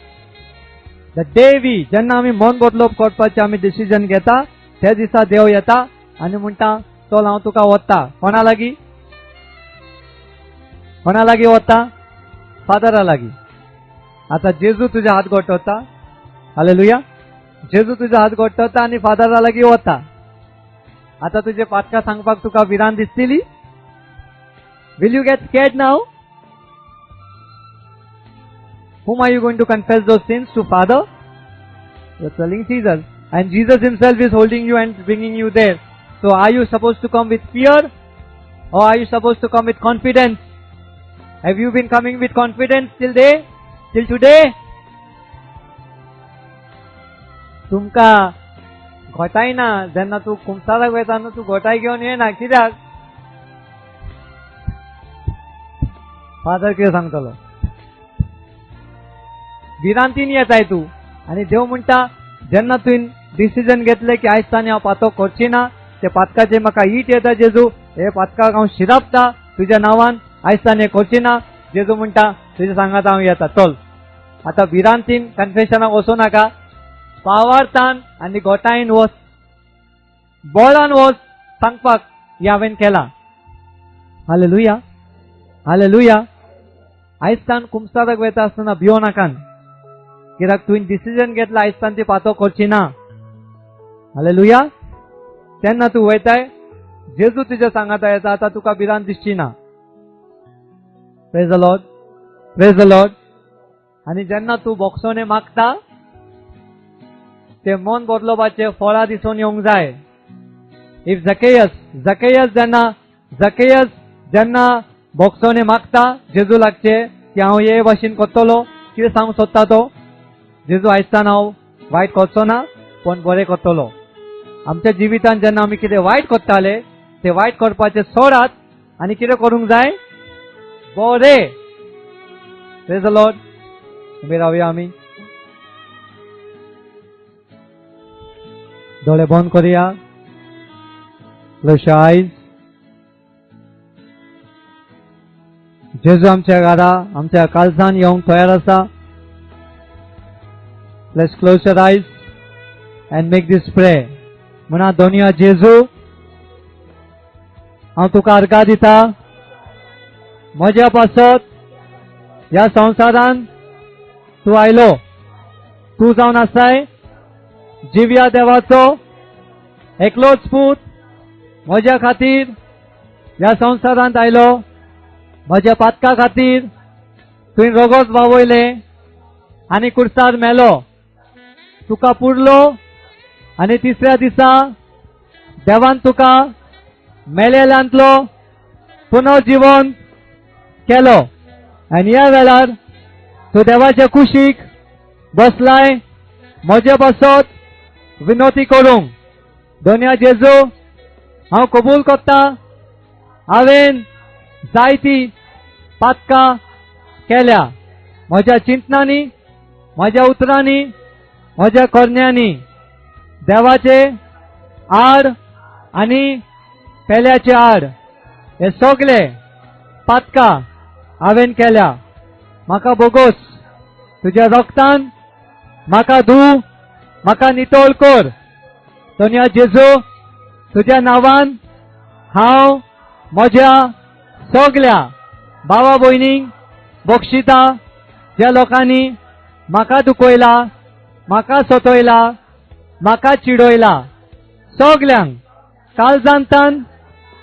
The day we जेन्ना आमी मन बदलप करपाचें आमी डिसिजन घेता, त्या दिसा देव येता आनी म्हणटा, चल हांव तुका व्हरता. कोणा लागीं? कोणा लागीं व्हरता? फादरा लागीं. आता जेजू तुझ्या हात गोठवता. हालेलुया. जेजू तुझ्या हात गोठवता आनी फादरा लागीं वता. आता तुझे पातकां सांगपाक तुका विरान दिसतली? Will you get scared now? Whom are you going to confess those sins to? Father? You are telling Jesus, and Jesus Himself is holding you and bringing you there. So are you supposed to come with fear, or are you supposed to come with confidence? Have you been coming with confidence till today? तुमका घोटाय ना. जेन्ना तू कुमसाराक वयता न्हू, तू घोटाय घेवन येना. कित्याक? फादर कितें सांगतलो? विरांतीन येताय तू, आनी देव म्हणटा, जेन्ना तुवें डिसिजन घेतलें की आयज ताणी हांव पातक करची ना, ते पातकाचे म्हाका ईट येता जेजू, हे पातकाक हांव शिरापता तुज्या नांवान, आयज ताणी हें करची ना. जेजू म्हणटा, तुज्या सांगात हांव येता, चल. आता विरांतीन कन्फेशनाक वचूं नाका. पावार्थान आनी गोठायन वच, बोळान वच सांगपाक हें हांवें केलां. हालेलुया. हालेलुया. आयज तान कुमसाराक वयता आसतना भियो नाकान, कित्याक तुवें डिसिजन घेतला आयज तान ती पातो करची ना. हालेलुया. तेन्ना तूं वयताय, जेजू तुज्या सांगाता येता, आतां तुका भिरांत दिसची ना. Praise the Lord. Praise the Lord. आनी जेन्ना तूं बोगसोने मागता, ते मन बदलोवपाचे फळां दिसून येवंक जाय. इफ जकेयस जेन्ना बोगसोने मागता जेजू लागचे की हांव हे भाशेन करतलो, कितें सांगूं सोदता तो? जेजू आयजतान हांव वायट करचो ना, पण बरें करतलो. आमच्या जिवितान जेन्ना आमी कितें वायट करताले, ते वायट करपाचे सोडात आनी कितें करूंक जाय? बरें. Praise the Lord. उबे रावया आमी. दोळे बंद करूया. क्लोज योर आयज. जेजू आमच्या घरा, आमच्या काळजान येवंक तयार आसा. लेट्स क्लोज योर आयज एंड मेक दिस प्रे. म्हणा, दोनिया जेजू, हांव तुका अर्घा दिता. म्हज्या पासत ह्या संवसारान तूं आयलो. तूं जावन आसाय जिव्या देवाचो एकलोच पूत. म्हज्या खातीर ह्या संवसारांत आयलो. म्हज्या पातका खातीर तुवें रगत व्हांवयलें आनी कुर्सार मेलो. तुका पुरलो आनी तिसऱ्या दिसा देवान तुका मेलेल्यांतलो पुनर्जीवन केलो आनी ह्या वेळार तूं देवाच्या कुशीक बसलाय म्हजे बसत विनोती करूंक. दोनया जेजू हांव कबूल करता हांवेन जायती पातकां केल्या म्हज्या चिंतनांनी म्हज्या उतरांनी म्हज्या करण्यांनी. देवाचे आड आनी पेल्याचे आड हे सगळे पातकां हांवेन केल्या. म्हाका बोगोस तुज्या रक्तान म्हाका धू म्हाका नितळ कर. दोनया जेजू तुज्या नांवान हांव म्हज्या सगळ्या भावा भयणींक बक्षिता ज्या लोकांनी म्हाका दुखयला म्हाका सतयला म्हाका चिडयला सगळ्यांक काळजांतान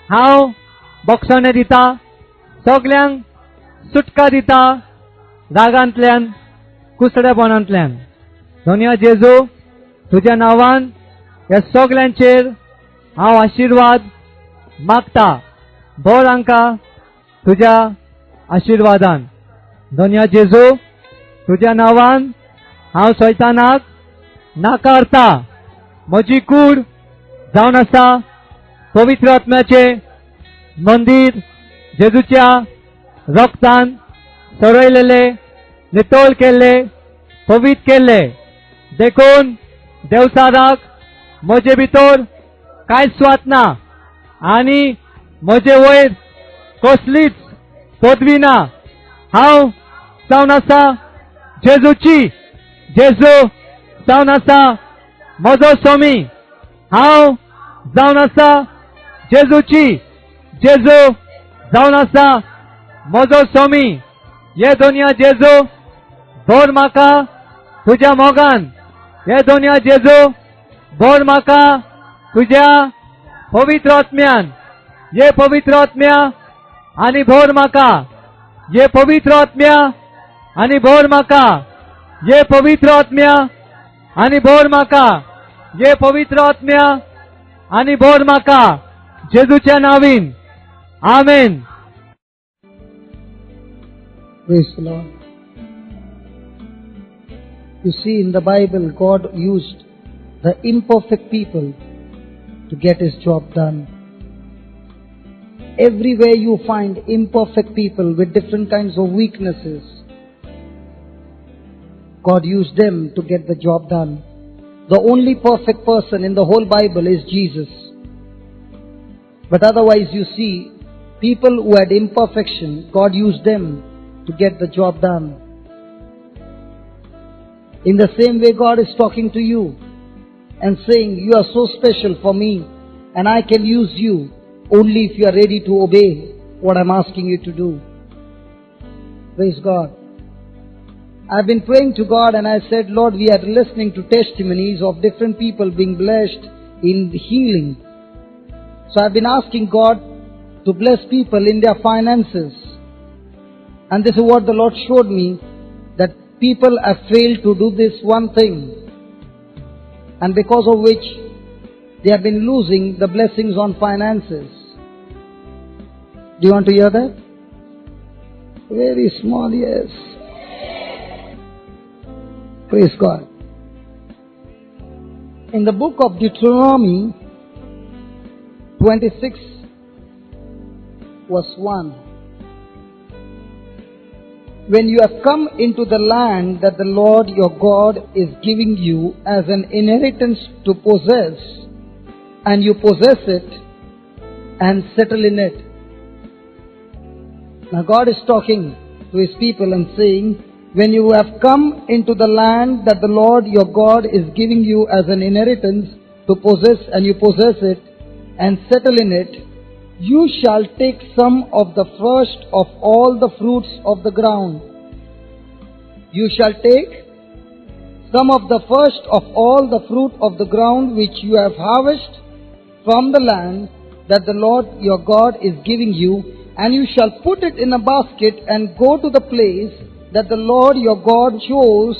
हांव बक्षणे दिता. सगळ्यांक सुटका दिता रागांतल्यान कुसडेपणांतल्यान. दोनया जेजू तुज्या नांवान ह्या सगळ्यांचेर हांव आशीर्वाद मागता. भर हांकां तुज्या आशीर्वादान. दोनया जेजू तुज्या नांवान हांव सैतानाक नाकारता. म्हजी कूड जावन आसा पवित्र आत्म्याचे मंदिर जेजूच्या रक्तान सरयलेले नितळ केल्ले पवित्र केल्ले. देखून देवसाराक म्हजे भितर कांयच स्वात ना आनी म्हजे वयर कसलीच पदवी ना. हांव जावन आसा जेजूची. जेजू जावन आसा म्हजो स्वामी. हांव जावन आसा जेजूची. जेजू जावन आसा म्हजो स्वामी. हे दोनया जेजू भर म्हाका तुज्या मोगान. हे दोनया जेजू भर म्हाका तुज्या पवित्र आत्म्यान. हे पवित्र आत्म्या आनी भर म्हाका. हे पवित्र आत्म्या आनी भर म्हाका. हे पवित्र आत्म्या आनी भर म्हाका. हे पवित्र आत्म्या आनी भर म्हाका. जेजूच्या नांवीन आमेन. Praise the Lord. You see, in the Bible, God used the imperfect people to get His job done. Everywhere you find imperfect people with different kinds of weaknesses, God used them to get the job done. The only perfect person in the whole Bible is Jesus. But otherwise, you see, people who had imperfection, God used them to get the job done. In the same way, God is talking to you and saying, you are so special for me and I can use you only if you are ready to obey what I'm asking you to do. Praise God. I've been praying to God and I said, Lord, we are listening to testimonies of different people being blessed in healing. So I've been asking God to bless people in their finances. And this is what the Lord showed me, that people have failed to do this one thing, and because of which they have been losing the blessings on finances. Do you want to hear that? Very small, yes. Praise God. In the book of Deuteronomy 26 verse 1, when you have come into the land that the Lord your God is giving you as an inheritance to possess, and you possess it and settle in it. Now God is talking to His people and saying, when you have come into the land that the Lord your God is giving you as an inheritance to possess, and you possess it and settle in it, you shall take some of the first of all the fruits of the ground. You shall take some of the first of all the fruit of the ground which you have harvested from the land that the Lord your God is giving you, and you shall put it in a basket and go to the place that the Lord your God chose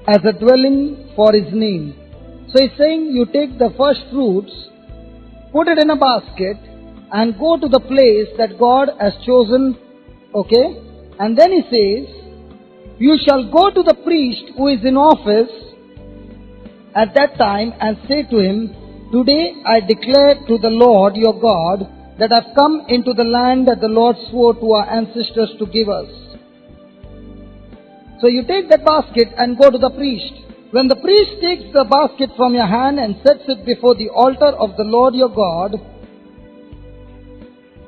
as a dwelling for his name. So he's saying you take the first fruits, put it in a basket, and go to the place that God has chosen. Okay? And then he says, you shall go to the priest who is in office at that time and say to him, today I declare to the Lord your God that I've come into the land that the Lord swore to our ancestors to give us. So you take that basket and go to the priest. When the priest takes the basket from your hand and sets it before the altar of the Lord your God,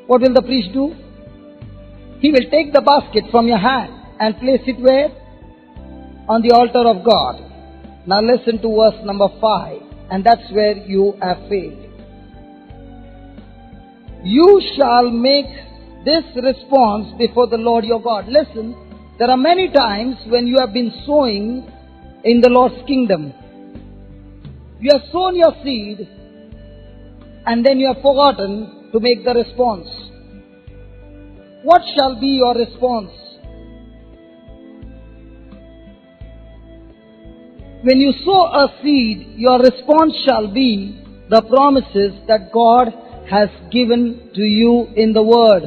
what will the priest do? He will take the basket from your hand and place it where? On the altar of God. Now listen to verse number 5, and that's where you have failed. You shall make this response before the Lord your God. Listen, there are many times when you have been sowing in the Lord's kingdom. You have sown your seed and then you have forgotten to make the response. What shall be your response? When you sow a seed, your response shall be the promises that God has given to you in the Word.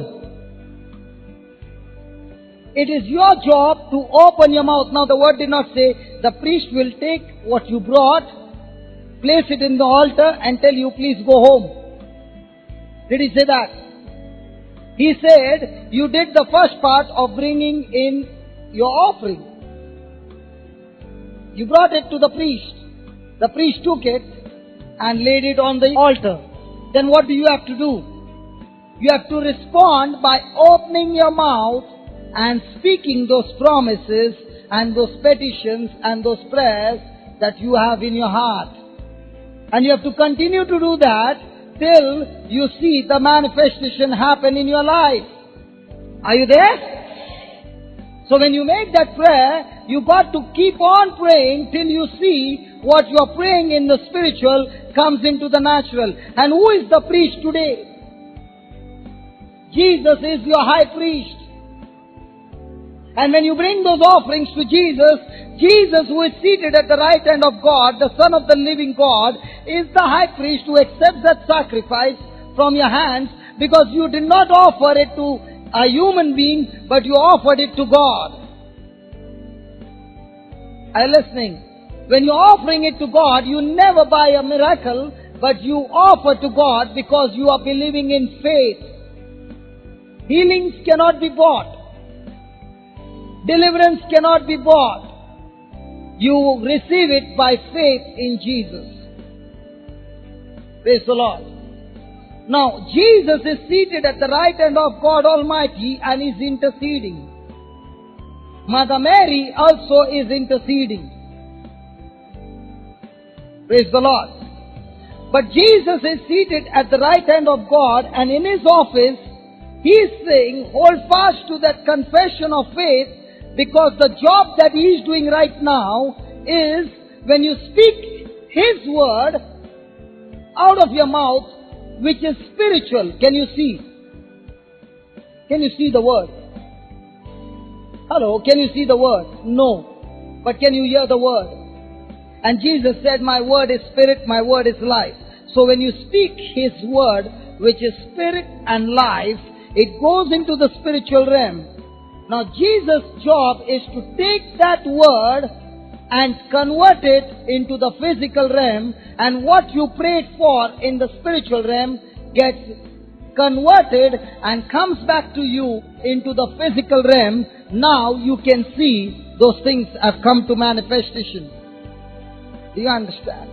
It is your job to open your mouth. Now the Word did not say the priest will take what you brought, place it in the altar and tell you please go home. Did he say that? He said you did the first part of bringing in your offering. You brought it to the priest. The priest took it and laid it on the altar. Then what do you have to do? You have to respond by opening your mouth and speaking those promises and those petitions and those prayers that you have in your heart. And you have to continue to do that till you see the manifestation happen in your life. Are you there? So when you make that prayer, you got to keep on praying till you see what you are praying in the spiritual comes into the natural. And who is the priest today? Jesus is your high priest. And when you bring those offerings to Jesus, Jesus who is seated at the right hand of God, the Son of the living God, is the high priest who accepts that sacrifice from your hands, because you did not offer it to a human being, but you offered it to God. Are you listening? When you're offering it to God, you never buy a miracle, but you offer to God because you are believing in faith. Healings cannot be bought. Deliverance cannot be bought. You receive it by faith in Jesus. Praise the Lord. Now, Jesus is seated at the right hand of God Almighty and is interceding. Mother Mary also is interceding. Praise the Lord. But Jesus is seated at the right hand of God, and in his office, he is saying, hold fast to that confession of faith, because the job that he is doing right now is when you speak his word out of your mouth, which is spiritual. Can you see? Can you see the word? Hello, can you see the word? No. But can you hear the word? And Jesus said, my word is spirit, my word is life. So when you speak his word, which is spirit and life, it goes into the spiritual realm. Now Jesus' job is to take that word and convert it into the physical realm, and what you prayed for in the spiritual realm gets converted and comes back to you into the physical realm. Now you can see those things have come to manifestation. Do you understand?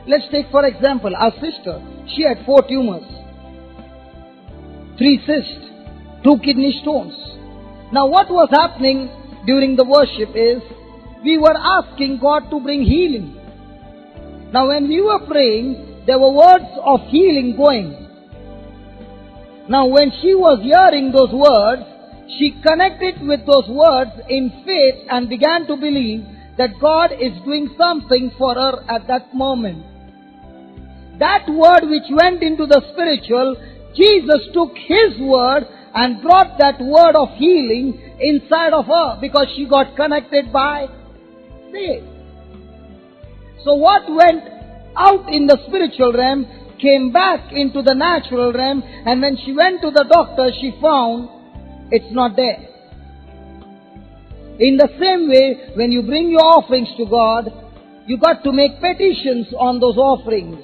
Let's take for example our sister. She had 4 tumors, 3 cysts, 2 kidney stones. Now what was happening during the worship is, we were asking God to bring healing. Now when we were praying, there were words of healing going. Now when she was hearing those words, she connected with those words in faith and began to believe that God is doing something for her at that moment. That word which went into the spiritual, Jesus took his word and brought that word of healing inside of her, because she got connected by faith. So what went out in the spiritual realm came back into the natural realm, and when she went to the doctor, she found it's not there. In the same way, when you bring your offerings to God, you got to make petitions on those offerings.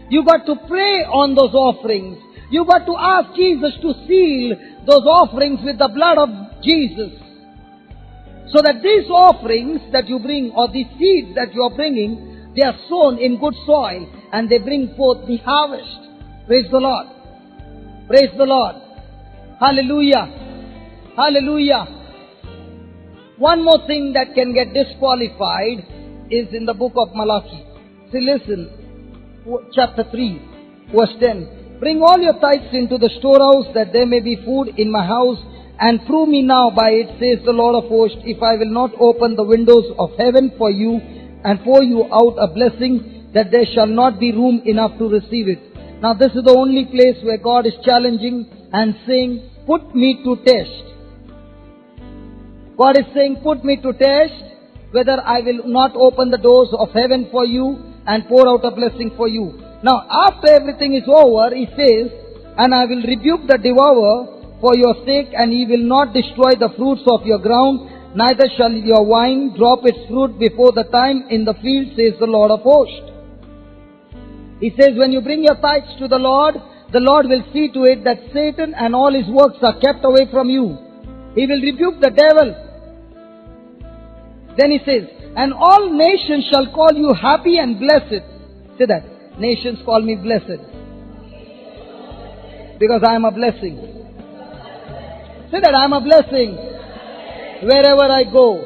You got to pray on those offerings. You got to ask Jesus to seal those offerings with the blood of Jesus. So that these offerings that you bring, or these seeds that you are bringing, they are sown in good soil and they bring forth the harvest. Praise the Lord. Praise the Lord. Hallelujah. Hallelujah. One more thing that can get disqualified is in the book of Malachi. See, listen, chapter 3, verse 10. Bring all your tithes into the storehouse, that there may be food in my house, and prove me now by it, says the Lord of hosts, if I will not open the windows of heaven for you, and pour you out a blessing, that there shall not be room enough to receive it. Now this is the only place where God is challenging and saying, put me to test. God is saying, put me to test, whether I will not open the doors of heaven for you and pour out a blessing for you. Now, after everything is over, he says, and I will rebuke the devourer for your sake, and he will not destroy the fruits of your ground, neither shall your vine drop its fruit before the time in the field, says the Lord of hosts. He says, when you bring your tithes to the Lord will see to it that Satan and all his works are kept away from you. He will rebuke the devil. Then he says, and all nations shall call you happy and blessed. Say that. Nations call me blessed. Because I am a blessing. Say that, I am a blessing. Wherever I go.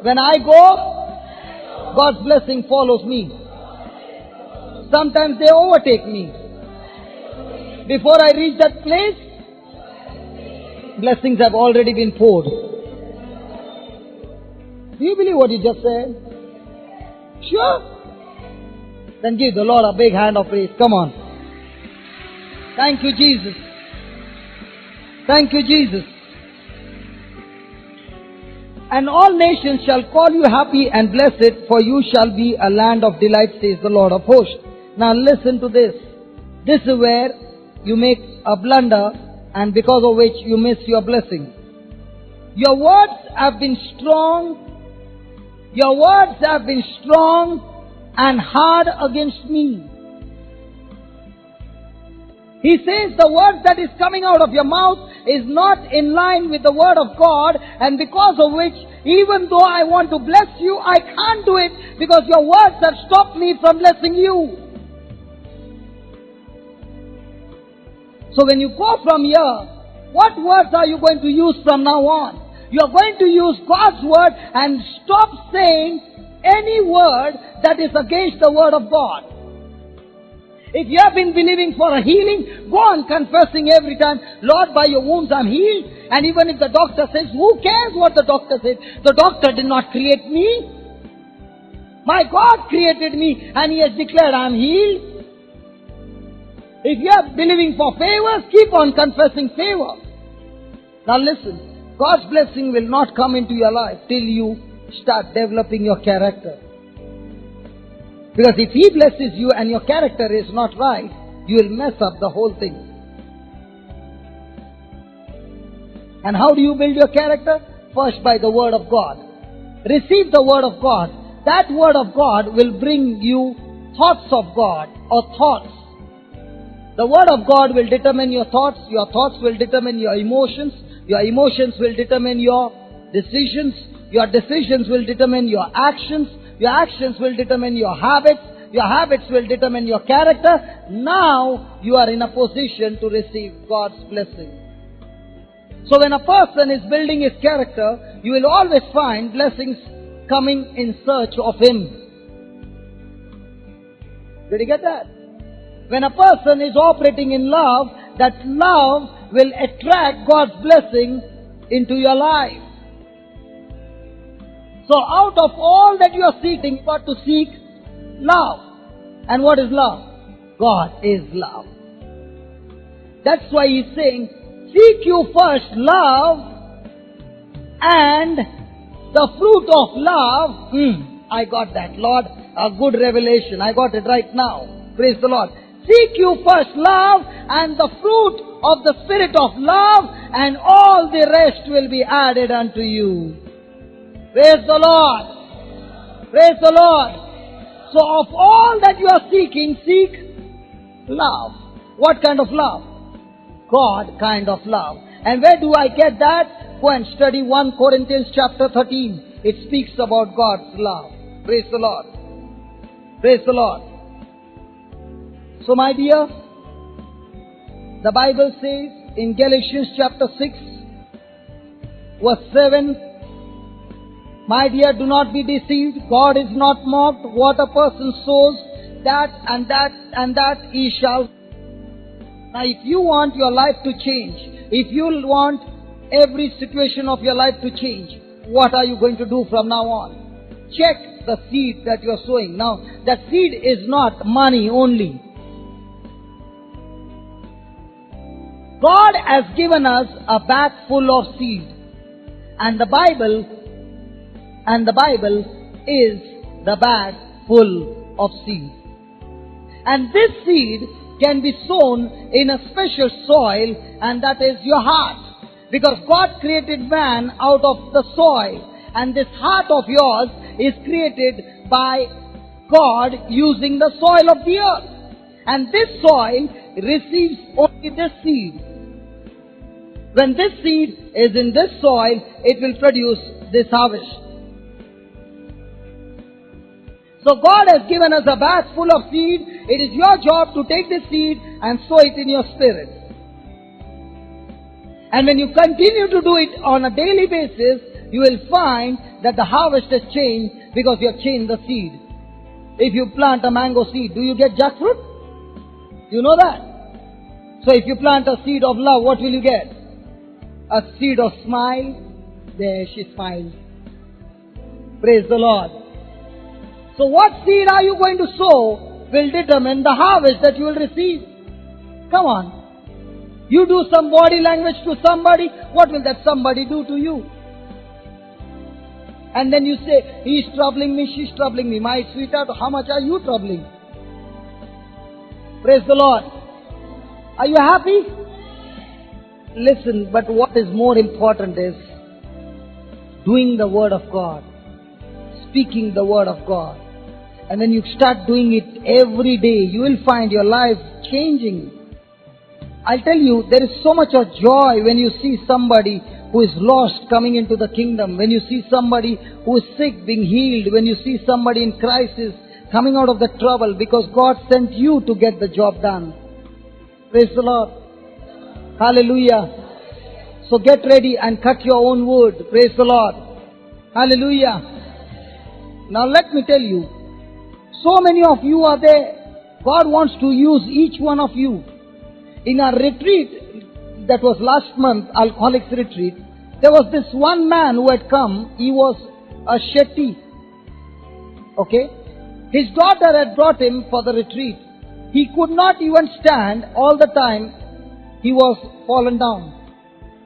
When I go, God's blessing follows me. Sometimes they overtake me. Before I reach that place, blessings have already been poured. Do you believe what you just said? Sure. Then give the Lord a big hand of praise. Come on. Thank you, Jesus. Thank you, Jesus. And all nations shall call you happy and blessed, for you shall be a land of delight, says the Lord of hosts. Now listen to this. This is where you make a blunder, and because of which you miss your blessing. Your words have been strong. Your words have been strong and hard against me. He says the word that is coming out of your mouth is not in line with the word of God, and because of which, even though I want to bless you, I can't do it because your words have stopped me from blessing you. So when you go from here, what words are you going to use from now on? You are going to use God's word and stop saying any word that is against the word of God. If you have been believing for a healing, go on confessing every time, Lord, by your wounds I'm healed. And even if the doctor says, who cares what the doctor says? The doctor did not create me. My God created me and He has declared I'm healed. If you are believing for favors, keep on confessing favor. Now listen. God's blessing will not come into your life till you start developing your character. Because if He blesses you and your character is not right, you will mess up the whole thing. And how do you build your character? First, by the Word of God. Receive the Word of God. That Word of God will bring you thoughts of God, or thoughts. The Word of God will determine your thoughts will determine your emotions will determine your decisions will determine your actions will determine your habits will determine your character. Now you are in a position to receive God's blessing. So when a person is building his character, you will always find blessings coming in search of him. Did you get that? When a person is operating in love, that love will attract God's blessing into your life. So out of all that you are seeking, you got to seek love. And what is love? God is love. That's why He's saying, seek you first love, and the fruit of love I got that. Lord, a good revelation. I got it right now. Praise the Lord. Seek you first love and the fruit of the Spirit of love, and all the rest will be added unto you. Praise the Lord. Praise the Lord. So of all that you are seeking, seek love. What kind of love? God kind of love. And where do I get that? Go and study 1 Corinthians chapter 13. It speaks about God's love. Praise the Lord. Praise the Lord. So my dear, the Bible says in Galatians chapter 6, verse 7, my dear, do not be deceived. God is not mocked. What a person sows, that and that and that he shall. Now if you want your life to change, if you want every situation of your life to change, what are you going to do from now on? Check the seed that you are sowing. Now that seed is not money only. God has given us a bag full of seed. And the Bible is the bag full of seed. And this seed can be sown in a special soil, and that is your heart. Because God created man out of the soil, and this heart of yours is created by God using the soil of the earth. And this soil receives only this seed. When this seed is in this soil, it will produce this harvest. So God has given us a bag full of seed. It is your job to take this seed and sow it in your spirit. And when you continue to do it on a daily basis, you will find that the harvest has changed because you have changed the seed. If you plant a mango seed, do you get jackfruit? You know that. So if you plant a seed of love, what will you get? A seed of smile. There she smiles. Praise the Lord. So what seed are you going to sow will determine the harvest that you will receive. Come on. You do some body language to somebody, what will that somebody do to you? And then you say, he's troubling me, she's troubling me. My sweetheart, how much are you troubling? Praise the Lord. Are you happy? Listen, but what is more important is doing the word of God, speaking the word of God. And when you start doing it every day, you will find your life changing. I'll tell you, there is so much of joy when you see somebody who is lost coming into the kingdom, when you see somebody who is sick being healed, when you see somebody in crisis coming out of the trouble, because God sent you to get the job done. Praise the Lord. Hallelujah. So get ready and cut your own wood. Praise the Lord. Hallelujah. Now let me tell you, so many of you are there. God wants to use each one of you. In our retreat, that was last month, Alcoholics Retreat, there was this one man who had come. He was a Shetty. Okay? His daughter had brought him for the retreat. He could not even stand all the time. He was fallen down.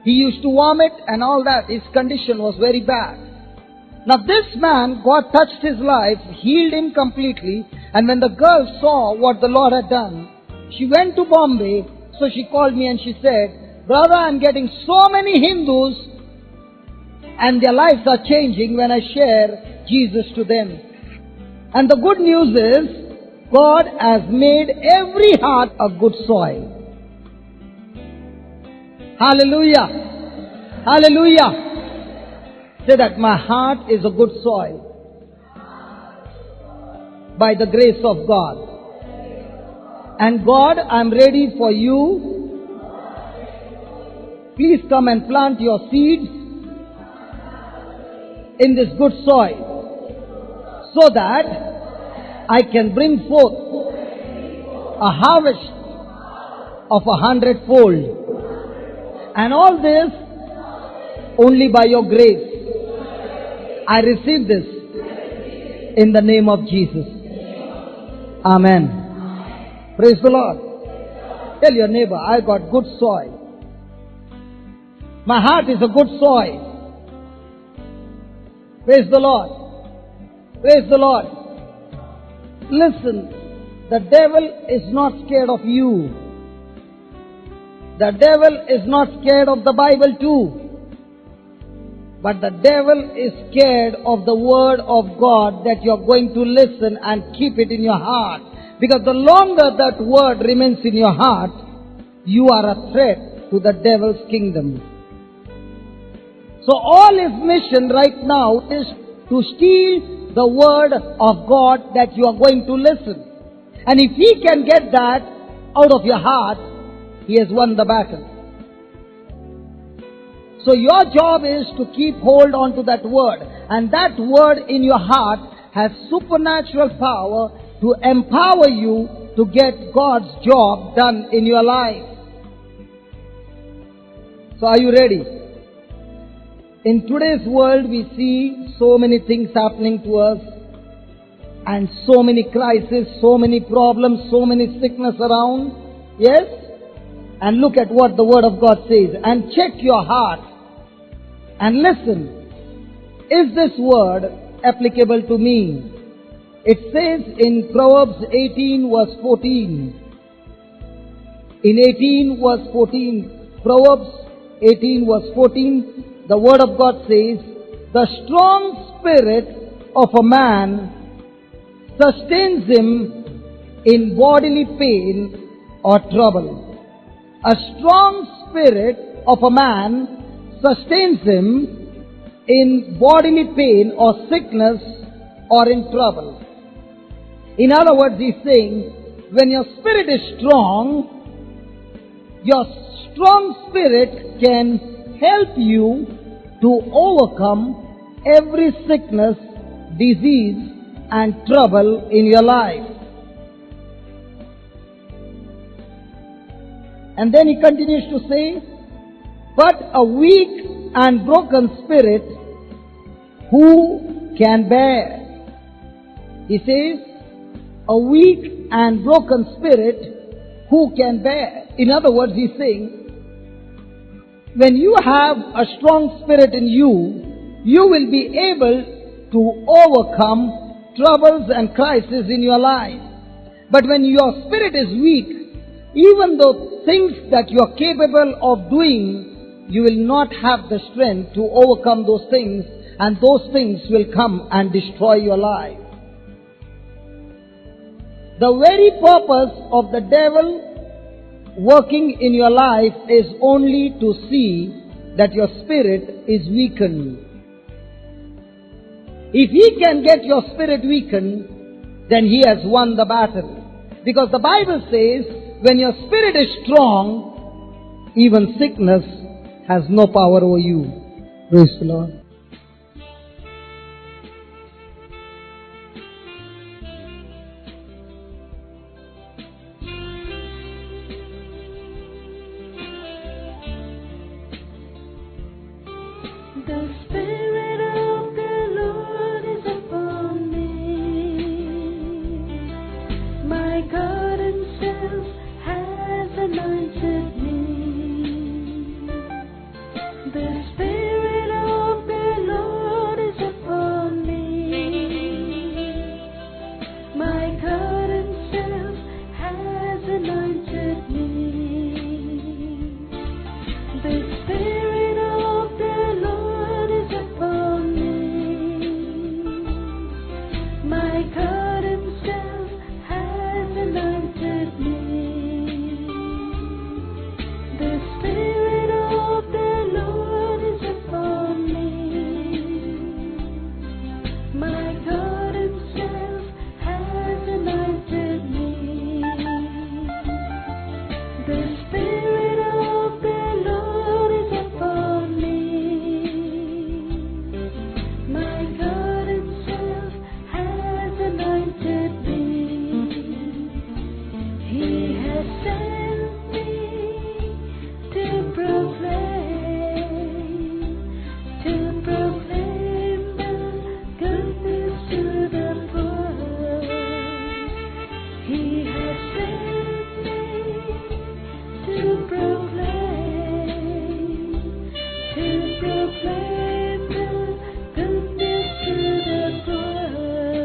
He used to vomit and all that. His condition was very bad. Now this man, God touched his life, healed him completely. And when the girl saw what the Lord had done, she went to Bombay. So she called me and she said, brother, I'm getting so many Hindus and their lives are changing when I share Jesus to them. And the good news is, God has made every heart a good soil. Hallelujah. Hallelujah. Say that, my heart is a good soil. By the grace of God. And God, I'm ready for you. Please come and plant your seeds in this good soil, so that I can bring forth a harvest of 100-fold. And all this only by your grace. I receive this in the name of Jesus. Amen. Praise the Lord. Tell your neighbor, I got good soil. My heart is a good soil. Praise the Lord. Praise the Lord. Listen, the devil is not scared of you. The devil is not scared of the Bible too. But the devil is scared of the word of God that you're going to listen and keep it in your heart. Because the longer that word remains in your heart, you are a threat to the devil's kingdom. So all his mission right now is to steal the word of God that you are going to listen. And if he can get that out of your heart, he has won the battle. So your job is to keep hold on to that word. And that word in your heart has supernatural power to empower you to get God's job done in your life. So are you ready? In today's world we see so many things happening to us. And so many crises, so many problems, so many sickness around. Yes? And look at what the word of God says. And check your heart. And listen, is this word applicable to me? It says in Proverbs 18 verse 14. In 18 verse 14, Proverbs 18 verse 14, the word of God says, the strong spirit of a man sustains him in bodily pain or trouble. A strong spirit of a man sustains him in bodily pain or sickness or in trouble. In other words, he's saying, when your spirit is strong, your strong spirit can help you to overcome every sickness, disease, and trouble in your life. And then he continues to say, but a weak and broken spirit, who can bear? He says, a weak and broken spirit, who can bear? In other words, he's saying, when you have a strong spirit in you, you will be able to overcome troubles and crises in your life. But when your spirit is weak, even though things that you are capable of doing, you will not have the strength to overcome those things, and those things will come and destroy your life. The very purpose of the devil working in your life is only to see that your spirit is weakened. If he can get your spirit weakened, then he has won the battle. Because the Bible says, when your spirit is strong, even sickness has no power over you. Praise the Lord. The Spirit of the Lord is upon me. My God Himself has anointed me. The Spirit of the Lord is upon me. My God Himself has anointed me. The Spirit of the Lord is upon me. My God Himself has anointed me. The Spirit of the Lord is upon me. My God Himself has anointed me. The Spirit of the Lord is upon me. My God Himself has anointed me. He has sent me to proclaim the good news to the poor. He has sent me to proclaim the good news to the poor.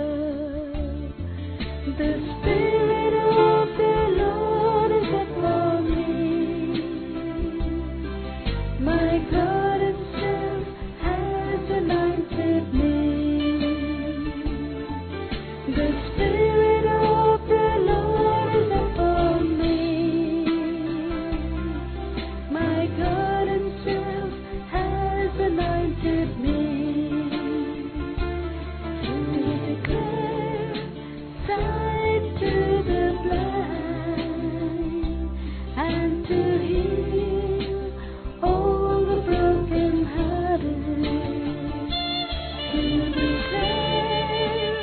anointed me to declare sight to the blind and to heal all the brokenhearted. To declare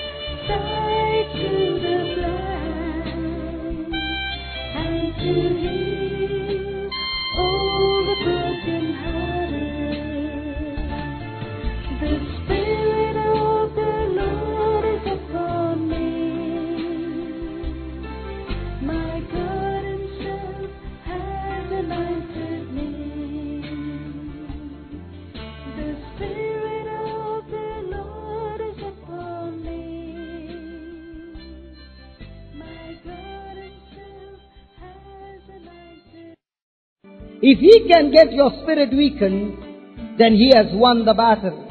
sight to the blind and to heal all the brokenhearted. The Spirit of the Lord is upon me. My God Himself has anointed me. The Spirit of the Lord is upon me. My God Himself has anointed. If he can get your spirit weakened, then he has won the battle.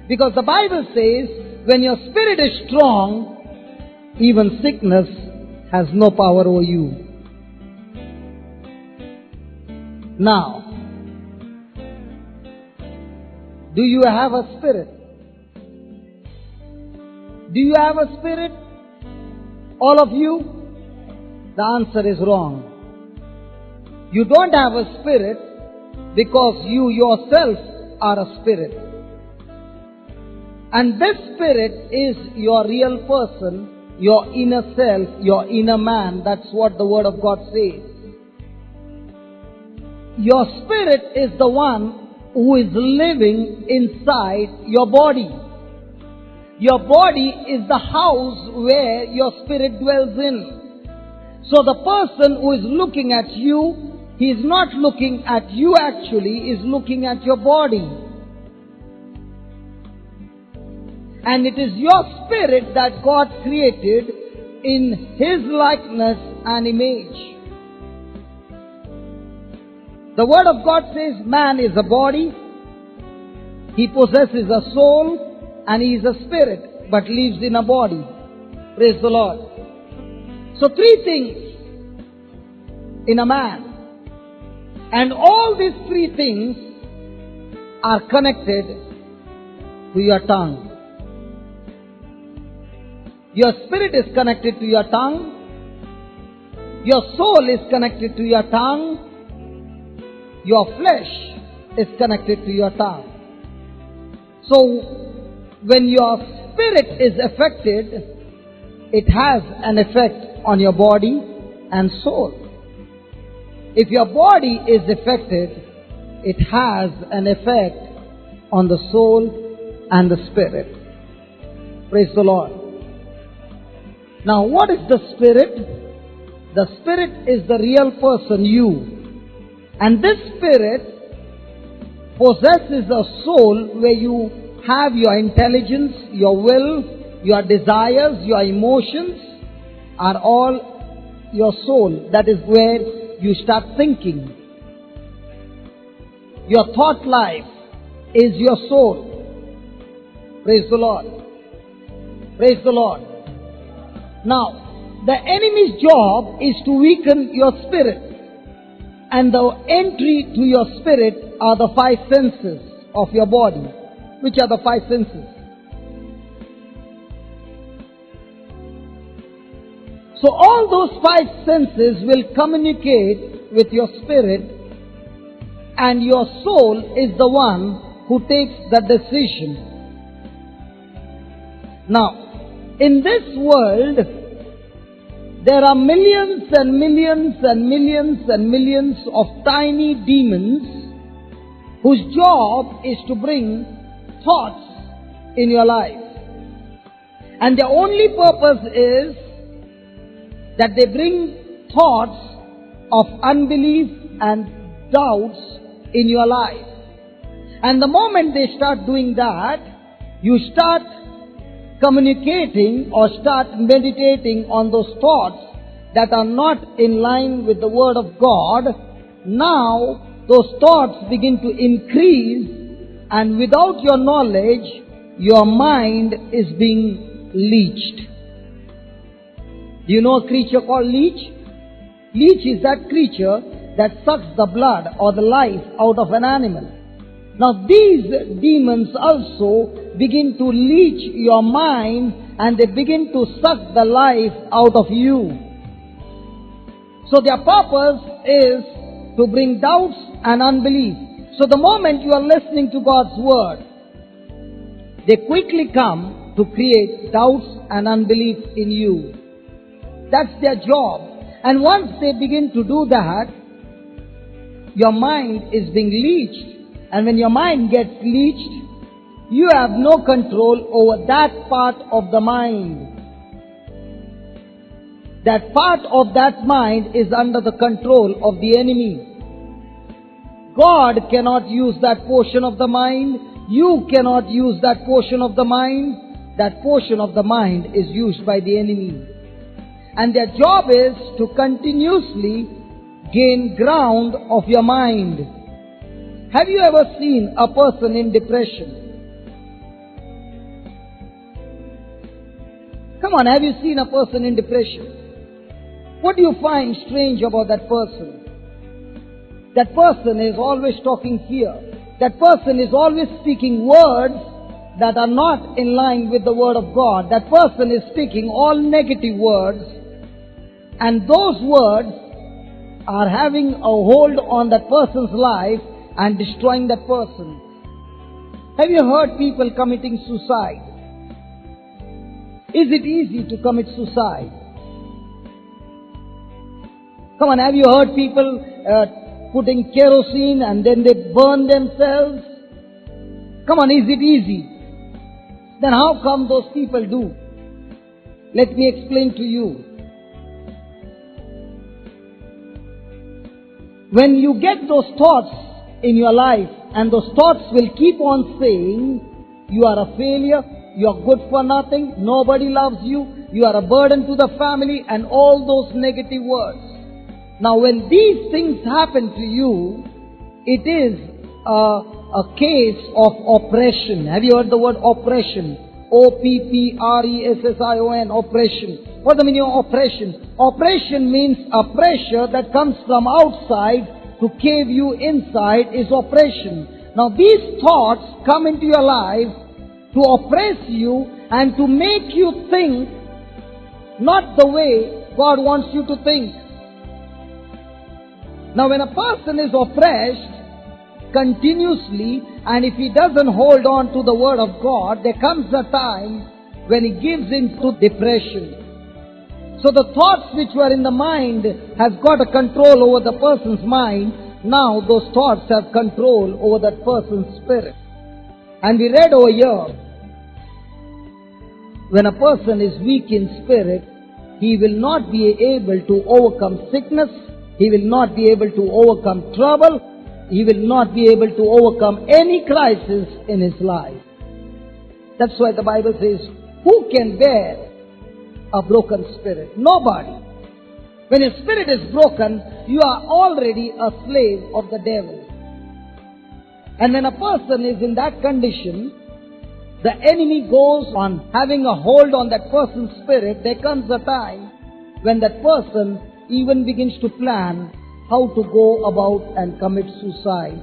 Because the Bible says, when your spirit is strong, even sickness has no power over you. Now, do you have a spirit? Do you have a spirit? All of you? The answer is wrong. You don't have a spirit because you yourself are a spirit. And this spirit is your real person, your inner self, your inner man. That's what the Word of God says. Your spirit is the one who is living inside your body. Your body is the house where your spirit dwells in. So the person who is looking at you, he is not looking at you actually, he is looking at your body. And it is your spirit that God created in His likeness and image. The Word of God says man is a body, he possesses a soul, and he is a spirit, but lives in a body. Praise the Lord. So 3 things in a man. And all these 3 things are connected to your tongue. Your spirit is connected to your tongue. Your soul is connected to your tongue. Your flesh is connected to your tongue. So, when your spirit is affected, it has an effect on your body and soul. If your body is affected, it has an effect on the soul and the spirit. Praise the Lord. Now, what is the spirit? The spirit is the real person, you. And this spirit possesses a soul where you have your intelligence, your will, your desires, your emotions are all your soul. That is where you start thinking. Your thought life is your soul. Praise the Lord. Praise the Lord. Now, the enemy's job is to weaken your spirit. And the entry to your spirit are the 5 senses of your body. Which are the 5 senses? So all those 5 senses will communicate with your spirit, and your soul is the one who takes the decision. Now, in this world, there are millions and millions and millions and millions of tiny demons whose job is to bring thoughts in your life. And their only purpose is that they bring thoughts of unbelief and doubts in your life. And the moment they start doing that, you start communicating or start meditating on those thoughts that are not in line with the Word of God. Now, those thoughts begin to increase, and without your knowledge, your mind is being leeched. Do you know a creature called leech? Leech is that creature that sucks the blood or the life out of an animal. Now these demons also begin to leech your mind and they begin to suck the life out of you. So their purpose is to bring doubts and unbelief. So the moment you are listening to God's word, they quickly come to create doubts and unbelief in you. That's their job. And once they begin to do that, your mind is being leeched. And when your mind gets leeched, you have no control over that part of the mind. That part of that mind is under the control of the enemy. God cannot use that portion of the mind. You cannot use that portion of the mind. That portion of the mind is used by the enemy. And their job is to continuously gain ground of your mind. Have you ever seen a person in depression? Come on, have you seen a person in depression? What do you find strange about that person? That person is always talking fear. That person is always speaking words that are not in line with the word of God. That person is speaking all negative words, and those words are having a hold on that person's life and destroying that person. Have you heard people committing suicide? Is it easy to commit suicide? Come on, have you heard people putting kerosene and then they burn themselves? Come on, is it easy? Then how come those people do? Let me explain to you. When you get those thoughts in your life, and those thoughts will keep on saying, you are a failure, you are good for nothing, nobody loves you, you are a burden to the family, and all those negative words. Now when these things happen to you, it is a case of oppression. Have you heard the word oppression? O-P-P-R-E-S-S-I-O-N, oppression. What's the meaning of oppression? Oppression means a pressure that comes from outside to cave you inside is oppression. Now these thoughts come into your life to oppress you and to make you think not the way God wants you to think. Now when a person is oppressed continuously, and if he doesn't hold on to the word of God, there comes a time when he gives into depression. So the thoughts which were in the mind has got a control over the person's mind. Now those thoughts have control over that person's spirit. And we read over here, when a person is weak in spirit, he will not be able to overcome sickness. He will not be able to overcome trouble. He will not be able to overcome any crisis in his life. That's why the Bible says, who can bear a broken spirit? Nobody. When your spirit is broken, you are already a slave of the devil. And when a person is in that condition, the enemy goes on having a hold on that person's spirit. There comes a time when that person even begins to plan how to go about and commit suicide.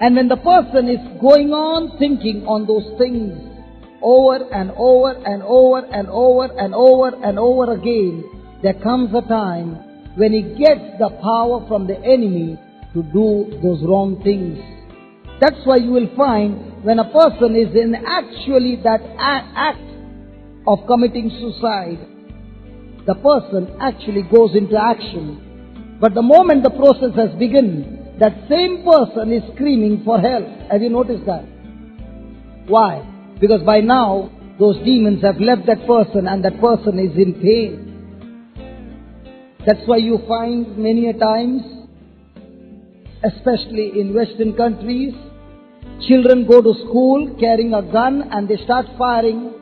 And when the person is going on thinking on those things over and over and over and over and over and over again, there comes a time when he gets the power from the enemy to do those wrong things. That's why you will find when a person is in actually that act of committing suicide, the person actually goes into action. But the moment the process has begun, that same person is screaming for help. Have you noticed that? Why? Because by now, those demons have left that person and that person is in pain. That's why you find many a times, especially in Western countries, children go to school carrying a gun and they start firing.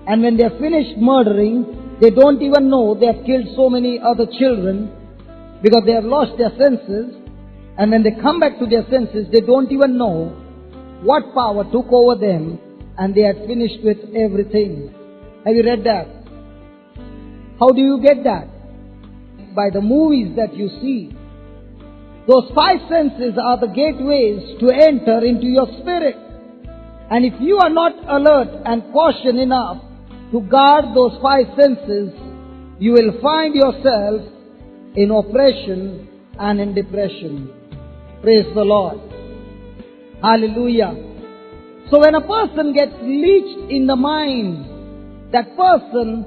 And when they are finished murdering, they don't even know they have killed so many other children because they have lost their senses. And when they come back to their senses, they don't even know what power took over them and they had finished with everything. Have you read that? How do you get that? By the movies that you see. Those five senses are the gateways to enter into your spirit. And if you are not alert and caution enough to guard those five senses, you will find yourself in oppression and in depression. Praise the Lord. Hallelujah. So when a person gets leached in the mind, that person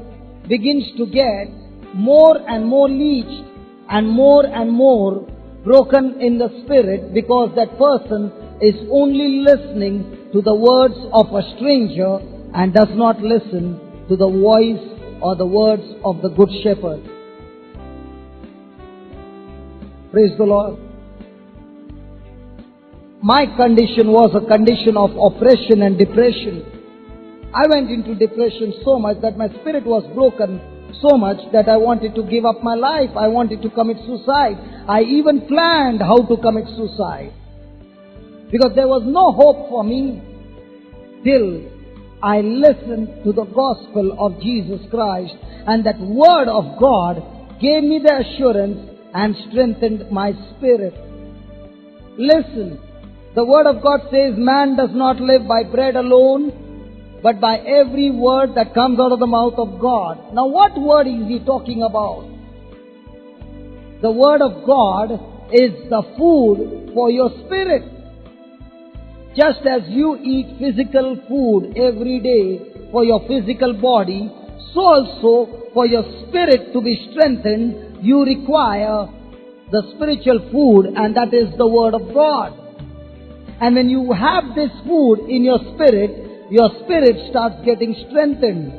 begins to get more and more leached and more broken in the spirit, because that person is only listening to the words of a stranger and does not listen to the voice or the words of the good shepherd. Praise the Lord. My condition was a condition of oppression and depression. I went into depression so much that my spirit was broken so much that I wanted to give up my life. I wanted to commit suicide. I even planned how to commit suicide, because there was no hope for me till I listened to the gospel of Jesus Christ, and that word of God gave me the assurance and strengthened my spirit. Listen, the word of God says man does not live by bread alone, but by every word that comes out of the mouth of God. Now what word is he talking about? The word of God is the food for your spirit. Just as you eat physical food every day for your physical body, so also for your spirit to be strengthened, you require the spiritual food, and that is the word of God. And when you have this food in your spirit starts getting strengthened.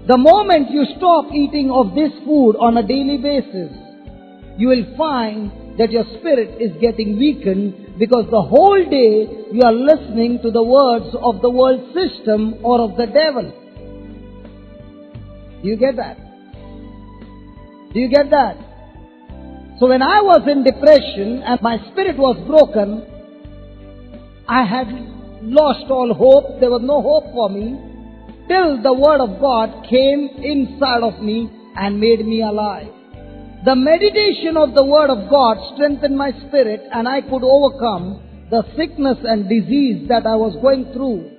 The moment you stop eating of this food on a daily basis, you will find that your spirit is getting weakened, because the whole day you are listening to the words of the world system or of the devil. Do you get that? Do you get that? So when I was in depression and my spirit was broken, I had lost all hope. There was no hope for me till the word of God came inside of me and made me alive. The meditation of the word of God strengthened my spirit, and I could overcome the sickness and disease that I was going through.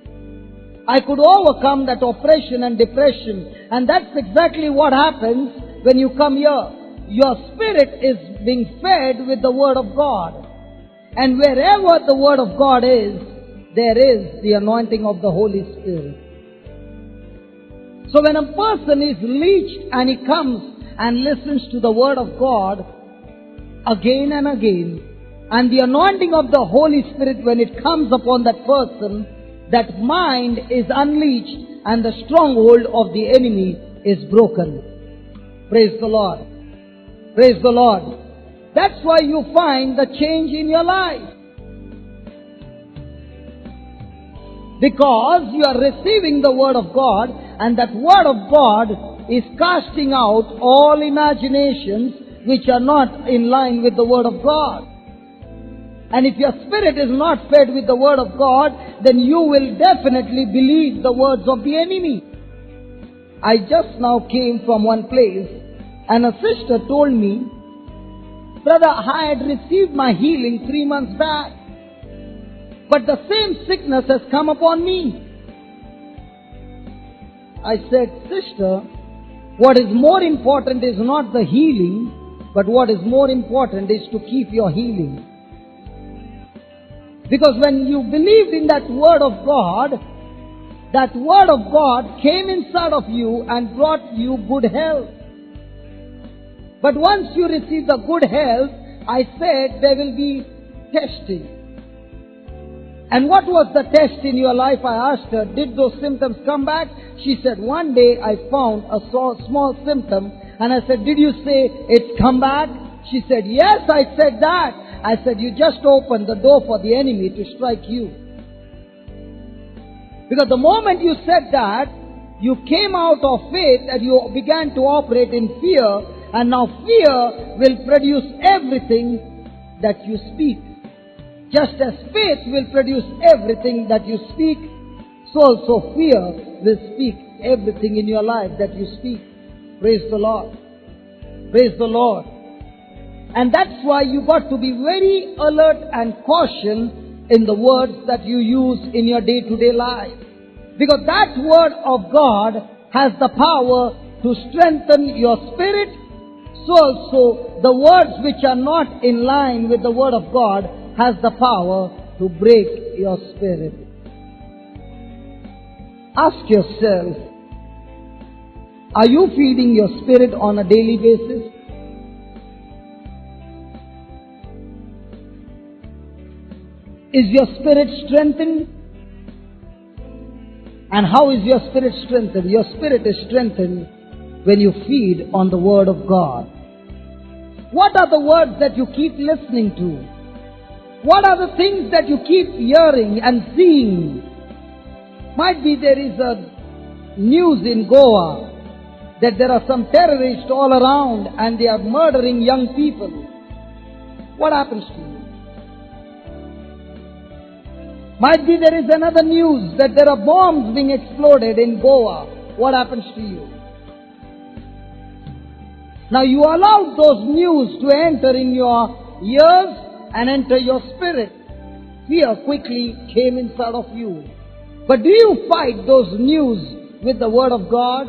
I could overcome that oppression and depression, and that's exactly what happens when you come here. Your spirit is being fed with the word of God, and wherever the word of God is, there is the anointing of the Holy Spirit. So when a person is leached and he comes and listens to the word of God again and again, and the anointing of the Holy Spirit, when it comes upon that person, that mind is unleashed and the stronghold of the enemy is broken. Praise the Lord. Praise the Lord. That's why you find the change in your life. Because you are receiving the word of God, and that word of God is casting out all imaginations which are not in line with the word of God. And if your spirit is not fed with the word of God, then you will definitely believe the words of the enemy. I just now came from one place, and a sister told me, "Brother, I had received my healing 3 months back, but the same sickness has come upon me." I said, "Sister, what is more important is not the healing, but what is more important is to keep your healing." Because when you believed in that word of God came inside of you and brought you good health. But once you receive the good health, I said there will be testing. And what was the test in your life? I asked her, did those symptoms come back? She said, one day I found a small symptom, and I said, did you say it's come back? She said, yes, I said that. I said, you just opened the door for the enemy to strike you. Because the moment you said that, you came out of faith and you began to operate in fear, and now fear will produce everything that you speak. Just as faith will produce everything that you speak, so also fear will speak everything in your life that you speak. Praise the Lord. Praise the Lord. And that's why you got to be very alert and cautious in the words that you use in your day-to-day life. Because that word of God has the power to strengthen your spirit. So also the words which are not in line with the word of God has the power to break your spirit. Ask yourself, are you feeding your spirit on a daily basis? Is your spirit strengthened? And how is your spirit strengthened? Your spirit is strengthened when you feed on the word of God. What are the words that you keep listening to? What are the things that you keep hearing and seeing? Might be there is a news in Goa that there are some terrorists all around and they are murdering young people. What happens to you? Might be there is another news that there are bombs being exploded in Goa. What happens to you? Now you allowed those news to enter in your ears and enter your spirit. Fear quickly came inside of you. But do you fight those news with the word of God?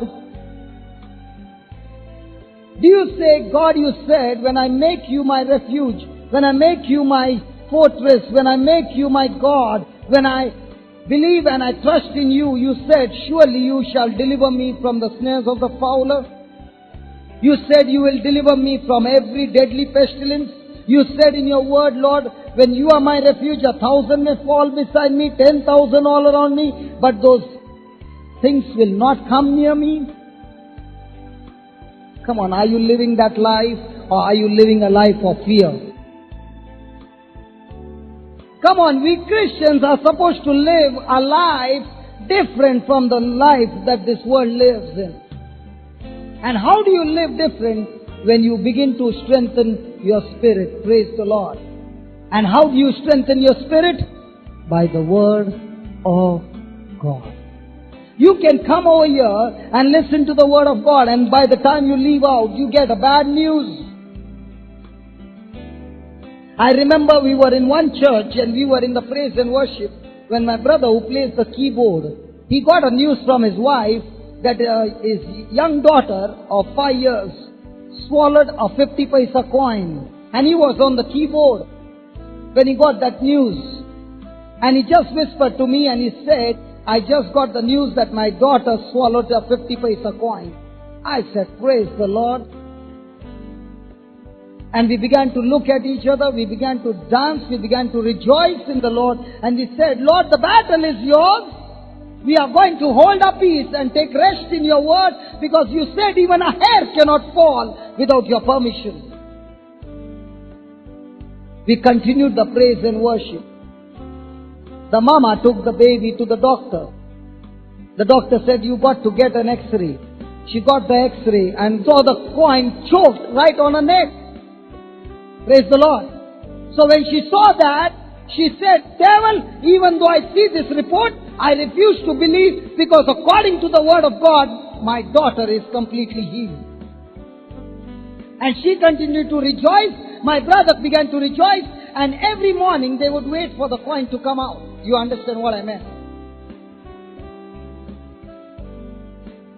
Do you say, God, you said, when I make you my refuge, when I make you my fortress, when I make you my God, when I believe and I trust in you, you said, surely you shall deliver me from the snares of the fowler. You said you will deliver me from every deadly pestilence. You said in your word, Lord, when you are my refuge, 1,000 may fall beside me, 10,000 all around me, but those things will not come near me. Come on, are you living that life or are you living a life of fear? Come on, we Christians are supposed to live a life different from the life that this world lives in. And how do you live different? When you begin to strengthen your spirit. Praise the Lord. And how do you strengthen your spirit? By the word of God. You can come over here and listen to the word of God, and by the time you leave out, you get a bad news. I remember we were in one church and we were in the praise and worship when my brother who plays the keyboard, he got a news from his wife that his young daughter of 5 years swallowed a 50 paisa coin, and he was on the keyboard when he got that news. And he just whispered to me and he said, I just got the news that my daughter swallowed a 50 paisa coin. I said, praise the Lord. And we began to look at each other, we began to dance, we began to rejoice in the Lord, and we said, Lord, the battle is yours. We are going to hold our peace and take rest in your word, because you said even a hair cannot fall without your permission. We continued the praise and worship. The mama took the baby to the doctor. The doctor said, you got to get an x-ray. She got the x-ray and saw the coin choked right on her neck. Praise the Lord. So when she saw that, she said, devil, even though I see this report, I refuse to believe, because according to the word of God, my daughter is completely healed. And she continued to rejoice. My brother began to rejoice. And every morning they would wait for the coin to come out. You understand what I meant?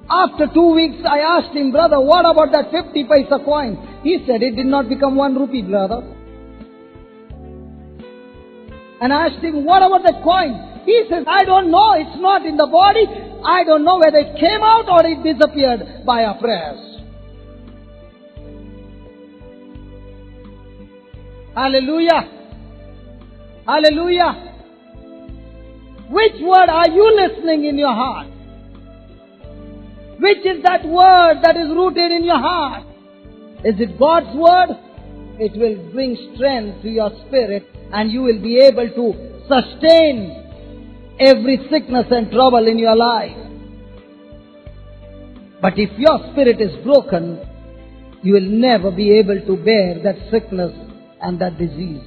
After 2 weeks, I asked him, brother, what about that 50 paisa coin? He said, it did not become 1 rupee, brother. And I asked him, what about that coin? He says, I don't know. It's not in the body. I don't know whether it came out or it disappeared by our prayers. Hallelujah. Hallelujah. Which word are you listening in your heart? Which is that word that is rooted in your heart? Is it God's word? It will bring strength to your spirit, and you will be able to sustain every sickness and trouble in your life. But if your spirit is broken, you will never be able to bear that sickness and that disease.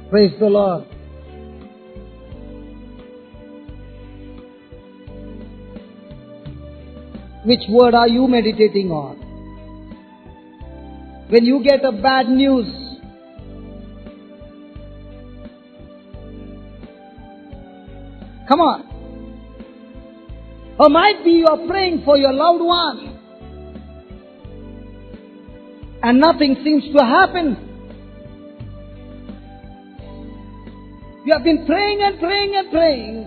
Praise the Lord. Which word are you meditating on? when you get a bad news. Come on. Or might be you are praying for your loved one and nothing seems to happen. You have been praying and praying and praying,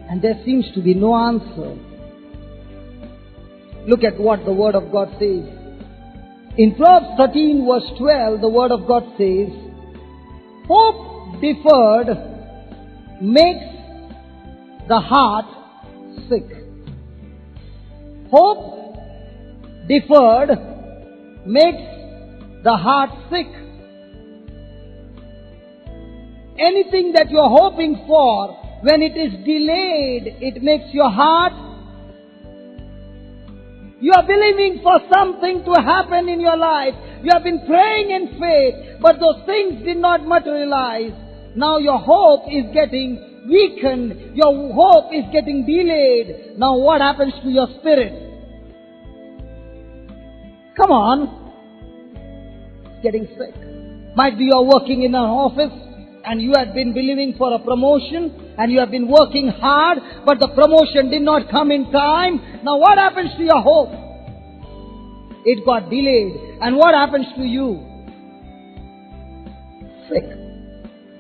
and there seems to be no answer. Look at what the Word of God says. In Proverbs 13 verse 12, the Word of God says, hope deferred makes the heart sick. Hope deferred makes the heart sick. Anything that you are hoping for, when it is delayed, it makes your heart. You are believing for something to happen in your life. You have been praying in faith, but those things did not materialize. Now your hope is getting weakened. Your hope is getting delayed. Now what happens to your spirit? Come on. Getting sick. Might be you are working in an office and you have been believing for a promotion and you have been working hard, but the promotion did not come in time. Now what happens to your hope? It got delayed. And what happens to you? Sick.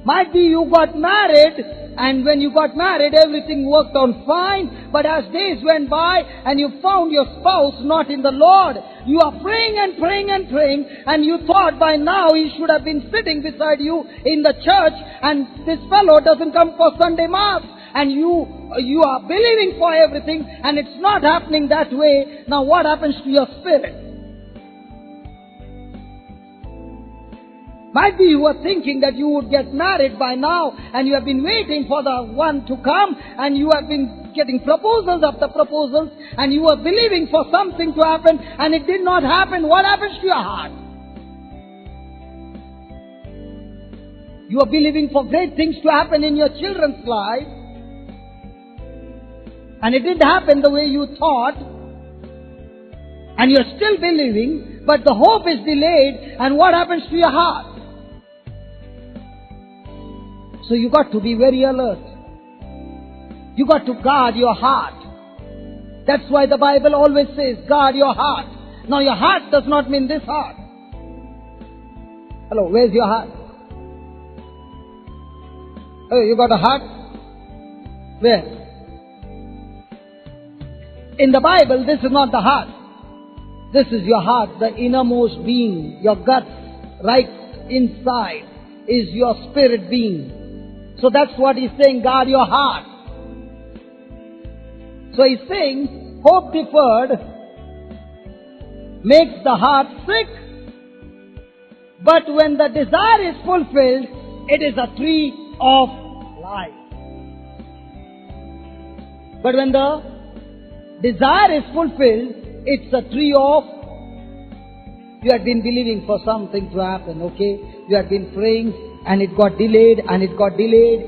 Might be you got married, and when you got married everything worked out fine, but as days went by and you found your spouse not in the Lord, you are praying and praying and praying, and you thought by now he should have been sitting beside you in the church, and this fellow doesn't come for Sunday Mass, and you are believing for everything and it's not happening that way. Now what happens to your spirit? Might be you were thinking that you would get married by now, and you have been waiting for the one to come, and you have been getting proposals after proposals, and you were believing for something to happen, and it did not happen. What happens to your heart? You are believing for great things to happen in your children's life, and it didn't happen the way you thought, and you're still believing, but the hope is delayed, and what happens to your heart? So you got to be very alert. You got to guard your heart. That's why the Bible always says, guard your heart. Now your heart does not mean this heart. Hello, where's your heart? Oh, you got a heart? Where? In the Bible, this is not the heart. This is your heart, the innermost being, your guts, right inside is your spirit being. So that's what he's saying, guard your heart. So he's saying, hope deferred makes the heart sick, but when the desire is fulfilled, it is a tree of life. But when the desire is fulfilled, it's a tree of, you had been believing for something to happen, okay? You had been praying and it got delayed and it got delayed,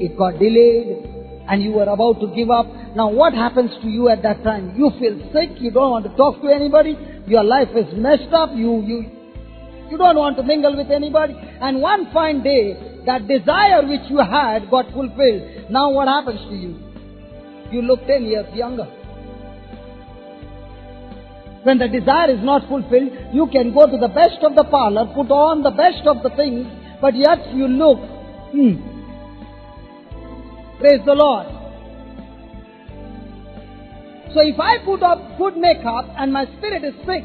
and you were about to give up. Now what happens to you at that time? You feel sick, you don't want to talk to anybody, your life is messed up, you don't want to mingle with anybody, and one fine day, that desire which you had got fulfilled. Now what happens to you? You look 10 years younger. When the desire is not fulfilled, you can go to the best of the parlor, put on the best of the things, but yet you look, praise the Lord. So if I put up good makeup and my spirit is sick,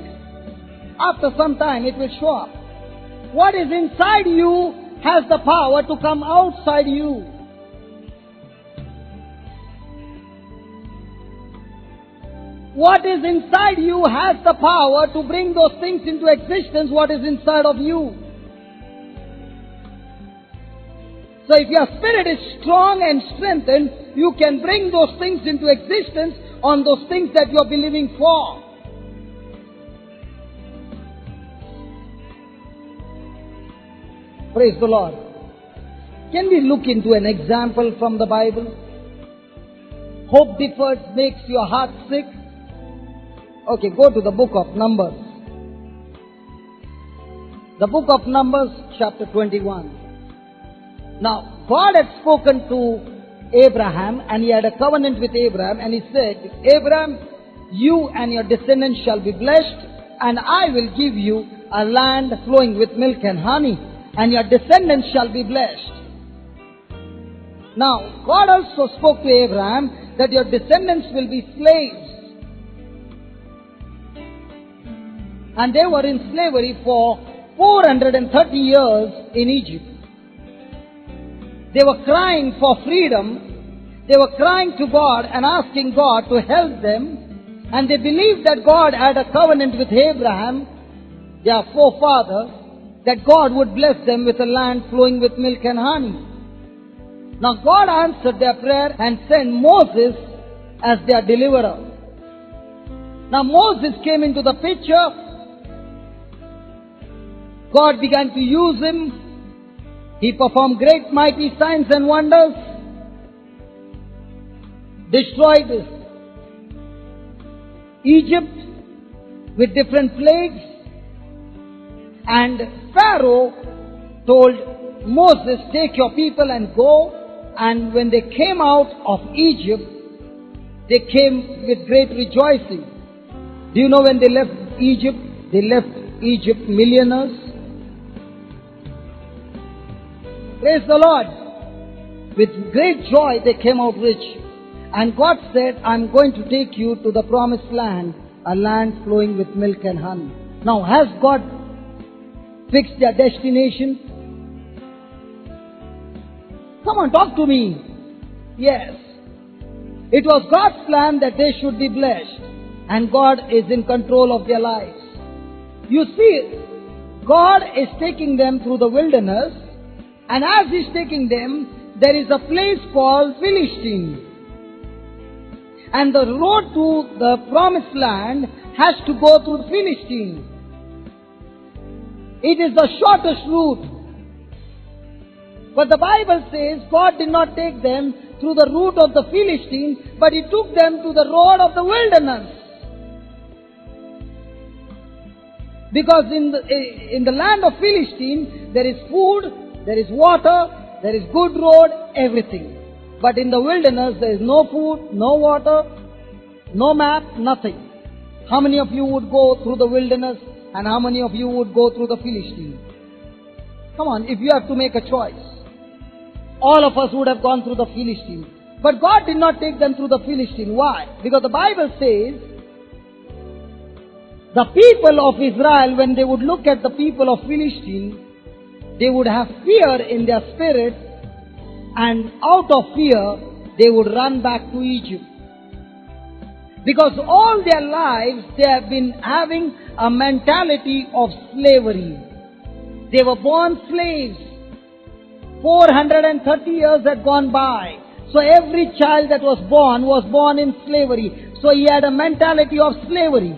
after some time it will show up. What is inside you has the power to come outside you. What is inside you has the power to bring those things into existence, what is inside of you. So if your spirit is strong and strengthened, you can bring those things into existence on those things that you are believing for. Praise the Lord. Can we look into an example from the Bible? Hope deferred makes your heart sick. Okay, go to the book of Numbers. The book of Numbers, chapter 21. Now, God had spoken to Abraham, and he had a covenant with Abraham, and he said, Abraham, you and your descendants shall be blessed, and I will give you a land flowing with milk and honey, and your descendants shall be blessed. Now, God also spoke to Abraham that your descendants will be slaves. And they were in slavery for 430 years in Egypt. They were crying for freedom. They were crying to God and asking God to help them. And they believed that God had a covenant with Abraham, their forefather, that God would bless them with a land flowing with milk and honey. Now God answered their prayer and sent Moses as their deliverer. Now Moses came into the picture. God began to use him. He performed great mighty signs and wonders. Destroyed Egypt with different plagues. And Pharaoh told Moses, take your people and go. And when they came out of Egypt, they came with great rejoicing. Do you know when they left Egypt? They left Egypt millionaires. Praise the Lord. With great joy they came out rich. And God said, I'm going to take you to the promised land, a land flowing with milk and honey. Now, has God fixed their destination? Come on, talk to me. Yes. It was God's plan that they should be blessed. And God is in control of their lives. You see, God is taking them through the wilderness. And as He's taking them, there is a place called Philistine. And the road to the promised land has to go through Philistine. It is the shortest route. But the Bible says God did not take them through the route of the Philistine, but He took them to the road of the wilderness. Because in the land of Philistine, there is food, there is water, there is good road, everything. But in the wilderness, there is no food, no water, no map, nothing. How many of you would go through the wilderness, and how many of you would go through the Philistine? Come on, if you have to make a choice. All of us would have gone through the Philistine. But God did not take them through the Philistine. Why? Because the Bible says, the people of Israel, when they would look at the people of Philistine, they would have fear in their spirit, and out of fear, they would run back to Egypt. Because all their lives, they have been having a mentality of slavery. They were born slaves. 430 years had gone by. So every child that was born in slavery. So he had a mentality of slavery.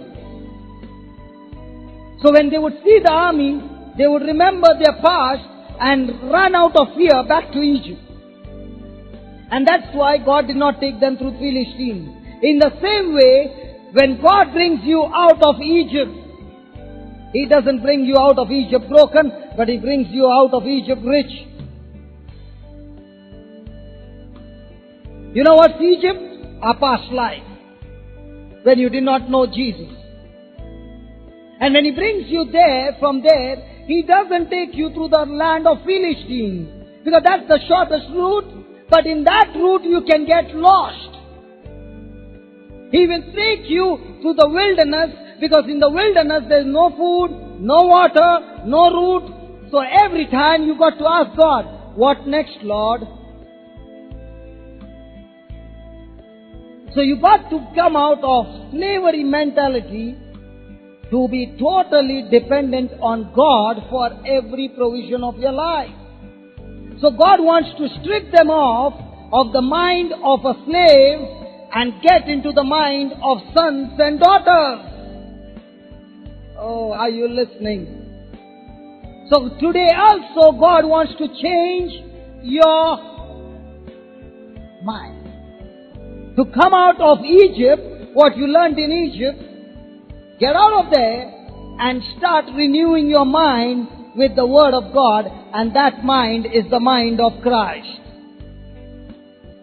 So when they would see the army, they would remember their past and run out of fear back to Egypt. And that's why God did not take them through Philistine. In the same way, when God brings you out of Egypt, He doesn't bring you out of Egypt broken, but He brings you out of Egypt rich. You know what's Egypt? A past life, when you did not know Jesus. And when He brings you there, from there, He doesn't take you through the land of Philistine, because that's the shortest route, but in that route you can get lost. He will take you through the wilderness, because in the wilderness there is no food, no water, no route. So every time you got to ask God, what next, Lord? So you got to come out of slavery mentality to be totally dependent on God for every provision of your life. So God wants to strip them off of the mind of a slave and get into the mind of sons and daughters. Oh, are you listening? So today also God wants to change your mind. To come out of Egypt, what you learned in Egypt, get out of there and start renewing your mind with the Word of God, and that mind is the mind of Christ.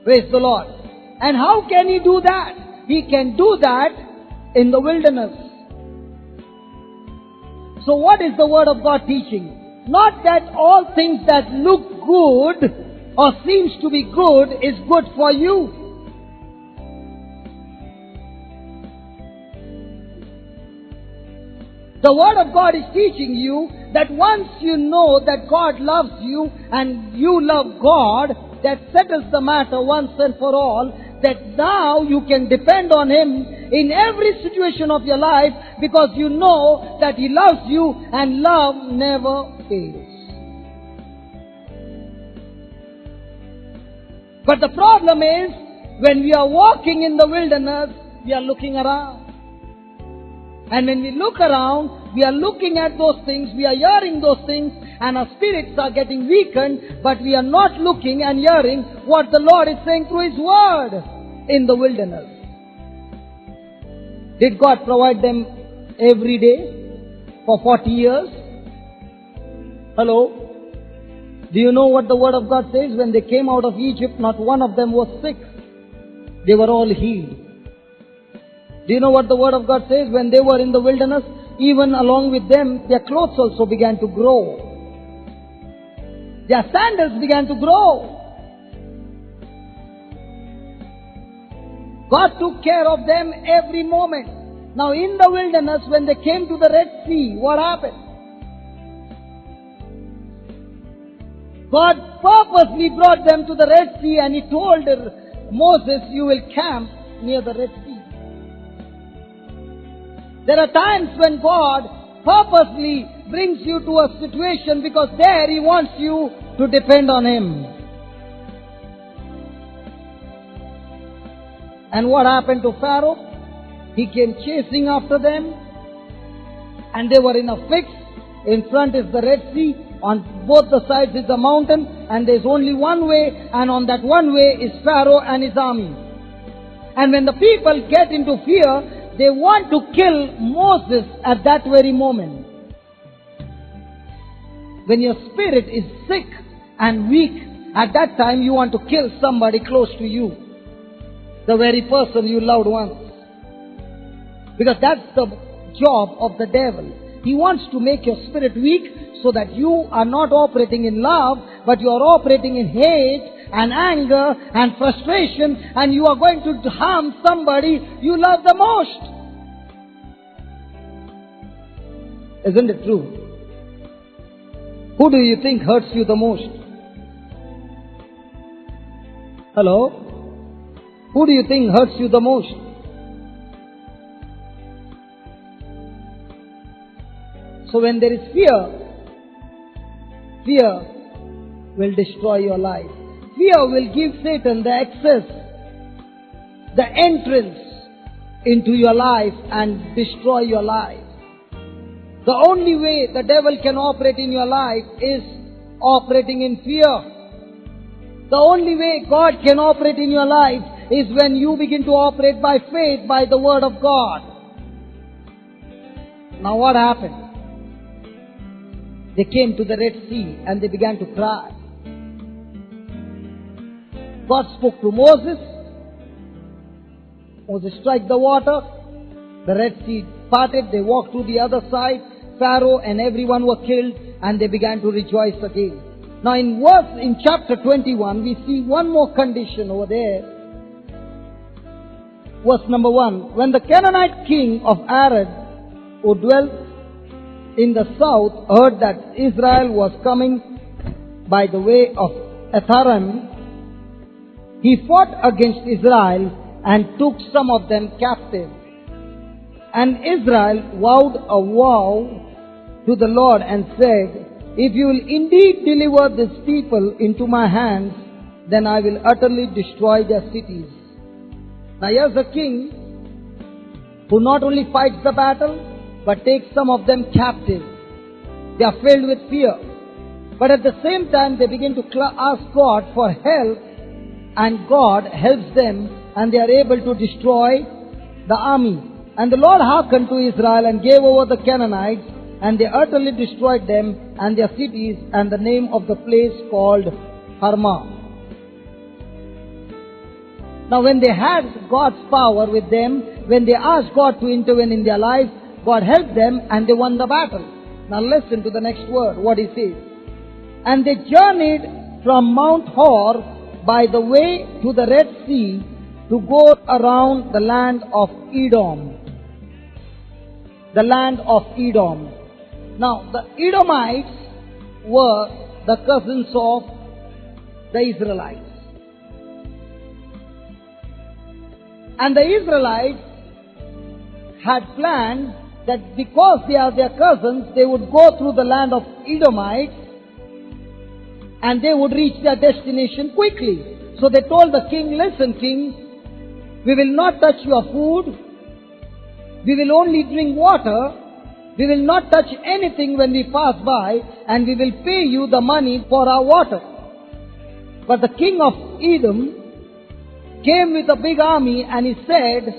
Praise the Lord. And how can he do that? He can do that in the wilderness. So what is the Word of God teaching? Not that all things that look good or seems to be good is good for you. The Word of God is teaching you that once you know that God loves you and you love God, that settles the matter once and for all, that now you can depend on Him in every situation of your life because you know that He loves you and love never fails. But the problem is, when we are walking in the wilderness, we are looking around. And when we look around, we are looking at those things, we are hearing those things, and our spirits are getting weakened, but we are not looking and hearing what the Lord is saying through His Word in the wilderness. Did God provide them every day for 40 years? Hello? Do you know what the Word of God says? When they came out of Egypt, not one of them was sick. They were all healed. Do you know what the Word of God says? When they were in the wilderness, even along with them, their clothes also began to grow. Their sandals began to grow. God took care of them every moment. Now in the wilderness, when they came to the Red Sea, what happened? God purposely brought them to the Red Sea, and He told Moses, you will camp near the Red Sea. There are times when God purposely brings you to a situation because there He wants you to depend on Him. And what happened to Pharaoh? He came chasing after them, and they were in a fix. In front is the Red Sea, on both the sides is a mountain, and there's only one way, and on that one way is Pharaoh and his army. And when the people get into fear, they want to kill Moses at that very moment. When your spirit is sick and weak, at that time you want to kill somebody close to you. The very person you loved once. Because that's the job of the devil. He wants to make your spirit weak so that you are not operating in love, but you are operating in hate and anger and frustration, and you are going to harm somebody you love the most. Isn't it true? Who do you think hurts you the most? Hello? Who do you think hurts you the most? So when there is fear, fear will destroy your life. Fear will give Satan the access, the entrance into your life and destroy your life. The only way the devil can operate in your life is operating in fear. The only way God can operate in your life is when you begin to operate by faith, by the Word of God. Now what happened? They came to the Red Sea and they began to cry. God spoke to Moses. Moses struck the water. The Red Sea parted. They walked to the other side. Pharaoh and everyone were killed, and they began to rejoice again. Now in chapter 21, we see one more condition over there. Verse number 1. When the Canaanite king of Arad, who dwelt in the south, heard that Israel was coming by the way of Atharim, he fought against Israel and took some of them captive. And Israel vowed a vow to the Lord and said, if you will indeed deliver this people into my hands, then I will utterly destroy their cities. Now here's a king who not only fights the battle, but takes some of them captive. They are filled with fear. But at the same time, they begin to ask God for help, and God helps them, and they are able to destroy the army. And the Lord hearkened to Israel and gave over the Canaanites and they utterly destroyed them and their cities and the name of the place called Harmah. Now when they had God's power with them, when they asked God to intervene in their lives, God helped them and they won the battle. Now listen to the next word, what he says. And they journeyed from Mount Hor by the way to the Red Sea to go around the land of Edom. The land of Edom. Now the Edomites were the cousins of the Israelites. And the Israelites had planned that because they are their cousins, they would go through the land of Edomites and they would reach their destination quickly. So they told the king, listen king, we will not touch your food, we will only drink water, we will not touch anything when we pass by, and we will pay you the money for our water. But the king of Edom came with a big army and he said,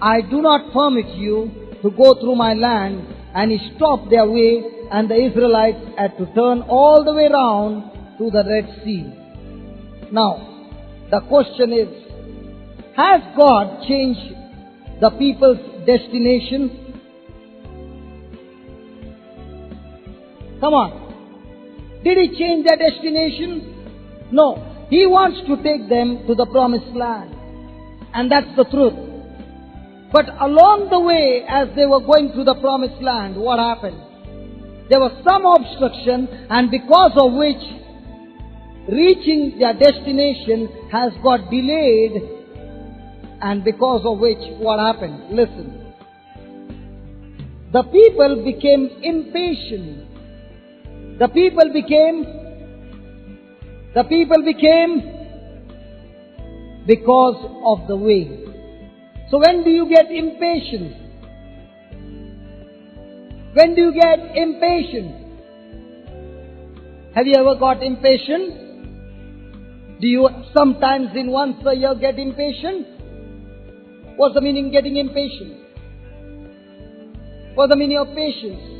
I do not permit you to go through my land. And he stopped their way and the Israelites had to turn all the way round to the Red Sea. Now, the question is, has God changed the people's destination? Come on. Did he change their destination? No. He wants to take them to the promised land. And that's the truth. But along the way, as they were going to the promised land, what happened? There was some obstruction, and because of which reaching their destination has got delayed, and because of which what happened? Listen. The people became impatient. The people became because of the way. So when do you get impatient? When do you get impatient? Have you ever got impatient? Do you sometimes in once a year get impatient? What's the meaning of getting impatient? What's the meaning of patience?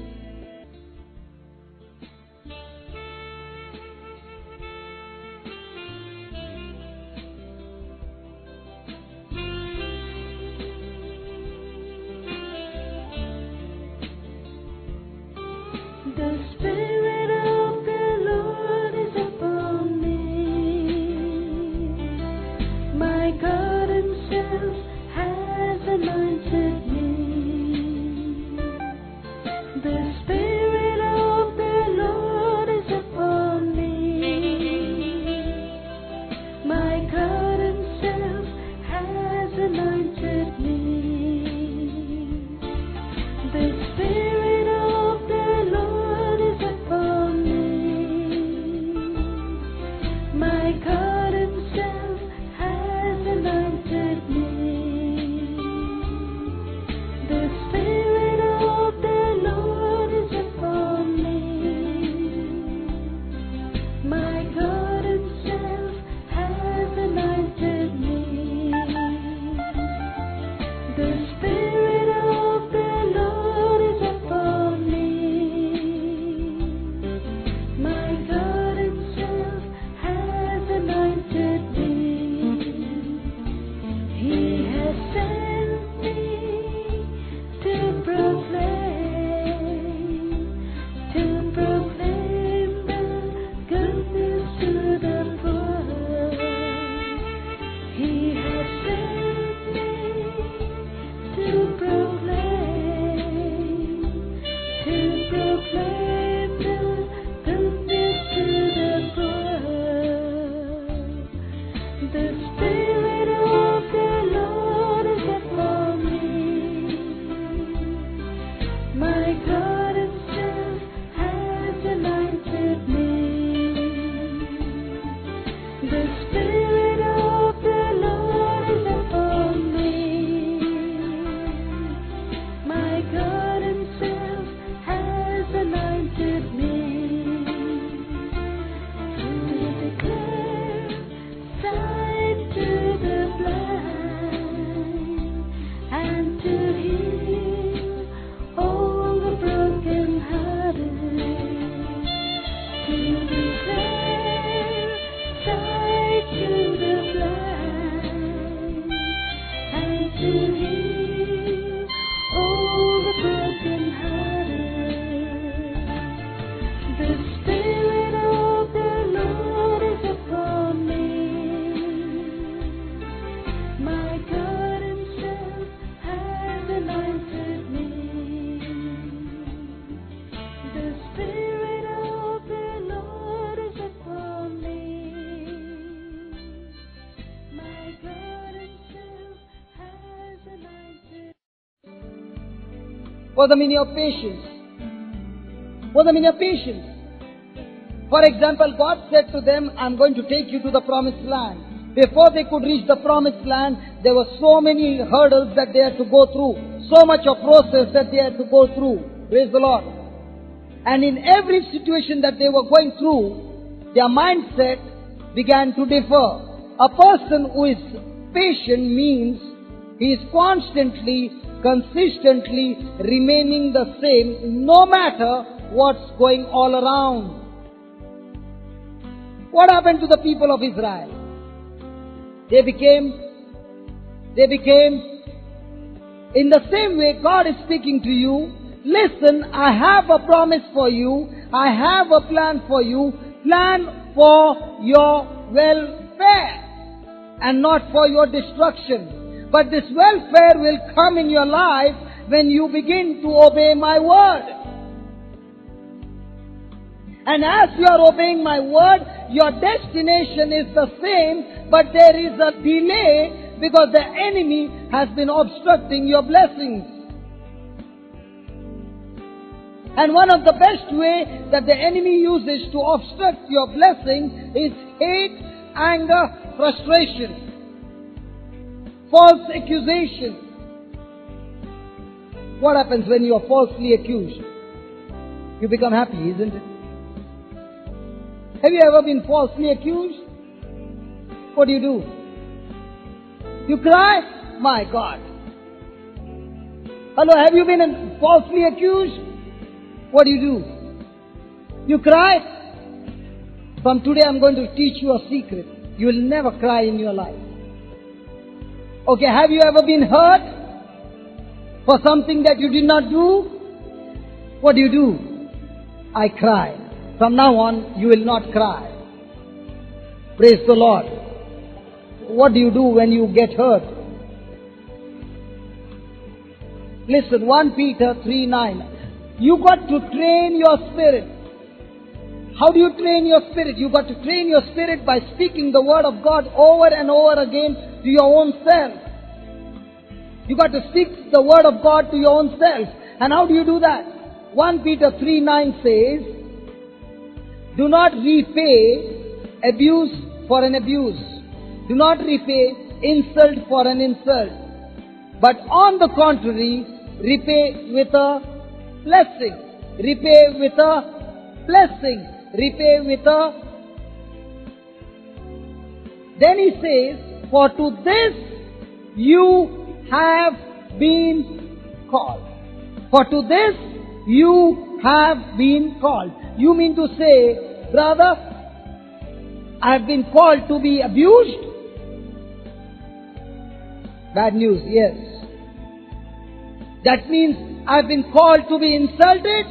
The Spirit of the Lord is upon me. My God Himself has anointed me. The Spirit of the Lord is upon me. My God Himself has anointed me. The Spirit of the Lord is upon me. My God Himself has anointed me. The Spirit of the Lord is upon me. My God Himself has anointed me. The Spirit of the Lord is upon me. My God Himself has anointed me. He has sent me to proclaim the good news to the poor. He has sent me to proclaim the good news to the poor. The Spirit of the Lord is upon me. My God Himself has anointed me. The Spirit of the Lord is upon me. My God Himself has anointed me to declare sight to the What's the meaning of patience? What's the meaning of patience? For example, God said to them, I'm going to take you to the promised land. Before they could reach the promised land, there were so many hurdles that they had to go through. So much of process that they had to go through. Praise the Lord. And in every situation that they were going through, their mindset began to differ. A person who is patient means he is constantly, consistently remaining the same no matter what's going all around. What happened to the people of Israel? They became in the same way God is speaking to you. Listen, I have a promise for you. I have a plan for you. Plan for your welfare and not for your destruction. But this welfare will come in your life when you begin to obey my word. And as you are obeying my word, your destination is the same, but there is a delay because the enemy has been obstructing your blessings. And one of the best way that the enemy uses to obstruct your blessing is hate, anger, frustration, false accusation. What happens when you are falsely accused? You become happy, isn't it? Have you ever been falsely accused? What do? You cry? My God. Hello, have you been falsely accused? What do? You cry? From today I'm going to teach you a secret. You will never cry in your life. Okay, have you ever been hurt for something that you did not do? What do? I cry. From now on, you will not cry. Praise the Lord. What do you do when you get hurt? Listen, 1 Peter 3:9. You got to train your spirit. How do you train your spirit? You got to train your spirit by speaking the word of God over and over again to your own self. You got to speak the word of God to your own self. And how do you do that? 1 Peter 3:9 says, do not repay abuse for an abuse. Do not repay insult for an insult. But on the contrary, repay with a blessing. Repay with a blessing. Repay with a... Then he says, for to this you have been called. For to this you have been called. You mean to say, brother, I have been called to be abused? Bad news, yes. That means I have been called to be insulted?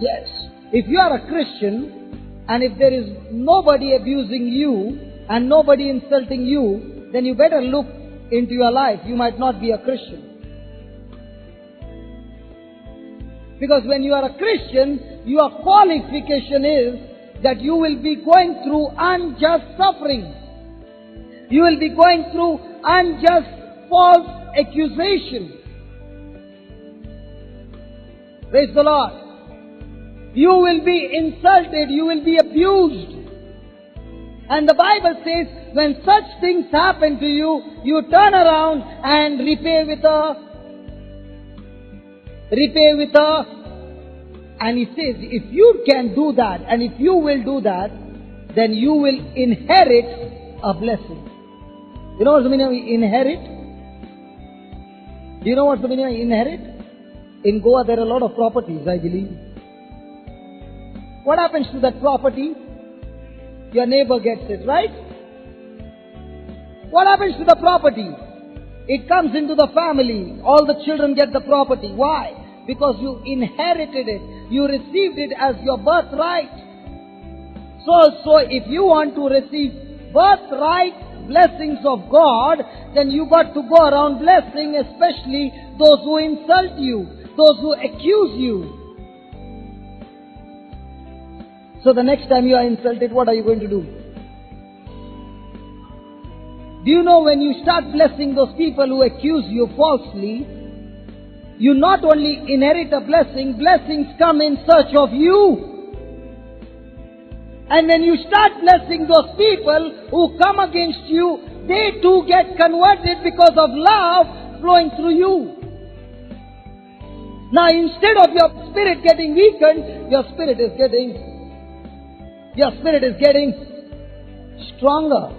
Yes. If you are a Christian, and if there is nobody abusing you, and nobody insulting you, then you better look into your life. You might not be a Christian. Because when you are a Christian, your qualification is that you will be going through unjust suffering. You will be going through unjust false accusation. Praise the Lord. You will be insulted, you will be abused. And the Bible says, when such things happen to you, you turn around and repay with a... And he says, if you can do that, and if you will do that, then you will inherit a blessing. You know what's the meaning of inherit? Do you know what's the meaning of inherit? In Goa there are a lot of properties, I believe. What happens to that property? Your neighbor gets it, right? What happens to the property? It comes into the family. All the children get the property. Why? Because you inherited it. You received it as your birthright. So if you want to receive birthright blessings of God, then you got to go around blessing, especially those who insult you, those who accuse you. So the next time you are insulted, what are you going to do? Do you know when you start blessing those people who accuse you falsely, you not only inherit a blessing, blessings come in search of you. And when you start blessing those people who come against you, they too get converted because of love flowing through you. Now instead of your spirit getting weakened, your spirit is getting stronger.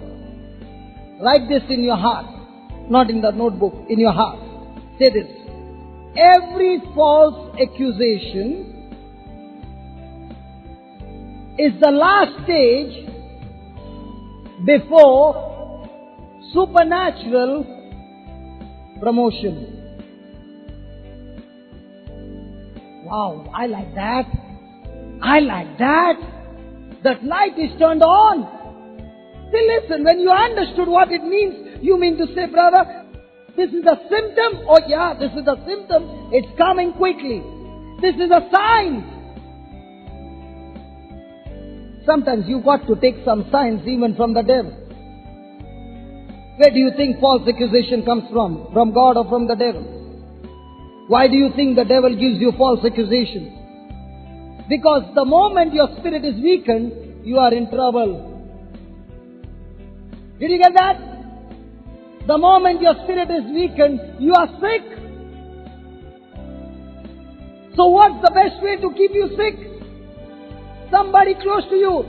Write this in your heart, not in the notebook, in your heart. Say this. Every false accusation is the last stage before supernatural promotion. Wow, I like that. I like that. That light is turned on. See, listen, when you understood what it means, you mean to say, brother, this is a symptom? Oh yeah, this is a symptom. It's coming quickly. This is a sign. Sometimes you got to take some signs even from the devil. Where do you think false accusation comes from? From God or from the devil? Why do you think the devil gives you false accusation? Because the moment your spirit is weakened, you are in trouble. Did you get that? The moment your spirit is weakened, you are sick. So what's the best way to keep you sick? Somebody close to you.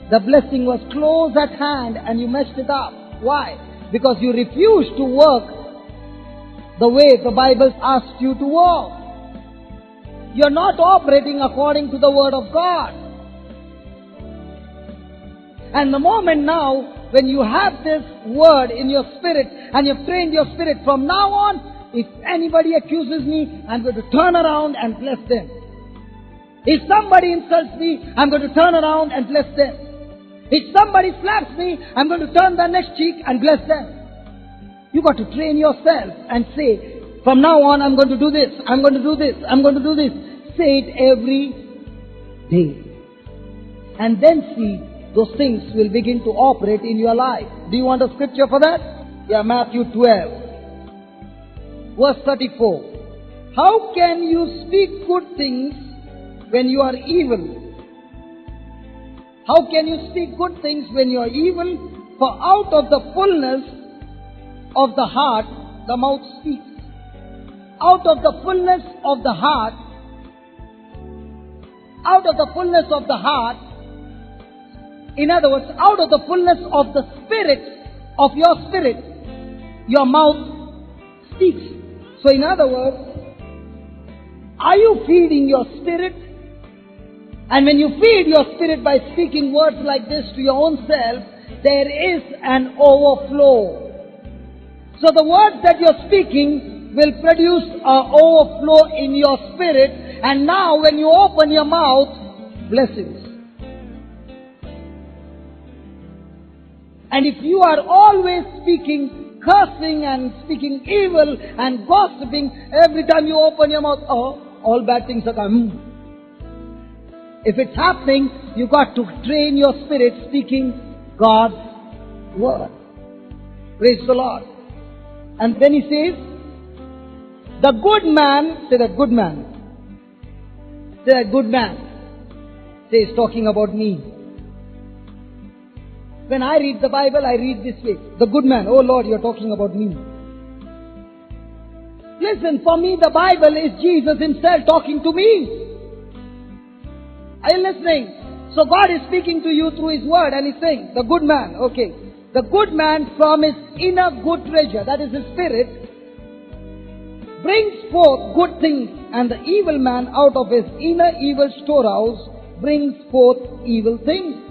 The blessing was close at hand and you messed it up. Why? Because you refused to work the way the Bible asked you to walk. You're not operating according to the Word of God. And the moment now, when you have this Word in your spirit and you've trained your spirit, from now on, if anybody accuses me, I'm going to turn around and bless them. If somebody insults me, I'm going to turn around and bless them. If somebody slaps me, I'm going to turn the next cheek and bless them. You got to train yourself and say, from now on I'm going to do this, I'm going to do this, I'm going to do this. Say it every day. And then see, those things will begin to operate in your life. Do you want a scripture for that? Yeah, Matthew 12. Verse 34. How can you speak good things when you are evil? How can you speak good things when you are evil? For out of the fullness of the heart, the mouth speaks. Out of the fullness of the heart, in other words, out of the fullness of the spirit, of your spirit, your mouth speaks. So in other words, are you feeding your spirit? And when you feed your spirit by speaking words like this to your own self, there is an overflow. So the words that you're speaking will produce an overflow in your spirit. And now when you open your mouth, blessings. And if you are always speaking cursing and speaking evil and gossiping, every time you open your mouth, oh, all bad things are coming. If it's happening, you got to train your spirit speaking God's word. Praise the Lord. And then he says, the good man, say that good man. Say that good man. Say he's talking about me. When I read the Bible, I read this way. The good man, oh Lord, you're talking about me. Listen, for me the Bible is Jesus himself talking to me. Are you listening? So God is speaking to you through his word and he's saying, the good man, okay. The good man from his inner good treasure, that is his spirit, brings forth good things, and the evil man out of his inner evil storehouse brings forth evil things.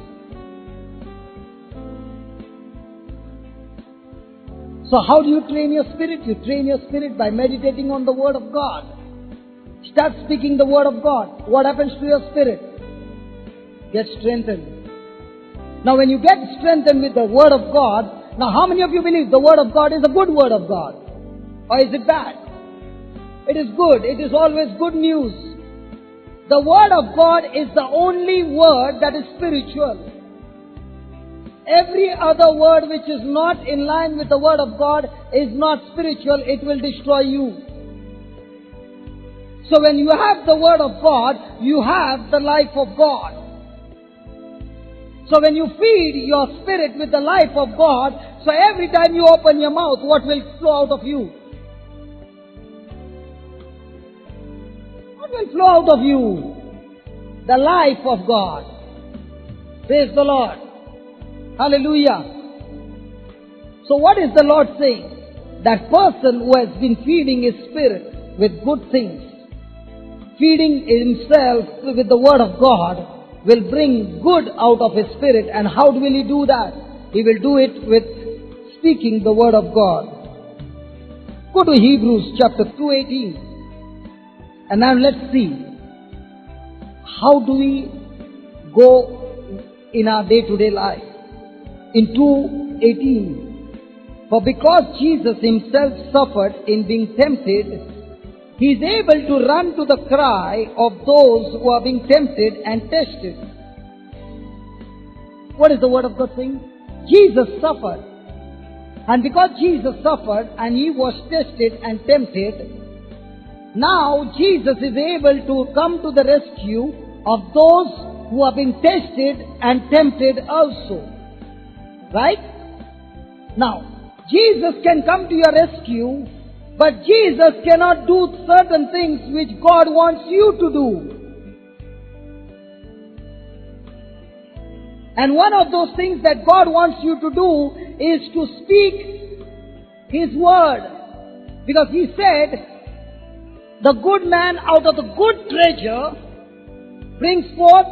So how do you train your spirit? You train your spirit by meditating on the word of God. Start speaking the word of God. What happens to your spirit? Get strengthened. Now when you get strengthened with the word of God, now how many of you believe the word of God is a good word of God? Or is it bad? It is good. It is always good news. The word of God is the only word that is spiritual. Every other word which is not in line with the word of God is not spiritual. It will destroy you. So when you have the word of God, you have the life of God. So when you feed your spirit with the life of God, so every time you open your mouth, what will flow out of you? What will flow out of you? The life of God. Praise the Lord. Hallelujah. So what is the Lord saying? That person who has been feeding his spirit with good things, feeding himself with the word of God, will bring good out of his spirit. And how will he do that? He will do it with speaking the word of God. Go to Hebrews chapter 2:18. And now let's see, how do we go in our day-to-day life? In 2:18, for because Jesus himself suffered in being tempted, he is able to run to the cry of those who are being tempted and tested. What is the word of God saying? Jesus suffered. And because Jesus suffered and he was tested and tempted, now Jesus is able to come to the rescue of those who are being tested and tempted also. Right? Now, Jesus can come to your rescue, but Jesus cannot do certain things which God wants you to do. And one of those things that God wants you to do is to speak His word. Because He said, the good man out of the good treasure brings forth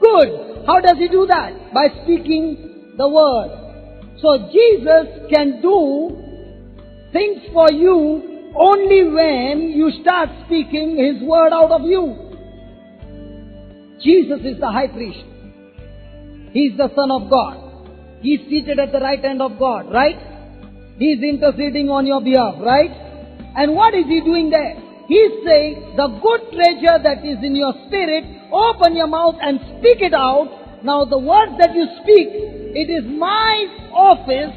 good. How does He do that? By speaking the word. So Jesus can do things for you only when you start speaking His word out of you. Jesus is the high priest. He is the Son of God. He is seated at the right hand of God, right? He is interceding on your behalf, right? And what is He doing there? He is saying, the good treasure that is in your spirit, open your mouth and speak it out. Now the words that you speak, it is my office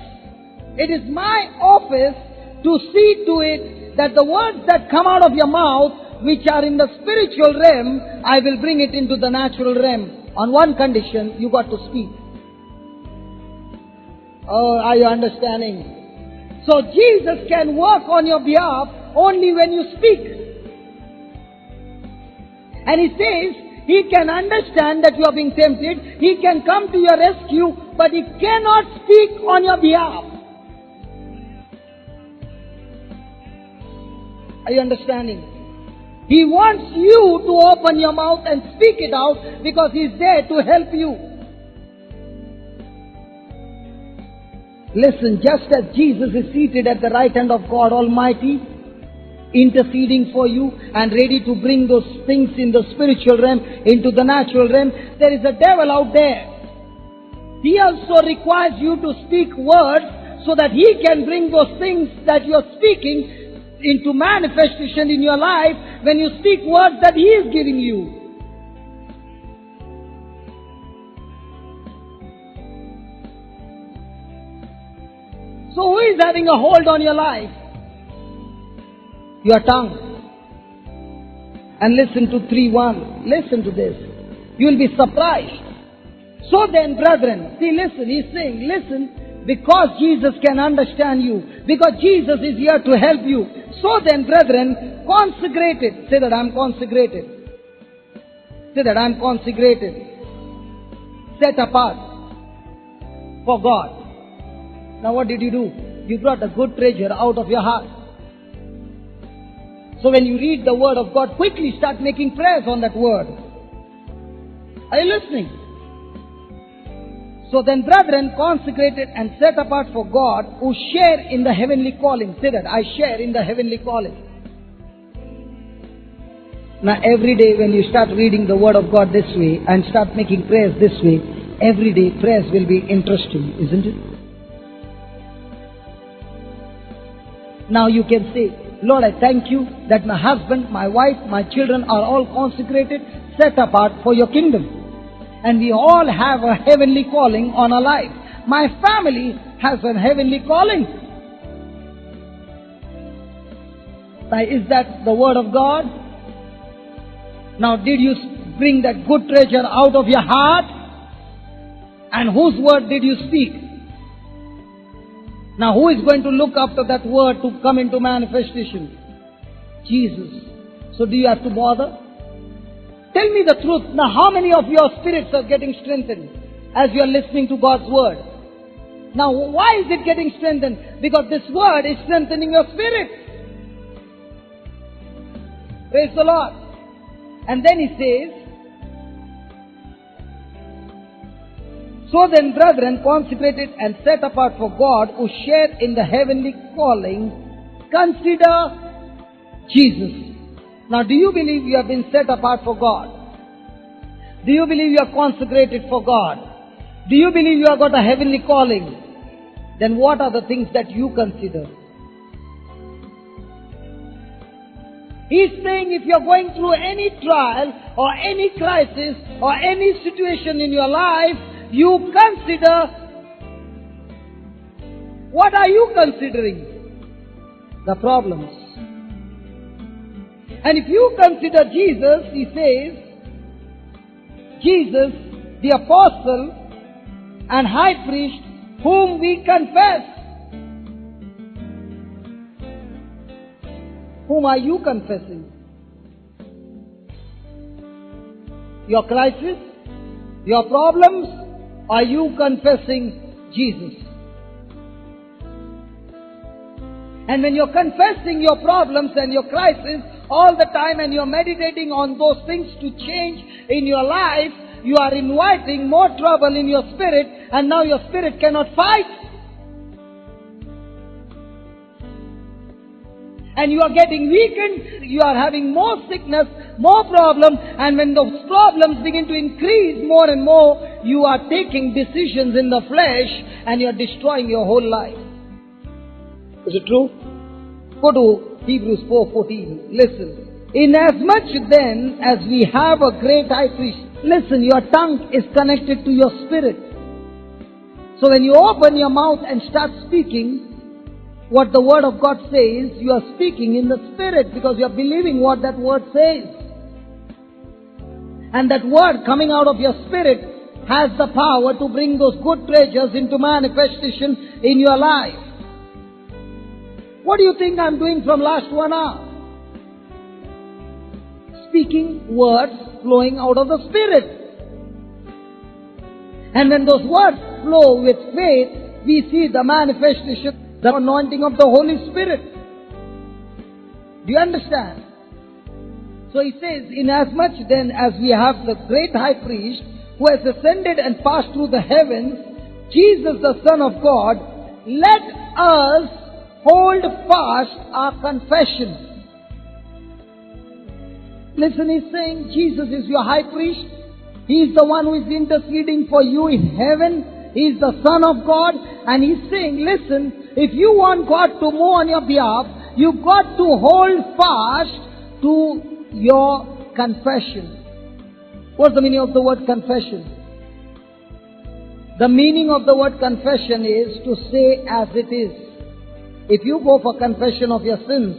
to see to it that the words that come out of your mouth, which are in the spiritual realm, I will bring it into the natural realm. On one condition, you got to speak. Oh, are you understanding? So Jesus can work on your behalf only when you speak. And He says, He can understand that you are being tempted. He can come to your rescue, but He cannot speak on your behalf. Are you understanding? He wants you to open your mouth and speak it out because He is there to help you. Listen, just as Jesus is seated at the right hand of God Almighty, interceding for you and ready to bring those things in the spiritual realm into the natural realm, there is a devil out there. He also requires you to speak words so that he can bring those things that you are speaking into manifestation in your life when you speak words that he is giving you. So who is having a hold on your life? Your tongue. And listen to 3:1. Listen to this. You will be surprised. So then, brethren, see, listen, he's saying, listen, because Jesus can understand you, because Jesus is here to help you. So then, brethren, consecrated. Say that I'm consecrated. Say that I'm consecrated. Set apart for God. Now what did you do? You brought a good treasure out of your heart. So when you read the word of God, quickly start making prayers on that word. Are you listening? So then, brethren, consecrated and set apart for God, who share in the heavenly calling. Say that, I share in the heavenly calling. Now every day when you start reading the word of God this way and start making prayers this way, every day prayers will be interesting, isn't it? Now you can say, Lord, I thank you that my husband, my wife, my children are all consecrated, set apart for your kingdom. And we all have a heavenly calling on our life. My family has a heavenly calling. Now, is that the word of God? Now, did you bring that good treasure out of your heart? And whose word did you speak? Now, who is going to look after that word to come into manifestation? Jesus. So, do you have to bother? Tell me the truth. Now, how many of your spirits are getting strengthened as you are listening to God's word? Now, why is it getting strengthened? Because this word is strengthening your spirit. Praise the Lord. And then he says, so then, brethren, consecrated and set apart for God, who share in the heavenly calling, consider Jesus. Now, do you believe you have been set apart for God? Do you believe you are consecrated for God? Do you believe you have got a heavenly calling? Then what are the things that you consider? He's saying if you're going through any trial or any crisis or any situation in your life, you consider, what are you considering? The problems. And if you consider Jesus, he says, Jesus, the apostle and high priest, whom we confess. Whom are you confessing? Your crisis? Your problems? Are you confessing Jesus? And when you're confessing your problems and your crisis all the time and you're meditating on those things to change in your life, you are inviting more trouble in your spirit, and now your spirit cannot fight. And you are getting weakened, you are having more sickness, more problem, and when those problems begin to increase more and more, you are taking decisions in the flesh and you are destroying your whole life. Is it true? Go to Hebrews 4:14. Listen. Inasmuch then as we have a great high priest, listen, your tongue is connected to your spirit. So when you open your mouth and start speaking what the word of God says, you are speaking in the spirit because you are believing what that word says. And that word coming out of your spirit has the power to bring those good treasures into manifestation in your life. What do you think I'm doing from last 1 hour? Speaking words flowing out of the spirit. And when those words flow with faith, we see the manifestation, the anointing of the Holy Spirit. Do you understand? So he says, inasmuch then as we have the great high priest who has ascended and passed through the heavens, Jesus the Son of God, let us hold fast our confession. Listen, he's saying Jesus is your high priest. He is the one who is interceding for you in heaven. He is the Son of God. And he's saying, listen, if you want God to move on your behalf, you've got to hold fast to your confession. What's the meaning of the word confession? The meaning of the word confession is to say as it is. If you go for confession of your sins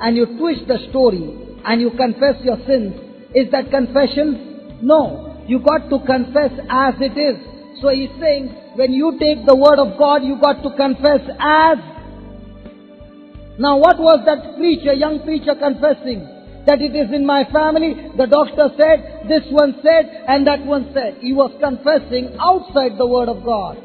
and you twist the story and you confess your sins, is that confession? No. You got to confess as it is. So he's saying, when you take the word of God, you got to confess as. Now what was that preacher, young preacher confessing? That it is in my family, the doctor said, this one said, and that one said. He was confessing outside the word of God.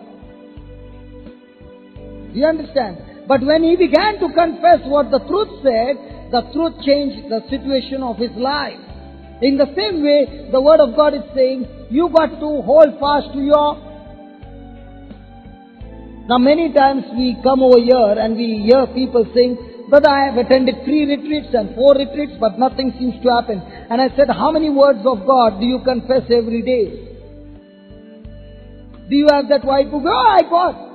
Do you understand? But when he began to confess what the truth said, the truth changed the situation of his life. In the same way, the word of God is saying, you got to hold fast to your. Now many times we come over here and we hear people saying, brother, I have attended 3 retreats and 4 retreats, but nothing seems to happen. And I said, how many words of God do you confess every day? Do you have that white book? Oh, I got.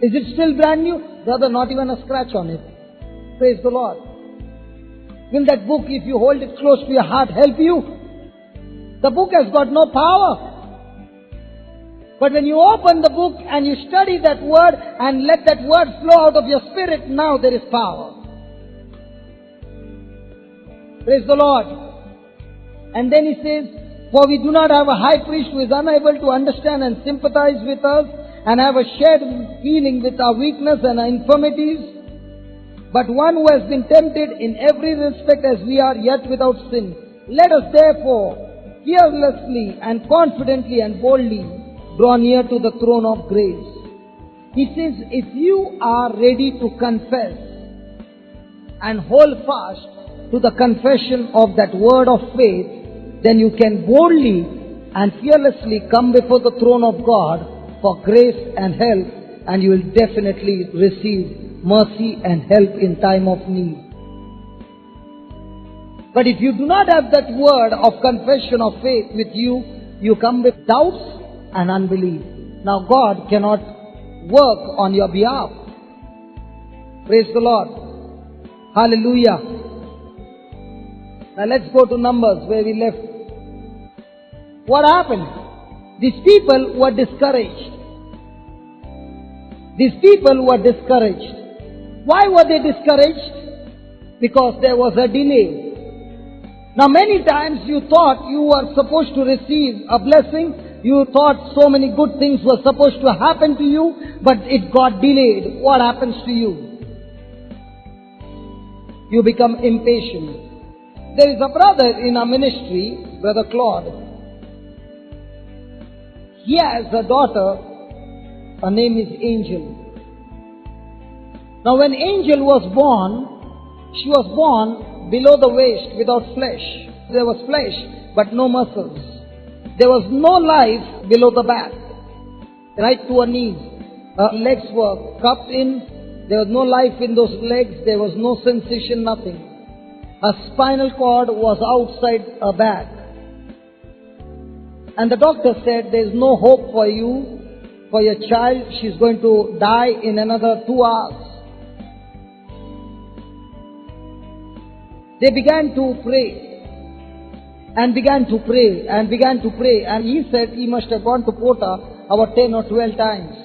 Is it still brand new? Brother, not even a scratch on it. Praise the Lord. Will that book, if you hold it close to your heart, help you? The book has got no power. But when you open the book and you study that word and let that word flow out of your spirit, now there is power. Praise the Lord. And then he says, for we do not have a high priest who is unable to understand and sympathize with us and have a shared feeling with our weakness and our infirmities, but one who has been tempted in every respect as we are, yet without sin. Let us therefore fearlessly and confidently and boldly draw near to the throne of grace. He says, if you are ready to confess and hold fast to the confession of that word of faith, then you can boldly and fearlessly come before the throne of God for grace and help, and you will definitely receive mercy and help in time of need. But if you do not have that word of confession of faith with you, you come with doubts and unbelief. Now God cannot work on your behalf. Praise the Lord. Hallelujah. Now let's go to Numbers where we left. What happened? These people were discouraged. These people were discouraged. Why were they discouraged? Because there was a delay. Now many times you thought you were supposed to receive a blessing. You thought so many good things were supposed to happen to you, but it got delayed. What happens to you? You become impatient. There is a brother in our ministry, Brother Claude. He has a daughter. Her name is Angel. Now when Angel was born, she was born below the waist without flesh. There was flesh, but no muscles. There was no life below the back, right to her knees. Her legs were cupped in. There was no life in those legs. There was no sensation, nothing. Her spinal cord was outside her back. And the doctor said, there is no hope for you, for your child. She's going to die in another 2 hours. They began to pray. And began to pray, and began to pray. And he said he must have gone to Pota about 10 or 12 times.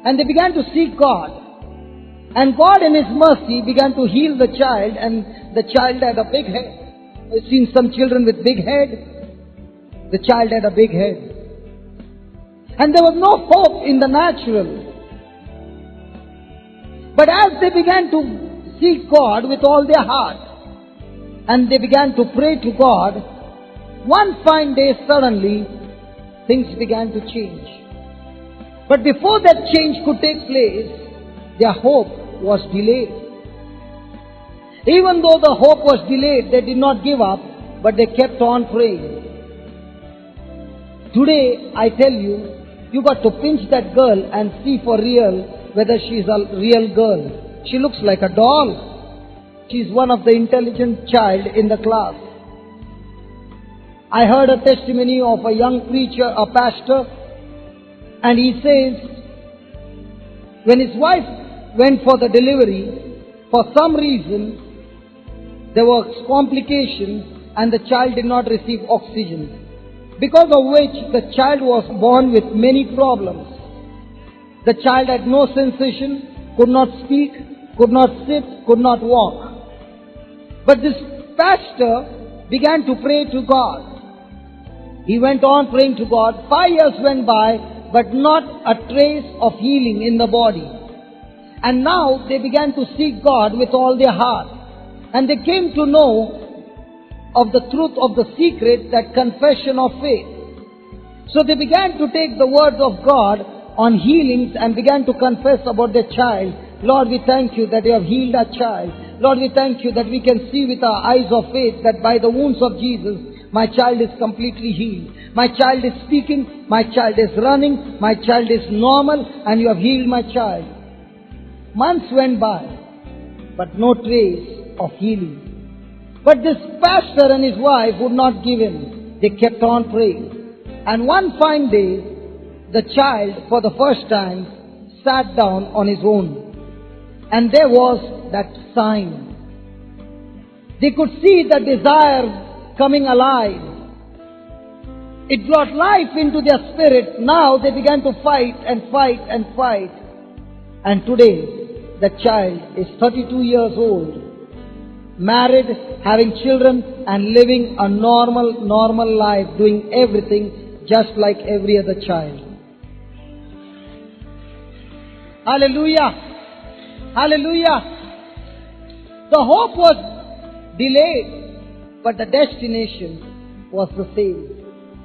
And they began to seek God. And God in His mercy began to heal the child, and the child had a big head. I've seen some children with big head. The child had a big head. And there was no hope in the natural. But as they began to seek God with all their heart, and they began to pray to God, one fine day suddenly, things began to change. But before that change could take place, their hope was delayed. Even though the hope was delayed, they did not give up, but they kept on praying. Today, I tell you, you got to pinch that girl and see for real whether she is a real girl. She looks like a doll. She is one of the intelligent child in the class. I heard a testimony of a young preacher, a pastor, and he says, when his wife went for the delivery, for some reason, there were complications and the child did not receive oxygen, because of which the child was born with many problems. The child had no sensation, could not speak, could not sit, could not walk. But this pastor began to pray to God. He went on praying to God. 5 years went by, but not a trace of healing in the body. And now they began to seek God with all their heart. And they came to know of the truth of the secret, that confession of faith. So they began to take the words of God on healings and began to confess about their child. Lord, we thank you that you have healed our child. Lord, we thank you that we can see with our eyes of faith that by the wounds of Jesus, my child is completely healed. My child is speaking, my child is running, my child is normal, and you have healed my child. Months went by, but no trace of healing. But this pastor and his wife would not give in. They kept on praying. And one fine day, the child, for the first time, sat down on his own. And there was that sign. They could see the desire coming alive. It brought life into their spirit. Now they began to fight and fight and fight. And today, the child is 32 years old, married, having children, and living a normal life, doing everything just like every other child. Hallelujah! Hallelujah! The hope was delayed, but the destination was the same.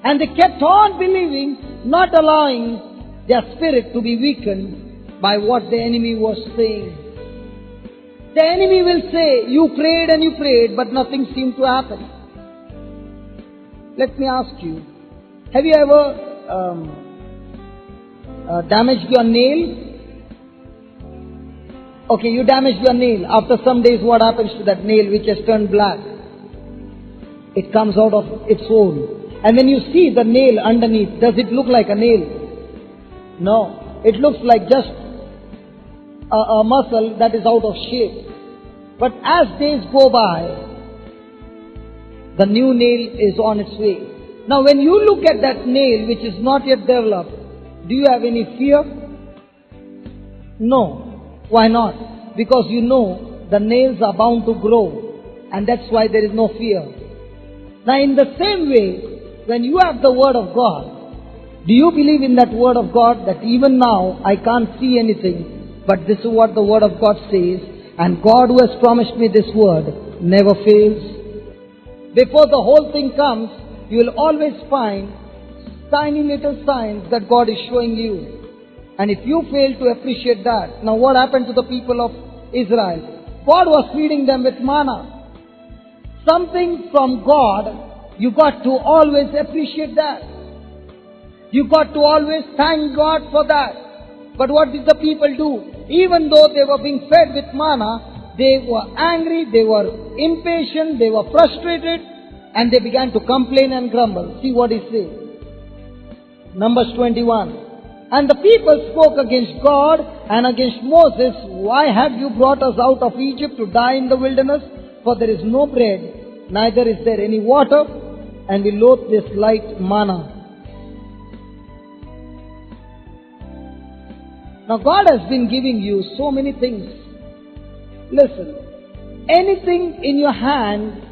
And they kept on believing, not allowing their spirit to be weakened by what the enemy was saying. The enemy will say, you prayed, but nothing seemed to happen. Let me ask you, have you ever damaged your nail? Okay, you damaged your nail. After some days, what happens to that nail which has turned black? It comes out of its own. And when you see the nail underneath, does it look like a nail? No. It looks like just a muscle that is out of shape. But as days go by, the new nail is on its way. Now when you look at that nail which is not yet developed, do you have any fear? No. Why not? Because you know the nails are bound to grow, and that's why there is no fear. Now in the same way, when you have the Word of God, do you believe in that Word of God that even now I can't see anything, but this is what the Word of God says, and God who has promised me this Word never fails? Before the whole thing comes, you will always find tiny little signs that God is showing you. And if you fail to appreciate that, now what happened to the people of Israel? God was feeding them with manna. Something from God, you got to always appreciate that. You got to always thank God for that. But what did the people do? Even though they were being fed with manna, they were angry, they were impatient, they were frustrated, and they began to complain and grumble. See what he says. Numbers 21. And the people spoke against God and against Moses. Why have you brought us out of Egypt to die in the wilderness? For there is no bread, neither is there any water, and we loathe this light manna. Now God has been giving you so many things. Listen, anything in your hand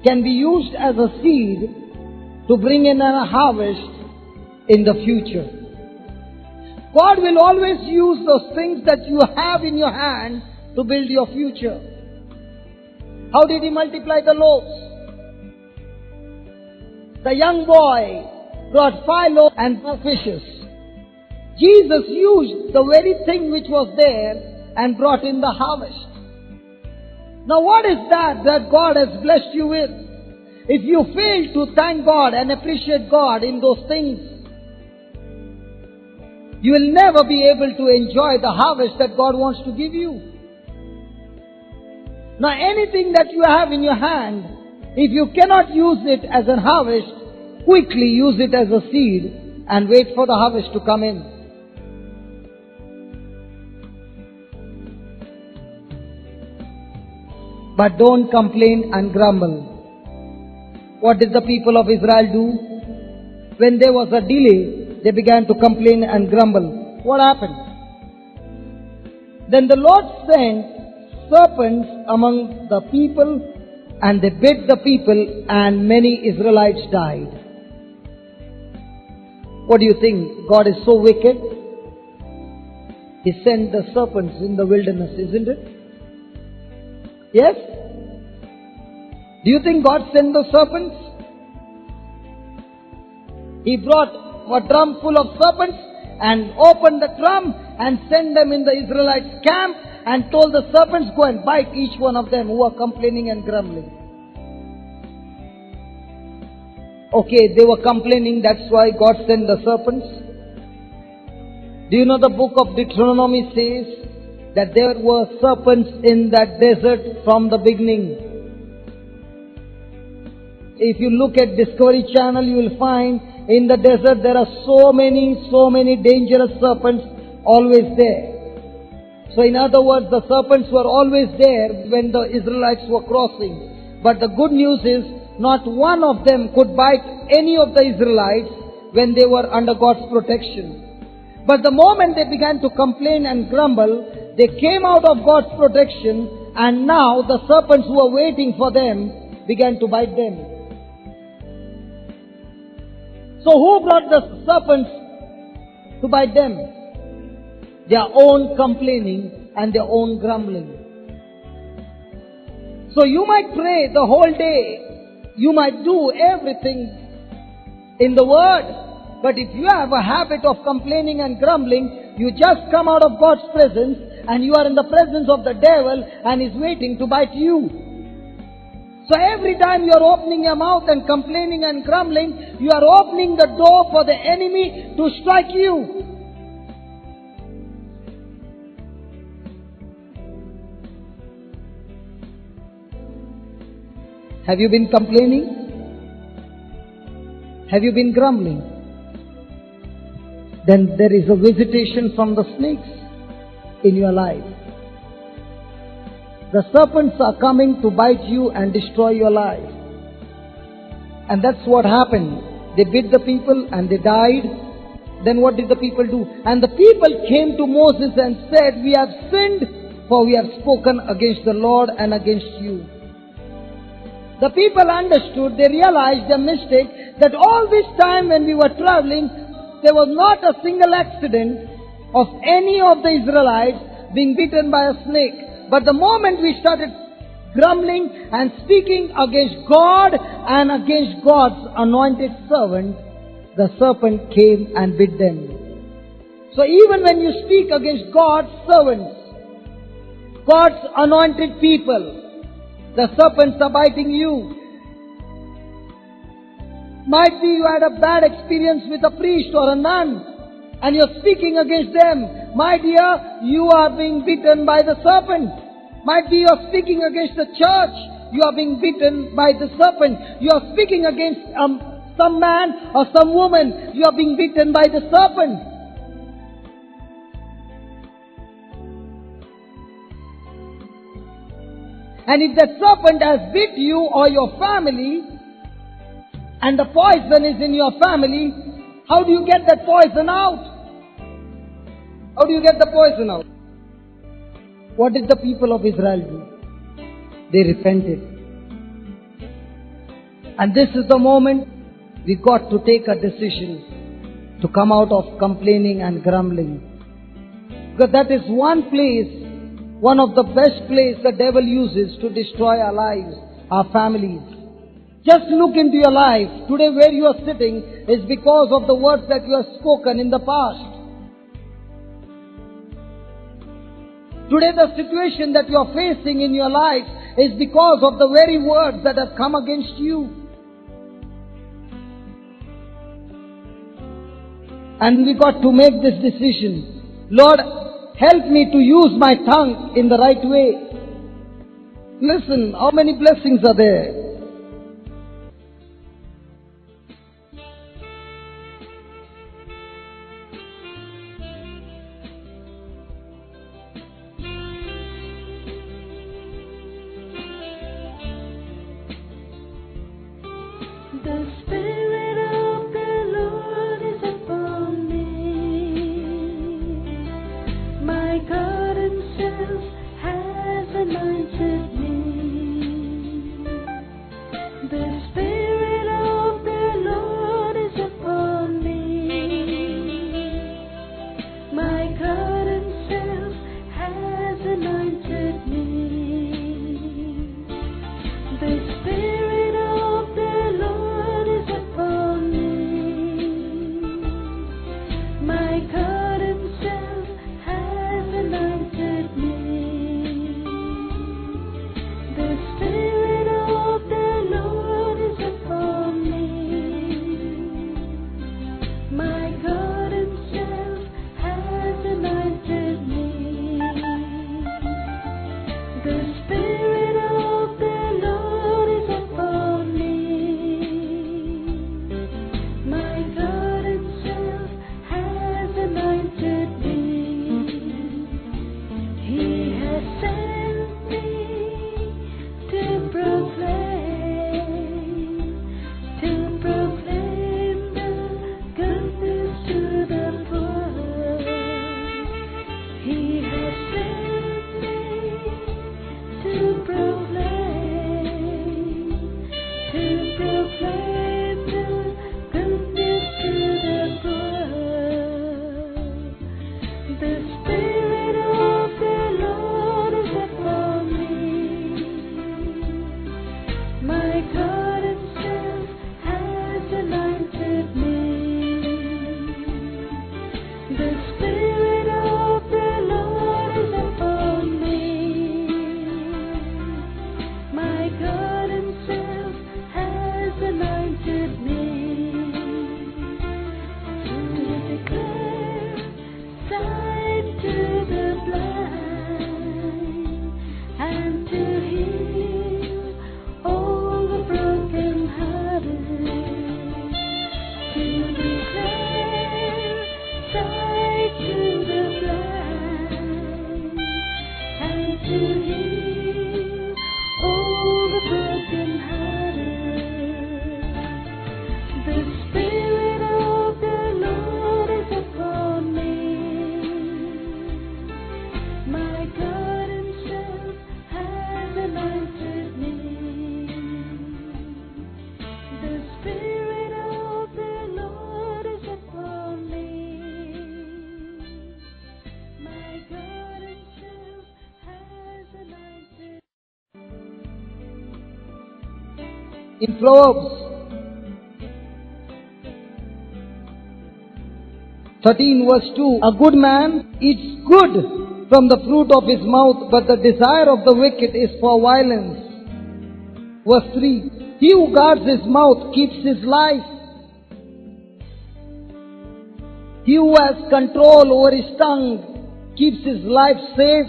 can be used as a seed to bring in a harvest in the future. God will always use those things that you have in your hand to build your future. How did He multiply the loaves? The young boy brought 5 loaves and 4 fishes. Jesus used the very thing which was there and brought in the harvest. Now what is that God has blessed you with? If you fail to thank God and appreciate God in those things, you will never be able to enjoy the harvest that God wants to give you. Now anything that you have in your hand, if you cannot use it as a harvest, quickly use it as a seed and wait for the harvest to come in. But don't complain and grumble. What did the people of Israel do? When there was a delay, they began to complain and grumble. What happened? Then the Lord sent serpents among the people, and they bit the people, and many Israelites died. What do you think? God is so wicked? He sent the serpents in the wilderness, isn't it? Yes? Do you think God sent the serpents? He brought a drum full of serpents and opened the drum and sent them in the Israelites' camp and told the serpents, go and bite each one of them who are complaining and grumbling. Okay, they were complaining, that's why God sent the serpents. Do you know the book of Deuteronomy says that there were serpents in that desert from the beginning? If you look at Discovery Channel, you will find in the desert there are so many dangerous serpents always there. So in other words, the serpents were always there when the Israelites were crossing. But the good news is, not one of them could bite any of the Israelites when they were under God's protection. But the moment they began to complain and grumble, they came out of God's protection, and now the serpents who were waiting for them began to bite them. So who brought the serpents to bite them? Their own complaining and their own grumbling. So you might pray the whole day, you might do everything in the Word, but if you have a habit of complaining and grumbling, you just come out of God's presence and you are in the presence of the devil and is waiting to bite you. So every time you are opening your mouth and complaining and grumbling, you are opening the door for the enemy to strike you. Have you been complaining? Have you been grumbling? Then there is a visitation from the snakes in your life. The serpents are coming to bite you and destroy your life. And that's what happened. They bit the people and they died. Then what did the people do? And the people came to Moses and said, "We have sinned, for we have spoken against the Lord and against you." The people understood, they realized their mistake, that all this time when we were traveling, there was not a single accident of any of the Israelites being bitten by a snake. But the moment we started grumbling and speaking against God and against God's anointed servant, the serpent came and bit them. So even when you speak against God's servants, God's anointed people, the serpents are biting you. Might be you had a bad experience with a priest or a nun and you're speaking against them. My dear, you are being bitten by the serpent. Might be you're speaking against the church. You are being bitten by the serpent. You are speaking against some man or some woman. You are being bitten by the serpent. And if that serpent has bit you or your family, and the poison is in your family, how do you get that poison out? How do you get the poison out? What did the people of Israel do? They repented. And this is the moment we got to take a decision to come out of complaining and grumbling. Because that is one place, one of the best places the devil uses to destroy our lives, our families. Just look into your life. Today where you are sitting is because of the words that you have spoken in the past. Today the situation that you are facing in your life is because of the very words that have come against you. And we got to make this decision. Lord, help me to use my tongue in the right way. Listen, how many blessings are there? The Spirit of the Lord is upon me. My God Himself has anointed me In Proverbs 13 verse 2, a good man eats good from the fruit of his mouth, but the desire of the wicked is for violence. Verse 3, he who guards his mouth keeps his life. He who has control over his tongue keeps his life safe.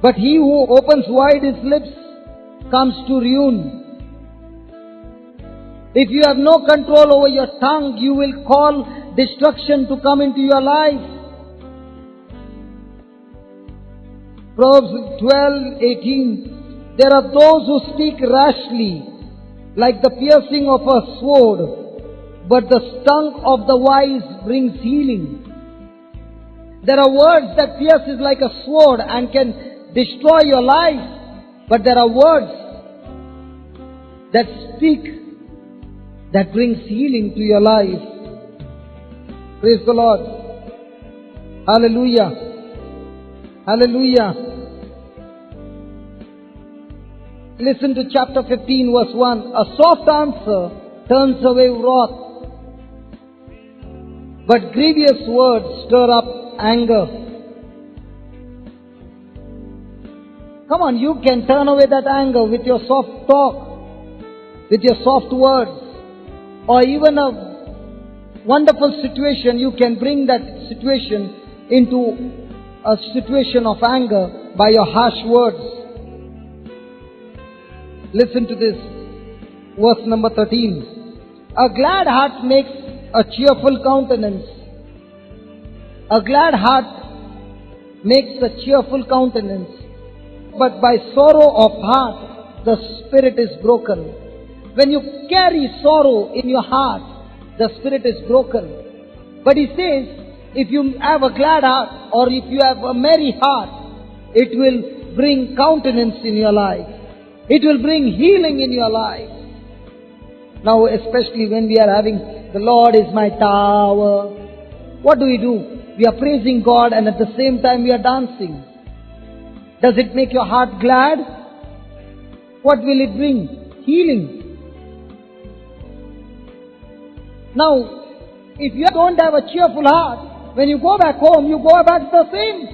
But he who opens wide his lips comes to ruin. If you have no control over your tongue, you will call destruction to come into your life. Proverbs 12:18. There are those who speak rashly, like the piercing of a sword, but the stung of the wise brings healing. There are words that pierces like a sword and can destroy your life, but there are words that speak that brings healing to your life. Praise the Lord. Hallelujah. Hallelujah. Listen to chapter 15 verse 1. A soft answer turns away wrath, but grievous words stir up anger. Come on, you can turn away that anger with your soft talk, with your soft words, or even a wonderful situation. You can bring that situation into a situation of anger by your harsh words. Listen to this, verse number 13. A glad heart makes a cheerful countenance. A glad heart makes a cheerful countenance, but by sorrow of heart the spirit is broken. When you carry sorrow in your heart, the spirit is broken. But he says, if you have a glad heart or if you have a merry heart, it will bring countenance in your life. It will bring healing in your life. Now, especially when we are having the Lord is my tower, what do? We are praising God and at the same time we are dancing. Does it make your heart glad? What will it bring? Healing. Now, if you don't have a cheerful heart, when you go back home, you go back the same.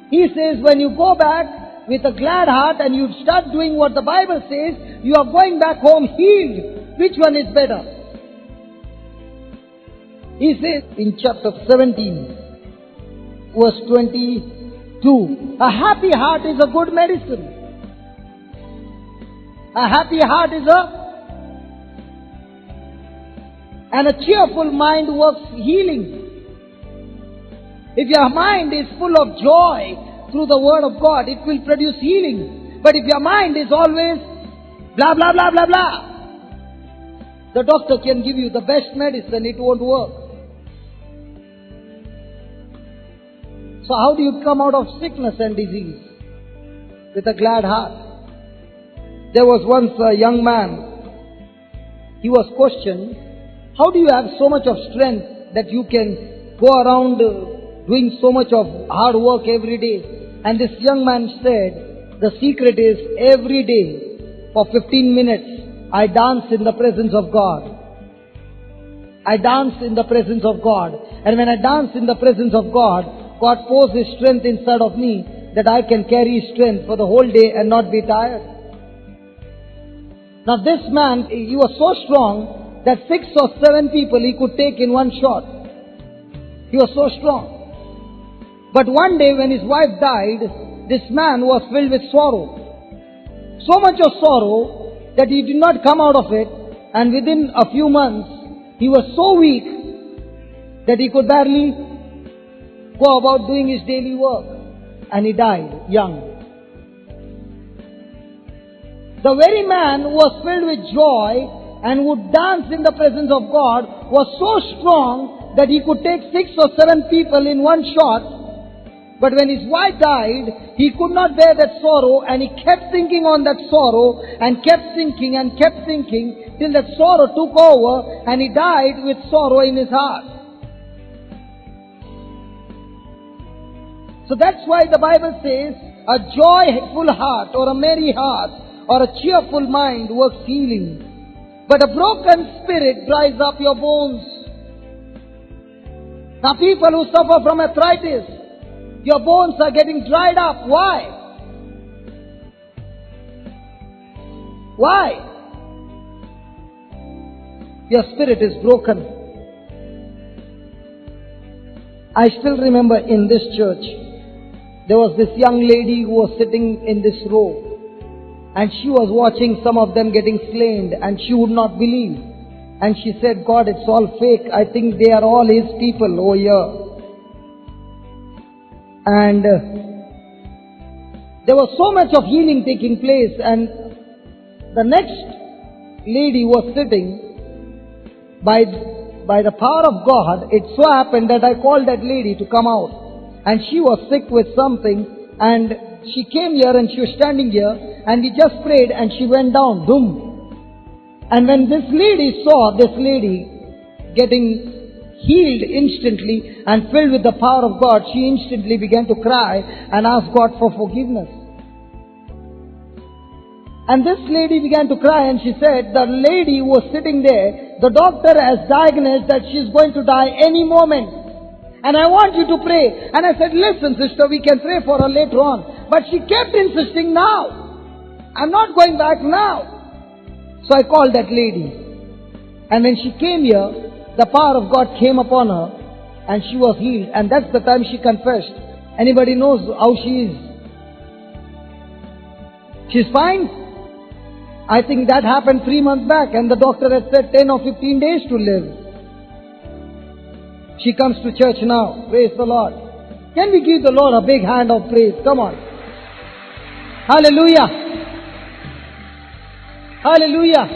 He says when you go back with a glad heart and you start doing what the Bible says, you are going back home healed. Which one is better? He says in chapter 17, verse 22, a happy heart is a good medicine. A happy heart is and a cheerful mind works healing. If your mind is full of joy through the word of God, it will produce healing. But if your mind is always blah, blah, blah, blah, blah, the doctor can give you the best medicine, it won't work. So how do you come out of sickness and disease? With a glad heart. There was once a young man. He was questioned, how do you have so much of strength that you can go around doing so much of hard work every day? And this young man said, the secret is every day for 15 minutes I dance in the presence of God. I dance in the presence of God. And when I dance in the presence of God, God pours His strength inside of me that I can carry strength for the whole day and not be tired. Now this man, he was so strong that 6 or 7 people he could take in one shot. He was so strong. But one day when his wife died, this man was filled with sorrow. So much of sorrow that he did not come out of it, and within a few months, he was so weak that he could barely go about doing his daily work. And he died young. The very man who was filled with joy and would dance in the presence of God was so strong that he could take 6 or 7 people in one shot. But when his wife died, he could not bear that sorrow, and he kept thinking on that sorrow and kept thinking till that sorrow took over and he died with sorrow in his heart. So that's why the Bible says a joyful heart or a merry heart or a cheerful mind works healing. But a broken spirit dries up your bones. Now people who suffer from arthritis, your bones are getting dried up. Why? Why? Your spirit is broken. I still remember in this church, there was this young lady who was sitting in this row, and she was watching some of them getting slain, and she would not believe. And she said, God, it's all fake. I think they are all His people over here. And there was so much of healing taking place, and the next lady was sitting. By the power of God, it so happened that I called that lady to come out. And she was sick with something, and she came here and she was standing here, and we just prayed and she went down, boom. And when this lady saw this lady getting healed instantly and filled with the power of God, she instantly began to cry and ask God for forgiveness. And this lady began to cry, and she said, the lady who was sitting there, the doctor has diagnosed that she is going to die any moment. And I want you to pray. And I said, listen sister, we can pray for her later on. But she kept insisting now. I'm not going back now. So I called that lady. And when she came here, the power of God came upon her and she was healed. And that's the time she confessed. Anybody knows how she is? She's fine. I think that happened 3 months back, and the doctor had said 10 or 15 days to live. She comes to church now. Praise the Lord. Can we give the Lord a big hand of praise? Come on. Hallelujah. Hallelujah.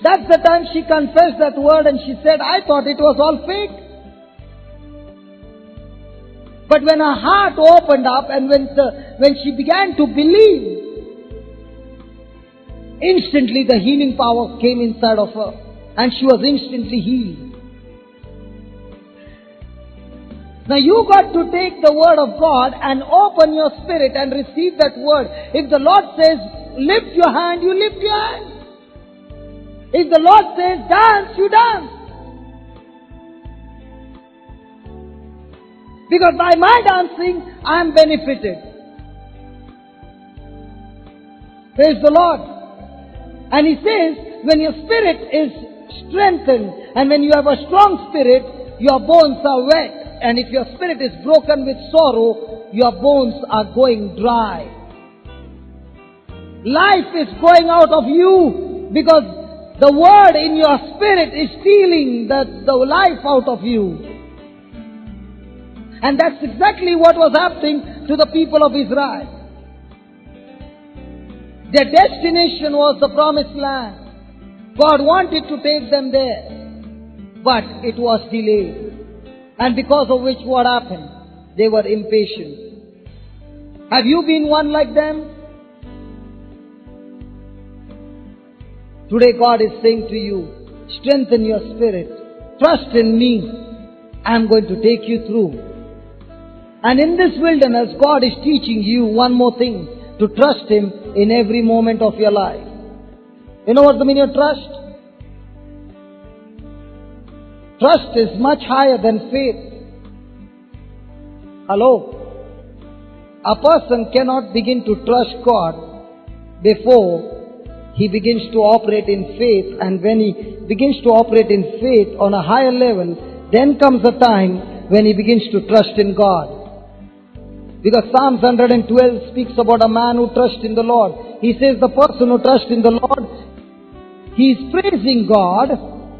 That's the time she confessed that word, and she said, I thought it was all fake. But when her heart opened up and when she began to believe, instantly the healing power came inside of her and she was instantly healed. Now you got to take the word of God and open your spirit and receive that word. If the Lord says, lift your hand, you lift your hand. If the Lord says, dance, you dance. Because by my dancing, I am benefited. Praise the Lord. And He says, when your spirit is strengthened and when you have a strong spirit, your bones are wet. And if your spirit is broken with sorrow, your bones are going dry. Life is going out of you because the word in your spirit is stealing the life out of you. And that's exactly what was happening to the people of Israel. Their destination was the promised land. God wanted to take them there, but it was delayed. And because of which what happened? They were impatient. Have you been one like them? Today God is saying to you, strengthen your spirit. Trust in me. I am going to take you through. And in this wilderness, God is teaching you one more thing. To trust Him in every moment of your life. You know what the meaning of trust? Trust is much higher than faith. Hello? A person cannot begin to trust God before he begins to operate in faith. And when he begins to operate in faith on a higher level, then comes a time when he begins to trust in God. Because Psalms 112 speaks about a man who trusts in the Lord. He says the person who trusts in the Lord, he is praising God,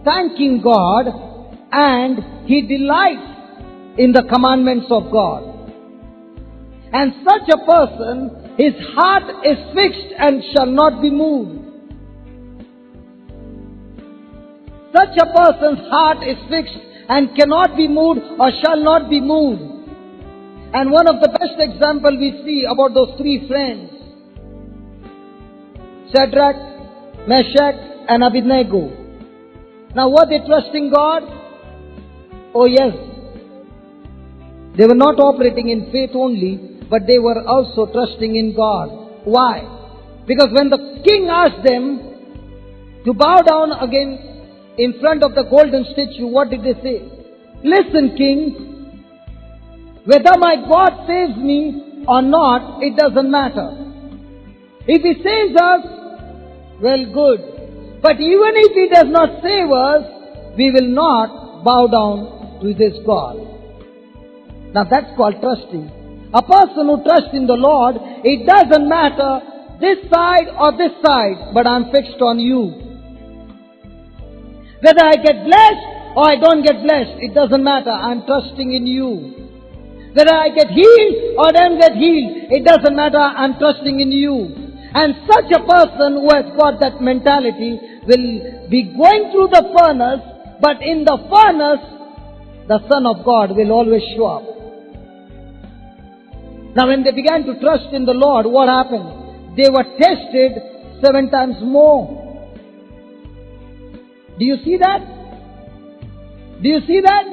thanking God, and he delights in the commandments of God. And such a person, his heart is fixed and shall not be moved. Such a person's heart is fixed and cannot be moved or shall not be moved. And one of the best examples we see about those three friends, Shadrach, Meshach, and Abednego. Now were they trusting God? Oh yes. They were not operating in faith only, but they were also trusting in God. Why? Because when the king asked them to bow down again in front of the golden statue, what did they say? Listen, king, whether my God saves me or not, it doesn't matter. If he saves us, well, good. But even if he does not save us, we will not bow down to this God. Now that's called trusting. A person who trusts in the Lord, it doesn't matter this side or this side, but I'm fixed on you. Whether I get blessed or I don't get blessed, it doesn't matter. I'm trusting in you. Whether I get healed or don't get healed, it doesn't matter. I'm trusting in you. And such a person who has got that mentality will be going through the furnace, but in the furnace, the Son of God will always show up. Now when they began to trust in the Lord, what happened? They were tested 7 times more. Do you see that? Do you see that?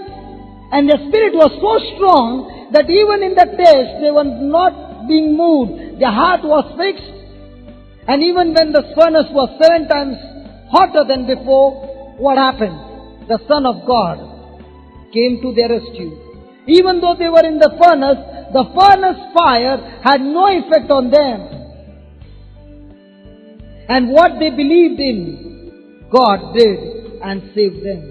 And their spirit was so strong that even in the test, they were not being moved. Their heart was fixed. And even when the furnace was 7 times hotter than before, what happened? The Son of God came to their rescue. Even though they were in the furnace fire had no effect on them. And what they believed in, God did and saved them.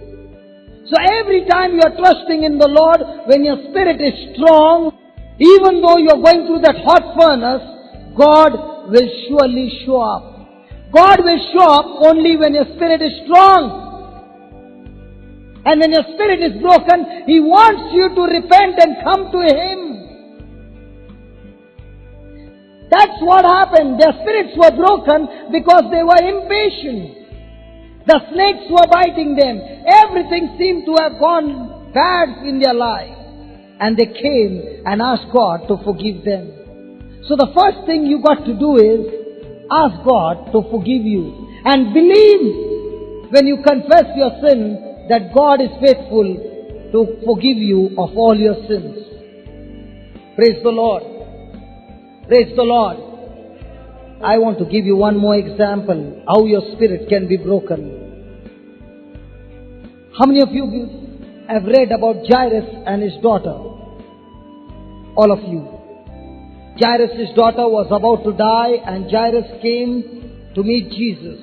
So every time you are trusting in the Lord, when your spirit is strong, even though you are going through that hot furnace, God will surely show up. God will show up only when your spirit is strong. And when your spirit is broken, He wants you to repent and come to Him. That's what happened. Their spirits were broken because they were impatient. The snakes were biting them. Everything seemed to have gone bad in their life. And they came and asked God to forgive them. So the first thing you got to do is ask God to forgive you. And believe when you confess your sin that God is faithful to forgive you of all your sins. Praise the Lord. Praise the Lord. I want to give you one more example how your spirit can be broken. How many of you have read about Jairus and his daughter? All of you. Jairus' daughter was about to die and Jairus came to meet Jesus.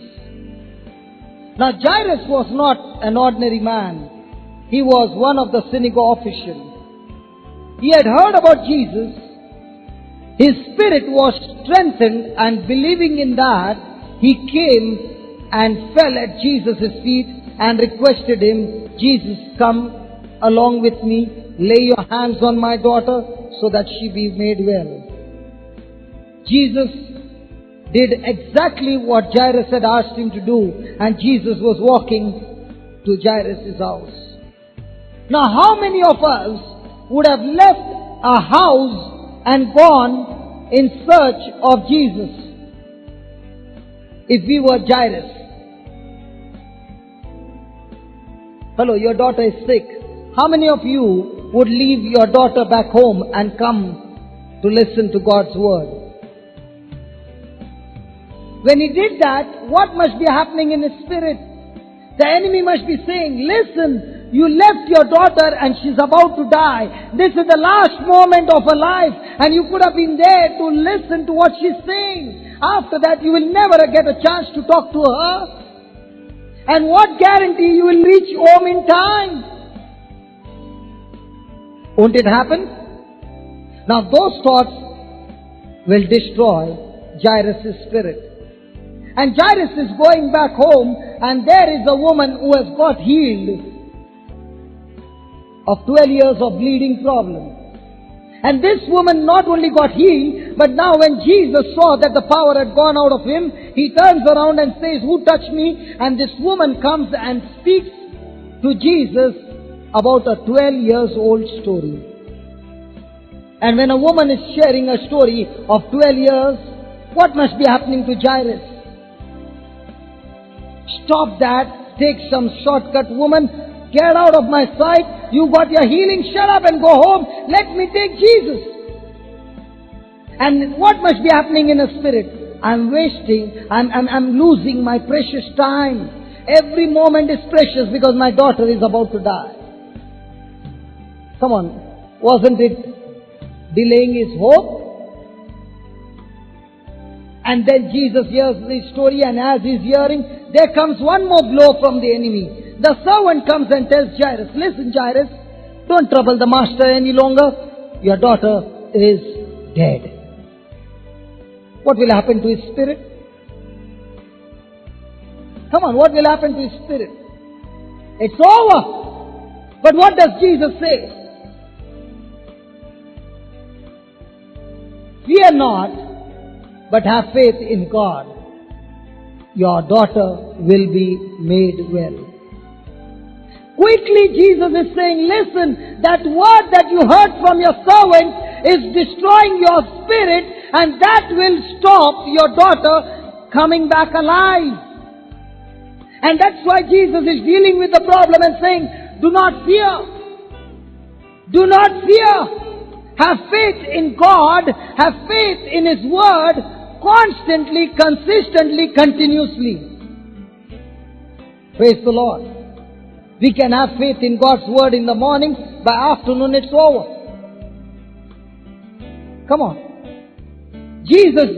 Now Jairus was not an ordinary man. He was one of the synagogue officials. He had heard about Jesus. His spirit was strengthened and believing in that, he came and fell at Jesus' feet and requested him, Jesus, come along with me, lay your hands on my daughter so that she be made well. Jesus did exactly what Jairus had asked him to do, and Jesus was walking to Jairus' house. Now how many of us would have left our house and gone in search of Jesus if we were Jairus? Hello, your daughter is sick. How many of you would leave your daughter back home and come to listen to God's word? When he did that, what must be happening in his spirit? The enemy must be saying, listen, you left your daughter and she's about to die. This is the last moment of her life and you could have been there to listen to what she's saying. After that, you will never get a chance to talk to her. And what guarantee you will reach home in time? Won't it happen? Now those thoughts will destroy Jairus' spirit. And Jairus is going back home and there is a woman who has got healed of 12 years of bleeding problem. And this woman not only got healed, but now when Jesus saw that the power had gone out of him, he turns around and says, who touched me? And this woman comes and speaks to Jesus about a 12 years old story. And when a woman is sharing a story of 12 years, what must be happening to Jairus? Stop that, take some shortcut, woman, get out of my sight, you got your healing, shut up and go home, let me take Jesus. And what must be happening in a spirit? I'm wasting, I'm losing my precious time. Every moment is precious because my daughter is about to die. Come on, wasn't it delaying his hope? And then Jesus hears this story, and as he's hearing, there comes one more blow from the enemy. The servant comes and tells Jairus, listen Jairus, don't trouble the master any longer. Your daughter is dead. What will happen to his spirit? Come on, what will happen to his spirit? It's over. But what does Jesus say? Fear not, but have faith in God. Your daughter will be made well. Quickly Jesus is saying, listen, that word that you heard from your servant is destroying your spirit, and that will stop your daughter coming back alive. And that's why Jesus is dealing with the problem and saying, do not fear. Do not fear. Have faith in God. Have faith in His word constantly, consistently, continuously. Praise the Lord. We can have faith in God's word in the morning. By afternoon it's over. Come on. Jesus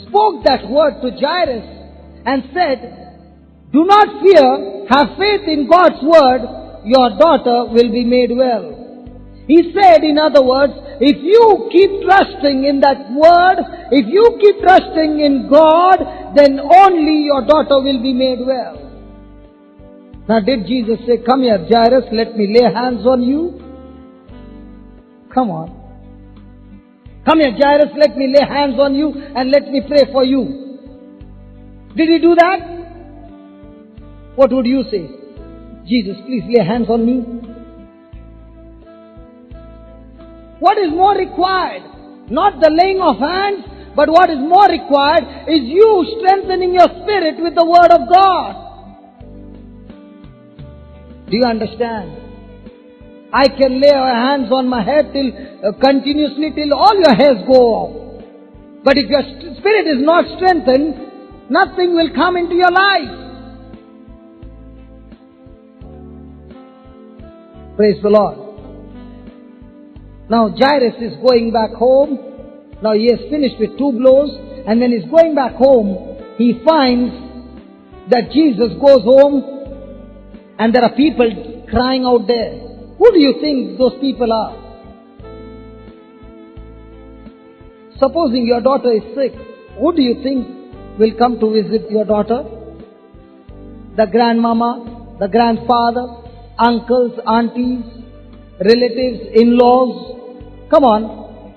spoke that word to Jairus and said, do not fear, have faith in God's word, your daughter will be made well. He said, in other words, if you keep trusting in that word, if you keep trusting in God, then only your daughter will be made well. Now did Jesus say, come here Jairus, let me lay hands on you? Come on. Come here Jairus, let me lay hands on you and let me pray for you. Did he do that? What would you say? Jesus, please lay hands on me. What is more required? Not the laying of hands, but what is more required is you strengthening your spirit with the word of God. Do you understand? I can lay hands on my head continuously till all your hairs go off. But if your spirit is not strengthened, nothing will come into your life. Praise the Lord. Now Jairus is going back home. Now he has finished with 2 blows, and when he's going back home, he finds that Jesus goes home and there are people crying out there. Who do you think those people are? Supposing your daughter is sick, who do you think will come to visit your daughter? The grandmama, the grandfather, uncles, aunties, relatives, in-laws. Come on.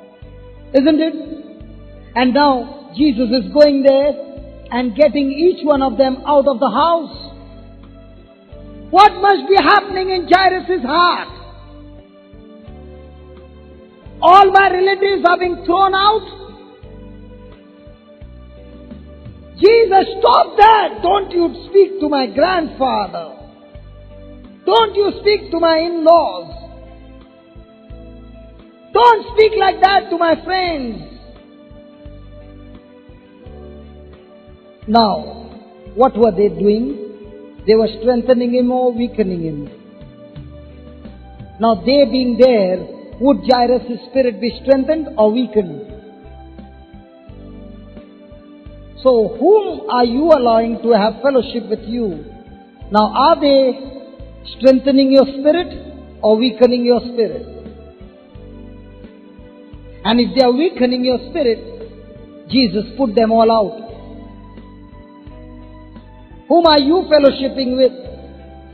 Isn't it? And now Jesus is going there and getting each one of them out of the house. What must be happening in Jairus' heart? All my relatives are being thrown out. Jesus, stop that. Don't you speak to my grandfather. Don't you speak to my in-laws. Don't speak like that to my friends. Now, what were they doing? They were strengthening him or weakening him. Now, they being there, would Jairus' spirit be strengthened or weakened? So, whom are you allowing to have fellowship with you? Now, are they strengthening your spirit or weakening your spirit? And if they are weakening your spirit, Jesus put them all out. Whom are you fellowshipping with?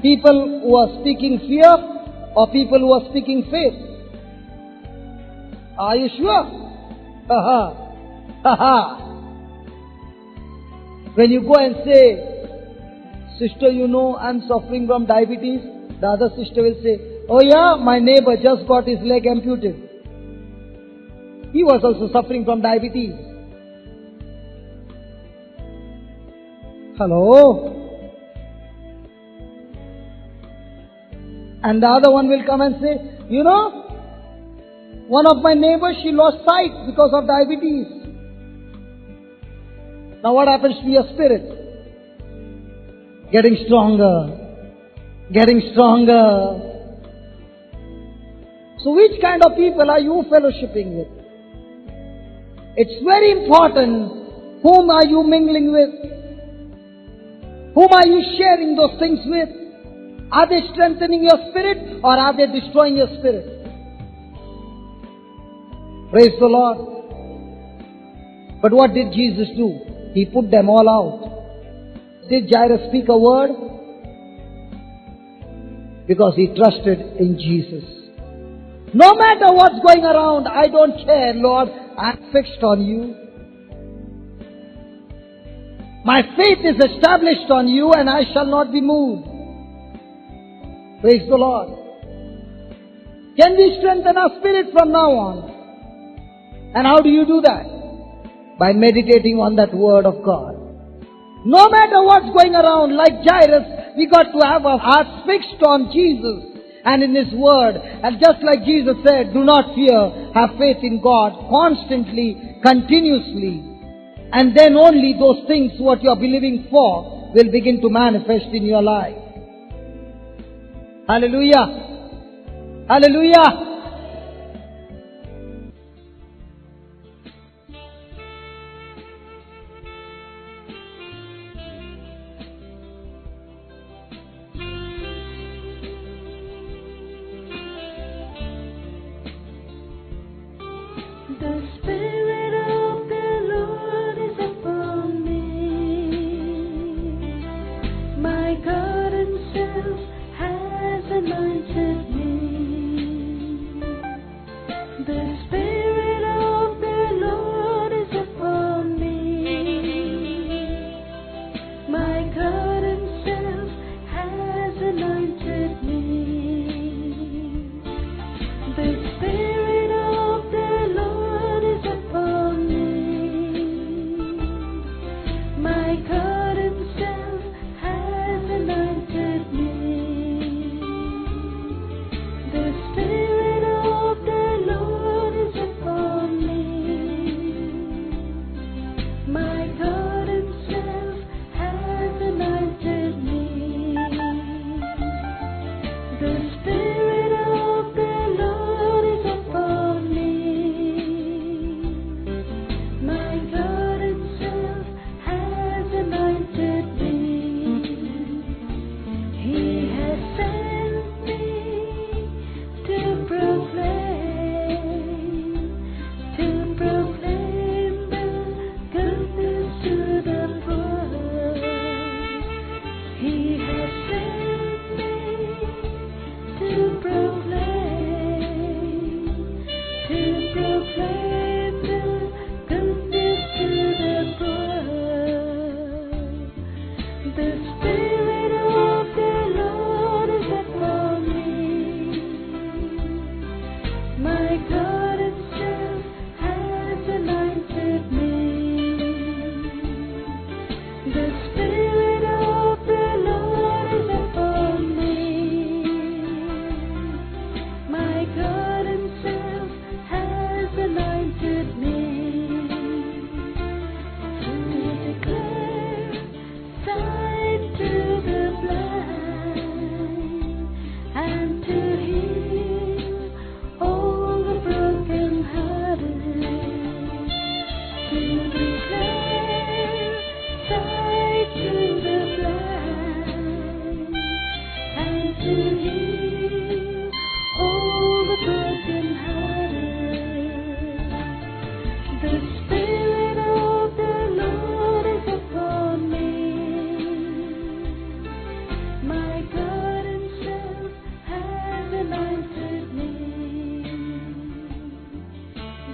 People who are speaking fear or people who are speaking faith? Are you sure? When you go and say, sister, you know I'm suffering from diabetes, the other sister will say, oh yeah, my neighbor just got his leg amputated. He was also suffering from diabetes. Hello? And the other one will come and say, you know, One of my neighbors, she lost sight because of diabetes. Now what happens to your spirit? Getting stronger. Getting stronger. So which kind of people are you fellowshipping with? It's very important. Whom are you mingling with? Whom are you sharing those things with? Are they strengthening your spirit or are they destroying your spirit? Praise the Lord. But what did Jesus do? He put them all out. Did Jairus speak a word? Because he trusted in Jesus. No matter what's going around, I don't care, Lord. I'm fixed on you. My faith is established on you and I shall not be moved. Praise the Lord. Can we strengthen our spirit from now on? And how do you do that? By meditating on that word of God. No matter what's going around, like Jairus, we got to have our hearts fixed on Jesus and in His word. And just like Jesus said, do not fear, have faith in God constantly, continuously. And then only those things what you are believing for will begin to manifest in your life. Hallelujah. Hallelujah. The Spirit of the Lord is upon me. My God Himself has anointed me. The Spirit of the Lord is upon me. My God Himself has anointed me. The Spirit of the Lord is upon me. My God Himself has anointed me. The Spirit of the Lord is upon me. My God Himself has anointed me. The Spirit of the Lord is upon me. My God Himself has anointed me. He has sent me to proclaim the good news to the poor. He has sent me to proclaim the good news to the poor. The Spirit of the Lord is upon me. My God Himself has anointed me. The Spirit of the Lord is upon me. My God Himself has anointed me to declare sight to the blind and to heal all the brokenhearted. To declare sight to the blind and to heal all the brokenhearted. The Spirit of the Lord is upon me. My God Himself has anointed me.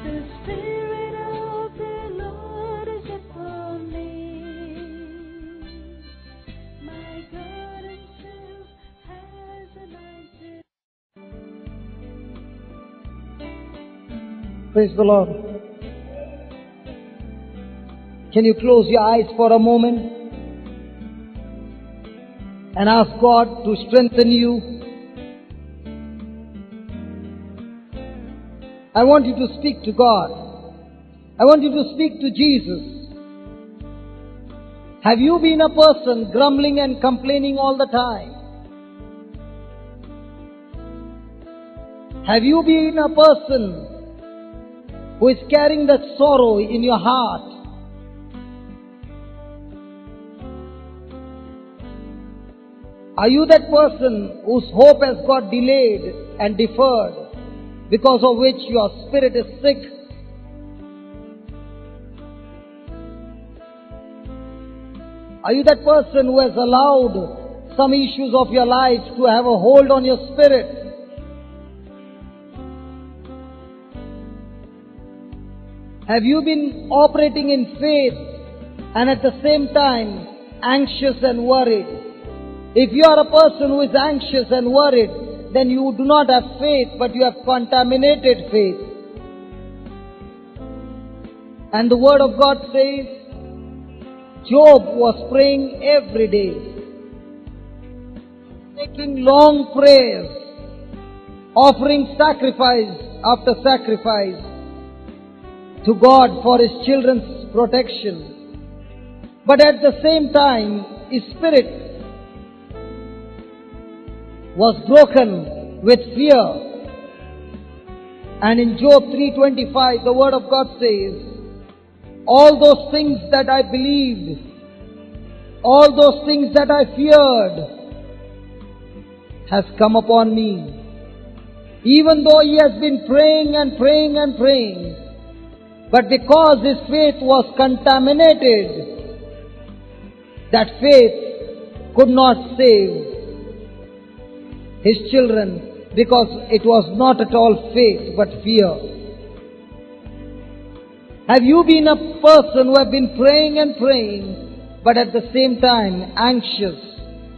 The Spirit of the Lord is upon me. My God Himself has anointed. Praise the Lord. Can you close your eyes for a moment and ask God to strengthen you? I want you to speak to God. I want you to speak to Jesus. Have you been a person grumbling and complaining all the time? Have you been a person who is carrying that sorrow in your heart? Are you that person whose hope has got delayed and deferred, because of which your spirit is sick? Are you that person who has allowed some issues of your life to have a hold on your spirit? Have you been operating in faith and at the same time anxious and worried? If you are a person who is anxious and worried, then you do not have faith, but you have contaminated faith. And the Word of God says, Job was praying every day, making long prayers, offering sacrifice after sacrifice to God for his children's protection. But at the same time, his spirit was broken with fear. And in Job 3:25, the Word of God says, all those things that I believed, all those things that I feared has come upon me. Even though he has been praying and praying and praying, but because his faith was contaminated, that faith could not save his children, because it was not at all faith but fear. Have you been a person who have been praying and praying, but at the same time anxious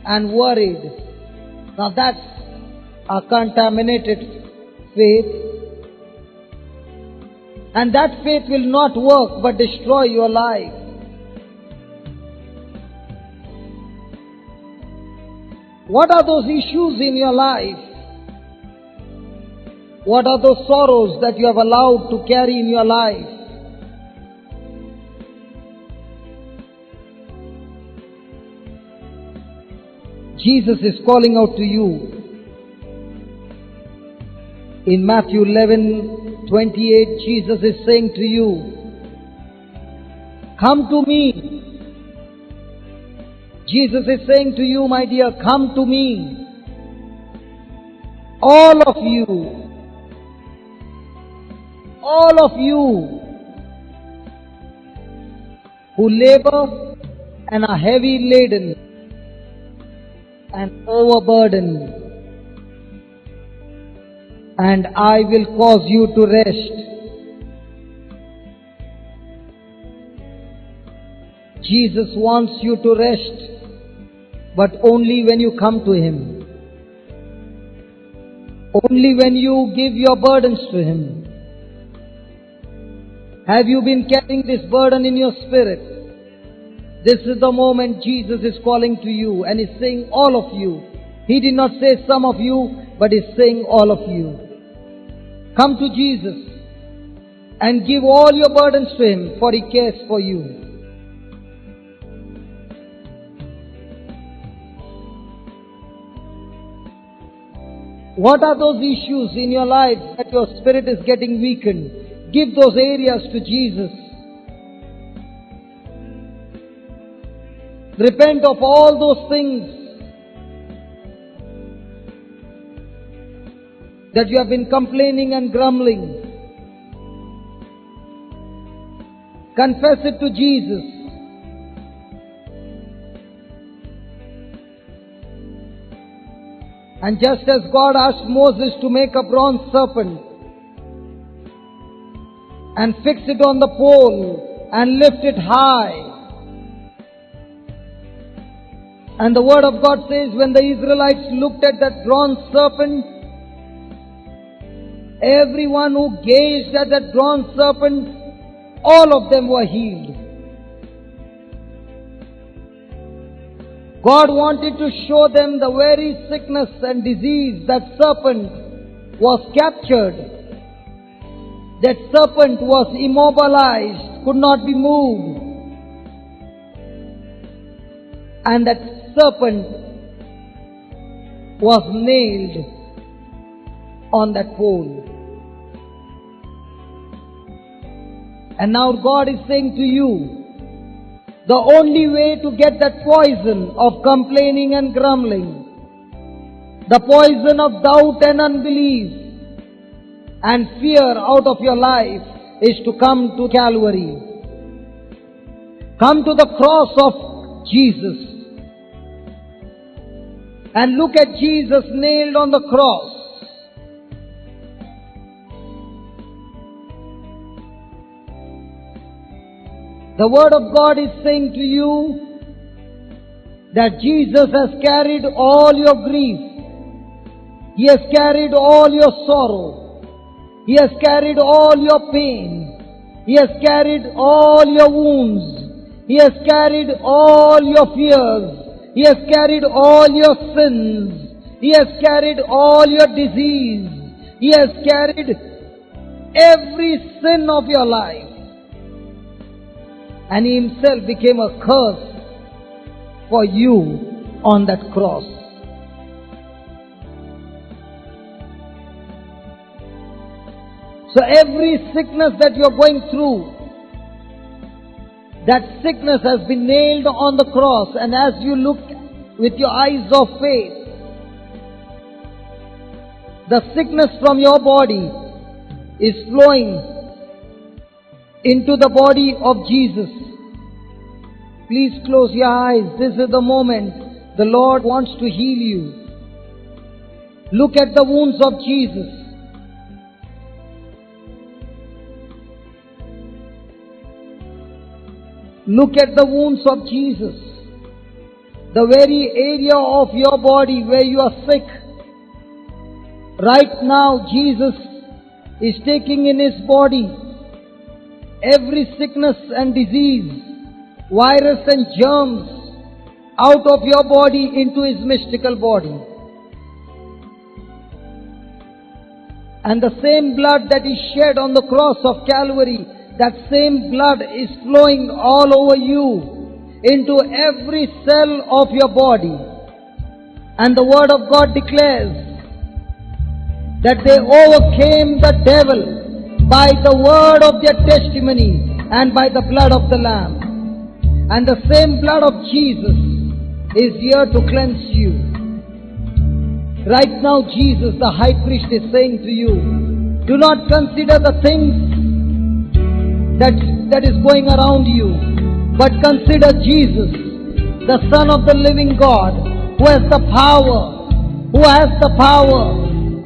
and worried? Now that's a contaminated faith. And that faith will not work but destroy your life. What are those issues in your life? What are those sorrows that you have allowed to carry in your life? Jesus is calling out to you. In Matthew 11:28, Jesus is saying to you, come to me. Jesus is saying to you, my dear, come to me. All of you who labor and are heavy laden and overburdened, and I will cause you to rest. Jesus wants you to rest, but only when you come to Him. Only when you give your burdens to Him. Have you been carrying this burden in your spirit? This is the moment Jesus is calling to you, and He's saying all of you. He did not say some of you, but He's saying all of you. Come to Jesus and give all your burdens to Him, for He cares for you. What are those issues in your life that your spirit is getting weakened? Give those areas to Jesus. Repent of all those things that you have been complaining and grumbling. Confess it to Jesus. And just as God asked Moses to make a bronze serpent and fix it on the pole and lift it high, and the Word of God says when the Israelites looked at that bronze serpent, everyone who gazed at that bronze serpent, all of them were healed. God wanted to show them the very sickness and disease that serpent was captured. That serpent was immobilized, could not be moved. And that serpent was nailed on that pole. And now God is saying to you, the only way to get that poison of complaining and grumbling, the poison of doubt and unbelief and fear out of your life, is to come to Calvary. Come to the cross of Jesus and look at Jesus nailed on the cross. The Word of God is saying to you that Jesus has carried all your grief. He has carried all your sorrow. He has carried all your pain. He has carried all your wounds. He has carried all your fears. He has carried all your sins. He has carried all your disease. He has carried every sin of your life. And He Himself became a curse for you on that cross. So every sickness that you are going through, that sickness has been nailed on the cross. And as you look with your eyes of faith, the sickness from your body is flowing into the body of Jesus. Please close your eyes. This is the moment the Lord wants to heal you. Look at the wounds of Jesus. Look at the wounds of Jesus. The very area of your body where you are sick. Right now, Jesus is taking in His body every sickness and disease, virus and germs out of your body into His mystical body. And the same blood that is shed on the cross of Calvary, that same blood is flowing all over you into every cell of your body. And the Word of God declares that they overcame the devil by the word of their testimony and by the blood of the Lamb. And the same blood of Jesus is here to cleanse you. Right now, Jesus, the high priest, is saying to you, do not consider the things that is going around you, but consider Jesus, the Son of the living God, who has the power,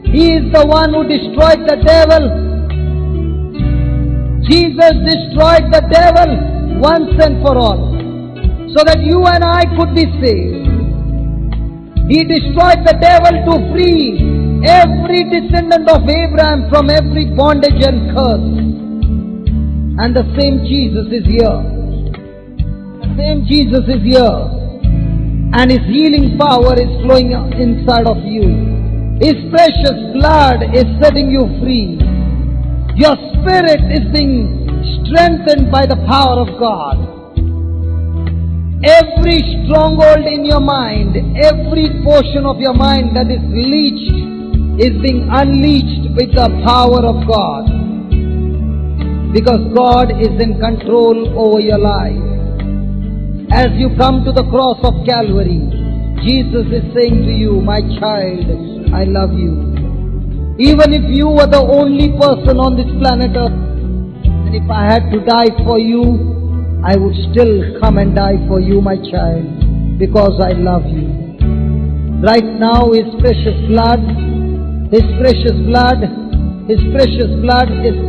He is the one who destroyed the devil. Jesus destroyed the devil once and for all, so that you and I could be saved. He destroyed the devil to free every descendant of Abraham from every bondage and curse. And the same Jesus is here. The same Jesus is here. And His healing power is flowing inside of you. His precious blood is setting you free. Your spirit is being strengthened by the power of God. Every stronghold in your mind, every portion of your mind that is leached is being unleashed with the power of God. Because God is in control over your life. As you come to the cross of Calvary, Jesus is saying to you, my child, I love you. Even if you were the only person on this planet Earth, and if I had to die for you, I would still come and die for you, my child, because I love you. Right now, His precious blood is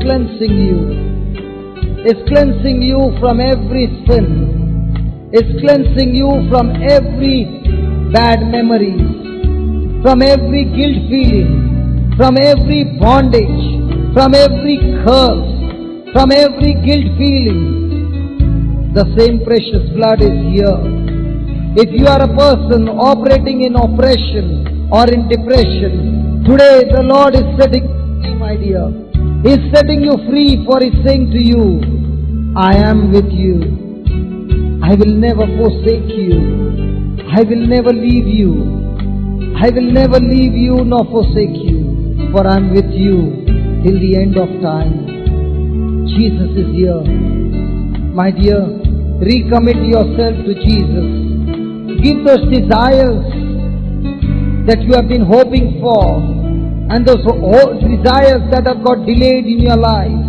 cleansing you. It's cleansing you from every sin. It's cleansing you from every bad memories, from every guilt feeling, from every bondage, from every curse, from every guilt feeling. The same precious blood is here. If you are a person operating in oppression or in depression, today the Lord is setting you free, my dear. He is setting you free, for He is saying to you, I am with you. I will never forsake you. I will never leave you. I will never leave you nor forsake you, for I am with you till the end of time. Jesus is here. My dear, recommit yourself to Jesus. Give those desires that you have been hoping for, and those desires that have got delayed in your life.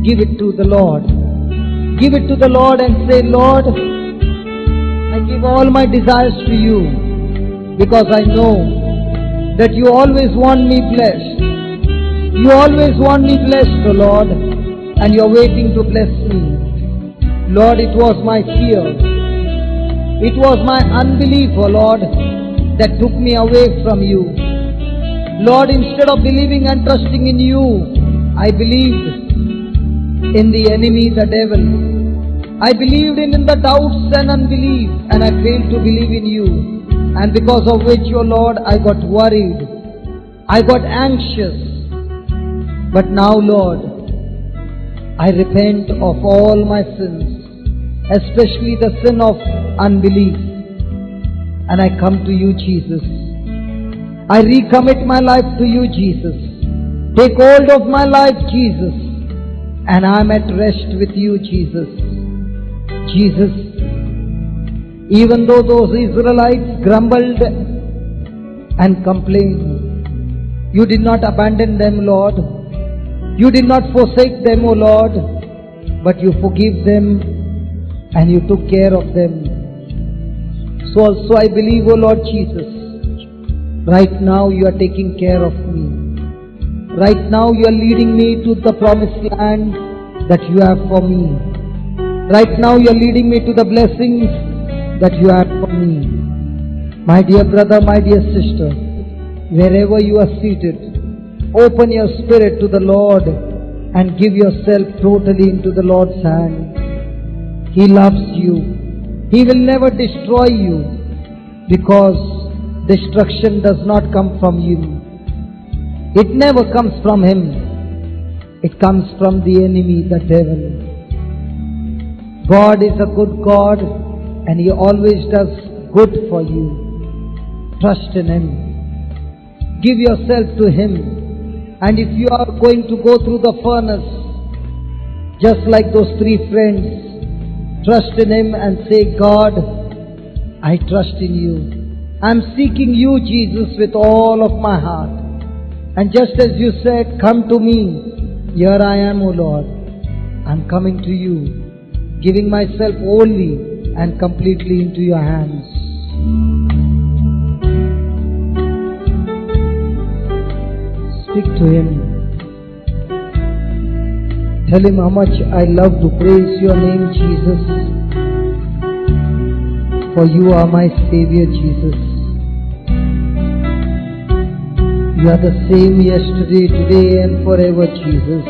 Give it to the Lord. Give it to the Lord and say, Lord, I give all my desires to you, because I know that you always want me blessed. You always want me blessed, O Lord, and you are waiting to bless me. Lord, it was my fear. It was my unbelief, O Lord, that took me away from you. Lord, instead of believing and trusting in you, I believed in the enemy, the devil. I believed in the doubts and unbelief, and I failed to believe in you. And because of which, O Lord, I got worried. I got anxious. But now, Lord, I repent of all my sins, especially the sin of unbelief. And I come to you, Jesus. I recommit my life to you, Jesus. Take hold of my life, Jesus. And I am at rest with you, Jesus. Jesus, even though those Israelites grumbled and complained, you did not abandon them, Lord. You did not forsake them, O Lord, but you forgive them and you took care of them. So also I believe, O Lord Jesus, right now you are taking care of me. Right now you are leading me to the promised land that you have for me. Right now you are leading me to the blessings that you have for me. My dear brother, my dear sister, wherever you are seated, open your spirit to the Lord and give yourself totally into the Lord's hand. He loves you. He will never destroy you, because destruction does not come from you. It never comes from him. It comes from the enemy, the devil. God is a good God, and He always does good for you. Trust in Him. Give yourself to Him. And if you are going to go through the furnace, just like those three friends, trust in Him and say, God, I trust in you. I am seeking you, Jesus, with all of my heart. And just as you said, come to me, here I am, O Lord. I am coming to you, giving myself wholly and completely into your hands. Speak to Him. Tell Him how much I love to praise your name, Jesus. For you are my Savior, Jesus. You are the same yesterday, today and forever, Jesus.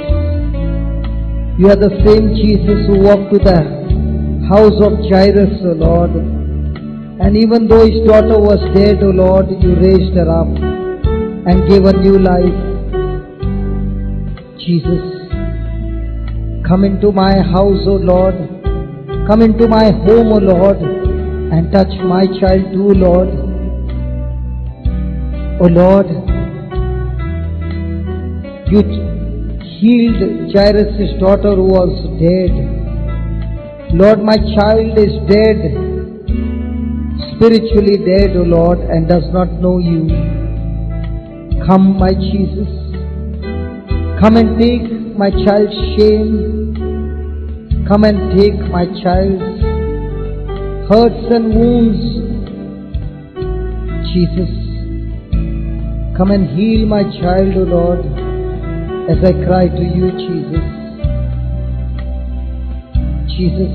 You are the same Jesus who walked to the house of Jairus, O Lord. And even though his daughter was dead, O Lord, you raised her up and gave her new life. Jesus, come into my house, O Lord. Come into my home, O Lord, and touch my child too, Lord. O Lord, you healed Jairus' daughter who was dead. Lord, my child is dead, spiritually dead, O Lord, and does not know you. Come, my Jesus. Come and take my child's shame. Come and take my child's hurts and wounds. Jesus, come and heal my child, O Lord, as I cry to you, Jesus. Jesus,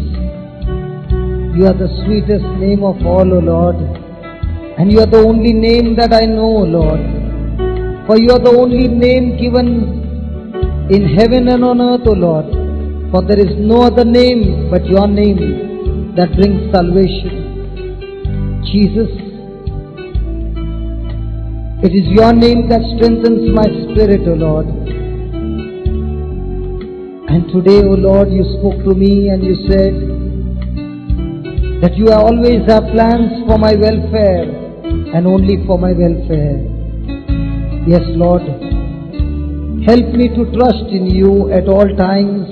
you are the sweetest name of all, O Lord, and you are the only name that I know, O Lord, for you are the only name given in heaven and on earth, O Lord, for there is no other name but your name that brings salvation. Jesus, It is your name that strengthens my spirit, O Lord. And today, O Lord, you spoke to me and you said that you always have plans for my welfare and only for my welfare. Yes, Lord. Help me to trust in you at all times,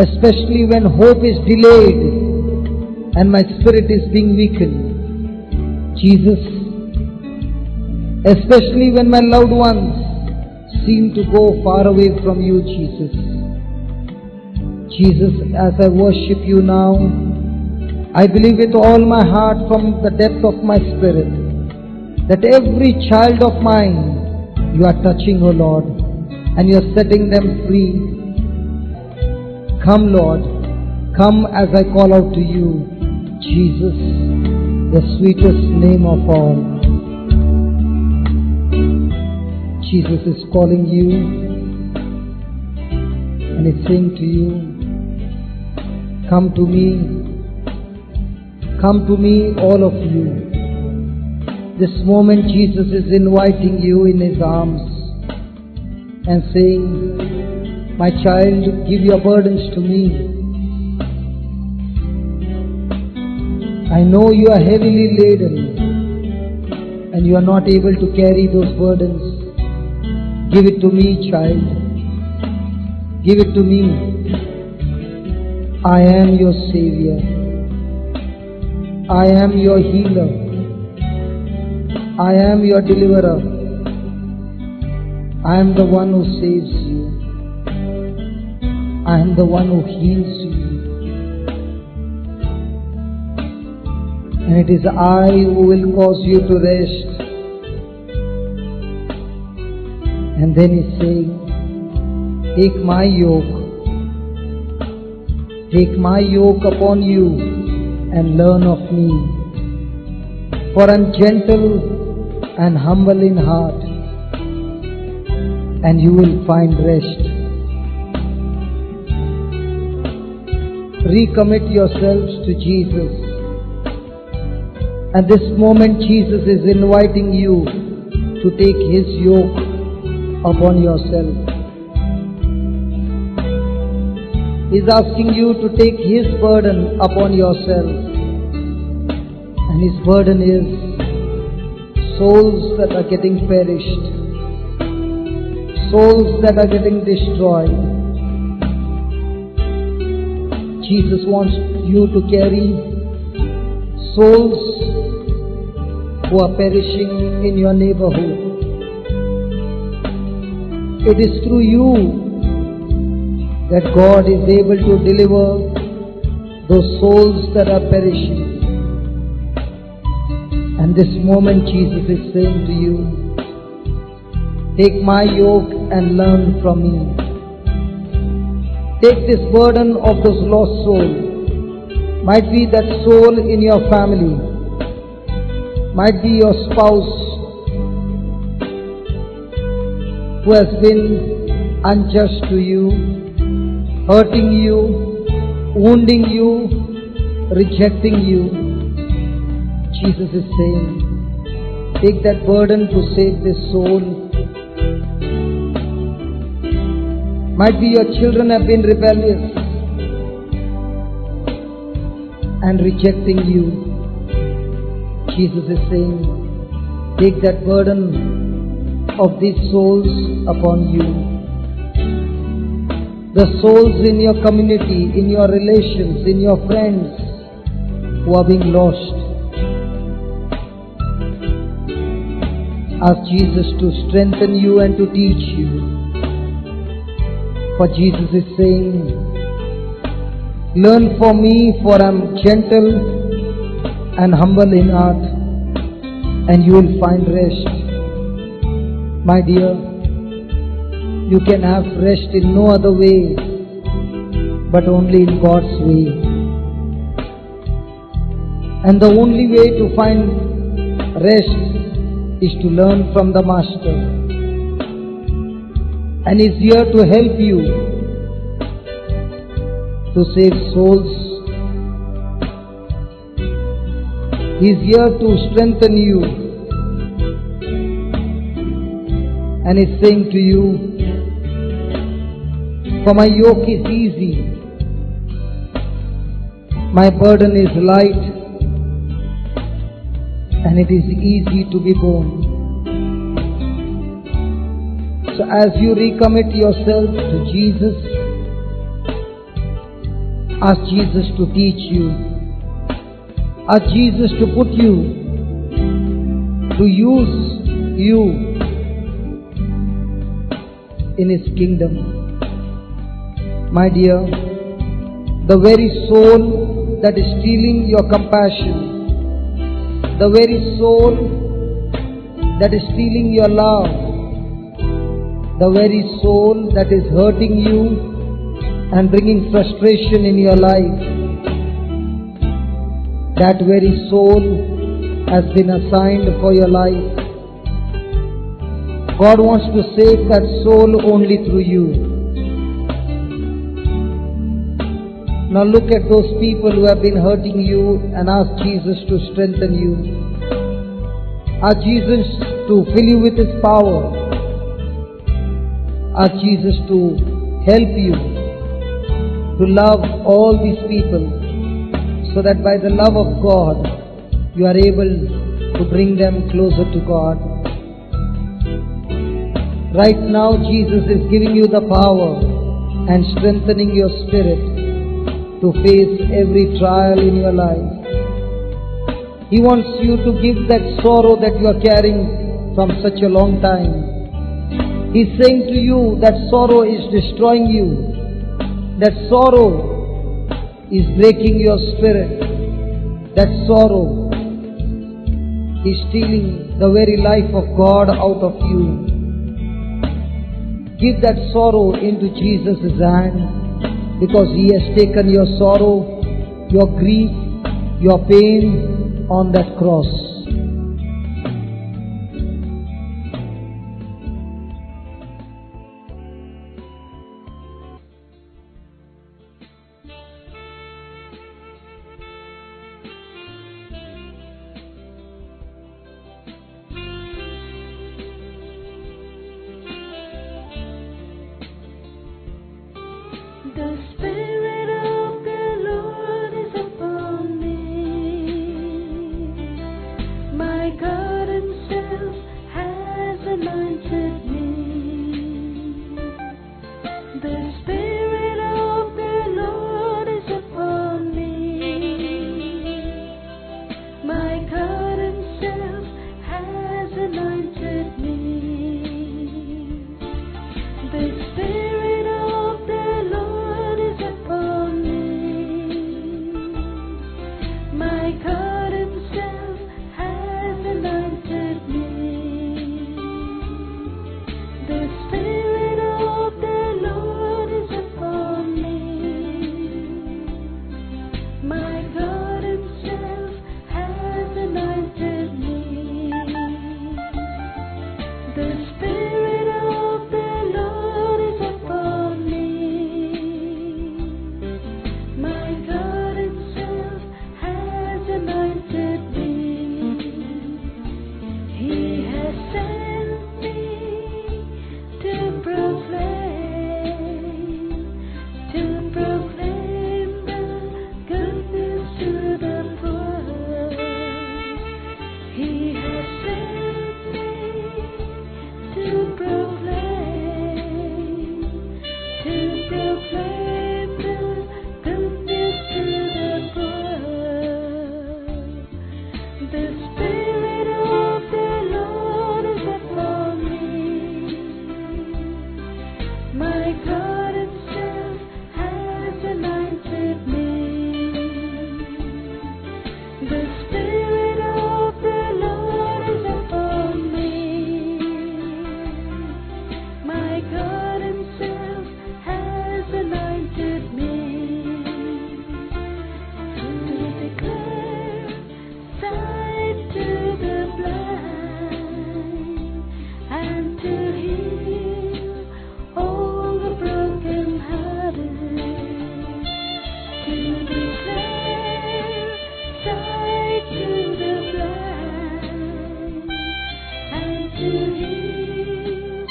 especially when hope is delayed and my spirit is being weakened. Jesus, especially when my loved ones seem to go far away from you, Jesus. Jesus, as I worship you now, I believe with all my heart from the depth of my spirit that every child of mine you are touching, O Lord, and you are setting them free. Come, Lord, come as I call out to you, Jesus, the sweetest name of all. Jesus is calling you and is saying to you, come to me, all of you. This moment Jesus is inviting you in his arms and saying, my child, give your burdens to me. I know you are heavily laden and you are not able to carry those burdens. Give it to me, child. Give it to me. I am your Savior. I am your healer. I am your deliverer. I am the one who saves you. I am the one who heals you. And it is I who will cause you to rest. And then he's saying, take my yoke. Take my yoke upon you and learn of me. For I am gentle and humble in heart, and you will find rest. Recommit yourselves to Jesus. At this moment, Jesus is inviting you to take his yoke upon yourself. He's asking you to take his burden upon yourself. And his burden is souls that are getting perished, souls that are getting destroyed. Jesus wants you to carry souls who are perishing in your neighborhood. It is through you that God is able to deliver those souls that are perishing. And this moment Jesus is saying to you, take my yoke and learn from me. Take this burden of those lost souls. Might be that soul in your family, might be your spouse who has been unjust to you, hurting you, wounding you, rejecting you. Jesus is saying, take that burden to save this soul. Might be your children have been rebellious and rejecting you. Jesus is saying, take that burden of these souls upon you. The souls in your community, in your relations, in your friends who are being lost. Ask Jesus to strengthen you and to teach you. For Jesus is saying, learn from me, for I am gentle and humble in heart, and you will find rest. My dear, you can have rest in no other way but only in God's way. And the only way to find rest is to learn from the Master. And He's here to help you to save souls. He's here to strengthen you and is saying to you, for my yoke is easy, my burden is light, and it is easy to be borne. So as you recommit yourself to Jesus, ask Jesus to teach you, ask Jesus to put you, to use you in His kingdom. My dear, the very soul that is stealing your compassion, the very soul that is stealing your love, the very soul that is hurting you and bringing frustration in your life, that very soul has been assigned for your life. God wants to save that soul only through you. Now look at those people who have been hurting you and ask Jesus to strengthen you. Ask Jesus to fill you with His power. Ask Jesus to help you to love all these people, so that by the love of God you are able to bring them closer to God. Right now Jesus is giving you the power and strengthening your spirit to face every trial in your life. He wants you to give that sorrow that you are carrying from such a long time. He's saying to you that sorrow is destroying you. That sorrow is breaking your spirit. That sorrow is stealing the very life of God out of you. Give that sorrow into Jesus' hand, because He has taken your sorrow, your grief, your pain on that cross. The Spirit of the Lord is upon me. My God Himself has anointed me. The Spirit of the Lord is upon me. My God Himself has anointed me. The Spirit of the Lord is upon me. My God Himself has anointed me. The Spirit of the Lord is upon me. My God Himself has anointed me. The Spirit of the Lord is upon me. My God Himself has anointed me. He has sent me to proclaim the good news to the poor. He has sent me to proclaim the good news to the poor. The Spirit of the Lord is upon me. My God Himself has anointed me. The Spirit of the Lord is upon me. My God Himself has anointed me to declare sight to the blind and to heal all the brokenhearted. To declare sight to the blind and to heal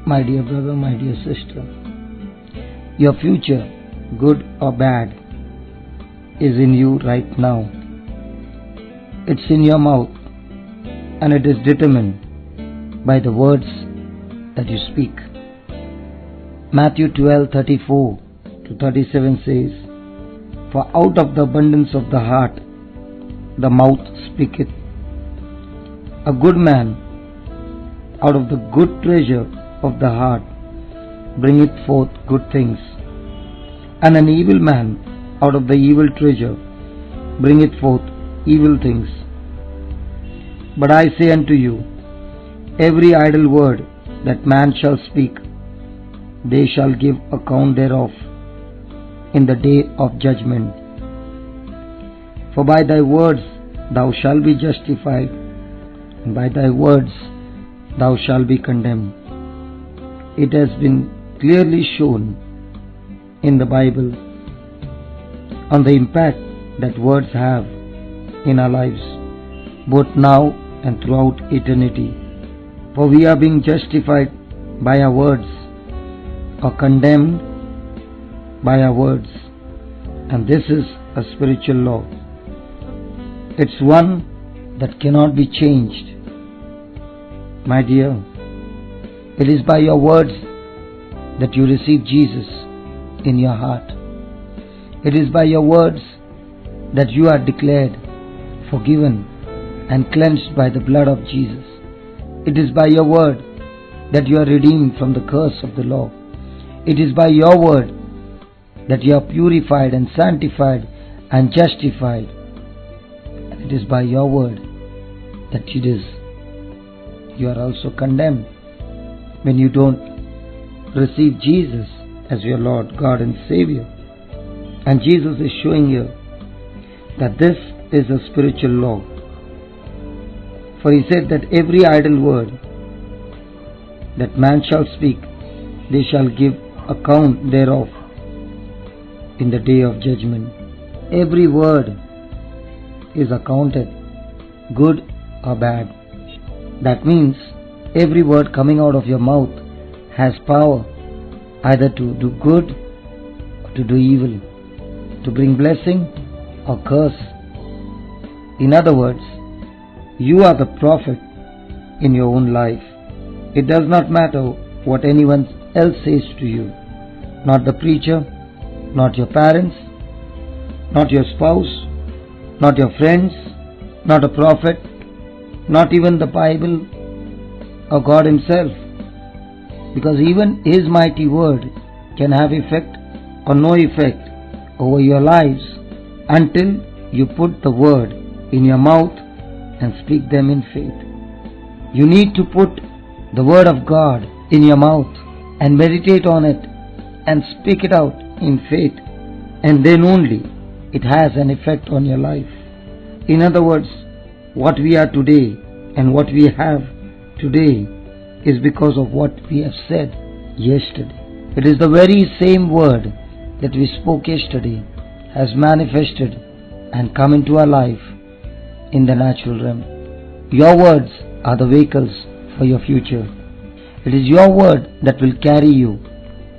my dear brother, my dear sister, your future, good or bad, is in you right now. It's in your mouth, and it is determined by the words that you speak. Matthew 12:34 to 37 says, "For out of the abundance of the heart the mouth speaketh. A good man out of the good treasure of the heart bringeth forth good things, and an evil man out of the evil treasure bringeth forth evil things. But I say unto you, every idle word that man shall speak, they shall give account thereof in the day of judgment. For by thy words thou shalt be justified, and by thy words thou shalt be condemned." It has been clearly shown in the Bible on the impact that words have in our lives, both now and throughout eternity. For we are being justified by our words or condemned by our words, and this is a spiritual law. It's one that cannot be changed. My dear, it is by your words that you receive Jesus in your heart. It is by your words that you are declared forgiven and cleansed by the blood of Jesus. It is by your word that you are redeemed from the curse of the law. It is by your word that you are purified and sanctified and justified. And it is by your word that you are also condemned when you don't receive Jesus as your Lord, God and Savior. And Jesus is showing you that this is a spiritual law. For he said that every idle word that man shall speak, they shall give account thereof in the day of judgment. Every word is accounted, good or bad. That means every word coming out of your mouth has power either to do good or to do evil, to bring blessing or curse. In other words, you are the prophet in your own life. It does not matter what anyone else says to you, not the preacher, not your parents, not your spouse, not your friends, not a prophet, not even the Bible or God himself, because even his mighty word can have effect or no effect over your lives until you put the word in your mouth and speak them in faith. You need to put the word of God in your mouth and meditate on it and speak it out in faith, and then only it has an effect on your life. In other words, what we are today and what we have today is because of what we have said yesterday. It is the very same word that we spoke yesterday has manifested and come into our life in the natural realm. Your words are the vehicles for your future. It is your word that will carry you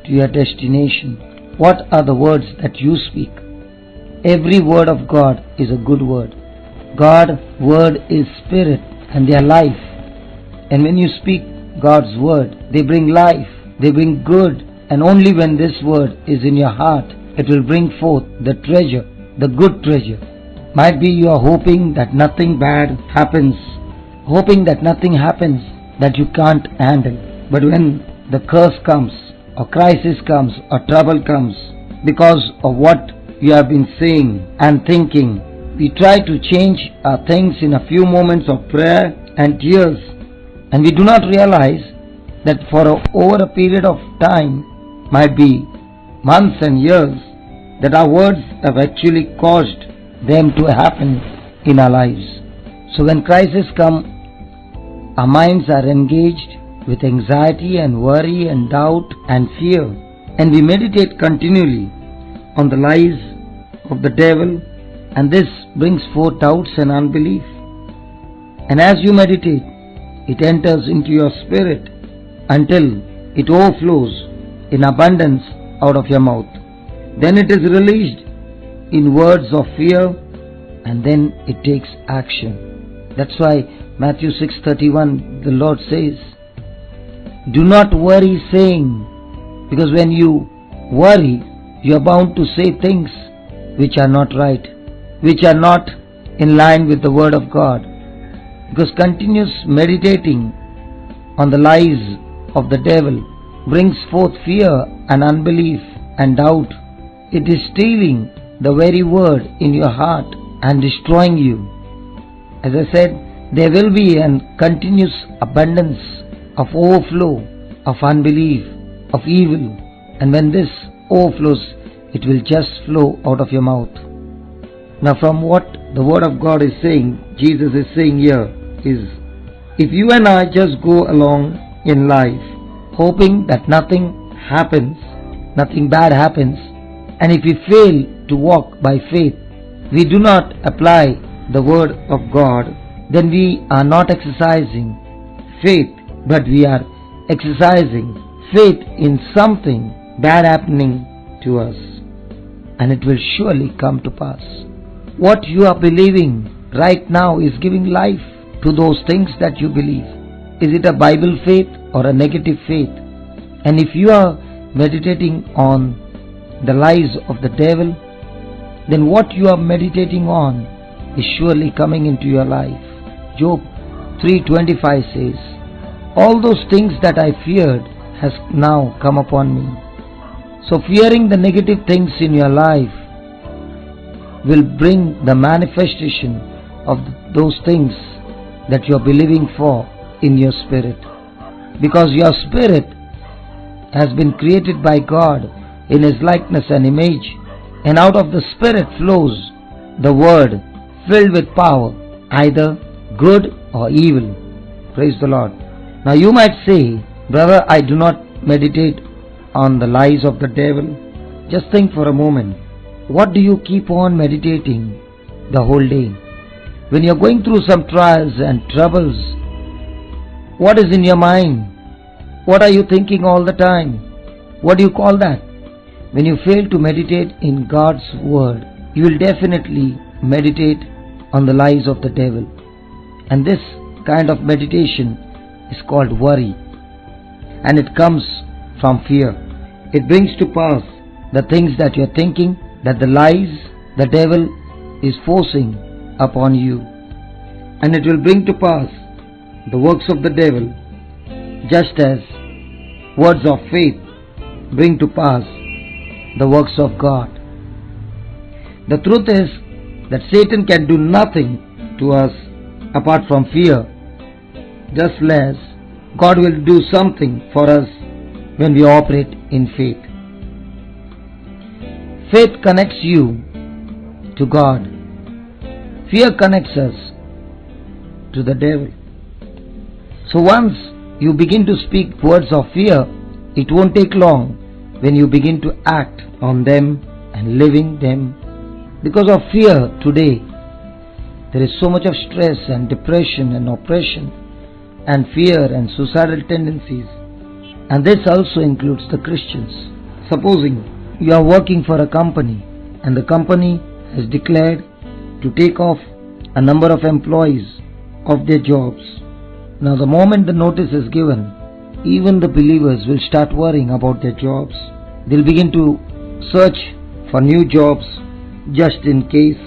to your destination. What are the words that you speak? Every word of God is a good word. God's word is spirit and they are life. And when you speak God's word, they bring life, they bring good. And only when this word is in your heart, it will bring forth the treasure, the good treasure. Might be you are hoping that nothing bad happens, hoping that nothing happens that you can't handle. But when the curse comes, or crisis comes, or trouble comes, because of what you have been saying and thinking, we try to change our things in a few moments of prayer and tears, and we do not realize that over a period of time, might be months and years, that our words have actually caused them to happen in our lives. So when crises come, our minds are engaged with anxiety and worry and doubt and fear, and we meditate continually on the lies of the devil, and this brings forth doubts and unbelief. And as you meditate, it enters into your spirit until it overflows in abundance out of your mouth. Then it is released in words of fear, and then it takes action. That's why Matthew 6:31, the Lord says, do not worry saying, because when you worry, you are bound to say things which are not right, which are not in line with the word of God. Because continuous meditating on the lies of the devil brings forth fear and unbelief and doubt. It is stealing the very word in your heart and destroying you. As I said, there will be a continuous abundance of overflow, of unbelief, of evil. And when this overflows, it will just flow out of your mouth. Now from what the word of God is saying, Jesus is saying here is, if you and I just go along in life hoping that nothing happens, nothing bad happens, and if we fail to walk by faith, we do not apply the word of God, then we are not exercising faith, but we are exercising faith in something bad happening to us, and it will surely come to pass. What you are believing right now is giving life to those things that you believe. Is it a Bible faith or a negative faith? And if you are meditating on the lies of the devil, then what you are meditating on is surely coming into your life. Job 3:25 says, all those things that I feared has now come upon me. So fearing the negative things in your life will bring the manifestation of those things that you are believing for in your spirit. Because your spirit has been created by God in His likeness and image, and out of the spirit flows the word filled with power, either good or evil. Praise the Lord. Now you might say, brother, I do not meditate on the lies of the devil. Just think for a moment. What do you keep on meditating the whole day? When you are going through some trials and troubles, what is in your mind? What are you thinking all the time? What do you call that? When you fail to meditate in God's word, you will definitely meditate on the lies of the devil. And this kind of meditation is called worry. And it comes from fear. It brings to pass the things that you are thinking, that the lies the devil is forcing upon you. And it will bring to pass the works of the devil, just as words of faith bring to pass the works of God. The truth is that Satan can do nothing to us apart from fear, just as God will do something for us when we operate in faith. Faith connects you to God. Fear connects us to the devil. So once you begin to speak words of fear, it won't take long when you begin to act on them and living them. Because of fear today, there is so much of stress and depression and oppression and fear and suicidal tendencies. And this also includes the Christians. Supposing you are working for a company and the company has declared to take off a number of employees of their jobs. Now the moment the notice is given, even the believers will start worrying about their jobs. They'll begin to search for new jobs just in case.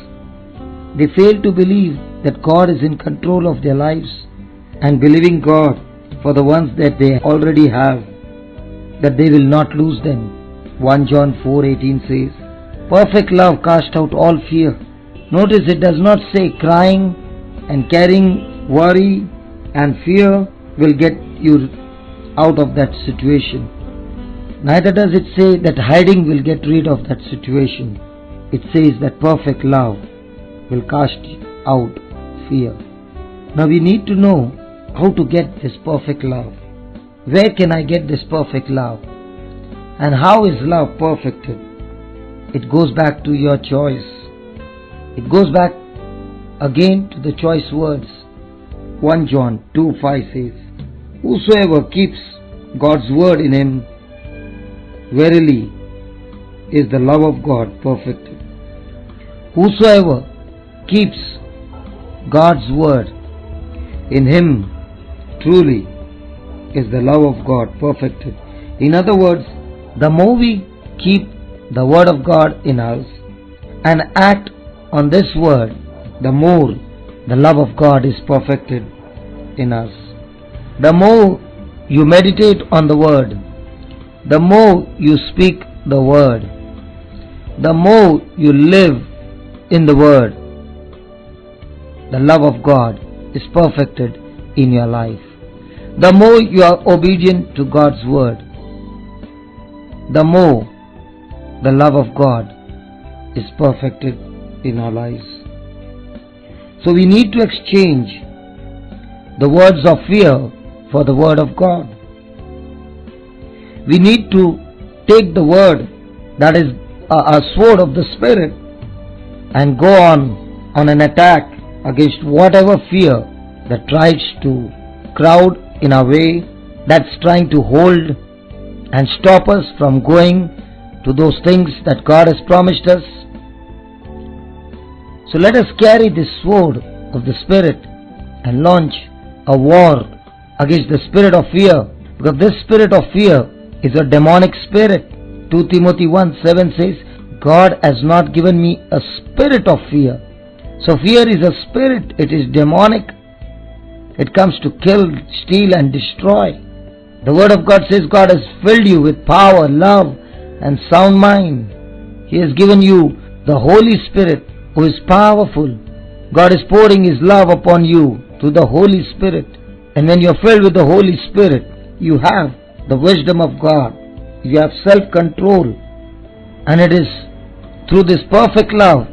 They fail to believe that God is in control of their lives and believing God for the ones that they already have, that they will not lose them. 1 John 4:18 says, perfect love casts out all fear. Notice it does not say crying and carrying worry and fear will get you out of that situation. Neither does it say that hiding will get rid of that situation. It says that perfect love will cast out fear. Now we need to know how to get this perfect love. Where can I get this perfect love? And how is love perfected? It goes back to your choice. It goes back again to the choice words. 1 John 2:5 says, whosoever keeps God's word in him, verily is the love of God perfected. Whosoever keeps God's word in him, truly is the love of God perfected. In other words, the more we keep the word of God in us and act on this word, the more the love of God is perfected in us. The more you meditate on the word, the more you speak the word, the more you live in the word, the love of God is perfected in your life. The more you are obedient to God's word, the more the love of God is perfected in our lives. So we need to exchange the words of fear for the word of God. We need to take the word that is a sword of the Spirit and go on an attack against whatever fear that tries to crowd in our way, that's trying to hold and stop us from going to those things that God has promised us. So let us carry this sword of the Spirit and launch a war against the spirit of fear, because this spirit of fear is a demonic spirit. 2 Timothy 1:7 says, God has not given me a spirit of fear. So fear is a spirit, it is demonic. It comes to kill, steal and destroy. The word of God says God has filled you with power, love and sound mind. He has given you the Holy Spirit who is powerful. God is pouring His love upon you through the Holy Spirit. And when you are filled with the Holy Spirit, you have the wisdom of God. You have self-control. And it is through this perfect love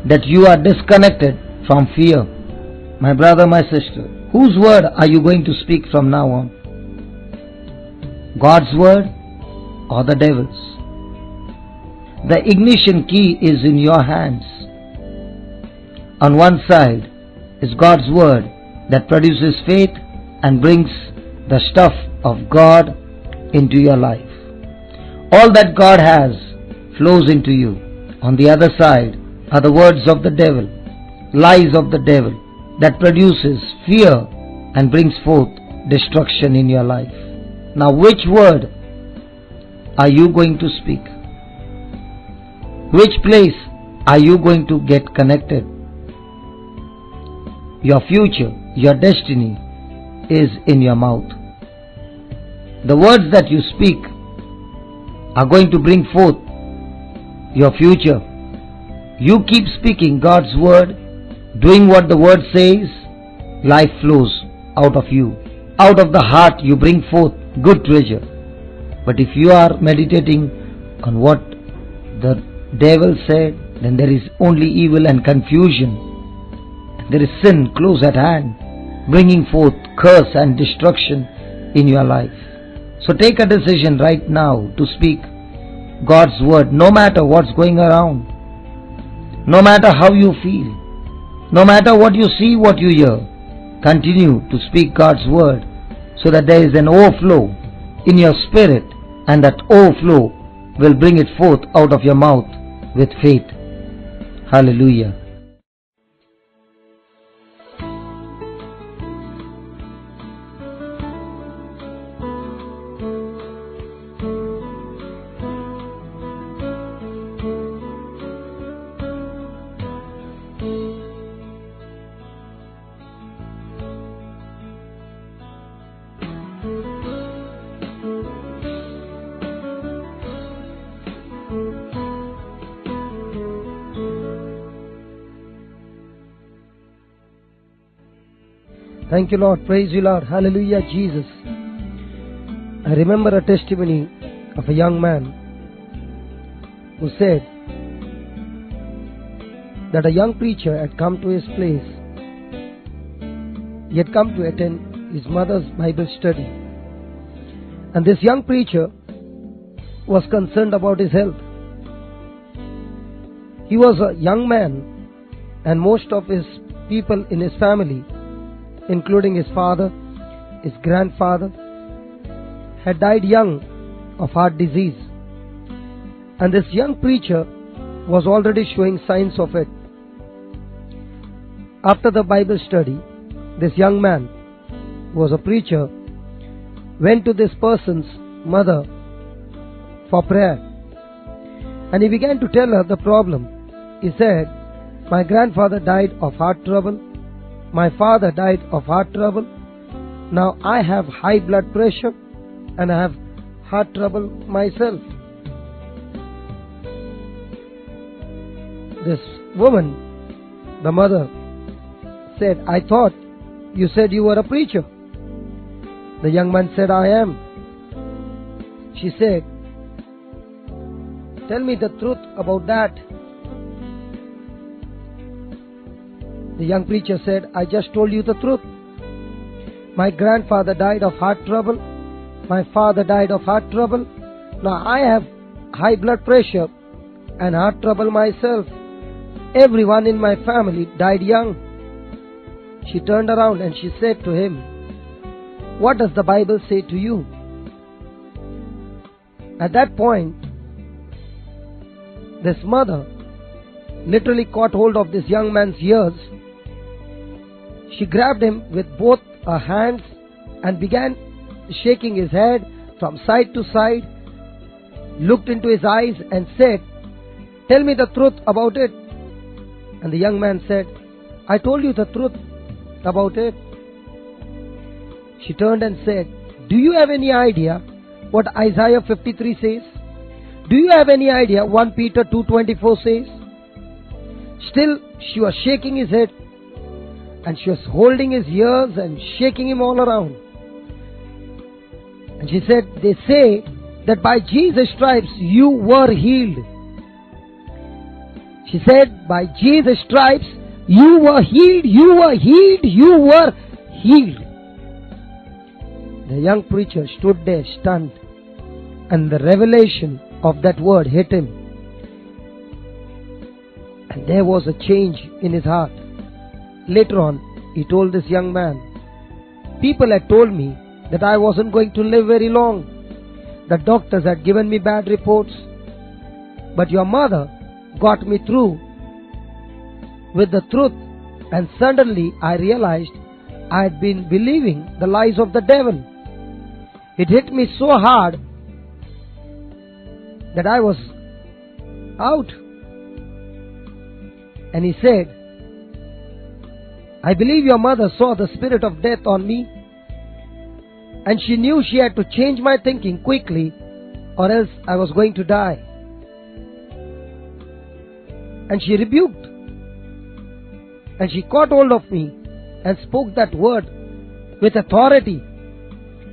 that you are disconnected from fear. My brother, my sister, whose word are you going to speak from now on? God's word or the devil's? The ignition key is in your hands. On one side is God's word that produces faith and brings the stuff of God into your life. All that God has flows into you. On the other side are the words of the devil, lies of the devil that produces fear and brings forth destruction in your life. Now, which word are you going to speak? Which place are you going to get connected? Your future, your destiny is in your mouth. The words that you speak are going to bring forth your future. You keep speaking God's word, doing what the word says, life flows out of you. Out of the heart you bring forth good treasure. But if you are meditating on what the devil said, then there is only evil and confusion. There is sin close at hand, bringing forth curse and destruction in your life. So take a decision right now to speak God's word, no matter what's going around, no matter how you feel, no matter what you see, what you hear. Continue to speak God's word so that there is an overflow in your spirit, and that overflow will bring it forth out of your mouth with faith. Hallelujah. Thank you, Lord. Praise you, Lord. Hallelujah, Jesus. I remember a testimony of a young man who said that a young preacher had come to his place. He had come to attend his mother's Bible study. And this young preacher was concerned about his health. He was a young man, and most of his people in his family, including his father, his grandfather, had died young of heart disease. And this young preacher was already showing signs of it. After the Bible study, this young man, who was a preacher, went to this person's mother for prayer. And he began to tell her the problem. He said, "My grandfather died of heart trouble. My father died of heart trouble. Now I have high blood pressure and I have heart trouble myself." This woman, the mother, said, "I thought you said you were a preacher." The young man said, "I am." She said, "Tell me the truth about that." The young preacher said, "I just told you the truth. My grandfather died of heart trouble. My father died of heart trouble. Now I have high blood pressure and heart trouble myself. Everyone in my family died young." She turned around and she said to him, "What does the Bible say to you?" At that point, this mother literally caught hold of this young man's ears. She grabbed him with both her hands and began shaking his head from side to side, looked into his eyes and said, "Tell me the truth about it." And the young man said, "I told you the truth about it." She turned and said, "Do you have any idea what Isaiah 53 says? Do you have any idea 1 Peter 2:24 says?" Still, she was shaking his head and she was holding his ears and shaking him all around. And she said, "They say that by Jesus' stripes you were healed." She said, "By Jesus' stripes you were healed, you were healed, you were healed." The young preacher stood there stunned, and the revelation of that word hit him. And there was a change in his heart. Later on, he told this young man, "People had told me that I wasn't going to live very long. The doctors had given me bad reports. But your mother got me through with the truth, and suddenly I realized I had been believing the lies of the devil. It hit me so hard that I was out." And he said, "I believe your mother saw the spirit of death on me, and she knew she had to change my thinking quickly or else I was going to die. And she rebuked, and she caught hold of me and spoke that word with authority,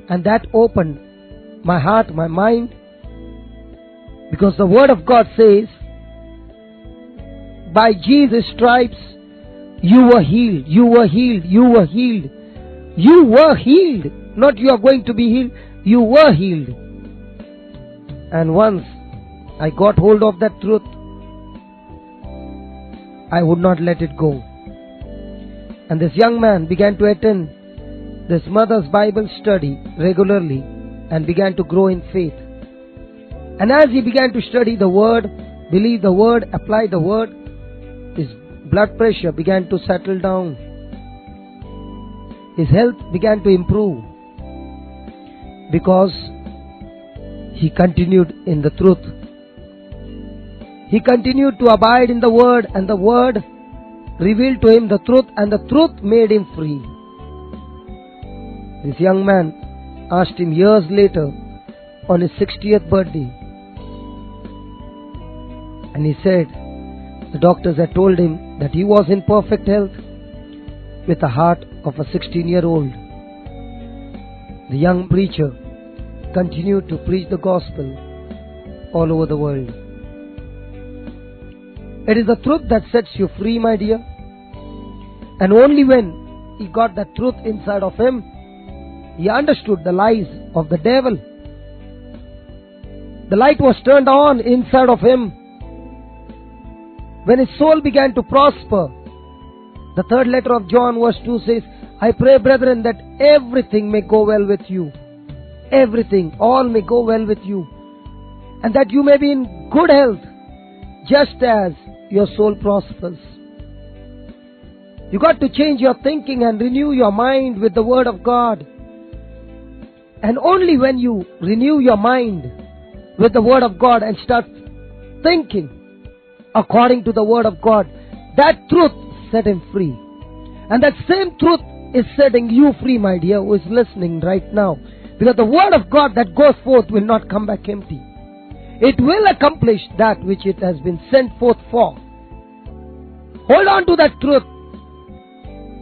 and that opened my heart, my mind, because the word of God says, by Jesus' stripes you were healed, you were healed, you were healed. You were healed, not you are going to be healed, you were healed." And once I got hold of that truth, I would not let it go. And this young man began to attend this mother's Bible study regularly and began to grow in faith. And as he began to study the word, believe the word, apply the word, his blood pressure began to settle down. His health began to improve because he continued in the truth. He continued to abide in the word, and the word revealed to him the truth, and the truth made him free. This young man asked him years later on his 60th birthday, and he said the doctors had told him that he was in perfect health with the heart of a 16-year-old. The young preacher continued to preach the gospel all over the world. It is the truth that sets you free, my dear. And only when he got that truth inside of him, he understood the lies of the devil. The light was turned on inside of him. When his soul began to prosper, the third letter of John verse 2 says, "I pray, brethren, that everything may go well with you." everything, all may go well with you, and that you may be in good health, just as your soul prospers. You got to change your thinking and renew your mind with the Word of God. And only when you renew your mind with the Word of God and start thinking according to the Word of God, that truth set him free. And that same truth is setting you free, my dear, who is listening right now. Because the Word of God that goes forth will not come back empty. It will accomplish that which it has been sent forth for. Hold on to that truth.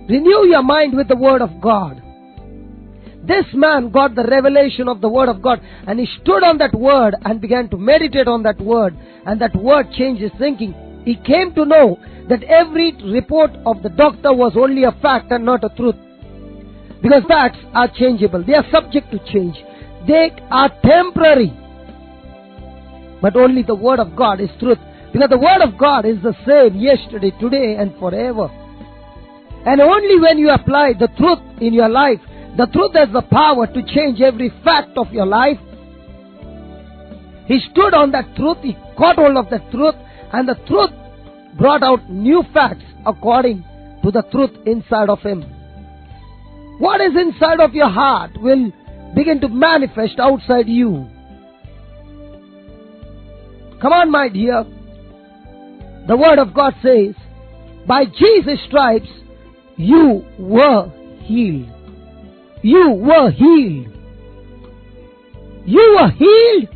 Renew your mind with the Word of God. This man got the revelation of the Word of God, and he stood on that Word and began to meditate on that Word, and that Word changed his thinking. He came to know that every report of the doctor was only a fact and not a truth. Because facts are changeable. They are subject to change. They are temporary. But only the Word of God is truth. Because the Word of God is the same yesterday, today, and forever. And only when you apply the truth in your life, the truth has the power to change every fact of your life. He stood on that truth, he caught hold of that truth, and the truth brought out new facts according to the truth inside of him. What is inside of your heart will begin to manifest outside you. Come on, my dear. The Word of God says, by Jesus' stripes, you were healed. You were healed. You were healed.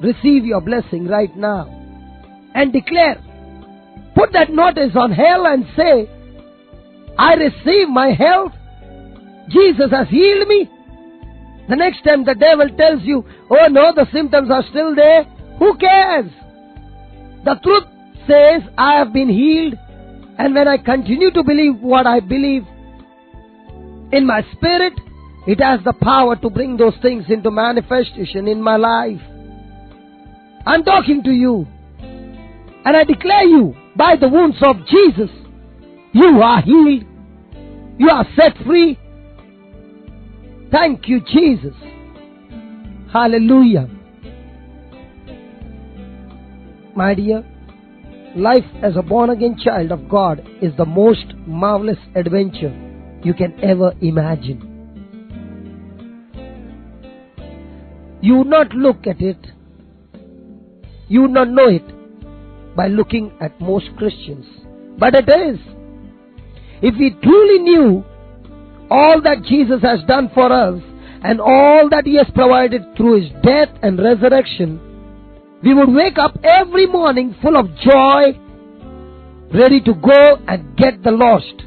Receive your blessing right now and declare. Put that notice on hell and say, I receive my health. Jesus has healed me. The next time the devil tells you, oh no, the symptoms are still there, who cares? The truth says, I have been healed. And when I continue to believe what I believe in my spirit, it has the power to bring those things into manifestation in my life. I'm talking to you. And I declare you, by the wounds of Jesus, you are healed. You are set free. Thank you, Jesus. Hallelujah. My dear, life as a born-again child of God is the most marvelous adventure you can ever imagine. You would not look at it, you would not know it by looking at most Christians. But it is. If we truly knew all that Jesus has done for us and all that He has provided through His death and resurrection, we would wake up every morning full of joy, ready to go and get the lost.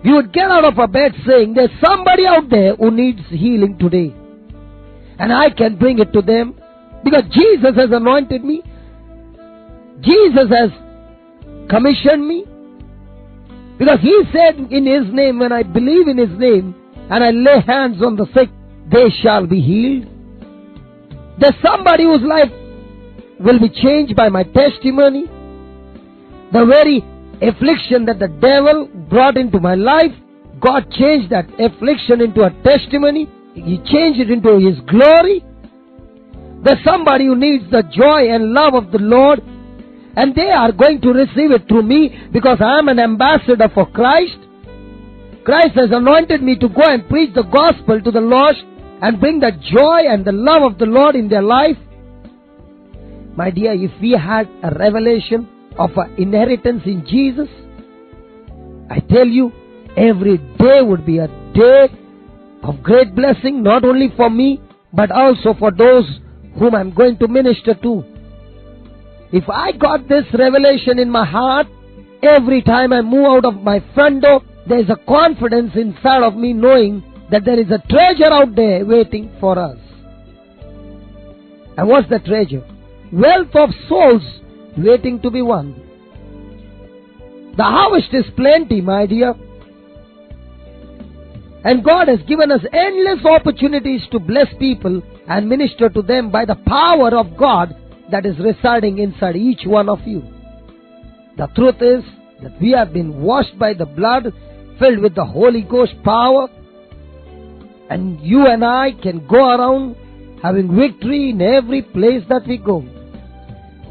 We would get out of our bed saying, there's somebody out there who needs healing today. And I can bring it to them because Jesus has anointed me. Jesus has commissioned me. Because He said in His name, when I believe in His name and I lay hands on the sick, they shall be healed. There's somebody whose life will be changed by my testimony. The very affliction that the devil brought into my life, God changed that affliction into a testimony. He changed it into His glory. There's somebody who needs the joy and love of the Lord, and they are going to receive it through me because I am an ambassador for Christ. Christ has anointed me to go and preach the gospel to the lost and bring the joy and the love of the Lord in their life. My dear, if we had a revelation of our inheritance in Jesus, I tell you, every day would be a day of great blessing, not only for me, but also for those whom I'm going to minister to. If I got this revelation in my heart, every time I move out of my front door, there is a confidence inside of me knowing that there is a treasure out there waiting for us. And what's the treasure? Wealth of souls waiting to be won. The harvest is plenty, my dear. And God has given us endless opportunities to bless people and minister to them by the power of God that is residing inside each one of you. The truth is that we have been washed by the blood, filled with the Holy Ghost power, and you and I can go around having victory in every place that we go.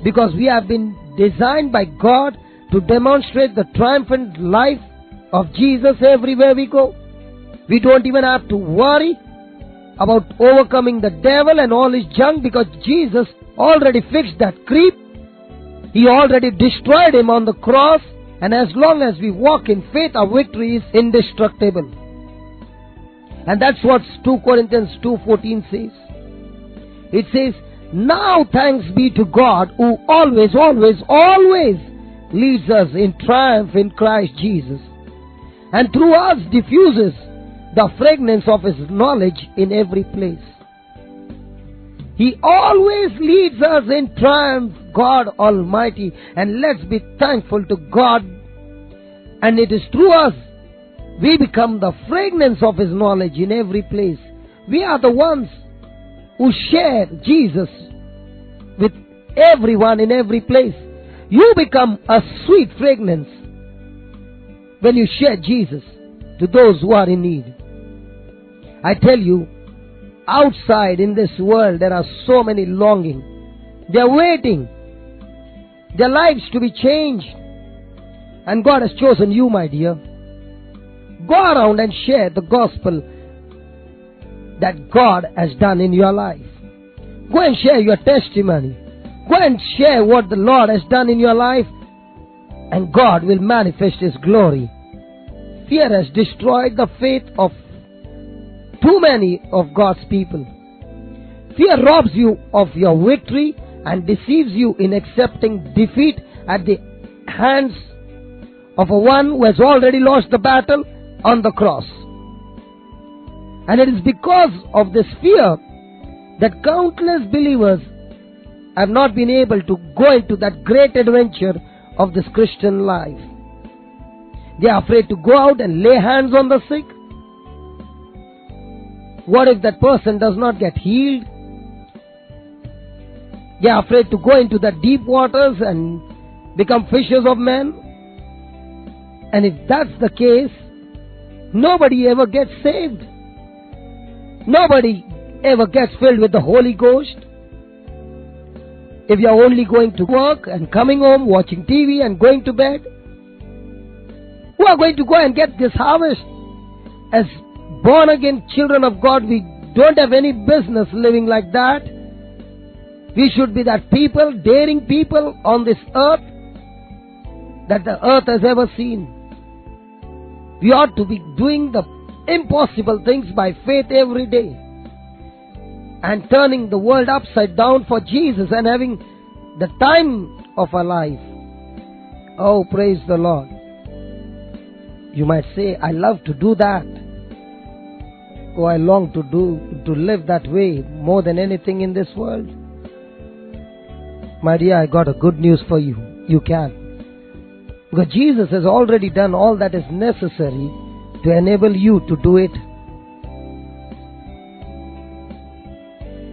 Because we have been designed by God to demonstrate the triumphant life of Jesus everywhere we go. We don't even have to worry about overcoming the devil and all his junk, because Jesus already fixed that creep. He already destroyed him on the cross, and as long as we walk in faith, our victory is indestructible. And that's what 2 Corinthians 2:14 says. It says, now thanks be to God who always leads us in triumph in Christ Jesus, and through us diffuses the fragrance of His knowledge in every place. He always leads us in triumph, God Almighty, and let's be thankful to God. And it is through us we become the fragrance of His knowledge in every place. We are the ones who share Jesus with everyone in every place. You become a sweet fragrance when you share Jesus to those who are in need. I tell you, outside in this world there are so many longing. They are waiting their lives to be changed. And God has chosen you, my dear. Go around and share the gospel that God has done in your life. Go and share your testimony. Go and share what the Lord has done in your life, and God will manifest His glory. Fear has destroyed the faith of too many of God's people. Fear robs you of your victory and deceives you in accepting defeat at the hands of a one who has already lost the battle on the cross. And it is because of this fear that countless believers have not been able to go into that great adventure of this Christian life. They are afraid to go out and lay hands on the sick. What if that person does not get healed? They are afraid to go into the deep waters and become fishers of men. And if that's the case, nobody ever gets saved. Nobody ever gets filled with the Holy Ghost. If you are only going to work and coming home, watching TV and going to bed, who are going to go and get this harvest? As born again children of God, we don't have any business living like that. We should be that people, daring people on this earth that the earth has ever seen. We ought to be doing the impossible things by faith every day, and turning the world upside down for Jesus and having the time of our life. Oh, praise the Lord. You might say, I love to do that. Oh, I long to live that way more than anything in this world. My dear, I got a good news for you. You can. Because Jesus has already done all that is necessary to enable you to do it.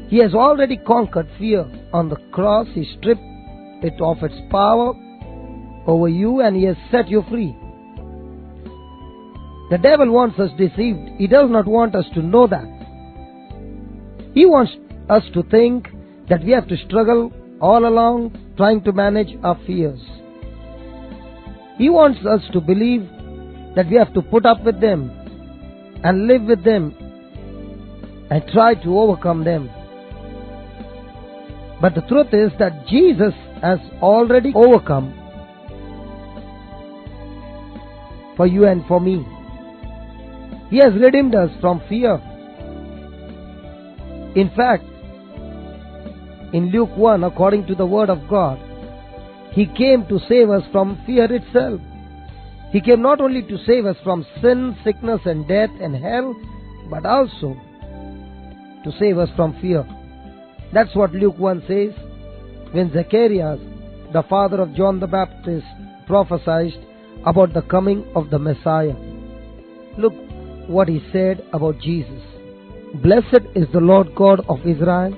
He has already conquered fear on the cross. He stripped it of its power over you, and He has set you free. The devil wants us deceived. He does not want us to know that. He wants us to think that we have to struggle all along trying to manage our fears. He wants us to believe that we have to put up with them and live with them and try to overcome them. But the truth is that Jesus has already overcome for you and for me. He has redeemed us from fear. In fact, in Luke 1, according to the Word of God, He came to save us from fear itself. He came not only to save us from sin, sickness and death and hell, but also to save us from fear. That's what Luke 1 says when Zacharias, the father of John the Baptist, prophesied about the coming of the Messiah. Look what he said about Jesus. Blessed is the Lord God of Israel,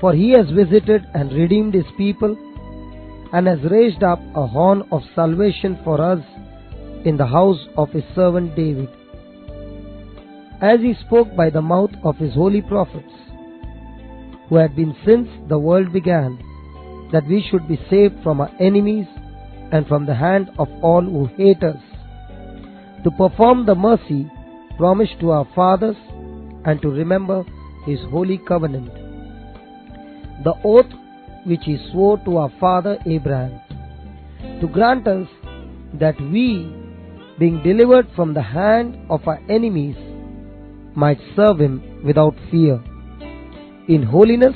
for He has visited and redeemed His people, and has raised up a horn of salvation for us in the house of his servant David, as he spoke by the mouth of his holy prophets, who had been since the world began, that we should be saved from our enemies and from the hand of all who hate us, to perform the mercy promised to our fathers, and to remember his holy covenant, the oath which he swore to our father Abraham, to grant us that we, being delivered from the hand of our enemies, might serve him without fear, in holiness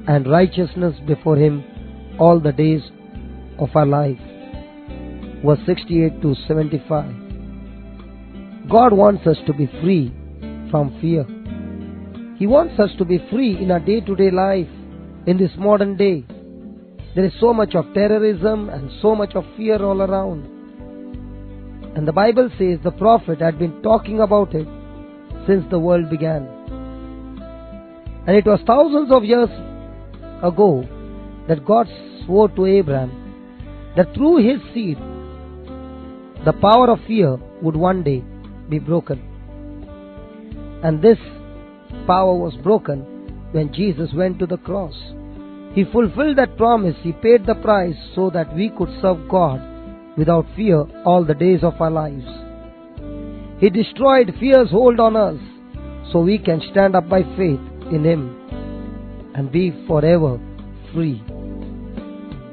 and righteousness before him all the days of our life. Verse 68 to 75. God wants us to be free from fear. He wants us to be free in our day-to-day life in this modern day. There is so much of terrorism and so much of fear all around. And the Bible says the prophet had been talking about it since the world began. And it was thousands of years ago that God swore to Abraham that through his seed the power of fear would one day be broken. And this power was broken when Jesus went to the cross. He fulfilled that promise. He paid the price so that we could serve God without fear all the days of our lives. He destroyed fear's hold on us so we can stand up by faith in him and be forever free.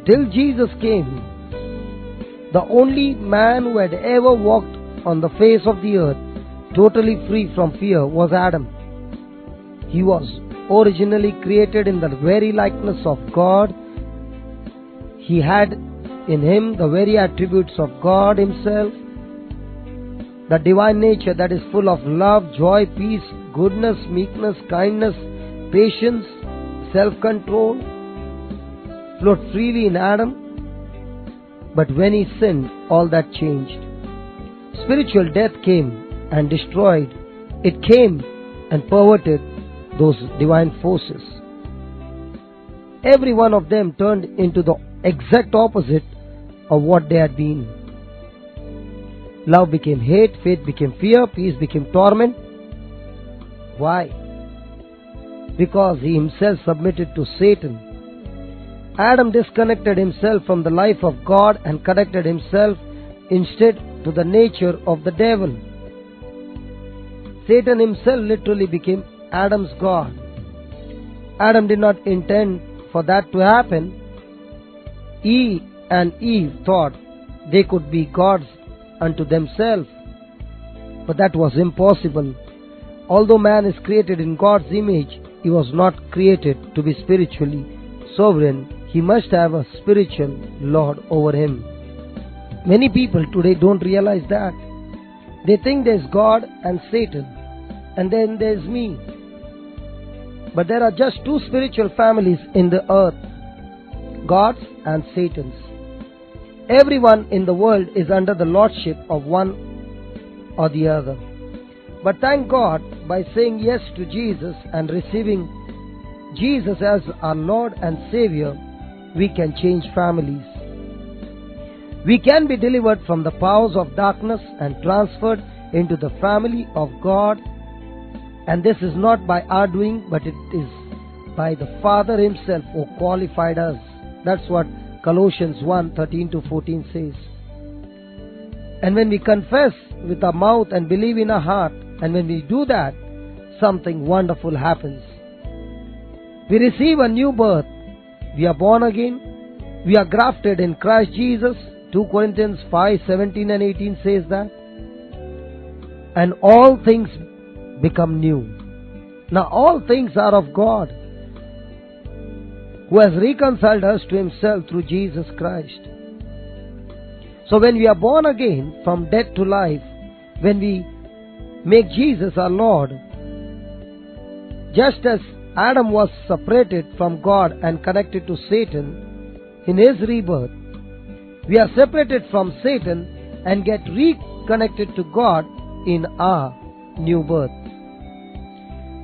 Till Jesus came, the only man who had ever walked on the face of the earth totally free from fear was Adam. He was originally created in the very likeness of God. He had in him the very attributes of God himself, the divine nature that is full of love, joy, peace, goodness, meekness, kindness, patience, self-control, flowed freely in Adam. But when he sinned, all that changed. Spiritual death came and destroyed. It came and perverted those divine forces. Every one of them turned into the exact opposite of what they had been. Love became hate, faith became fear, peace became torment. Why? Because he himself submitted to Satan. Adam disconnected himself from the life of God and connected himself instead to the nature of the devil. Satan himself literally became Adam's God. Adam did not intend for that to happen. He and Eve thought they could be gods unto themselves, but that was impossible. Although man is created in God's image, he was not created to be spiritually sovereign. He must have a spiritual Lord over him. Many people today don't realize that. They think there's God and Satan, and then there's me. But there are just two spiritual families in the earth, God's and Satan's. Everyone in the world is under the lordship of one or the other. But thank God, by saying yes to Jesus and receiving Jesus as our Lord and Savior, we can change families. We can be delivered from the powers of darkness and transferred into the family of God. And this is not by our doing, but it is by the Father himself who qualified us. That's what Colossians 1:13-14 says. And when we confess with our mouth and believe in our heart, and when we do that, something wonderful happens. We receive a new birth. We are born again. We are grafted in Christ Jesus. 2 Corinthians 5:17 and 18 says that. And all things become new. Now all things are of God, who has reconciled us to himself through Jesus Christ. So when we are born again from death to life, when we make Jesus our Lord, just as Adam was separated from God and connected to Satan in his rebirth, we are separated from Satan and get reconnected to God in our new birth.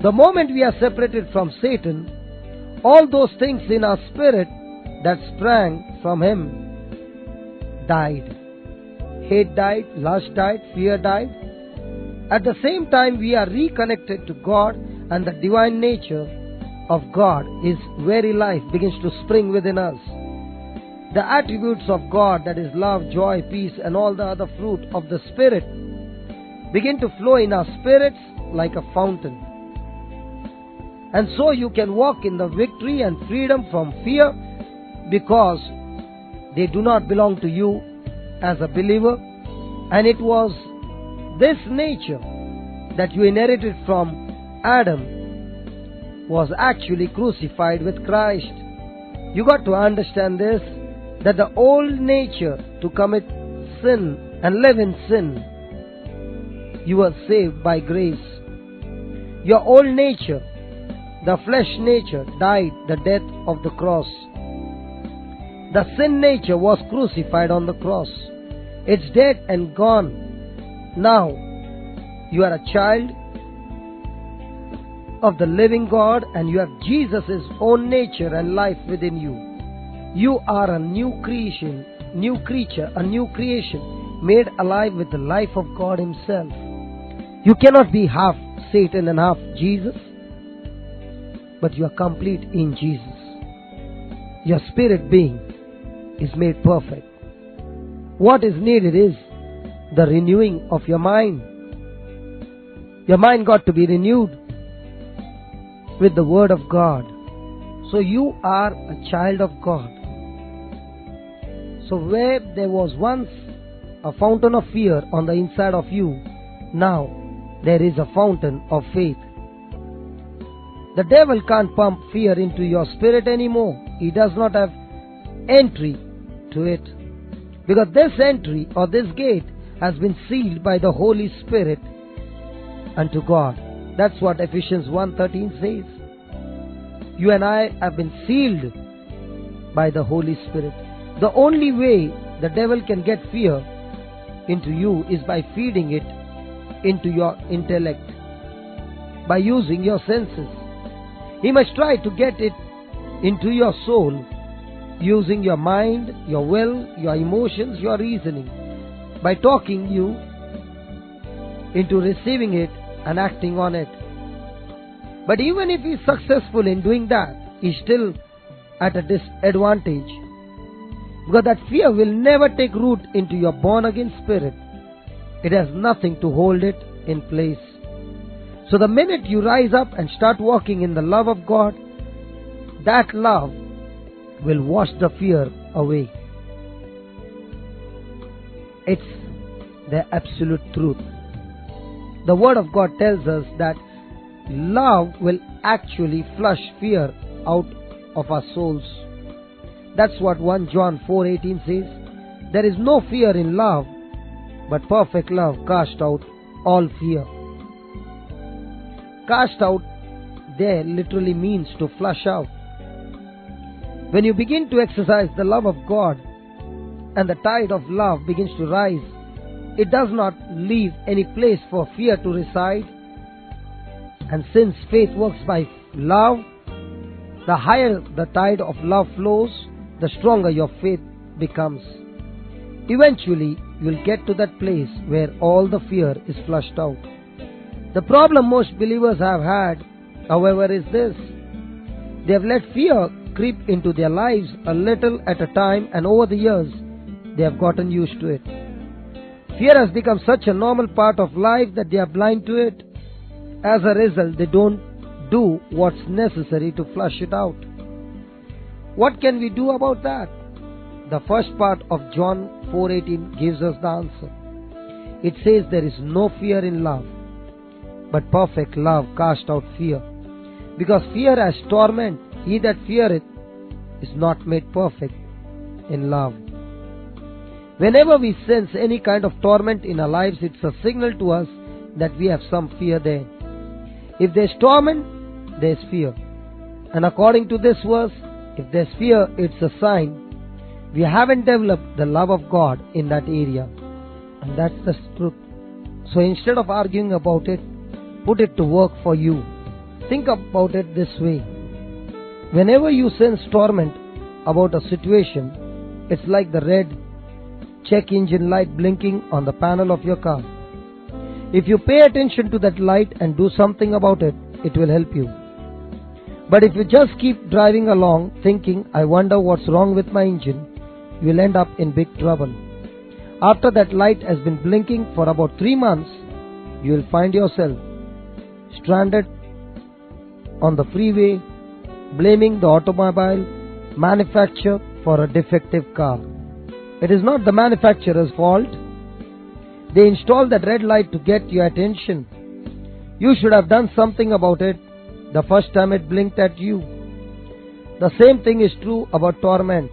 The moment we are separated from Satan, all those things in our spirit that sprang from him died. hate died, lust died, fear died. At the same time, we are reconnected to God, and the divine nature of God, His very life, begins to spring within us. The attributes of God, that is love, joy, peace, and all the other fruit of the Spirit, begin to flow in our spirits like a fountain. And so you can walk in the victory and freedom from fear, because they do not belong to you as a believer. And it was this nature that you inherited from Adam was actually crucified with Christ. You got to understand this, that the old nature to commit sin and live in sin, you were saved by grace. Your old nature, the flesh nature, died the death of the cross. The sin nature was crucified on the cross. It's dead and gone. Now, you are a child of the living God, and you have Jesus' own nature and life within you. You are a new creation, new creature, a new creation, made alive with the life of God Himself. You cannot be half Satan and half Jesus, but you are complete in Jesus. Your spirit being is made perfect. What is needed is the renewing of your mind. Your mind got to be renewed with the Word of God. So you are a child of God. So where there was once a fountain of fear on the inside of you, now there is a fountain of faith. The devil can't pump fear into your spirit anymore. He does not have entry to it, because this entry or this gate has been sealed by the Holy Spirit unto God. That's what Ephesians 1:13 says. You and I have been sealed by the Holy Spirit. The only way the devil can get fear into you is by feeding it into your intellect, by using your senses. He must try to get it into your soul using your mind, your will, your emotions, your reasoning, by talking you into receiving it and acting on it. But even if he's successful in doing that, he's still at a disadvantage, because that fear will never take root into your born-again spirit. It has nothing to hold it in place. So the minute you rise up and start walking in the love of God, that love will wash the fear away. It's the absolute truth. The Word of God tells us that love will actually flush fear out of our souls. That's what 1 John 4:18 says. There is no fear in love, but perfect love casts out all fear. Cast out there literally means to flush out. When you begin to exercise the love of God and the tide of love begins to rise, it does not leave any place for fear to reside. And since faith works by love, the higher the tide of love flows, the stronger your faith becomes. Eventually, you'll get to that place where all the fear is flushed out. The problem most believers have had, however, is this: they have let fear creep into their lives a little at a time, and over the years, they have gotten used to it. Fear has become such a normal part of life that they are blind to it. As a result, they don't do what's necessary to flush it out. What can we do about that? The first part of John 4:18 gives us the answer. It says there is no fear in love, but perfect love casts out fear. Because fear has torment, he that feareth is not made perfect in love. Whenever we sense any kind of torment in our lives, it's a signal to us that we have some fear there. If there's torment, there's fear. And according to this verse, if there's fear, it's a sign we haven't developed the love of God in that area. And that's the truth. So instead of arguing about it, put it to work for you. Think about it this way. Whenever you sense torment about a situation, it's like the red check engine light blinking on the panel of your car. If you pay attention to that light and do something about it, it will help you. But if you just keep driving along thinking, I wonder what's wrong with my engine, you will end up in big trouble. After that light has been blinking for about 3 months, you will find yourself stranded on the freeway, blaming the automobile manufacturer for a defective car. It is not the manufacturer's fault. They installed that red light to get your attention. You should have done something about it the first time it blinked at you. The same thing is true about torment.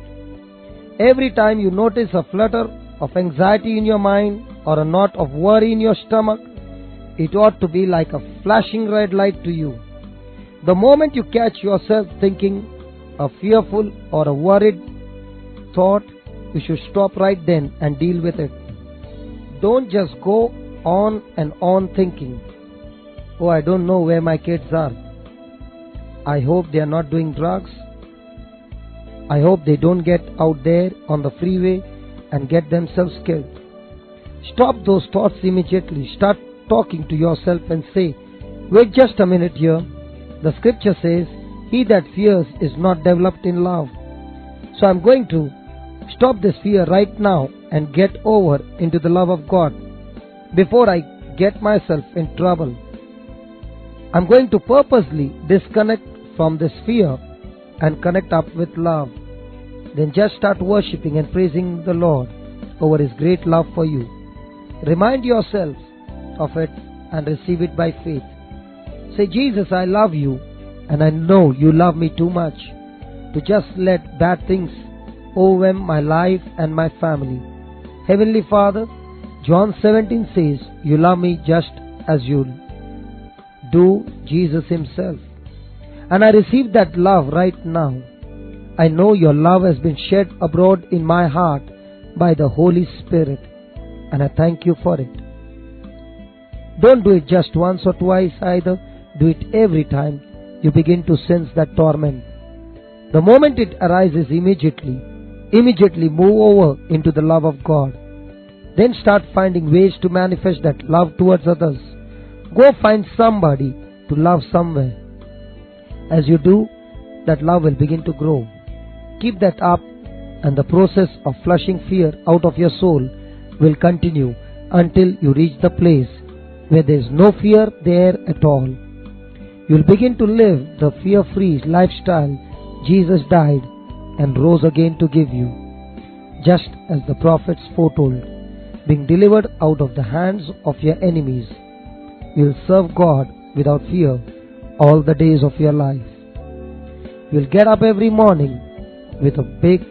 Every time you notice a flutter of anxiety in your mind or a knot of worry in your stomach, it ought to be like a flashing red light to you. The moment you catch yourself thinking a fearful or a worried thought, you should stop right then and deal with it. Don't just go on and on thinking, oh, I don't know where my kids are. I hope they are not doing drugs. I hope they don't get out there on the freeway and get themselves killed. Stop those thoughts immediately. Start talking to yourself and say, wait just a minute here. The scripture says, he that fears is not developed in love. So I'm going to stop this fear right now and get over into the love of God before I get myself in trouble. I'm going to purposely disconnect from this fear and connect up with love. Then just start worshipping and praising the Lord over His great love for you. Remind yourself of it and receive it by faith. Say, Jesus, I love you, and I know you love me too much to just let bad things overwhelm my life and my family. Heavenly Father, John 17 says, you love me just as you do Jesus Himself. And I receive that love right now. I know your love has been shed abroad in my heart by the Holy Spirit, and I thank you for it. Don't do it just once or twice either. Do it every time you begin to sense that torment. The moment it arises, immediately move over into the love of God. Then start finding ways to manifest that love towards others. Go find somebody to love somewhere. As you do, that love will begin to grow. Keep that up, and the process of flushing fear out of your soul will continue until you reach the place where there is no fear there at all. You will begin to live the fear-free lifestyle Jesus died and rose again to give you, just as the prophets foretold. Being delivered out of the hands of your enemies, you will serve God without fear all the days of your life. You will get up every morning with a big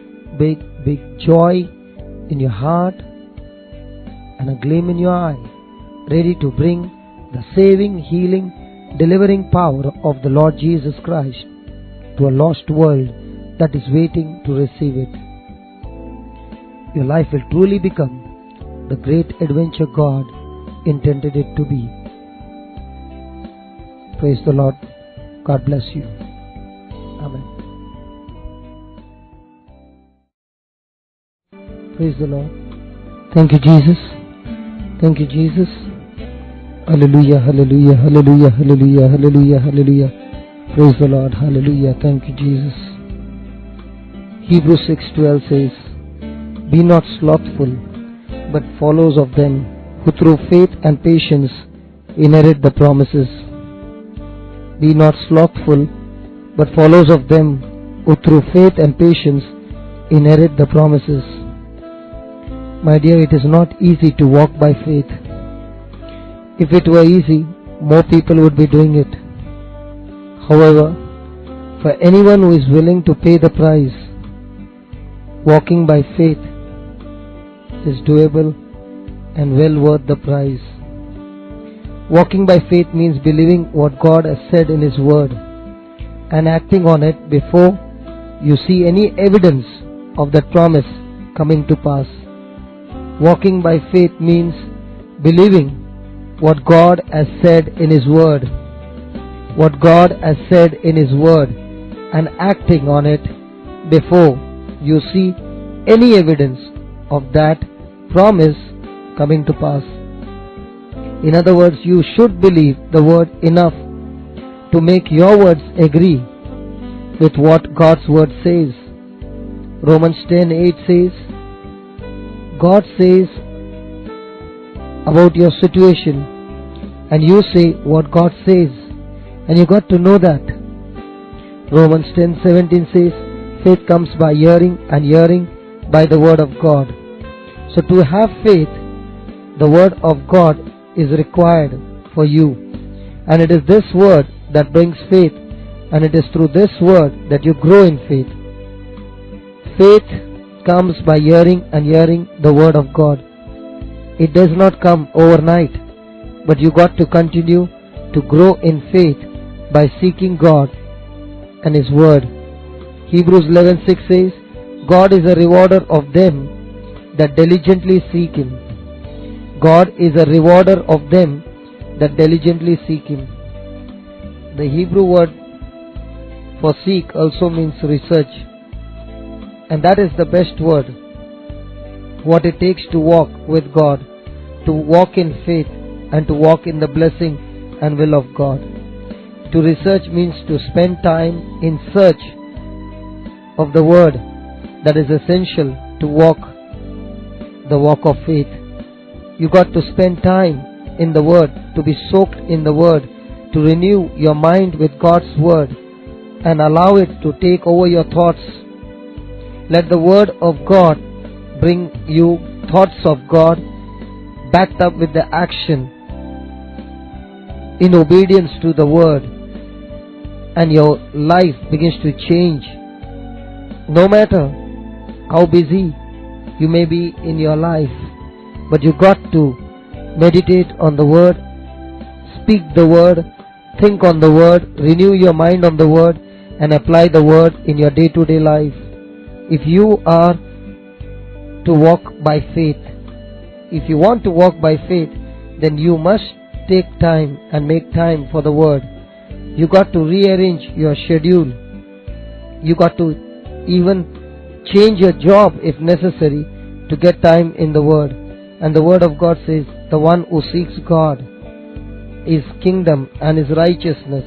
joy in your heart and a gleam in your eye, ready to bring the saving, healing, delivering power of the Lord Jesus Christ to a lost world that is waiting to receive it. Your life will truly become the great adventure God intended it to be. Praise the Lord. God bless you. Amen. Praise the Lord. Thank you, Jesus. Thank you, Jesus. Hallelujah, hallelujah, hallelujah, hallelujah, hallelujah, hallelujah. Praise the Lord. Hallelujah. Thank you, Jesus. Hebrews 6:12 says, be not slothful, but followers of them who through faith and patience inherit the promises. Be not slothful, but followers of them who through faith and patience inherit the promises. My dear, it is not easy to walk by faith. If it were easy, more people would be doing it. However, for anyone who is willing to pay the price, walking by faith is doable and well worth the price. Walking by faith means believing what God has said in His Word and acting on it before you see any evidence of that promise coming to pass. Walking by faith means believing what God has said in His Word. What God has said in His Word and acting on it before you see any evidence of that promise coming to pass. In other words, you should believe the word enough to make your words agree with what God's word says. Romans 10:8 says, God says about your situation, and you say what God says, and you got to know that. Romans 10:17 says, faith comes by hearing, and hearing by the word of God. So to have faith, the word of God is required for you, and it is this word that brings faith, and it is through this word that you grow in faith. Faith comes by hearing, and hearing the word of God. It does not come overnight, but you got to continue to grow in faith by seeking God and His word. Hebrews 11:6 says, God is a rewarder of them that diligently seek Him. God is a rewarder of them that diligently seek Him. The Hebrew word for seek also means research, and that is the best word. What it takes to walk with God, to walk in faith, and to walk in the blessing and will of God. To research means to spend time in search of the word that is essential to walk the walk of faith. You got to spend time in the word, to be soaked in the word, to renew your mind with God's word and allow it to take over your thoughts. Let the word of God bring you thoughts of God backed up with the action in obedience to the word, and your life begins to change. No matter how busy you may be in your life, but you got to meditate on the word, speak the word, think on the word, renew your mind on the word, and apply the word in your day-to-day life. If you are to walk by faith, if you want to walk by faith, then you must take time and make time for the word. You got to rearrange your schedule. You got to even change your job if necessary to get time in the word. And the word of God says, the one who seeks God, His kingdom and His righteousness,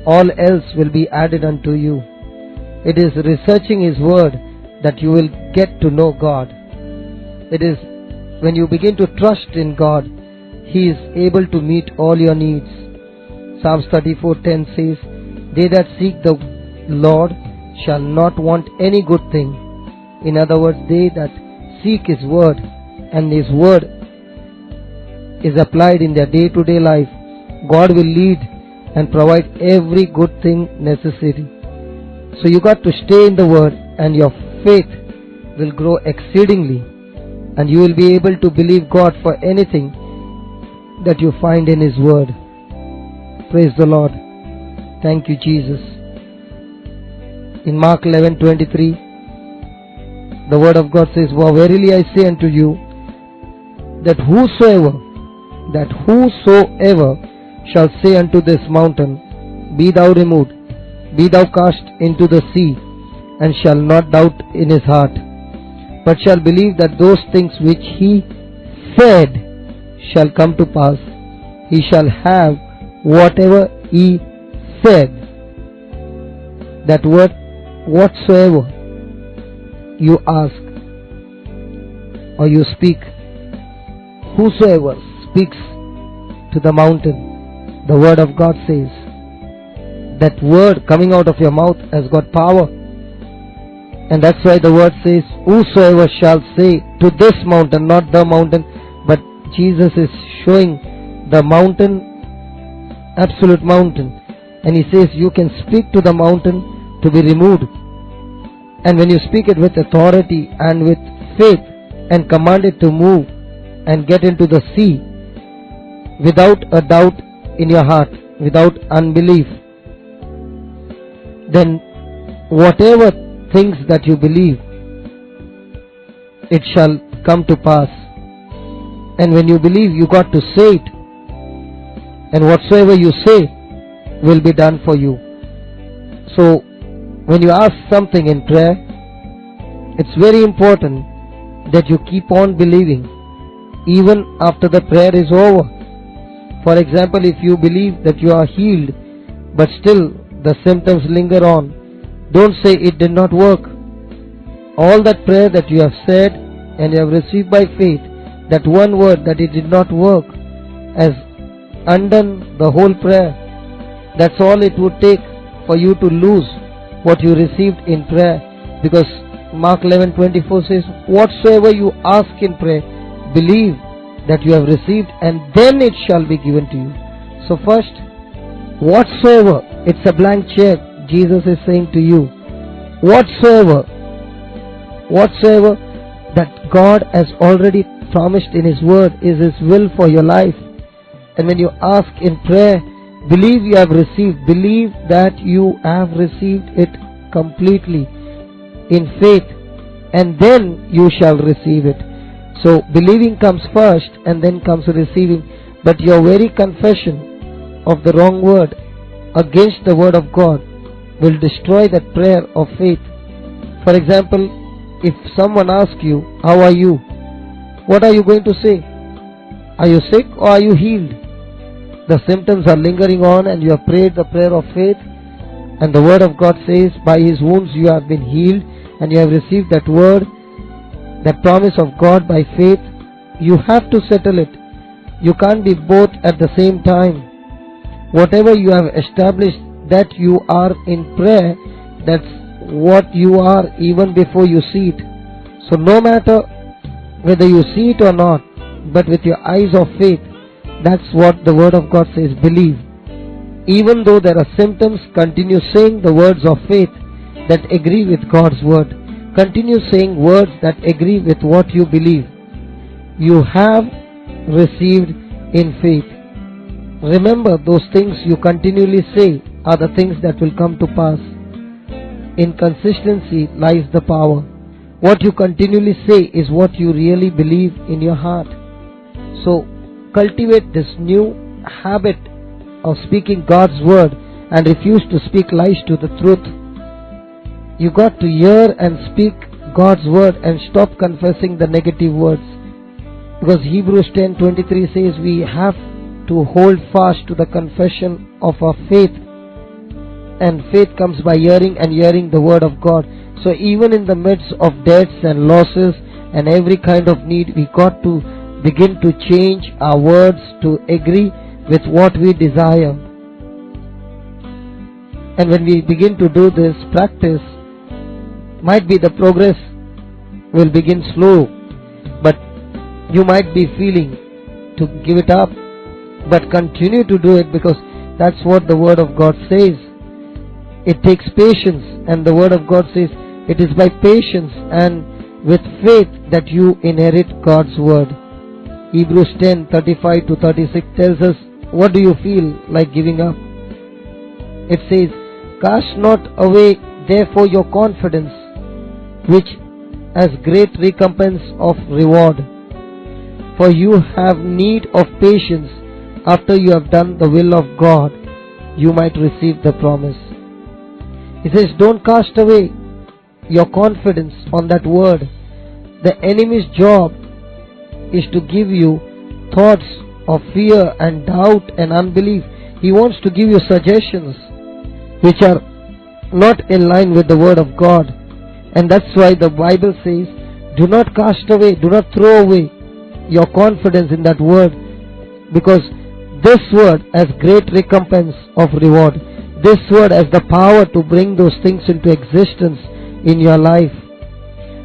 all else will be added unto you. It is researching His word that you will get to know God. It is when you begin to trust in God, He is able to meet all your needs. Psalms 34:10 says, they that seek the Lord shall not want any good thing. In other words, they that seek His word and His word is applied in their day-to-day life, God will lead and provide every good thing necessary. So you got to stay in the word, and your faith will grow exceedingly, and you will be able to believe God for anything that you find in His word. Praise the Lord. Thank you, Jesus. In Mark 11:23, the word of God says, for verily I say unto you, that whosoever shall say unto this mountain, be thou removed, be thou cast into the sea, and shall not doubt in his heart, but shall believe that those things which he said shall come to pass, he shall have whatever he said. That word, whatsoever you ask or you speak, whosoever speaks to the mountain, the word of God says, that word coming out of your mouth has got power. And that's why the word says, whosoever shall say to this mountain, not the mountain, but Jesus is showing the mountain, absolute mountain. And He says you can speak to the mountain to be removed. And when you speak it with authority and with faith and command it to move and get into the sea without a doubt in your heart, without unbelief, then whatever things that you believe, it shall come to pass. And when you believe, you got to say it, and whatsoever you say will be done for you. So when you ask something in prayer, it's very important that you keep on believing even after the prayer is over. For example, if you believe that you are healed, but still the symptoms linger on, don't say it did not work. All that prayer that you have said and you have received by faith, that one word that it did not work has undone the whole prayer. That's all it would take for you to lose what you received in prayer. Because Mark 11:24 says, whatsoever you ask in prayer, believe that you have received, and then it shall be given to you. So first, whatsoever, it's a blank check. Jesus is saying to you, whatsoever that God has already promised in His word is His will for your life. And when you ask in prayer, believe you have received. Believe that you have received it completely in faith, and then you shall receive it. So believing comes first and then comes receiving. But your very confession of the wrong word against the word of God will destroy that prayer of faith. For example, if someone asks you, how are you? What are you going to say? Are you sick or are you healed? The symptoms are lingering on and you have prayed the prayer of faith, and the word of God says, by His wounds you have been healed, and you have received that word, that promise of God by faith. You have to settle it. You can't be both at the same time. Whatever you have established that you are in prayer, that's what you are even before you see it. So no matter whether you see it or not, but with your eyes of faith, that's what the word of God says, believe. Even though there are symptoms, continue saying the words of faith that agree with God's word. Continue saying words that agree with what you believe. You have received in faith. Remember, those things you continually say are the things that will come to pass. In consistency lies the power. What you continually say is what you really believe in your heart. So cultivate this new habit of speaking God's word and refuse to speak lies to the truth. You got to hear and speak God's word and stop confessing the negative words. Because Hebrews 10:23 says we have to hold fast to the confession of our faith. And faith comes by hearing, and hearing the word of God. So even in the midst of debts and losses and every kind of need, we got to begin to change our words to agree with what we desire. And when we begin to do this practice, might be the progress will begin slow, but you might be feeling to give it up, but continue to do it, because that's what the word of God says. It takes patience, and the word of God says it is by patience and with faith that you inherit God's word. Hebrews 10:35-36 tells us, what do you feel like giving up? It says, cast not away therefore your confidence, which has great recompense of reward. For you have need of patience, after you have done the will of God, you might receive the promise. He says, don't cast away your confidence on that word. The enemy's job is to give you thoughts of fear and doubt and unbelief. He wants to give you suggestions which are not in line with the word of God. And that's why the Bible says, do not cast away, do not throw away your confidence in that word, because this word has great recompense of reward. This word has the power to bring those things into existence in your life.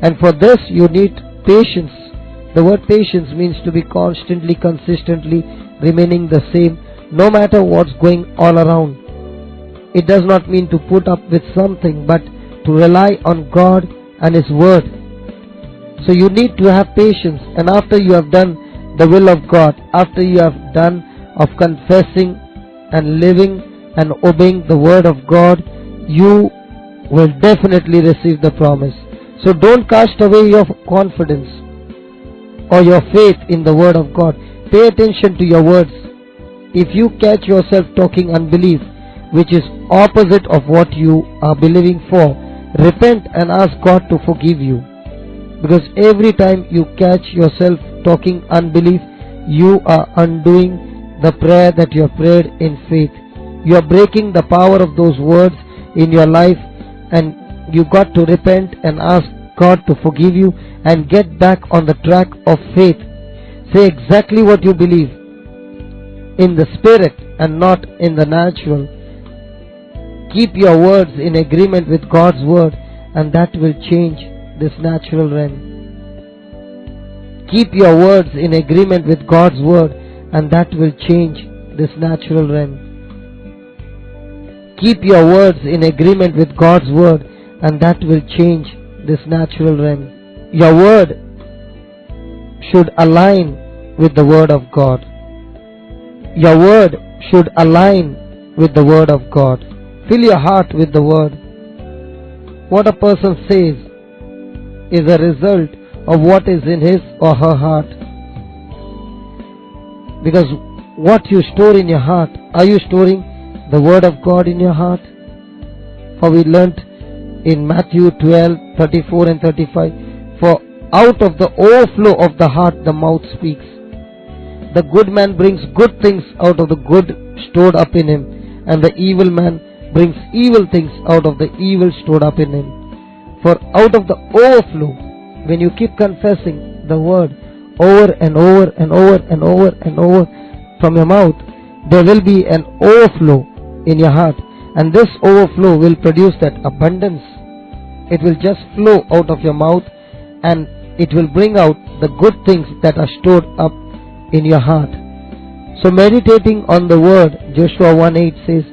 And for this you need patience. The word patience means to be constantly, consistently remaining the same, no matter what's going all around. It does not mean to put up with something, but to rely on God and His word. So you need to have patience, and after you have done the will of God, after you have done of confessing and living and obeying the word of God, you will definitely receive the promise. So don't cast away your confidence or your faith in the word of God. Pay attention to your words. If you catch yourself talking unbelief, which is opposite of what you are believing for, repent and ask God to forgive you. Because every time you catch yourself talking unbelief, you are undoing the prayer that you have prayed in faith. You are breaking the power of those words in your life, and you got to repent and ask God to forgive you and get back on the track of faith. Say exactly what you believe in the spirit and not in the natural. Keep your words in agreement with God's word, and that will change this natural realm. Keep your words in agreement with God's word, and that will change this natural realm. Keep your words in agreement with God's word, and that will change this natural realm. Your word should align with the word of God. Your word should align with the word of God. Fill your heart with the word. What a person says is a result of what is in his or her heart. Because what you store in your heart, are you storing the word of God in your heart? For we learnt in Matthew 12:34 and 35, for out of the overflow of the heart the mouth speaks. The good man brings good things out of the good stored up in him, and the evil man brings evil things out of the evil stored up in him. For out of the overflow, when you keep confessing the word over and over and over and over and over from your mouth, there will be an overflow in your heart, and this overflow will produce that abundance. It will just flow out of your mouth, and it will bring out the good things that are stored up in your heart. So meditating on the word, Joshua 1:8 says,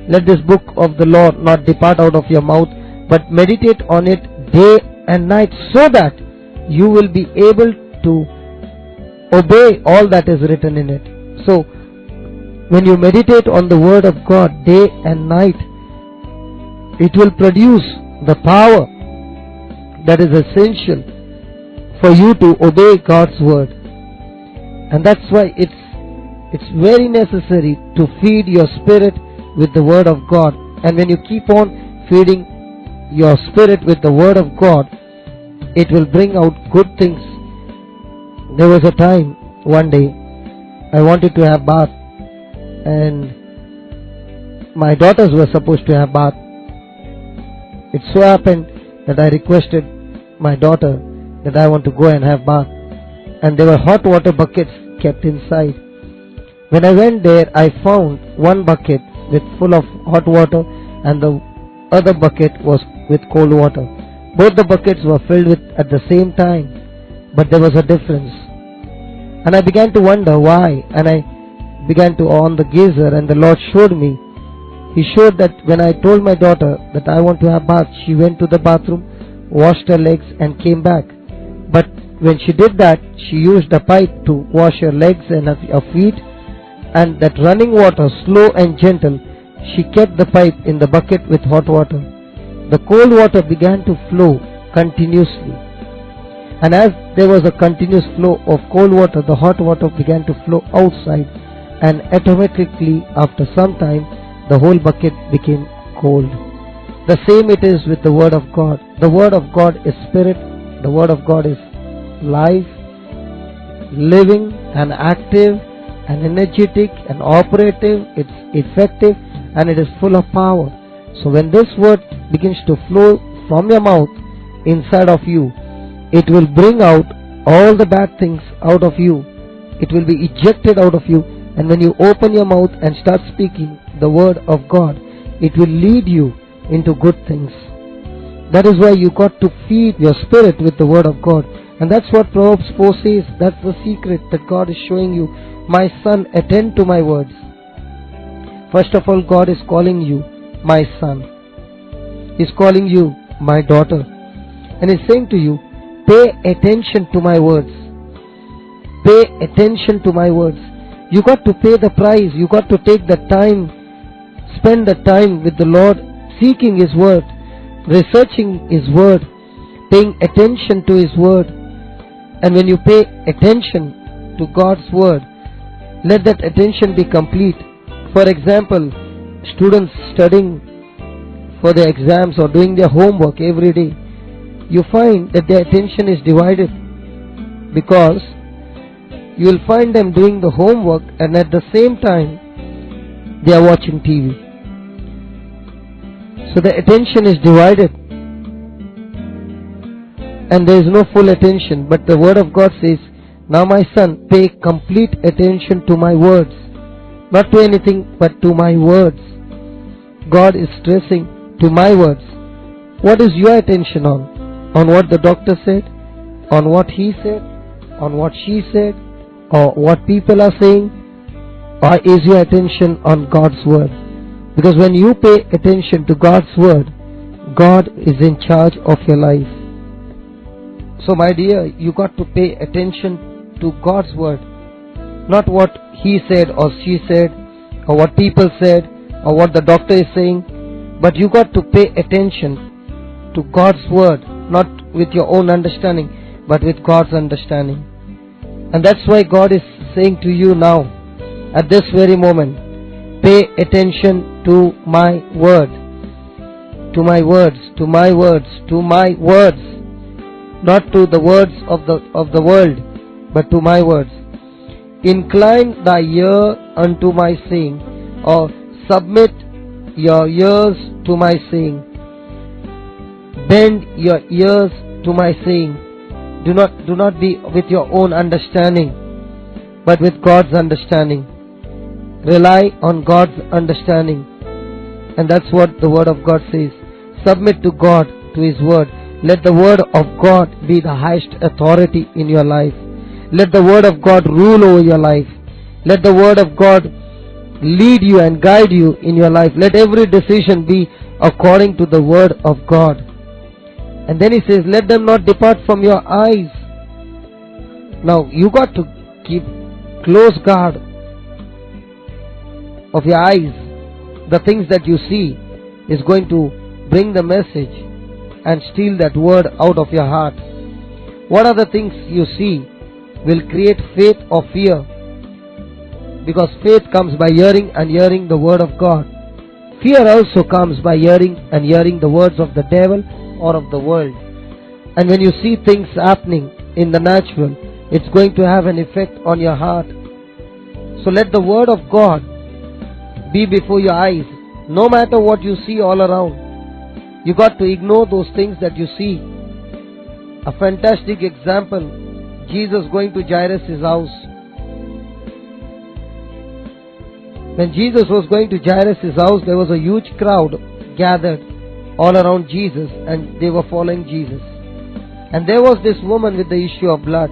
let this book of the law not depart out of your mouth, but meditate on it day and night, so that you will be able to obey all that is written in it. So when you meditate on the word of God day and night, it will produce the power that is essential for you to obey God's word. And that's why it's very necessary to feed your spirit with the word of God. And when you keep on feeding your spirit with the word of God, it will bring out good things. There was a time, one day, I wanted to have bath, and my daughters were supposed to have bath. It so happened that I requested my daughter that I want to go and have bath, and there were hot water buckets kept inside. When I went there, I found one bucket with full of hot water, and the other bucket was with cold water. Both the buckets were filled with at the same time, but there was a difference. And I began to wonder why, and I began to on the geyser, and the Lord showed me. He showed that when I told my daughter that I want to have bath, she went to the bathroom, washed her legs and came back. But when she did that, she used a pipe to wash her legs and her feet, and that running water, slow and gentle, she kept the pipe in the bucket with hot water. The cold water began to flow continuously. And as there was a continuous flow of cold water, the hot water began to flow outside, and automatically after some time the whole bucket became cold. The same it is with the word of God. The word of God is spirit. The word of God is life, living and active and energetic and operative. It's effective, and it is full of power. So when this word begins to flow from your mouth inside of you, it will bring out all the bad things out of you. It will be ejected out of you. And when you open your mouth and start speaking the word of God, it will lead you into good things. That is why you got to feed your spirit with the word of God. And that's what Proverbs 4 says. That's the secret that God is showing you. My son, attend to my words. First of all, God is calling you my son. He's calling you my daughter. And He's saying to you, pay attention to my words. Pay attention to my words. You got to pay the price. You got to take the time, spend the time with the Lord, seeking His word, researching His word, paying attention to His word. And when you pay attention to God's word, let that attention be complete. For example, students studying for their exams or doing their homework every day, you find that their attention is divided, because you will find them doing the homework and at the same time they are watching TV. So the attention is divided and there is no full attention. But the word of God says, now my son, pay complete attention to my words. Not to anything but to my words. God is stressing to my words. What is your attention on? On what the doctor said? On what he said? On what she said? Or what people are saying? Or is your attention on God's word? Because when you pay attention to God's word, God is in charge of your life. So my dear, you got to pay attention to God's word. Not what he said or she said, or what people said, or what the doctor is saying. But you got to pay attention to God's word, not with your own understanding, but with God's understanding. And that's why God is saying to you now, at this very moment, pay attention to my word. To my words, to my words, to my words. Not to the words of the world, but to my words. Incline thy ear unto my saying, or submit your ears to my saying. Bend your ears to my saying. Do not be with your own understanding, but with God's understanding. Rely on God's understanding. And that's what the word of God says. Submit to God, to his word. Let the word of God be the highest authority in your life. Let the word of God rule over your life. Let the word of God lead you and guide you in your life. Let every decision be according to the word of God. And then he says, let them not depart from your eyes. Now you got to keep close guard of your eyes. The things that you see is going to bring the message and steal that word out of your heart. What are the things you see will create faith or fear? Because faith comes by hearing and hearing the word of God. Fear also comes by hearing and hearing the words of the devil or of the world. And when you see things happening in the natural, it's going to have an effect on your heart. So let the word of God be before your eyes. No matter what you see all around, you got to ignore those things that you see. A fantastic example, Jesus going to Jairus' house. When Jesus was going to Jairus' house, there was a huge crowd gathered all around Jesus, and they were following Jesus. And there was this woman with the issue of blood.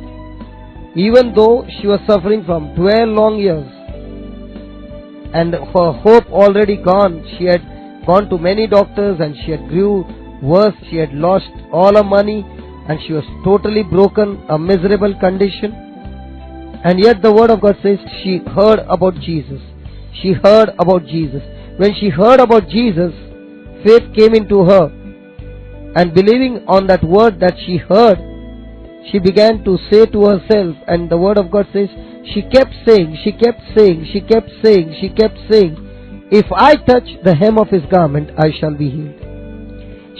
Even though she was suffering from 12 long years, and her hope already gone, she had gone to many doctors and she had grew worse. She had lost all her money and she was totally broken, a miserable condition. And yet the word of God says she heard about Jesus. She heard about Jesus. When she heard about Jesus, faith came into her. And believing on that word that she heard, she began to say to herself, and the word of God says, she kept saying, if I touch the hem of his garment, I shall be healed.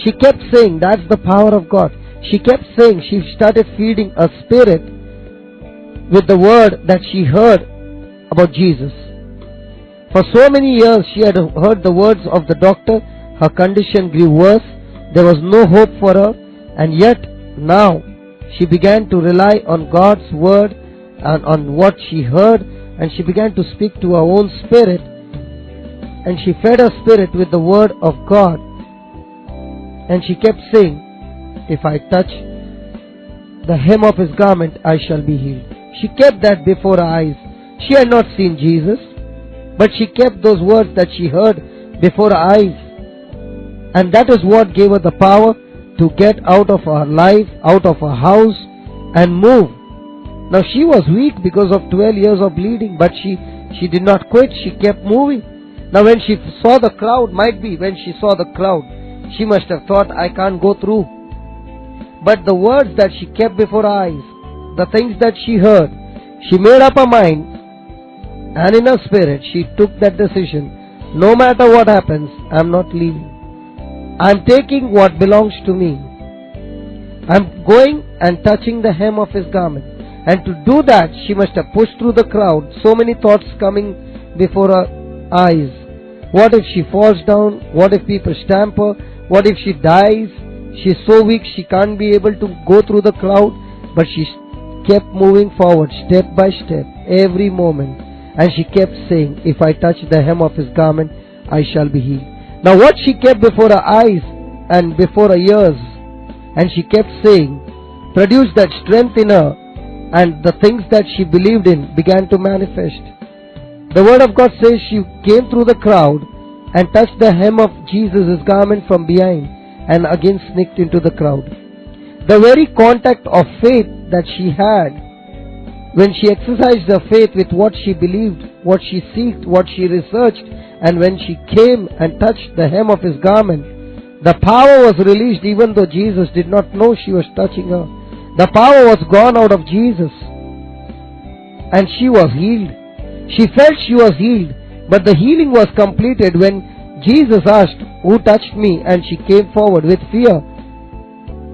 She kept saying, that's the power of God. She kept saying, she started feeding her spirit with the word that she heard about Jesus. For so many years she had heard the words of the doctor. Her condition grew worse. There was no hope for her. And yet now she began to rely on God's word and on what she heard. And she began to speak to her own spirit. And she fed her spirit with the word of God. And she kept saying, if I touch the hem of his garment, I shall be healed. She kept that before her eyes. She had not seen Jesus, but she kept those words that she heard before her eyes. And that is what gave her the power to get out of her life, out of her house, and move. Now she was weak because of 12 years of bleeding, but she did not quit. She kept moving. Now when she saw the crowd, might be when she saw the crowd, she must have thought, I can't go through. But the words that she kept before her eyes, the things that she heard, she made up her mind, and in her spirit she took that decision. No matter what happens, I'm not leaving. I'm taking what belongs to me. I'm going and touching the hem of his garment. And to do that, she must have pushed through the crowd. So many thoughts coming before her eyes. What if she falls down? What if people stamp her? What if she dies? She's so weak she can't be able to go through the crowd. But she kept moving forward step by step every moment. And she kept saying, if I touch the hem of his garment, I shall be healed. Now what she kept before her eyes and before her ears, and she kept saying, produced that strength in her, and the things that she believed in began to manifest. The word of God says she came through the crowd and touched the hem of Jesus' garment from behind and again sneaked into the crowd. The very contact of faith that she had, when she exercised her faith with what she believed, what she sought, what she researched, and when she came and touched the hem of his garment, the power was released even though Jesus did not know she was touching her. The power was gone out of Jesus and she was healed. She felt she was healed, but the healing was completed when Jesus asked, who touched me? And she came forward with fear.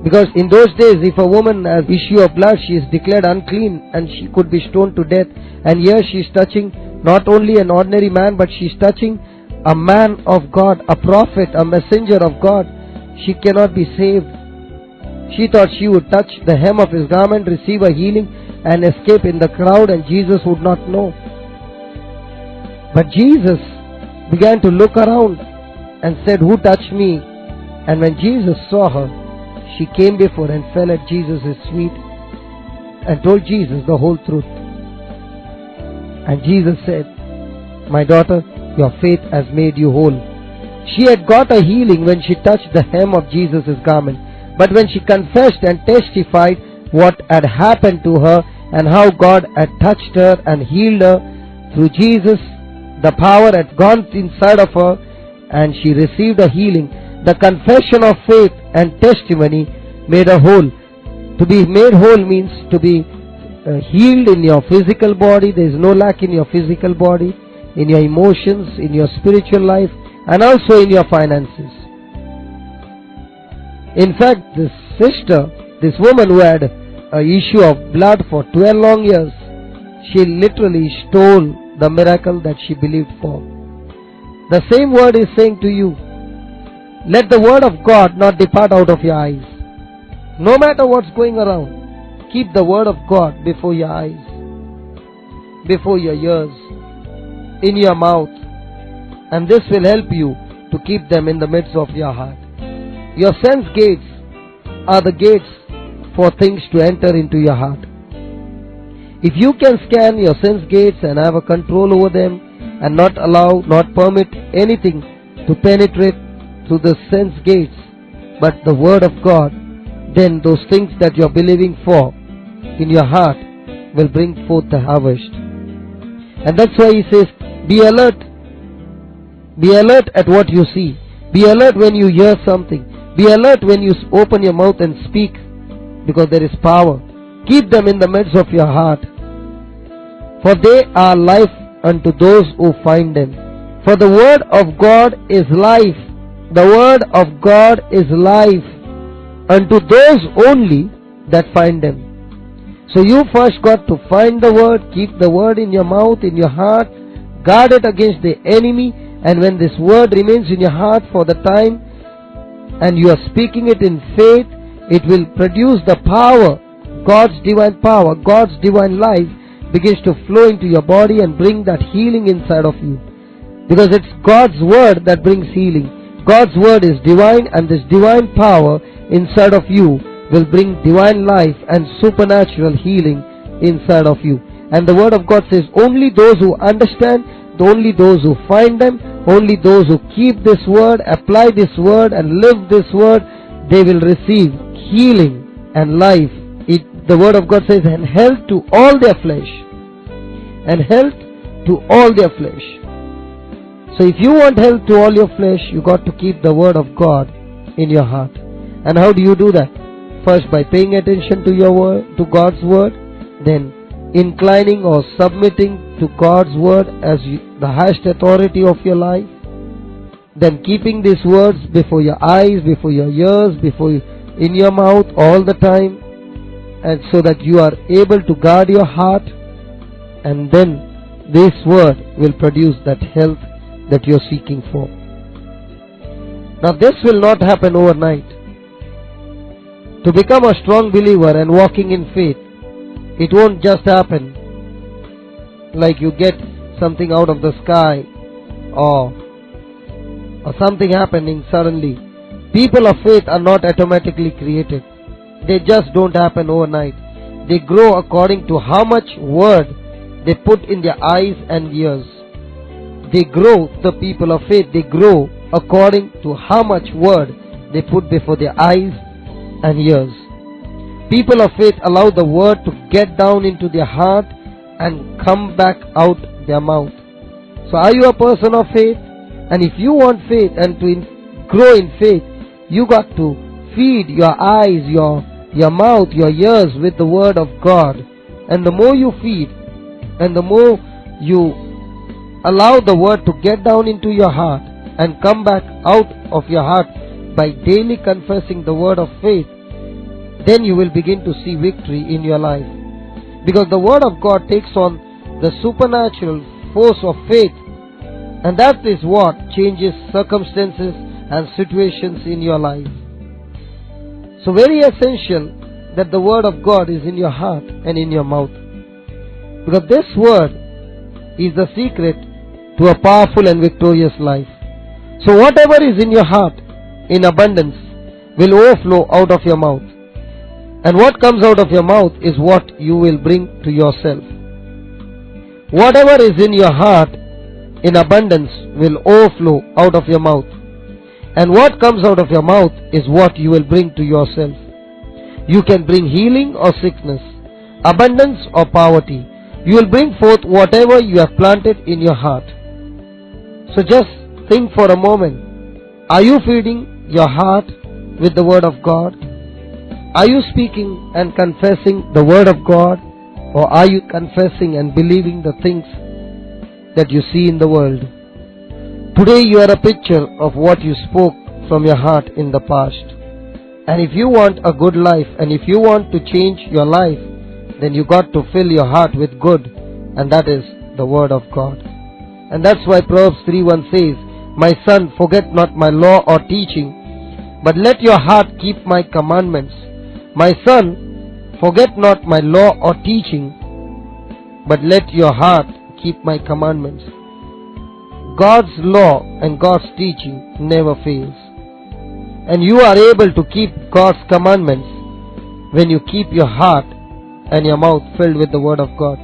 Because in those days, if a woman has issue of blood, she is declared unclean and she could be stoned to death. And here she is touching not only an ordinary man, but she is touching a man of God, a prophet, a messenger of God. She cannot be saved. She thought she would touch the hem of his garment, receive a healing, and escape in the crowd, and Jesus would not know. But Jesus began to look around and said, who touched me? And when Jesus saw her, she came before and fell at Jesus' feet and told Jesus the whole truth. And Jesus said, my daughter, your faith has made you whole. She had got a healing when she touched the hem of Jesus' garment. But when she confessed and testified what had happened to her and how God had touched her and healed her through Jesus, the power had gone inside of her and she received a healing. The confession of faith and testimony made her whole. To be made whole means to be healed in your physical body. There is no lack in your physical body, in your emotions, in your spiritual life, and also in your finances. In fact, this sister, this woman who had an issue of blood for 12 long years, she literally stole the miracle that she believed for. The same word is saying to you, let the word of God not depart out of your eyes. No matter what's going around, keep the word of God before your eyes, before your ears, in your mouth, and this will help you to keep them in the midst of your heart. Your sense gates are the gates for things to enter into your heart. If you can scan your sense gates and have a control over them and not allow, not permit anything to penetrate through the sense gates, but the word of God, then those things that you are believing for in your heart will bring forth the harvest. And that's why he says, be alert. Be alert at what you see. Be alert when you hear something. Be alert when you open your mouth and speak, because there is power. Keep them in the midst of your heart, for they are life unto those who find them. For the word of God is life. The word of God is life unto those only that find them. So you first got to find the word, keep the word in your mouth, in your heart, guard it against the enemy, and when this word remains in your heart for the time, and you are speaking it in faith, it will produce the power, God's divine power, God's divine life begins to flow into your body and bring that healing inside of you. Because it's God's word that brings healing. God's word is divine, and this divine power inside of you will bring divine life and supernatural healing inside of you. And the word of God says, only those who understand, only those who find them, only those who keep this word, apply this word and live this word, they will receive healing and life. The word of God says, and health to all their flesh. And health to all their flesh. So if you want health to all your flesh, you got to keep the word of God in your heart. And how do you do that? First, by paying attention to your word, to God's word, then inclining or submitting to God's word as the highest authority of your life, then keeping these words before your eyes, before your ears, in your mouth all the time, and so that you are able to guard your heart, and then this word will produce that health that you are seeking for. Now this will not happen overnight. To become a strong believer and walking in faith, it won't just happen like you get something out of the sky or something happening suddenly. People of faith are not automatically created. They just don't happen overnight. They grow according to how much word they put in their eyes and ears. They grow, the people of faith, they grow according to how much word they put before their eyes and ears. People of faith allow the word to get down into their heart and come back out their mouth. So are you a person of faith? And if you want faith and to grow in faith, you got to feed your eyes, your mouth, your ears with the word of God. And the more you feed and the more you allow the word to get down into your heart and come back out of your heart by daily confessing the word of faith, then you will begin to see victory in your life. Because the word of God takes on the supernatural force of faith, and that is what changes circumstances and situations in your life. So very essential that the word of God is in your heart and in your mouth. Because this word is the secret to a powerful and victorious life. So whatever is in your heart in abundance will overflow out of your mouth. And what comes out of your mouth is what you will bring to yourself. Whatever is in your heart in abundance will overflow out of your mouth. And what comes out of your mouth is what you will bring to yourself. You can bring healing or sickness, abundance or poverty. You will bring forth whatever you have planted in your heart. So just think for a moment. Are you feeding your heart with the word of God? Are you speaking and confessing the word of God? Or are you confessing and believing the things that you see in the world? Today you are a picture of what you spoke from your heart in the past. And if you want a good life and if you want to change your life, then you got to fill your heart with good, and that is the word of God. And that's why Proverbs 3:1 says, "My son, forget not my law or teaching, but let your heart keep my commandments." My son, forget not my law or teaching, but let your heart keep my commandments. God's law and God's teaching never fails. And you are able to keep God's commandments when you keep your heart and your mouth filled with the word of God.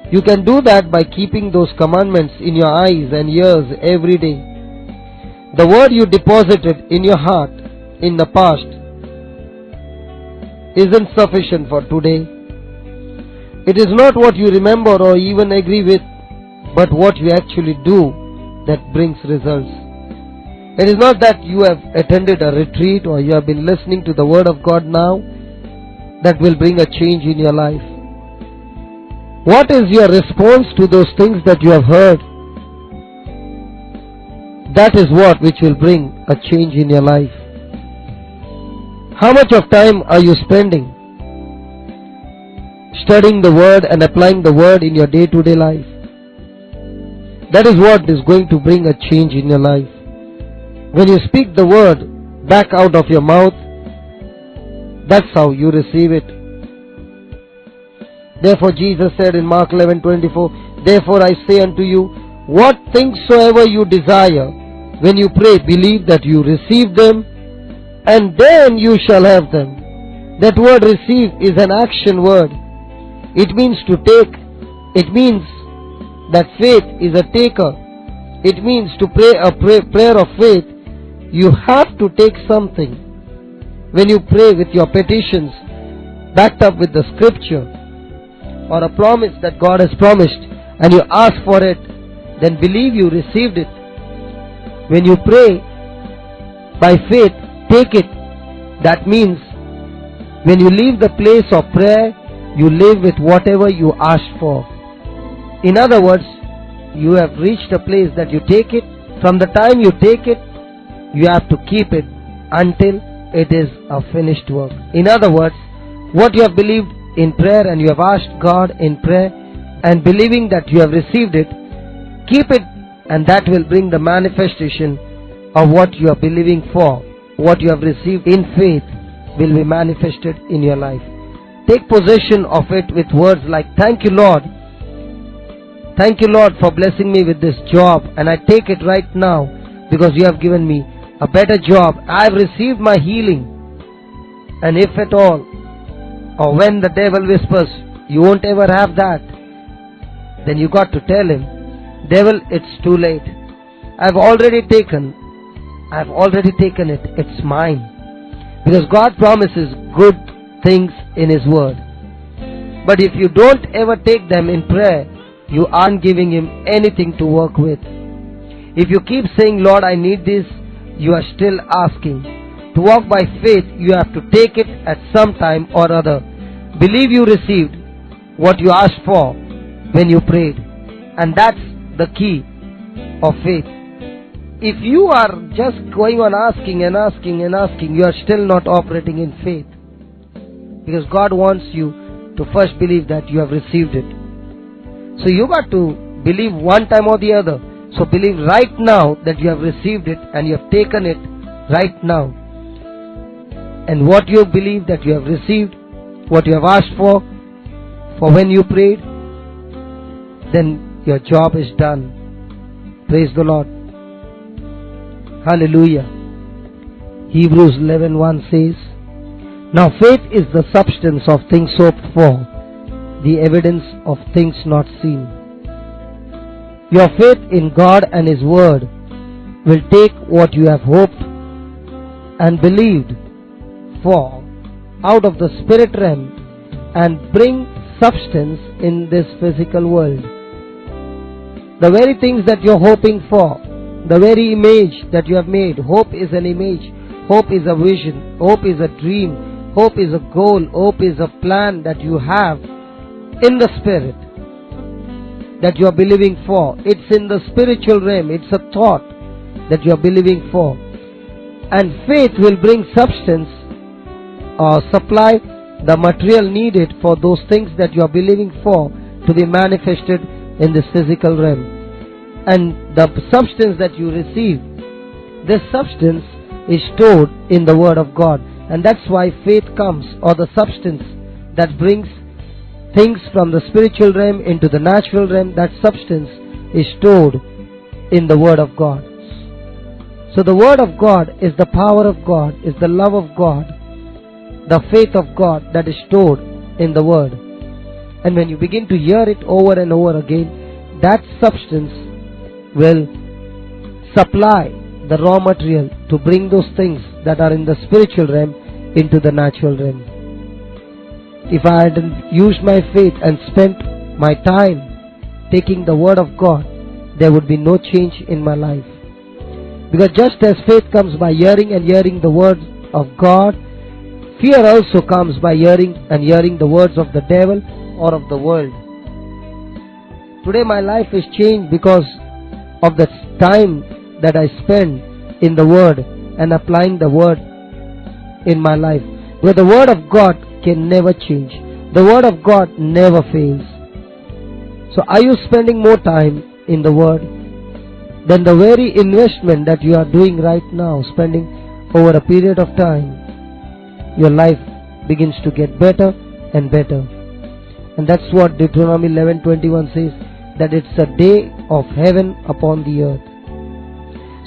You can do that by keeping those commandments in your eyes and ears every day. The word you deposited in your heart in the past isn't sufficient for today. It is not what you remember or even agree with, but what you actually do that brings results. It is not that you have attended a retreat or you have been listening to the word of God now that will bring a change in your life. What is your response to those things that you have heard? That is what which will bring a change in your life. How much of time are you spending studying the word and applying the word in your day-to-day life? That is what is going to bring a change in your life. When you speak the word back out of your mouth, that's how you receive it. Therefore Jesus said in Mark 11:24, "Therefore I say unto you, what things soever you desire, when you pray, believe that you receive them, and then you shall have them." That word receive is an action word. It means to take. It means that faith is a taker. It means to pray a prayer of faith. You have to take something. When you pray with your petitions backed up with the scripture or a promise that God has promised, and you ask for it, then believe you received it. When you pray by faith, take it. That means when you leave the place of prayer, you live with whatever you asked for. In other words, you have reached a place that you take it. From the time you take it, you have to keep it until it is a finished work. In other words, what you have believed in prayer and you have asked God in prayer and believing that you have received it, keep it, and that will bring the manifestation of what you are believing for. What you have received in faith will be manifested in your life. Take possession of it with words like, thank you, Lord. Thank you, Lord, for blessing me with this job, and I take it right now because you have given me a better job. I have received my healing. And if at all, or when the devil whispers, you won't ever have that, then you got to tell him, devil, it's too late. I've already taken it. It's mine. Because God promises good things in His word. But if you don't ever take them in prayer, you aren't giving Him anything to work with. If you keep saying, Lord, I need this, you are still asking. To walk by faith, you have to take it at some time or other. Believe you received what you asked for when you prayed. And that's the key of faith. If you are just going on asking and asking and asking, you are still not operating in faith. Because God wants you to first believe that you have received it. So you got to believe one time or the other. So believe right now that you have received it and you have taken it right now. And what you believe that you have received, what you have asked for when you prayed, then your job is done. Praise the Lord. Hallelujah. Hebrews 11:1 says, now faith is the substance of things hoped for, the evidence of things not seen. Your faith in God and His Word will take what you have hoped and believed for out of the spirit realm and bring substance in this physical world. The very things that you're hoping for, the very image that you have made. Hope is an image. Hope is a vision. Hope is a dream. Hope is a goal. Hope is a plan that you have in the spirit that you are believing for. It's in the spiritual realm. It's a thought that you are believing for. And faith will bring substance or supply the material needed for those things that you are believing for to be manifested in this physical realm. And the substance that you receive, this substance is stored in the Word of God. And that's why faith comes, or the substance that brings things from the spiritual realm into the natural realm. That substance is stored in the Word of God. So the Word of God is the power of God, is the love of God, the faith of God that is stored in the Word. And when you begin to hear it over and over again, that substance will supply the raw material to bring those things that are in the spiritual realm into the natural realm. If I hadn't used my faith and spent my time taking the Word of God, there would be no change in my life. Because just as faith comes by hearing and hearing the Word of God, fear also comes by hearing and hearing the words of the devil or of the world. Today my life is changed because of the time that I spend in the Word and applying the Word in my life. Where the Word of God can never change. The Word of God never fails. So are you spending more time in the Word than the very investment that you are doing right now, spending over a period of time? Your life begins to get better and better. And that's what Deuteronomy 11:21 says, that it's a day of heaven upon the earth.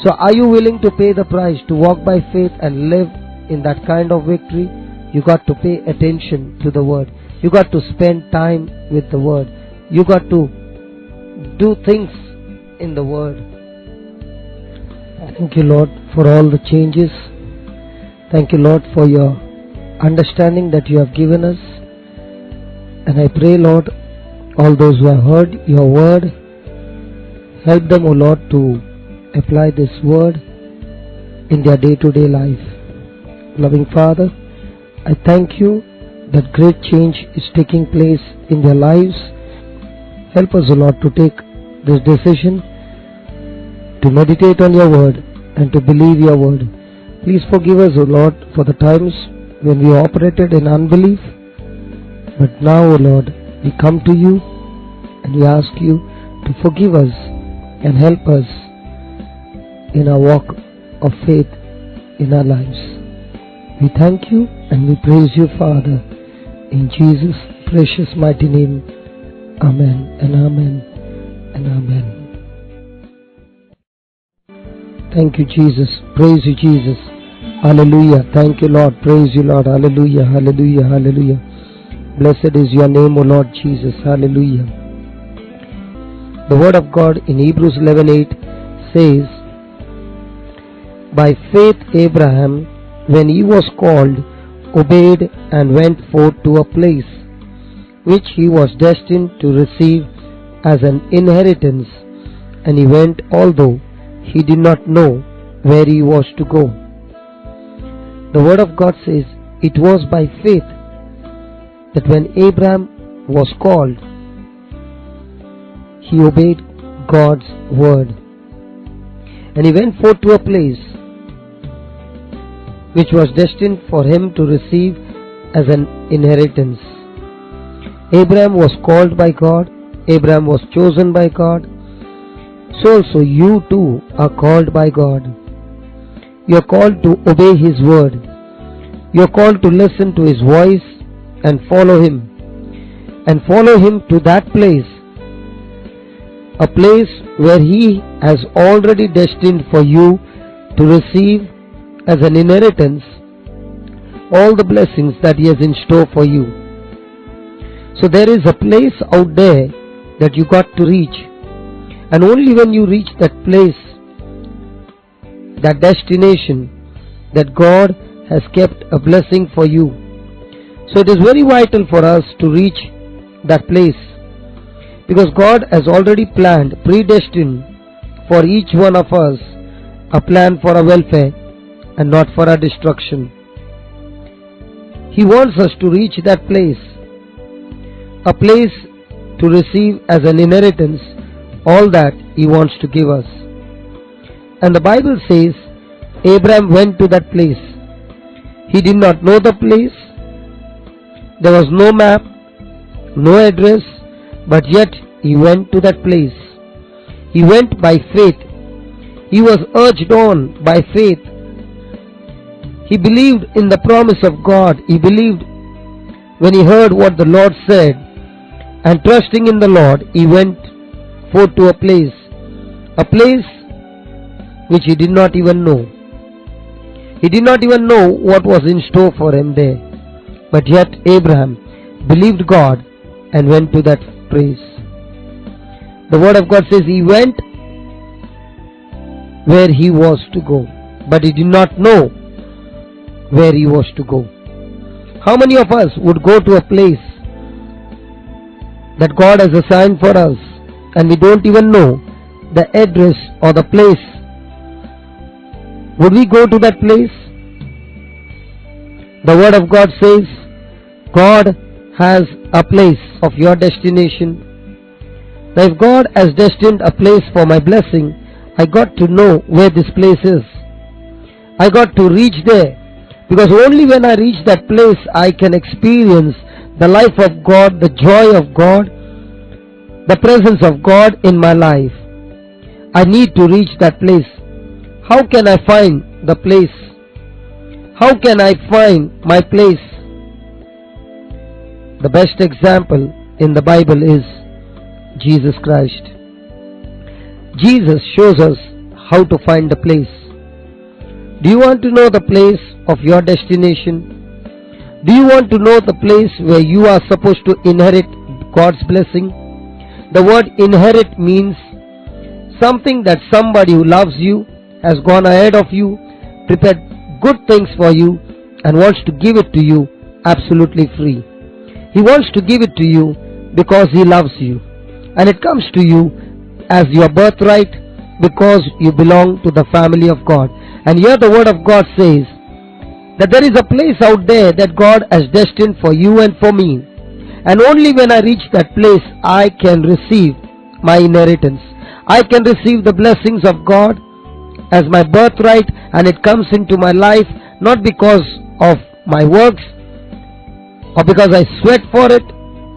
So are you willing to pay the price to walk by faith and live in that kind of victory? You got to pay attention to the Word. You got to spend time with the Word. You got to do things in the Word. Thank you, Lord, for all the changes. Thank you, Lord, for your understanding that you have given us. And I pray, Lord, all those who have heard your Word, help them, O Lord, to apply this Word in their day-to-day life. Loving Father, I thank you that great change is taking place in their lives. Help us, O Lord, to take this decision to meditate on your Word and to believe your Word. Please forgive us, O Lord, for the times when we operated in unbelief, But now, O Lord, we come to you and we ask you to forgive us and help us in our walk of faith in our lives. We thank you and we praise you, Father, in Jesus' precious mighty name. Amen and amen and amen. Thank you, Jesus. Praise you, Jesus. Hallelujah. Thank you, Lord. Praise you, Lord. Hallelujah. Hallelujah. Hallelujah. Blessed is your name, O Lord Jesus. Hallelujah. The word of God in Hebrews 11:8 says, by faith Abraham, when he was called, obeyed and went forth to a place which he was destined to receive as an inheritance, and he went although he did not know where he was to go. The word of God says it was by faith that when Abraham was called, he obeyed God's word, and he went forth to a place which was destined for him to receive as an inheritance. Abraham was called by God. Abraham was chosen by God. So also you too are called by God. You are called to obey His word. You are called to listen to His voice and follow Him. And follow Him to that place. A place where He has already destined for you to receive as an inheritance all the blessings that He has in store for you. So there is a place out there that you got to reach, and only when you reach that place, that destination, that God has kept a blessing for you. So it is very vital for us to reach that place, because God has already planned, predestined for each one of us a plan for our welfare and not for our destruction. He wants us to reach that place, a place to receive as an inheritance all that He wants to give us. And the Bible says Abraham went to that place. He did not know the place. There was no map, no address, but yet he went to that place. He went by faith. He was urged on by faith. He believed in the promise of God. He believed when he heard what the Lord said, and trusting in the Lord, he went forth to a place which he did not even know. He did not even know what was in store for him there. But yet Abraham believed God and went to that place. The word of God says he went where he was to go, but he did not know where he was to go. How many of us would go to a place that God has assigned for us and we don't even know the address or the place? Would we go to that place? The word of God says God has a place of your destination. Now if God has destined a place for my blessing, I got to know where this place is. I got to reach there, because only when I reach that place I can experience the life of God, the joy of God, the presence of God in my life. I need to reach that place. How can I find the place? How can I find my place? The best example in the Bible is Jesus Christ. Jesus shows us how to find the place. Do you want to know the place of your destination? Do you want to know the place where you are supposed to inherit God's blessing? The word inherit means something that somebody who loves you has gone ahead of you, prepared good things for you, and wants to give it to you absolutely free. He wants to give it to you because He loves you, and it comes to you as your birthright because you belong to the family of God. And here the word of God says that there is a place out there that God has destined for you and for me, and only when I reach that place I can receive my inheritance. I can receive the blessings of God as my birthright, and it comes into my life not because of my works, or because I sweat for it,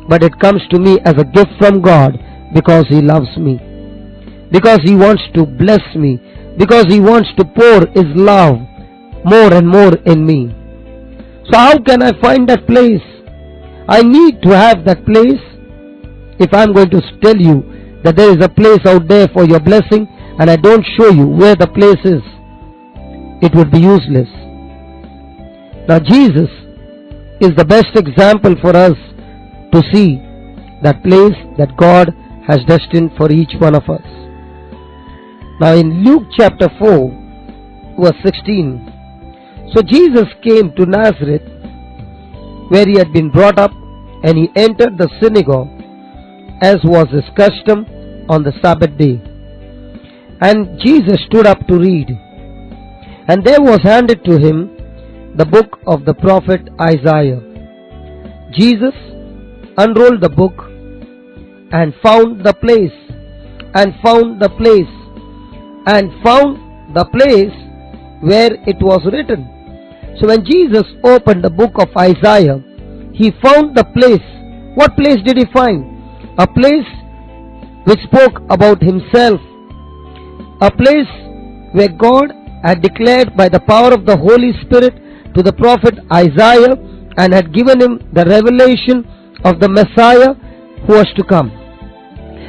but it comes to me as a gift from God because He loves me, because He wants to bless me, because He wants to pour His love more and more in me. So how can I find that place? I need to have that place. If I'm going to tell you that there is a place out there for your blessing and I don't show you where the place is, it would be useless. Now Jesus is the best example for us to see that place that God has destined for each one of us. Now in Luke chapter 4 verse 16, so Jesus came to Nazareth where he had been brought up, and he entered the synagogue as was his custom on the Sabbath day. And Jesus stood up to read, and there was handed to him the book of the prophet Isaiah. Jesus unrolled the book and found the place, where it was written. So when Jesus opened the book of Isaiah, he found the place. What place did he find? A place which spoke about himself, a place where God had declared by the power of the Holy Spirit to the prophet Isaiah and had given him the revelation of the Messiah who was to come.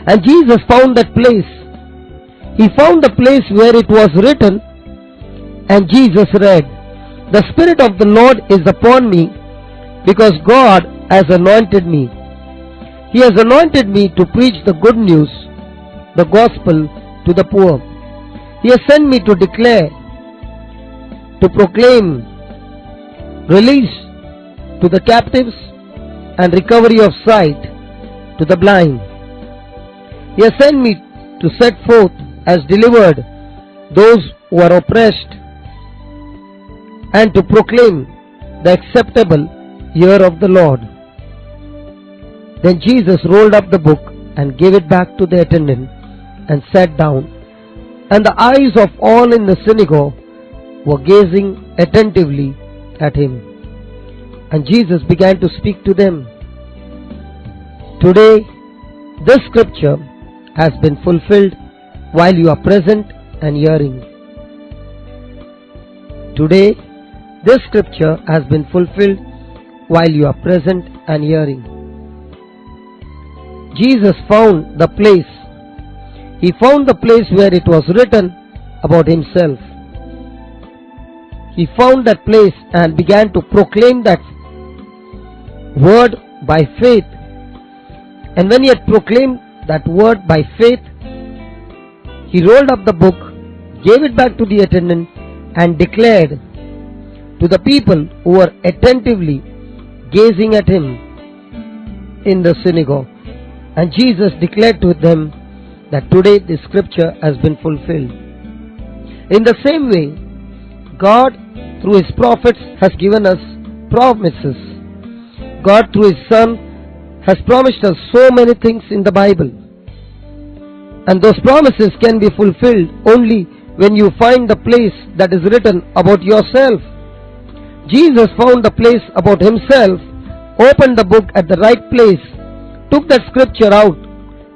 And Jesus found that place. He found the place where it was written, and Jesus read, "The Spirit of the Lord is upon me, because God has anointed me. He has anointed me to preach the good news, the gospel to the poor. He has sent me to declare, to proclaim release to the captives and recovery of sight to the blind. He has sent me to set forth as delivered those who are oppressed, and to proclaim the acceptable year of the Lord." Then Jesus rolled up the book and gave it back to the attendant and sat down. And the eyes of all in the synagogue were gazing attentively at him. And Jesus began to speak to them. "Today, this scripture has been fulfilled while you are present and hearing." Today, this scripture has been fulfilled while you are present and hearing. Jesus found the place. He found the place where it was written about himself. He found that place and began to proclaim that word by faith. And when he had proclaimed that word by faith, he rolled up the book, gave it back to the attendant, and declared to the people who were attentively gazing at him in the synagogue. And Jesus declared to them that today the scripture has been fulfilled. In the same way, God through His prophets has given us promises. God through His Son has promised us so many things in the Bible. And those promises can be fulfilled only when you find the place that is written about yourself. Jesus found the place about himself, opened the book at the right place, took that scripture out,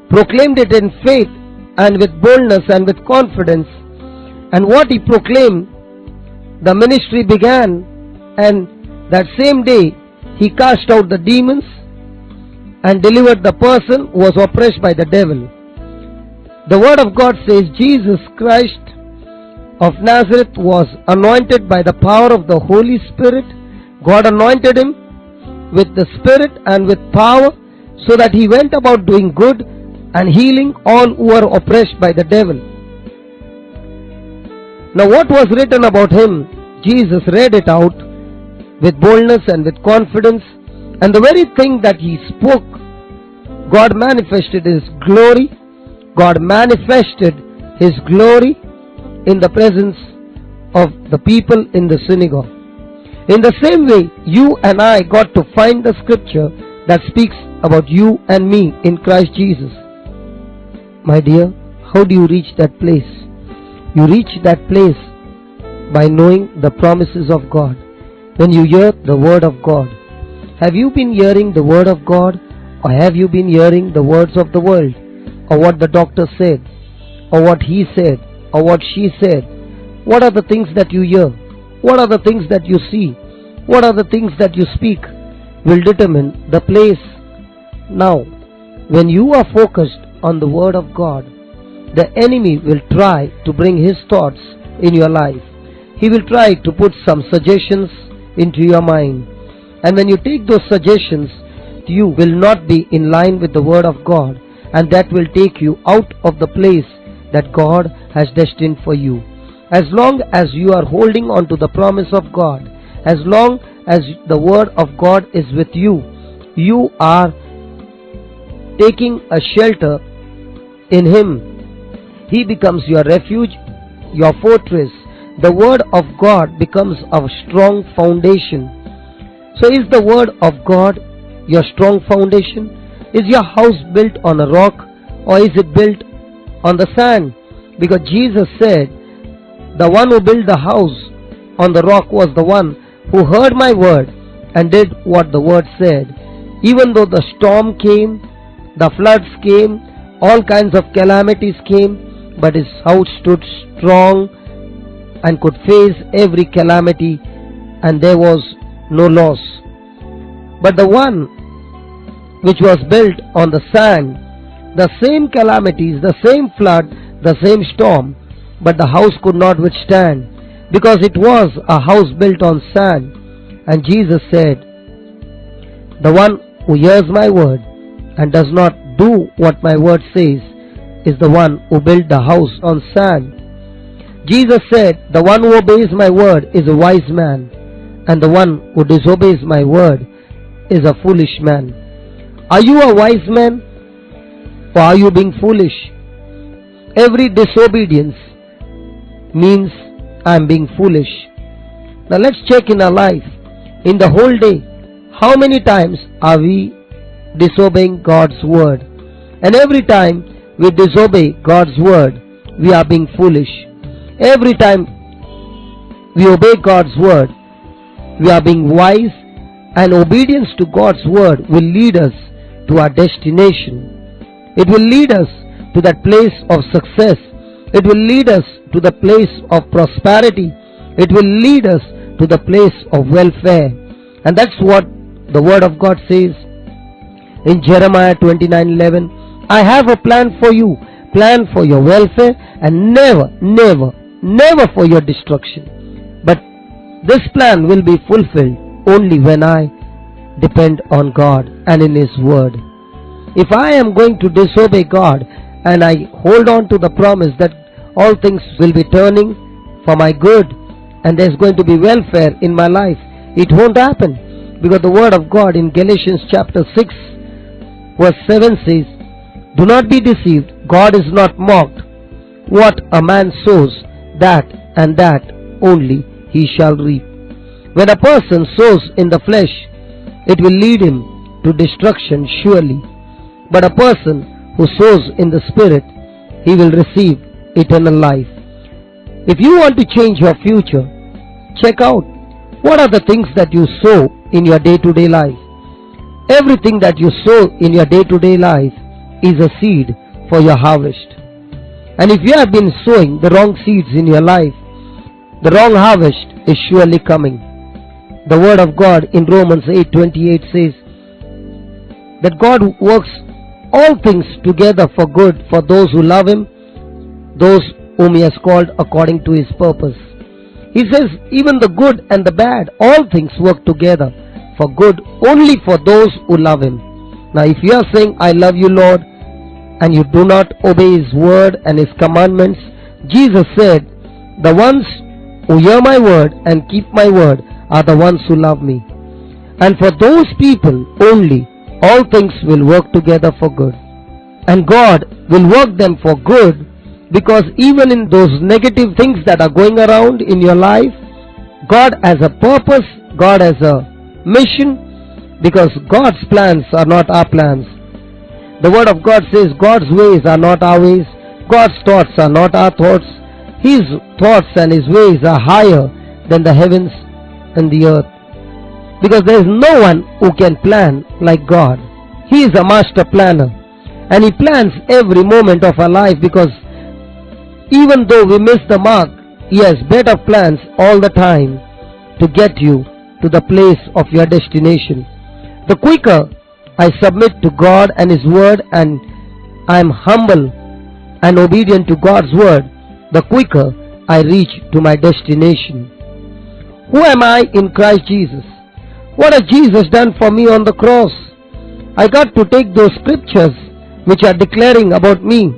proclaimed it in faith and with boldness and with confidence. And what he proclaimed, the ministry began, and that same day he cast out the demons and delivered the person who was oppressed by the devil. The word of God says Jesus Christ of Nazareth was anointed by the power of the Holy Spirit. God anointed him with the Spirit and with power, so that he went about doing good and healing all who were oppressed by the devil. Now what was written about him, Jesus read it out with boldness and with confidence, and the very thing that he spoke, God manifested his glory. God manifested his glory in the presence of the people in the synagogue. In the same way, you and I got to find the scripture that speaks about you and me in Christ Jesus. My dear, how do you reach that place? You reach that place by knowing the promises of God. When you hear the word of God, Have you been hearing the word of God, or have you been hearing the words of the world, or what the doctor said, or what he said, or what she said? What are the things that you hear? What are the things that you see? What are the things that you speak will determine the place. Now, when you are focused on the word of God, the enemy will try to bring his thoughts in your life. He will try to put some suggestions into your mind. And when you take those suggestions, you will not be in line with the word of God, and that will take you out of the place that God has destined for you. As long as you are holding on to the promise of God, as long as the word of God is with you, you are taking a shelter in Him. He becomes your refuge, your fortress. The word of God becomes a strong foundation. So is the word of God your strong foundation? Is your house built on a rock, or is it built on the sand? Because Jesus said, the one who built the house on the rock was the one who heard my word and did what the word said. Even though the storm came, the floods came, all kinds of calamities came, but his house stood strong and could face every calamity, and there was no loss. But the one which was built on the sand, the same calamities, the same flood, the same storm, but the house could not withstand, because it was a house built on sand. And Jesus said, the one who hears my word and does not do what my word says is the one who built the house on sand. Jesus said, the one who obeys my word is a wise man, and the one who disobeys my word is a foolish man. Are you a wise man, or are you being foolish? Every disobedience means I am being foolish. Now let's check in our life. In the whole day, how many times are we disobeying God's word? And every time we disobey God's word, we are being foolish. Every time we obey God's word, we are being wise, and obedience to God's word will lead us to our destination. It will lead us to that place of success. It will lead us to the place of prosperity. It will lead us to the place of welfare. And that's what the word of God says in Jeremiah 29:11. I have a plan for you, plan for your welfare, and never, never, never for your destruction. But this plan will be fulfilled only when I depend on God and in His word. If I am going to disobey God and I hold on to the promise that all things will be turning for my good and there's going to be welfare in my life, it won't happen, because the word of God in Galatians chapter 6 verse 7 says, do not be deceived, God is not mocked. What a man sows, that and that only he shall reap. When a person sows in the flesh, it will lead him to destruction surely. But a person who sows in the Spirit, he will receive eternal life. If you want to change your future, check out what are the things that you sow in your day-to-day life. Everything that you sow in your day-to-day life is a seed for your harvest. And if you have been sowing the wrong seeds in your life, the wrong harvest is surely coming. The word of God in Romans 8:28 says that God works all things together for good for those who love Him, those whom He has called according to His purpose. He says even the good and the bad, all things work together for good only for those who love Him. Now if you are saying, I love you Lord, and you do not obey His word and His commandments, Jesus said, the ones who hear my word and keep my word are the ones who love me. And for those people only, all things will work together for good. And God will work them for good, because even in those negative things that are going around in your life, God has a purpose, God has a mission, because God's plans are not our plans. The word of God says God's ways are not our ways, God's thoughts are not our thoughts. His thoughts and His ways are higher than the heavens and the earth. Because there is no one who can plan like God. He is a master planner, and He plans every moment of our life, because even though we miss the mark, He has better plans all the time to get you to the place of your destination. The quicker I submit to God and His word, and I am humble and obedient to God's word, the quicker I reach to my destination. Who am I in Christ Jesus? What has Jesus done for me on the cross? I got to take those scriptures which are declaring about me,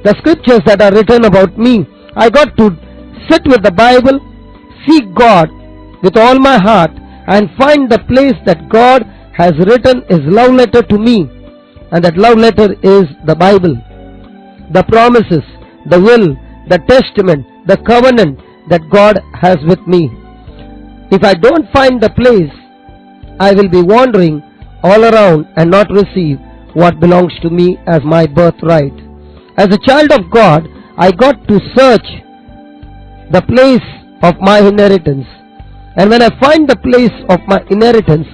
the scriptures that are written about me. I got to sit with the Bible, seek God with all my heart, and find the place that God has written His love letter to me. And that love letter is the Bible. The promises, the will, the testament, the covenant that God has with me. If I don't find the place, I will be wandering all around and not receive what belongs to me as my birthright. As a child of God, I got to search the place of my inheritance. And when I find the place of my inheritance,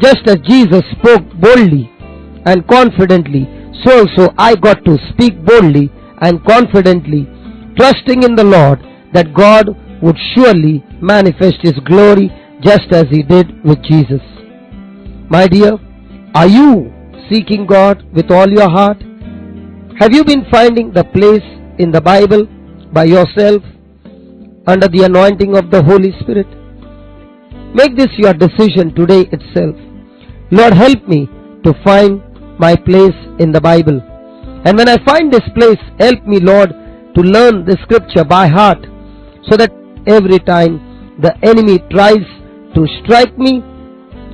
just as Jesus spoke boldly and confidently, so also I got to speak boldly and confidently, trusting in the Lord that God would surely manifest His glory just as He did with Jesus. My dear, are you seeking God with all your heart? Have you been finding the place in the Bible by yourself under the anointing of the Holy Spirit? Make this your decision today itself. Lord, help me to find my place in the Bible. And when I find this place, help me, Lord, to learn the scripture by heart, so that every time the enemy tries to strike me,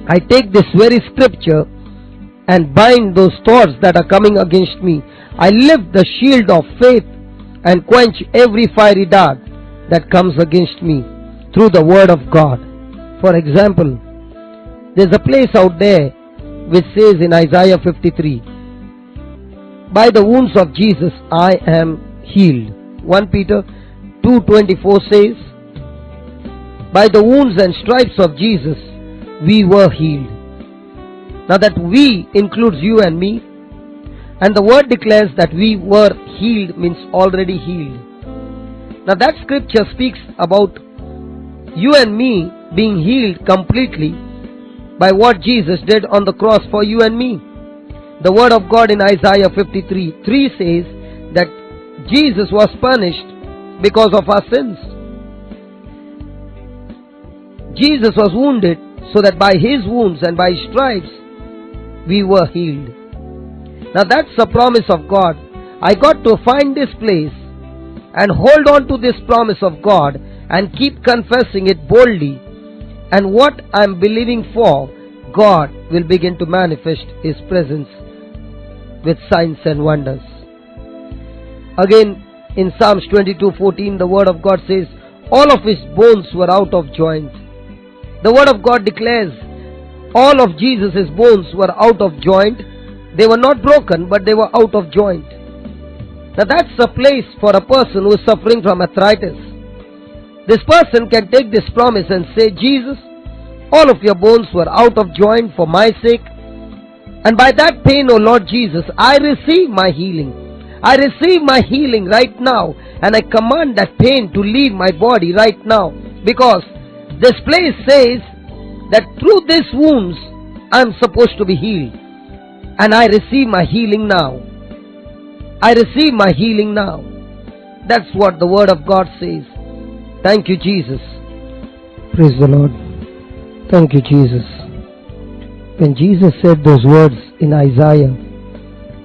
I take this very scripture and bind those thoughts that are coming against me. I lift the shield of faith and quench every fiery dart that comes against me through the word of God. For example, there's a place out there which says in Isaiah 53, by the wounds of Jesus I am healed. 1 Peter 2:24 says, by the wounds and stripes of Jesus we were healed. Now that we includes you and me, and the word declares that we were healed means already healed. Now that scripture speaks about you and me being healed completely by what Jesus did on the cross for you and me. The word of God in Isaiah 53:3 says that Jesus was punished because of our sins. Jesus was wounded so that by His wounds and by His stripes we were healed. Now that's a promise of God. I got to find this place and hold on to this promise of God and keep confessing it boldly. And what I'm believing for, God will begin to manifest His presence with signs and wonders. Again, in Psalms 22:14, the word of God says, all of His bones were out of joint. The word of God declares, all of Jesus' bones were out of joint. They were not broken, but they were out of joint. Now that's a place for a person who is suffering from arthritis. This person can take this promise and say, Jesus, all of your bones were out of joint for my sake. And by that pain, O Lord Jesus, I receive my healing. I receive my healing right now. And I command that pain to leave my body right now. Because this place says that through these wounds, I am supposed to be healed. And I receive my healing now. I receive my healing now. That's what the word of God says. Thank you, Jesus. Praise the Lord. Thank you, Jesus. When Jesus said those words in Isaiah,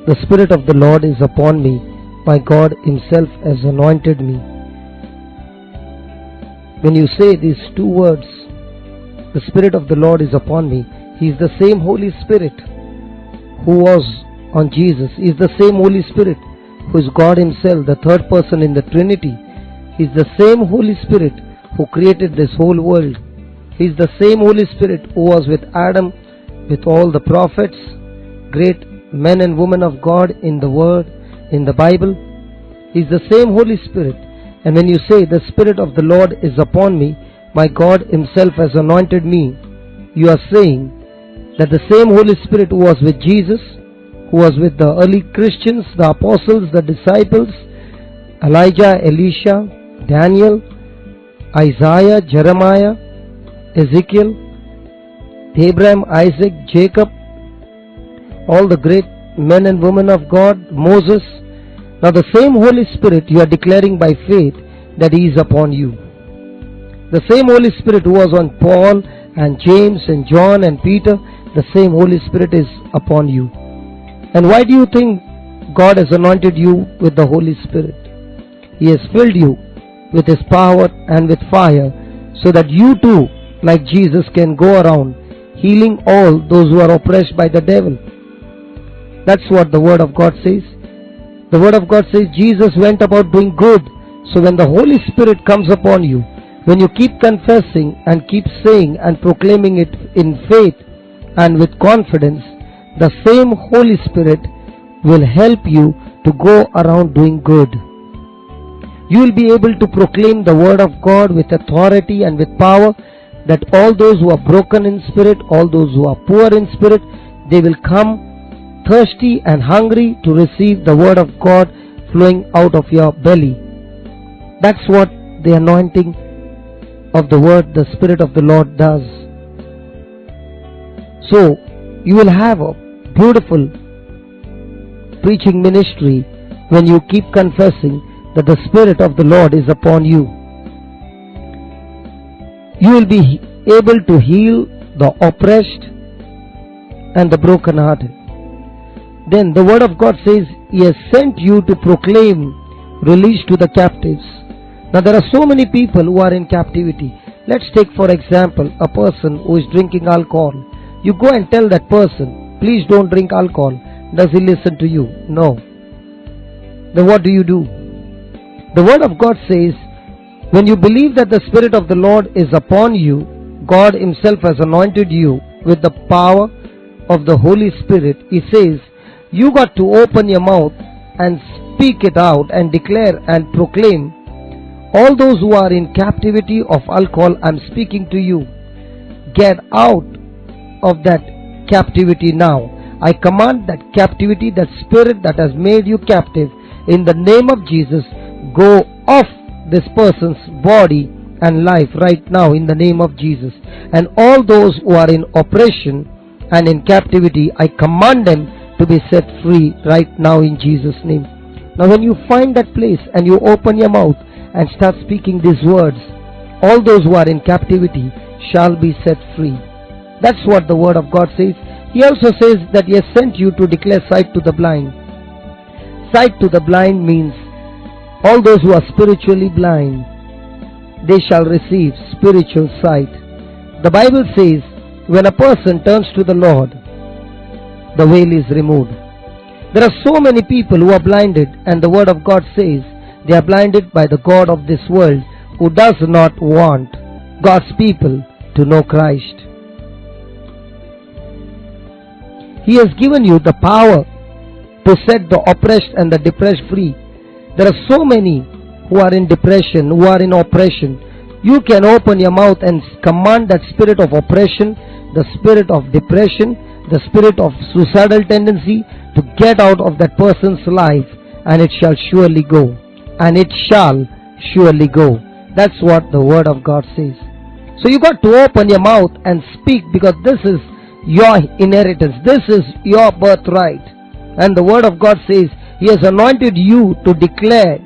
the Spirit of the Lord is upon me, my God Himself has anointed me. When you say these two words, the Spirit of the Lord is upon me, He is the same Holy Spirit who was on Jesus. He is the same Holy Spirit who is God Himself, the third person in the Trinity. He is the same Holy Spirit who created this whole world. He is the same Holy Spirit who was with Adam, with all the prophets, great men and women of God in the Word, in the Bible. He is the same Holy Spirit. And when you say, the Spirit of the Lord is upon me, my God Himself has anointed me, you are saying that the same Holy Spirit who was with Jesus, who was with the early Christians, the apostles, the disciples, Elijah, Elisha, Daniel, Isaiah, Jeremiah, Ezekiel, Abraham, Isaac, Jacob, all the great men and women of God, Moses. Now the same Holy Spirit you are declaring by faith that He is upon you. The same Holy Spirit who was on Paul and James and John and Peter, the same Holy Spirit is upon you. And why do you think God has anointed you with the Holy Spirit? He has filled you with His power and with fire, so that you too, like Jesus, can go around healing all those who are oppressed by the devil. That's what the Word of God says. The Word of God says Jesus went about doing good. So when the Holy Spirit comes upon you, when you keep confessing and keep saying and proclaiming it in faith and with confidence, the same Holy Spirit will help you to go around doing good. You will be able to proclaim the Word of God with authority and with power, that all those who are broken in spirit, all those who are poor in spirit, they will come thirsty and hungry to receive the Word of God flowing out of your belly. That's what the anointing of the Word, the Spirit of the Lord does. So, you will have a beautiful preaching ministry when you keep confessing that the Spirit of the Lord is upon you. You will be able to heal the oppressed and the brokenhearted. Then the Word of God says He has sent you to proclaim release to the captives. Now there are so many people who are in captivity. Let's take for example a person who is drinking alcohol. You go and tell that person, please don't drink alcohol. Does he listen to you? No. Then what do? The Word of God says, when you believe that the Spirit of the Lord is upon you, God Himself has anointed you with the power of the Holy Spirit. He says, you got to open your mouth and speak it out and declare and proclaim. All those who are in captivity of alcohol, I'm speaking to you. Get out of that captivity now. I command that captivity, that spirit that has made you captive, in the name of Jesus, go off this person's body and life right now in the name of Jesus. And all those who are in oppression and in captivity, I command them to be set free right now in Jesus' name. Now when you find that place and you open your mouth and start speaking these words, all those who are in captivity shall be set free. That's what the Word of God says. He also says that He has sent you to declare sight to the blind. Sight to the blind means all those who are spiritually blind, they shall receive spiritual sight. The Bible says when a person turns to the Lord, the veil is removed. There are so many people who are blinded, and the Word of God says they are blinded by the god of this world, who does not want God's people to know Christ. He has given you the power to set the oppressed and the depressed free. There are so many who are in depression, who are in oppression. You can open your mouth and command that spirit of oppression, the spirit of depression, the spirit of suicidal tendency to get out of that person's life, and it shall surely go. And it shall surely go. That's what the Word of God says. So you got to open your mouth and speak, because this is your inheritance. This is your birthright. And the Word of God says He has anointed you to declare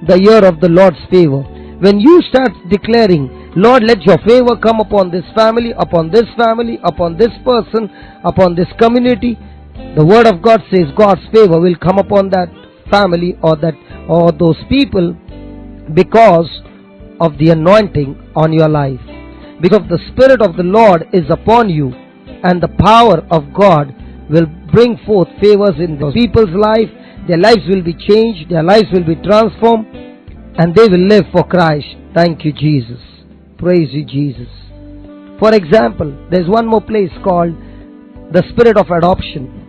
the year of the Lord's favor. When you start declaring, Lord, let your favor come upon this family, upon this person, upon this community, the Word of God says God's favor will come upon that family or those people, because of the anointing on your life. Because the Spirit of the Lord is upon you, and the power of God will bring forth favors in those people's life. Their lives will be changed, their lives will be transformed, and they will live for Christ. Thank you, Jesus. Praise you, Jesus. For example, there's one more place called the spirit of adoption.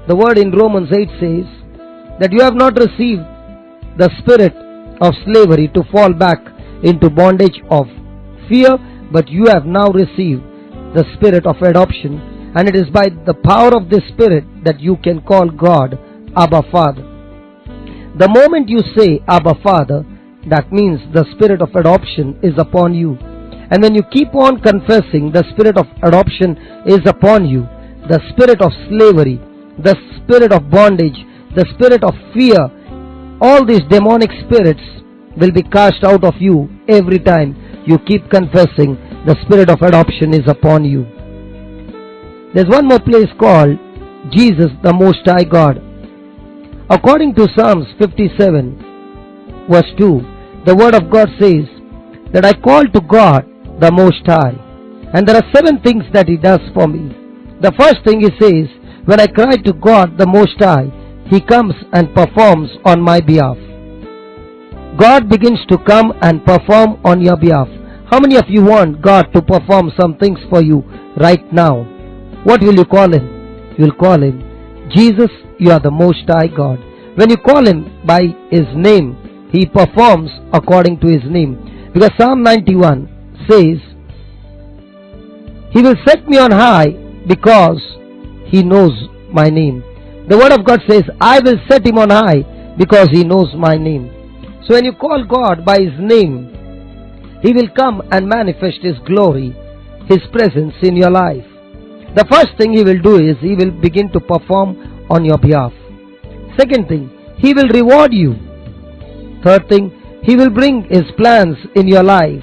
The word in Romans 8 says that you have not received the spirit of slavery to fall back into bondage of fear, but you have now received the Spirit of adoption, and it is by the power of this Spirit that you can call God Abba Father. The moment you say Abba Father, that means the Spirit of adoption is upon you. And when you keep on confessing the Spirit of adoption is upon you, the spirit of slavery, the spirit of bondage, the spirit of fear, all these demonic spirits will be cast out of you every time you keep confessing the Spirit of adoption is upon you. There's one more place called Jesus the Most High God. According to Psalms 57 verse 2, the word of God says that I call to God the Most High, and there are 7 things that He does for me. The first thing He says, when I cry to God the Most High, He comes and performs on my behalf. God begins to come and perform on your behalf. How many of you want God to perform some things for you right now? What will you call Him? You will call Him, Jesus, you are the Most High God. When you call Him by His name, He performs according to His name. Because Psalm 91 says, He will set me on high because He knows my name. The word of God says, I will set Him on high because He knows my name. So when you call God by His name, He will come and manifest His glory, His presence in your life. The first thing He will do is He will begin to perform on your behalf. Second thing, He will reward you. Third thing, He will bring His plans in your life.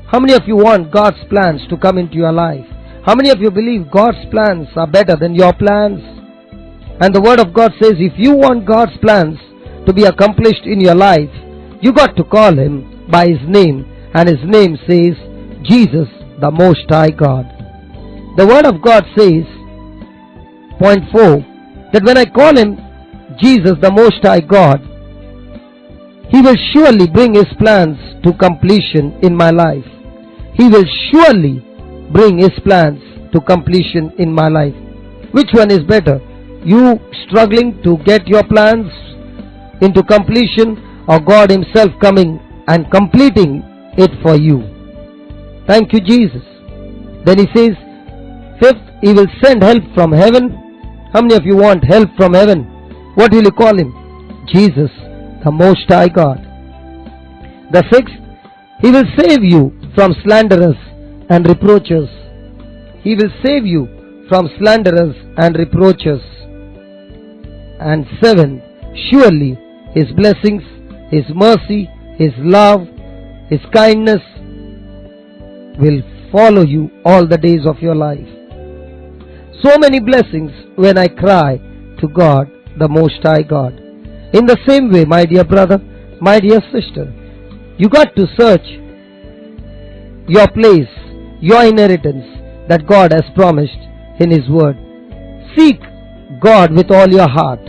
How many of you want God's plans to come into your life? How many of you believe God's plans are better than your plans? And the Word of God says, if you want God's plans to be accomplished in your life, you got to call Him by His name. And His name says, Jesus, the Most High God. The Word of God says, point 4, that when I call Him Jesus, the Most High God, He will surely bring His plans to completion in my life. He will surely bring His plans to completion in my life. Which one is better? You struggling to get your plans into completion, or God Himself coming and completing it for you? Thank you, Jesus. Then He says, fifth, He will send help from heaven. How many of you want help from heaven? What will you call Him? Jesus, the Most High God. The sixth, He will save you from slanderers and reproachers. He will save you from slanderers and reproachers. And 7, surely His blessings, His mercy, His love, His kindness will follow you all the days of your life. So many blessings when I cry to God, the Most High God. In the same way, my dear brother, my dear sister, you got to search your place, your inheritance that God has promised in His Word. Seek God with all your heart.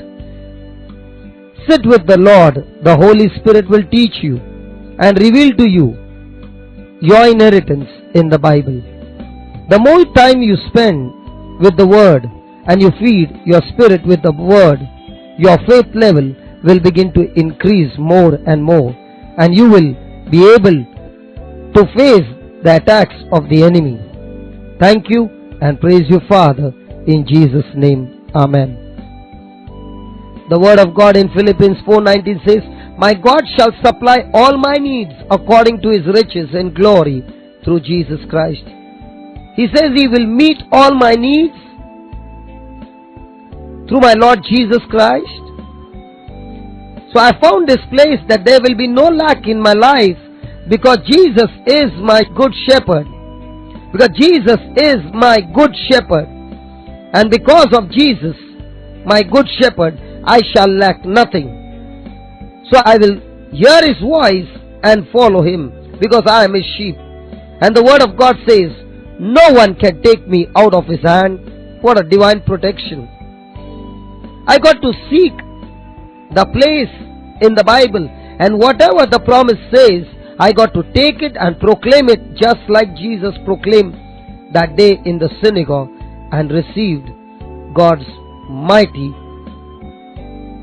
Sit with the Lord. The Holy Spirit will teach you and reveal to you your inheritance in the Bible. The more time you spend with the Word and you feed your spirit with the Word, your faith level will begin to increase more and more, and you will be able to face the attacks of the enemy. Thank you and praise you, Father, in Jesus' name. Amen. The word of God in Philippians 4:19 says, my God shall supply all my needs according to His riches and glory through Jesus Christ. He says He will meet all my needs through my Lord Jesus Christ. So I found this place that there will be no lack in my life, because Jesus is my good shepherd. Because Jesus is my good shepherd. And because of Jesus, my good shepherd, I shall lack nothing. So I will hear His voice and follow Him, because I am His sheep. And the word of God says, no one can take me out of His hand. What a divine protection. I got to seek the place in the Bible, and whatever the promise says, I got to take it and proclaim it, just like Jesus proclaimed that day in the synagogue and received God's mighty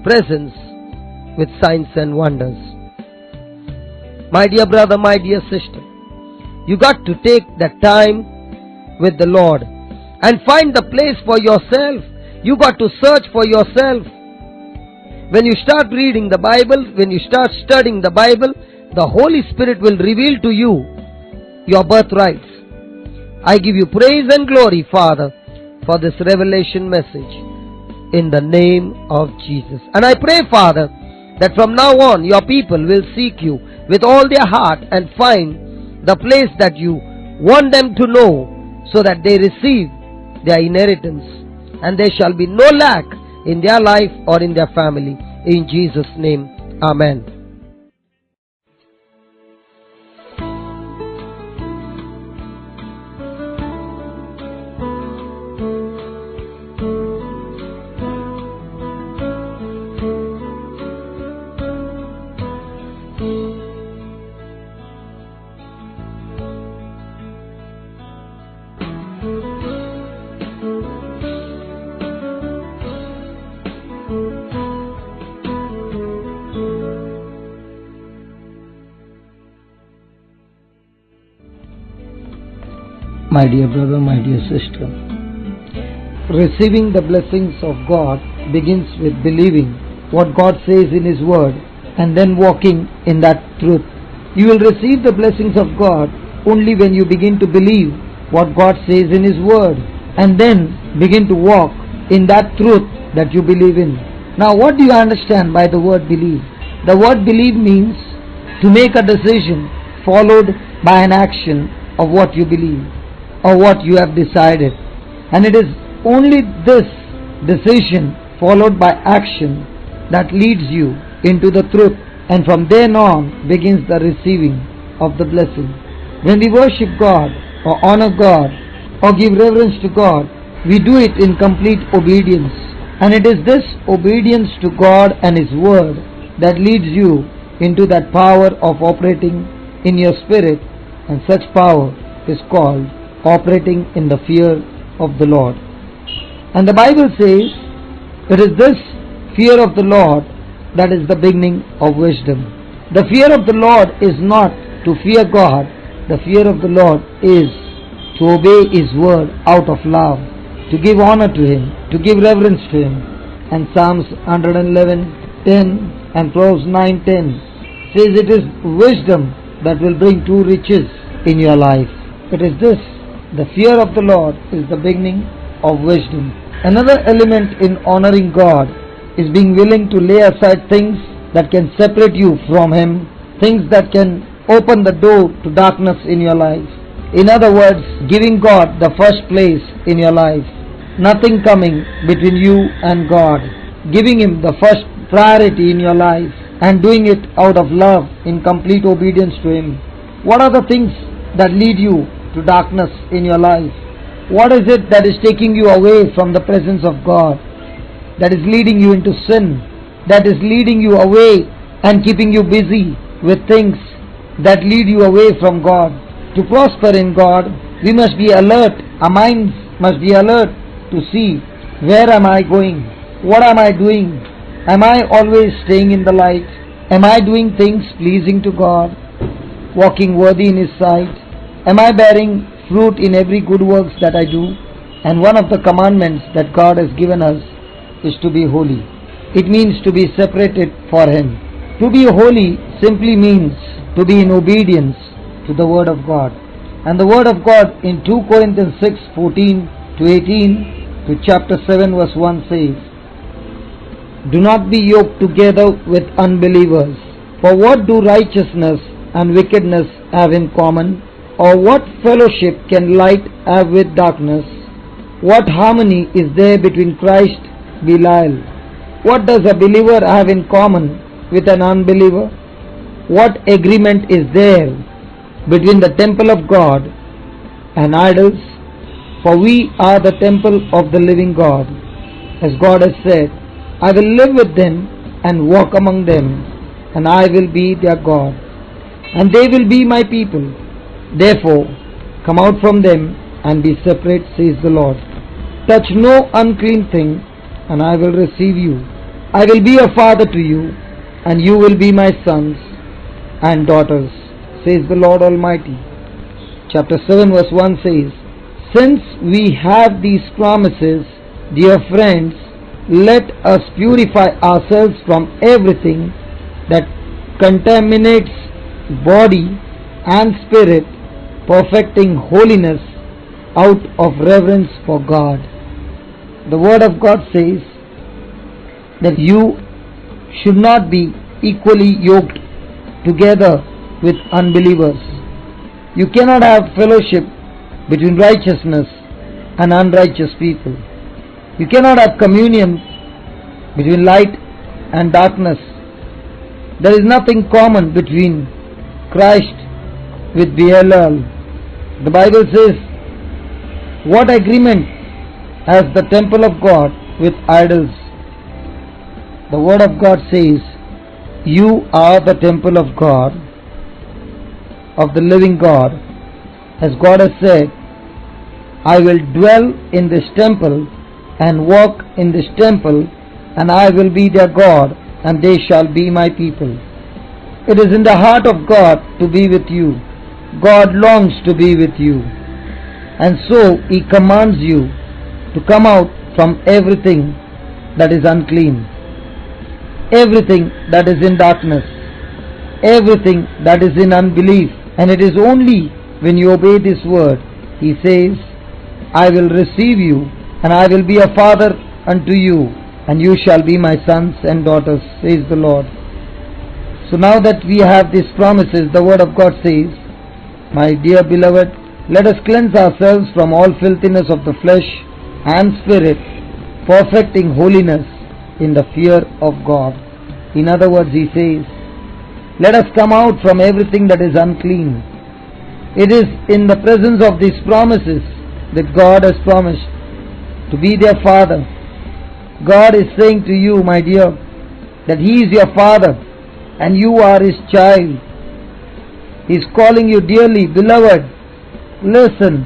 presence with signs and wonders. My dear brother, my dear sister, You got to take that time with the Lord and find the place for yourself. You got to search for yourself. When you start reading the Bible, when you start studying the Bible, the Holy Spirit will reveal to you your birthrights. I give you praise and glory, Father, for this revelation message in the name of Jesus. And I pray, Father, that from now on your people will seek you with all their heart and find the place that you want them to know, so that they receive their inheritance and there shall be no lack in their life or in their family. In Jesus' name, Amen. My dear brother, my dear sister, receiving the blessings of God begins with believing what God says in His Word and then walking in that truth. You will receive the blessings of God only when you begin to believe what God says in His Word and then begin to walk in that truth that you believe in. Now, what do you understand by the word believe? The word believe means to make a decision followed by an action of what you believe or what you have decided. And it is only this decision followed by action that leads you into the truth, and from then on begins the receiving of the blessing. When we worship God or honor God or give reverence to God, we do it in complete obedience. And it is this obedience to God and His Word that leads you into that power of operating in your spirit, and such power is called operating in the fear of the Lord. And the Bible says it is this fear of the Lord that is the beginning of wisdom. The fear of the Lord is not to fear God. The fear of the Lord is to obey His word out of love, to give honor to Him, to give reverence to Him. And Psalms 111:10 and Proverbs 9:10 says it is wisdom that will bring true riches in your life. It is this. The fear of the Lord is the beginning of wisdom. Another element in honoring God is being willing to lay aside things that can separate you from Him, things that can open the door to darkness in your life. In other words, giving God the first place in your life. Nothing coming between you and God. Giving Him the first priority in your life and doing it out of love in complete obedience to Him. What are the things that lead you to darkness in your life? What is it that is taking you away from the presence of God? That is leading you into sin? That is leading you away and keeping you busy with things that lead you away from God? To prosper in God, we must be alert. Our minds must be alert to see, where am I going? What am I doing? Am I always staying in the light? Am I doing things pleasing to God? Walking worthy in His sight? Am I bearing fruit in every good works that I do? And one of the commandments that God has given us is to be holy. It means to be separated for Him. To be holy simply means to be in obedience to the Word of God. And the Word of God in 2 Corinthians 6:14 to 18 to chapter 7 verse 1 says, "Do not be yoked together with unbelievers. For what do righteousness and wickedness have in common? Or what fellowship can light have with darkness? What harmony is there between Christ and Belial? What does a believer have in common with an unbeliever? What agreement is there between the temple of God and idols? For we are the temple of the living God. As God has said, I will live with them and walk among them, and I will be their God, and they will be my people. Therefore, come out from them and be separate, says the Lord. Touch no unclean thing, and I will receive you. I will be a father to you, and you will be my sons and daughters, says the Lord Almighty. chapter 7 verse 1 says, "Since we have these promises, dear friends, let us purify ourselves from everything that contaminates body and spirit, perfecting holiness out of reverence for God." The Word of God says that you should not be equally yoked together with unbelievers. You cannot have fellowship between righteousness and unrighteous people. You cannot have communion between light and darkness. There is nothing common between Christ with Belial. The Bible says, "What agreement has the temple of God with idols?" The Word of God says, "You are the temple of God, of the living God." As God has said, "I will dwell in this temple and walk in this temple, and I will be their God, and they shall be my people." It is in the heart of God to be with you. God longs to be with you. And so He commands you to come out from everything that is unclean, everything that is in darkness, everything that is in unbelief. And it is only when you obey this word, He says, "I will receive you, and I will be a father unto you, and you shall be my sons and daughters, says the Lord." So now that we have these promises, the Word of God says, "My dear beloved, let us cleanse ourselves from all filthiness of the flesh and spirit, perfecting holiness in the fear of God." In other words, He says, let us come out from everything that is unclean. It is in the presence of these promises that God has promised to be their Father. God is saying to you, my dear, that He is your Father and you are His child. He is calling you dearly, "Beloved, listen,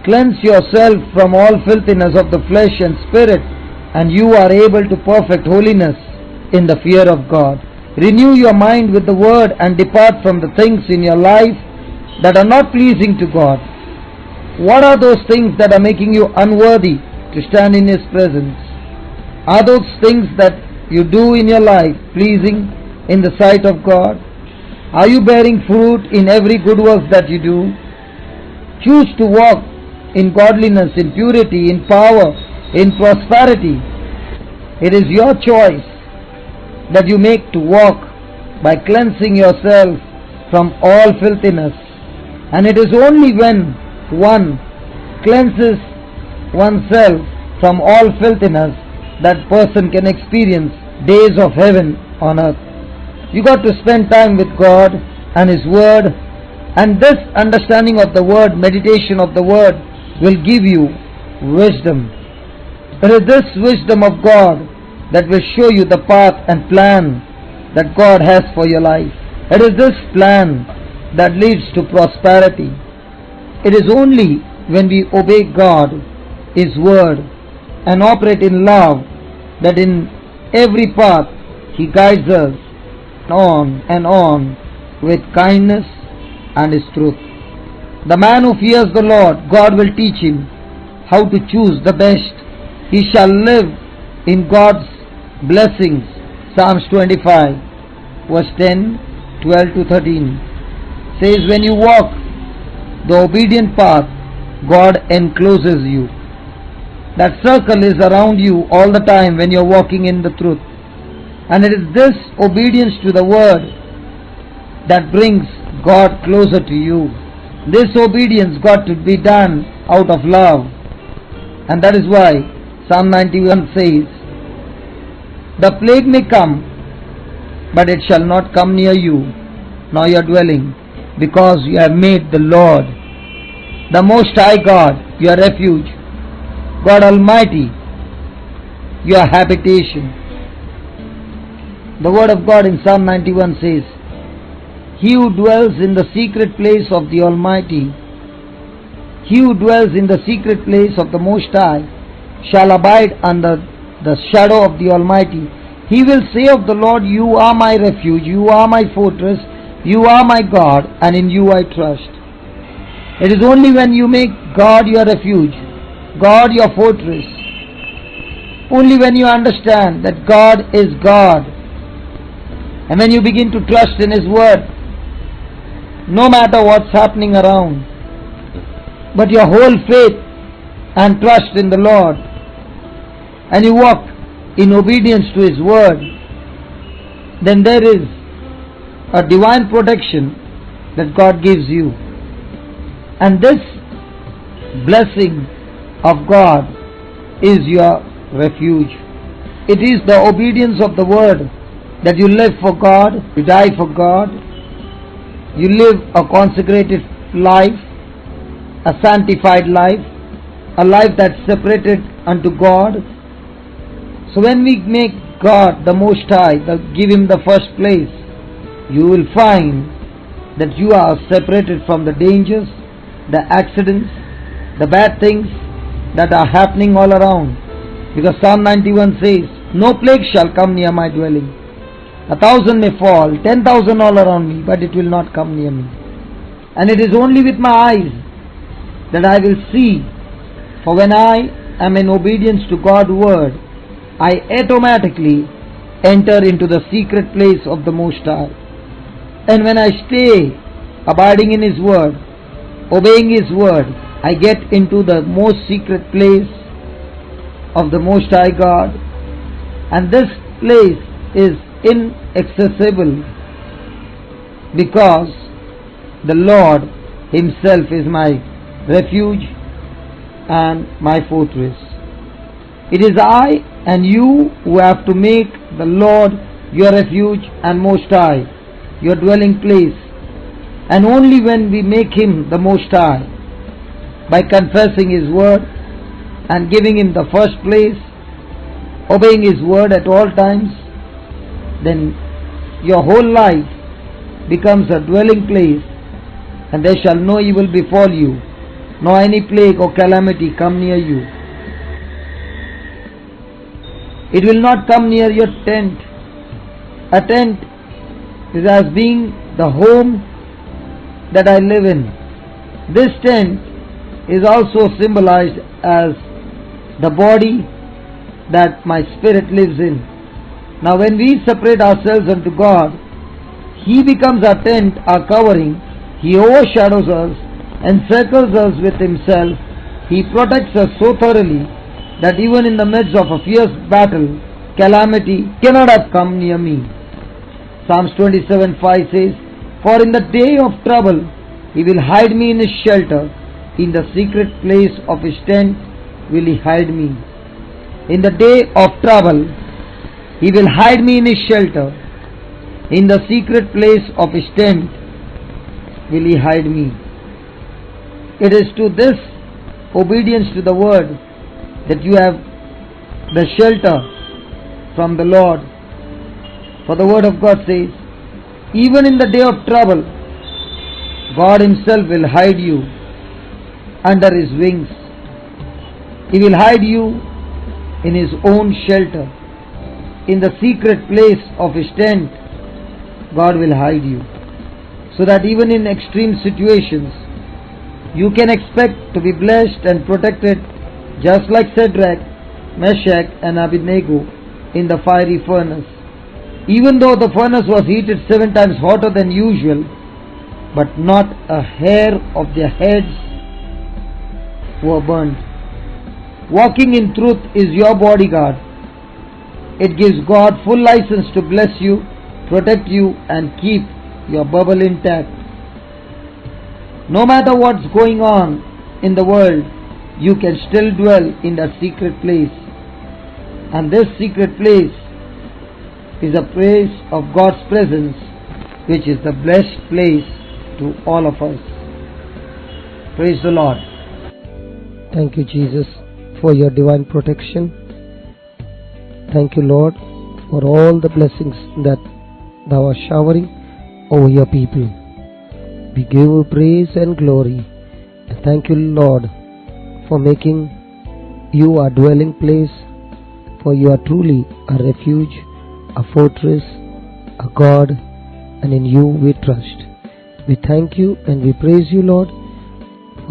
cleanse yourself from all filthiness of the flesh and spirit, and you are able to perfect holiness in the fear of God." Renew your mind with the Word and depart from the things in your life that are not pleasing to God. What are those things that are making you unworthy to stand in His presence? Are those things that you do in your life pleasing in the sight of God? Are you bearing fruit in every good work that you do? Choose to walk in godliness, in purity, in power, in prosperity. It is your choice that you make to walk by cleansing yourself from all filthiness. And it is only when one cleanses oneself from all filthiness that person can experience days of heaven on earth. You got to spend time with God and His Word, and this understanding of the Word, meditation of the Word, will give you wisdom. It is this wisdom of God that will show you the path and plan that God has for your life. It is this plan that leads to prosperity. It is only when we obey God, His Word, and operate in love that in every path He guides us on and on with kindness and His truth. The man who fears the Lord, God will teach him how to choose the best. He shall live in God's blessings. Psalms 25 verse 10, 12 to 13 says, "When you walk the obedient path, God encloses you." That circle is around you all the time when you are walking in the truth. And it is this obedience to the Word that brings God closer to you. This obedience got to be done out of love. And that is why Psalm 91 says, "The plague may come, but it shall not come near you, nor your dwelling, because you have made the Lord, the Most High God, your refuge, God Almighty, your habitation." The Word of God in Psalm 91 says, "He who dwells in the secret place of the Almighty, he who dwells in the secret place of the Most High, shall abide under the shadow of the Almighty. He will say of the Lord, You are my refuge, you are my fortress, you are my God, and in you I trust." It is only when you make God your refuge, God your fortress, only when you understand that God is God, and when you begin to trust in His Word, no matter what's happening around, but your whole faith and trust in the Lord, and you walk in obedience to His Word, then there is a divine protection that God gives you. And this blessing of God is your refuge. It is the obedience of the Word that you live for God, you die for God, you live a consecrated life, a sanctified life, a life that's separated unto God. So when we make God the Most High, give Him the first place, you will find that you are separated from the dangers, the accidents, the bad things that are happening all around. Because Psalm 91 says, no plague shall come near my dwelling. 1,000 may fall, 10,000 all around me, but it will not come near me. And it is only with my eyes that I will see. For when I am in obedience to God's word, I automatically enter into the secret place of the Most High. And when I stay abiding in His word, obeying His word, I get into the most secret place of the Most High God. And this place is inaccessible because the Lord Himself is my refuge and my fortress. It is I and you who have to make the Lord your refuge and Most High, your dwelling place. And only when we make Him the Most High, by confessing His word and giving Him the first place, obeying His word at all times, then your whole life becomes a dwelling place, and there shall no evil befall you, nor any plague or calamity come near you. It will not come near your tent. A tent is as being the home that I live in. This tent is also symbolized as the body that my spirit lives in. Now when we separate ourselves unto God, He becomes our tent, our covering. He overshadows us, encircles us with Himself. He protects us so thoroughly that even in the midst of a fierce battle, calamity cannot have come near me. Psalms 27:5 says, for in the day of trouble He will hide me in His shelter. In the secret place of His tent will He hide me. In the day of trouble He will hide me in His shelter. In the secret place of His tent will He hide me. It is to this obedience to the word that you have the shelter from the Lord. For the word of God says, even in the day of trouble, God Himself will hide you under His wings. He will hide you in His own shelter. In the secret place of His tent, God will hide you. So that even in extreme situations, you can expect to be blessed and protected, just like Shadrach, Meshach and Abednego in the fiery furnace. Even though the furnace was heated 7 times hotter than usual, but not a hair of their heads were burnt. Walking in truth is your bodyguard. It gives God full license to bless you, protect you and keep your bubble intact. No matter what's going on in the world, you can still dwell in that secret place. And this secret place is a place of God's presence, which is the blessed place to all of us. Praise the Lord. Thank you, Jesus, for your divine protection. Thank you, Lord, for all the blessings that Thou art showering over your people. We give you praise and glory. And thank you, Lord, for making you our dwelling place, for you are truly a refuge, a fortress, a God, and in you we trust. We thank you and we praise you, Lord,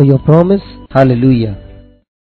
for your promise. Hallelujah.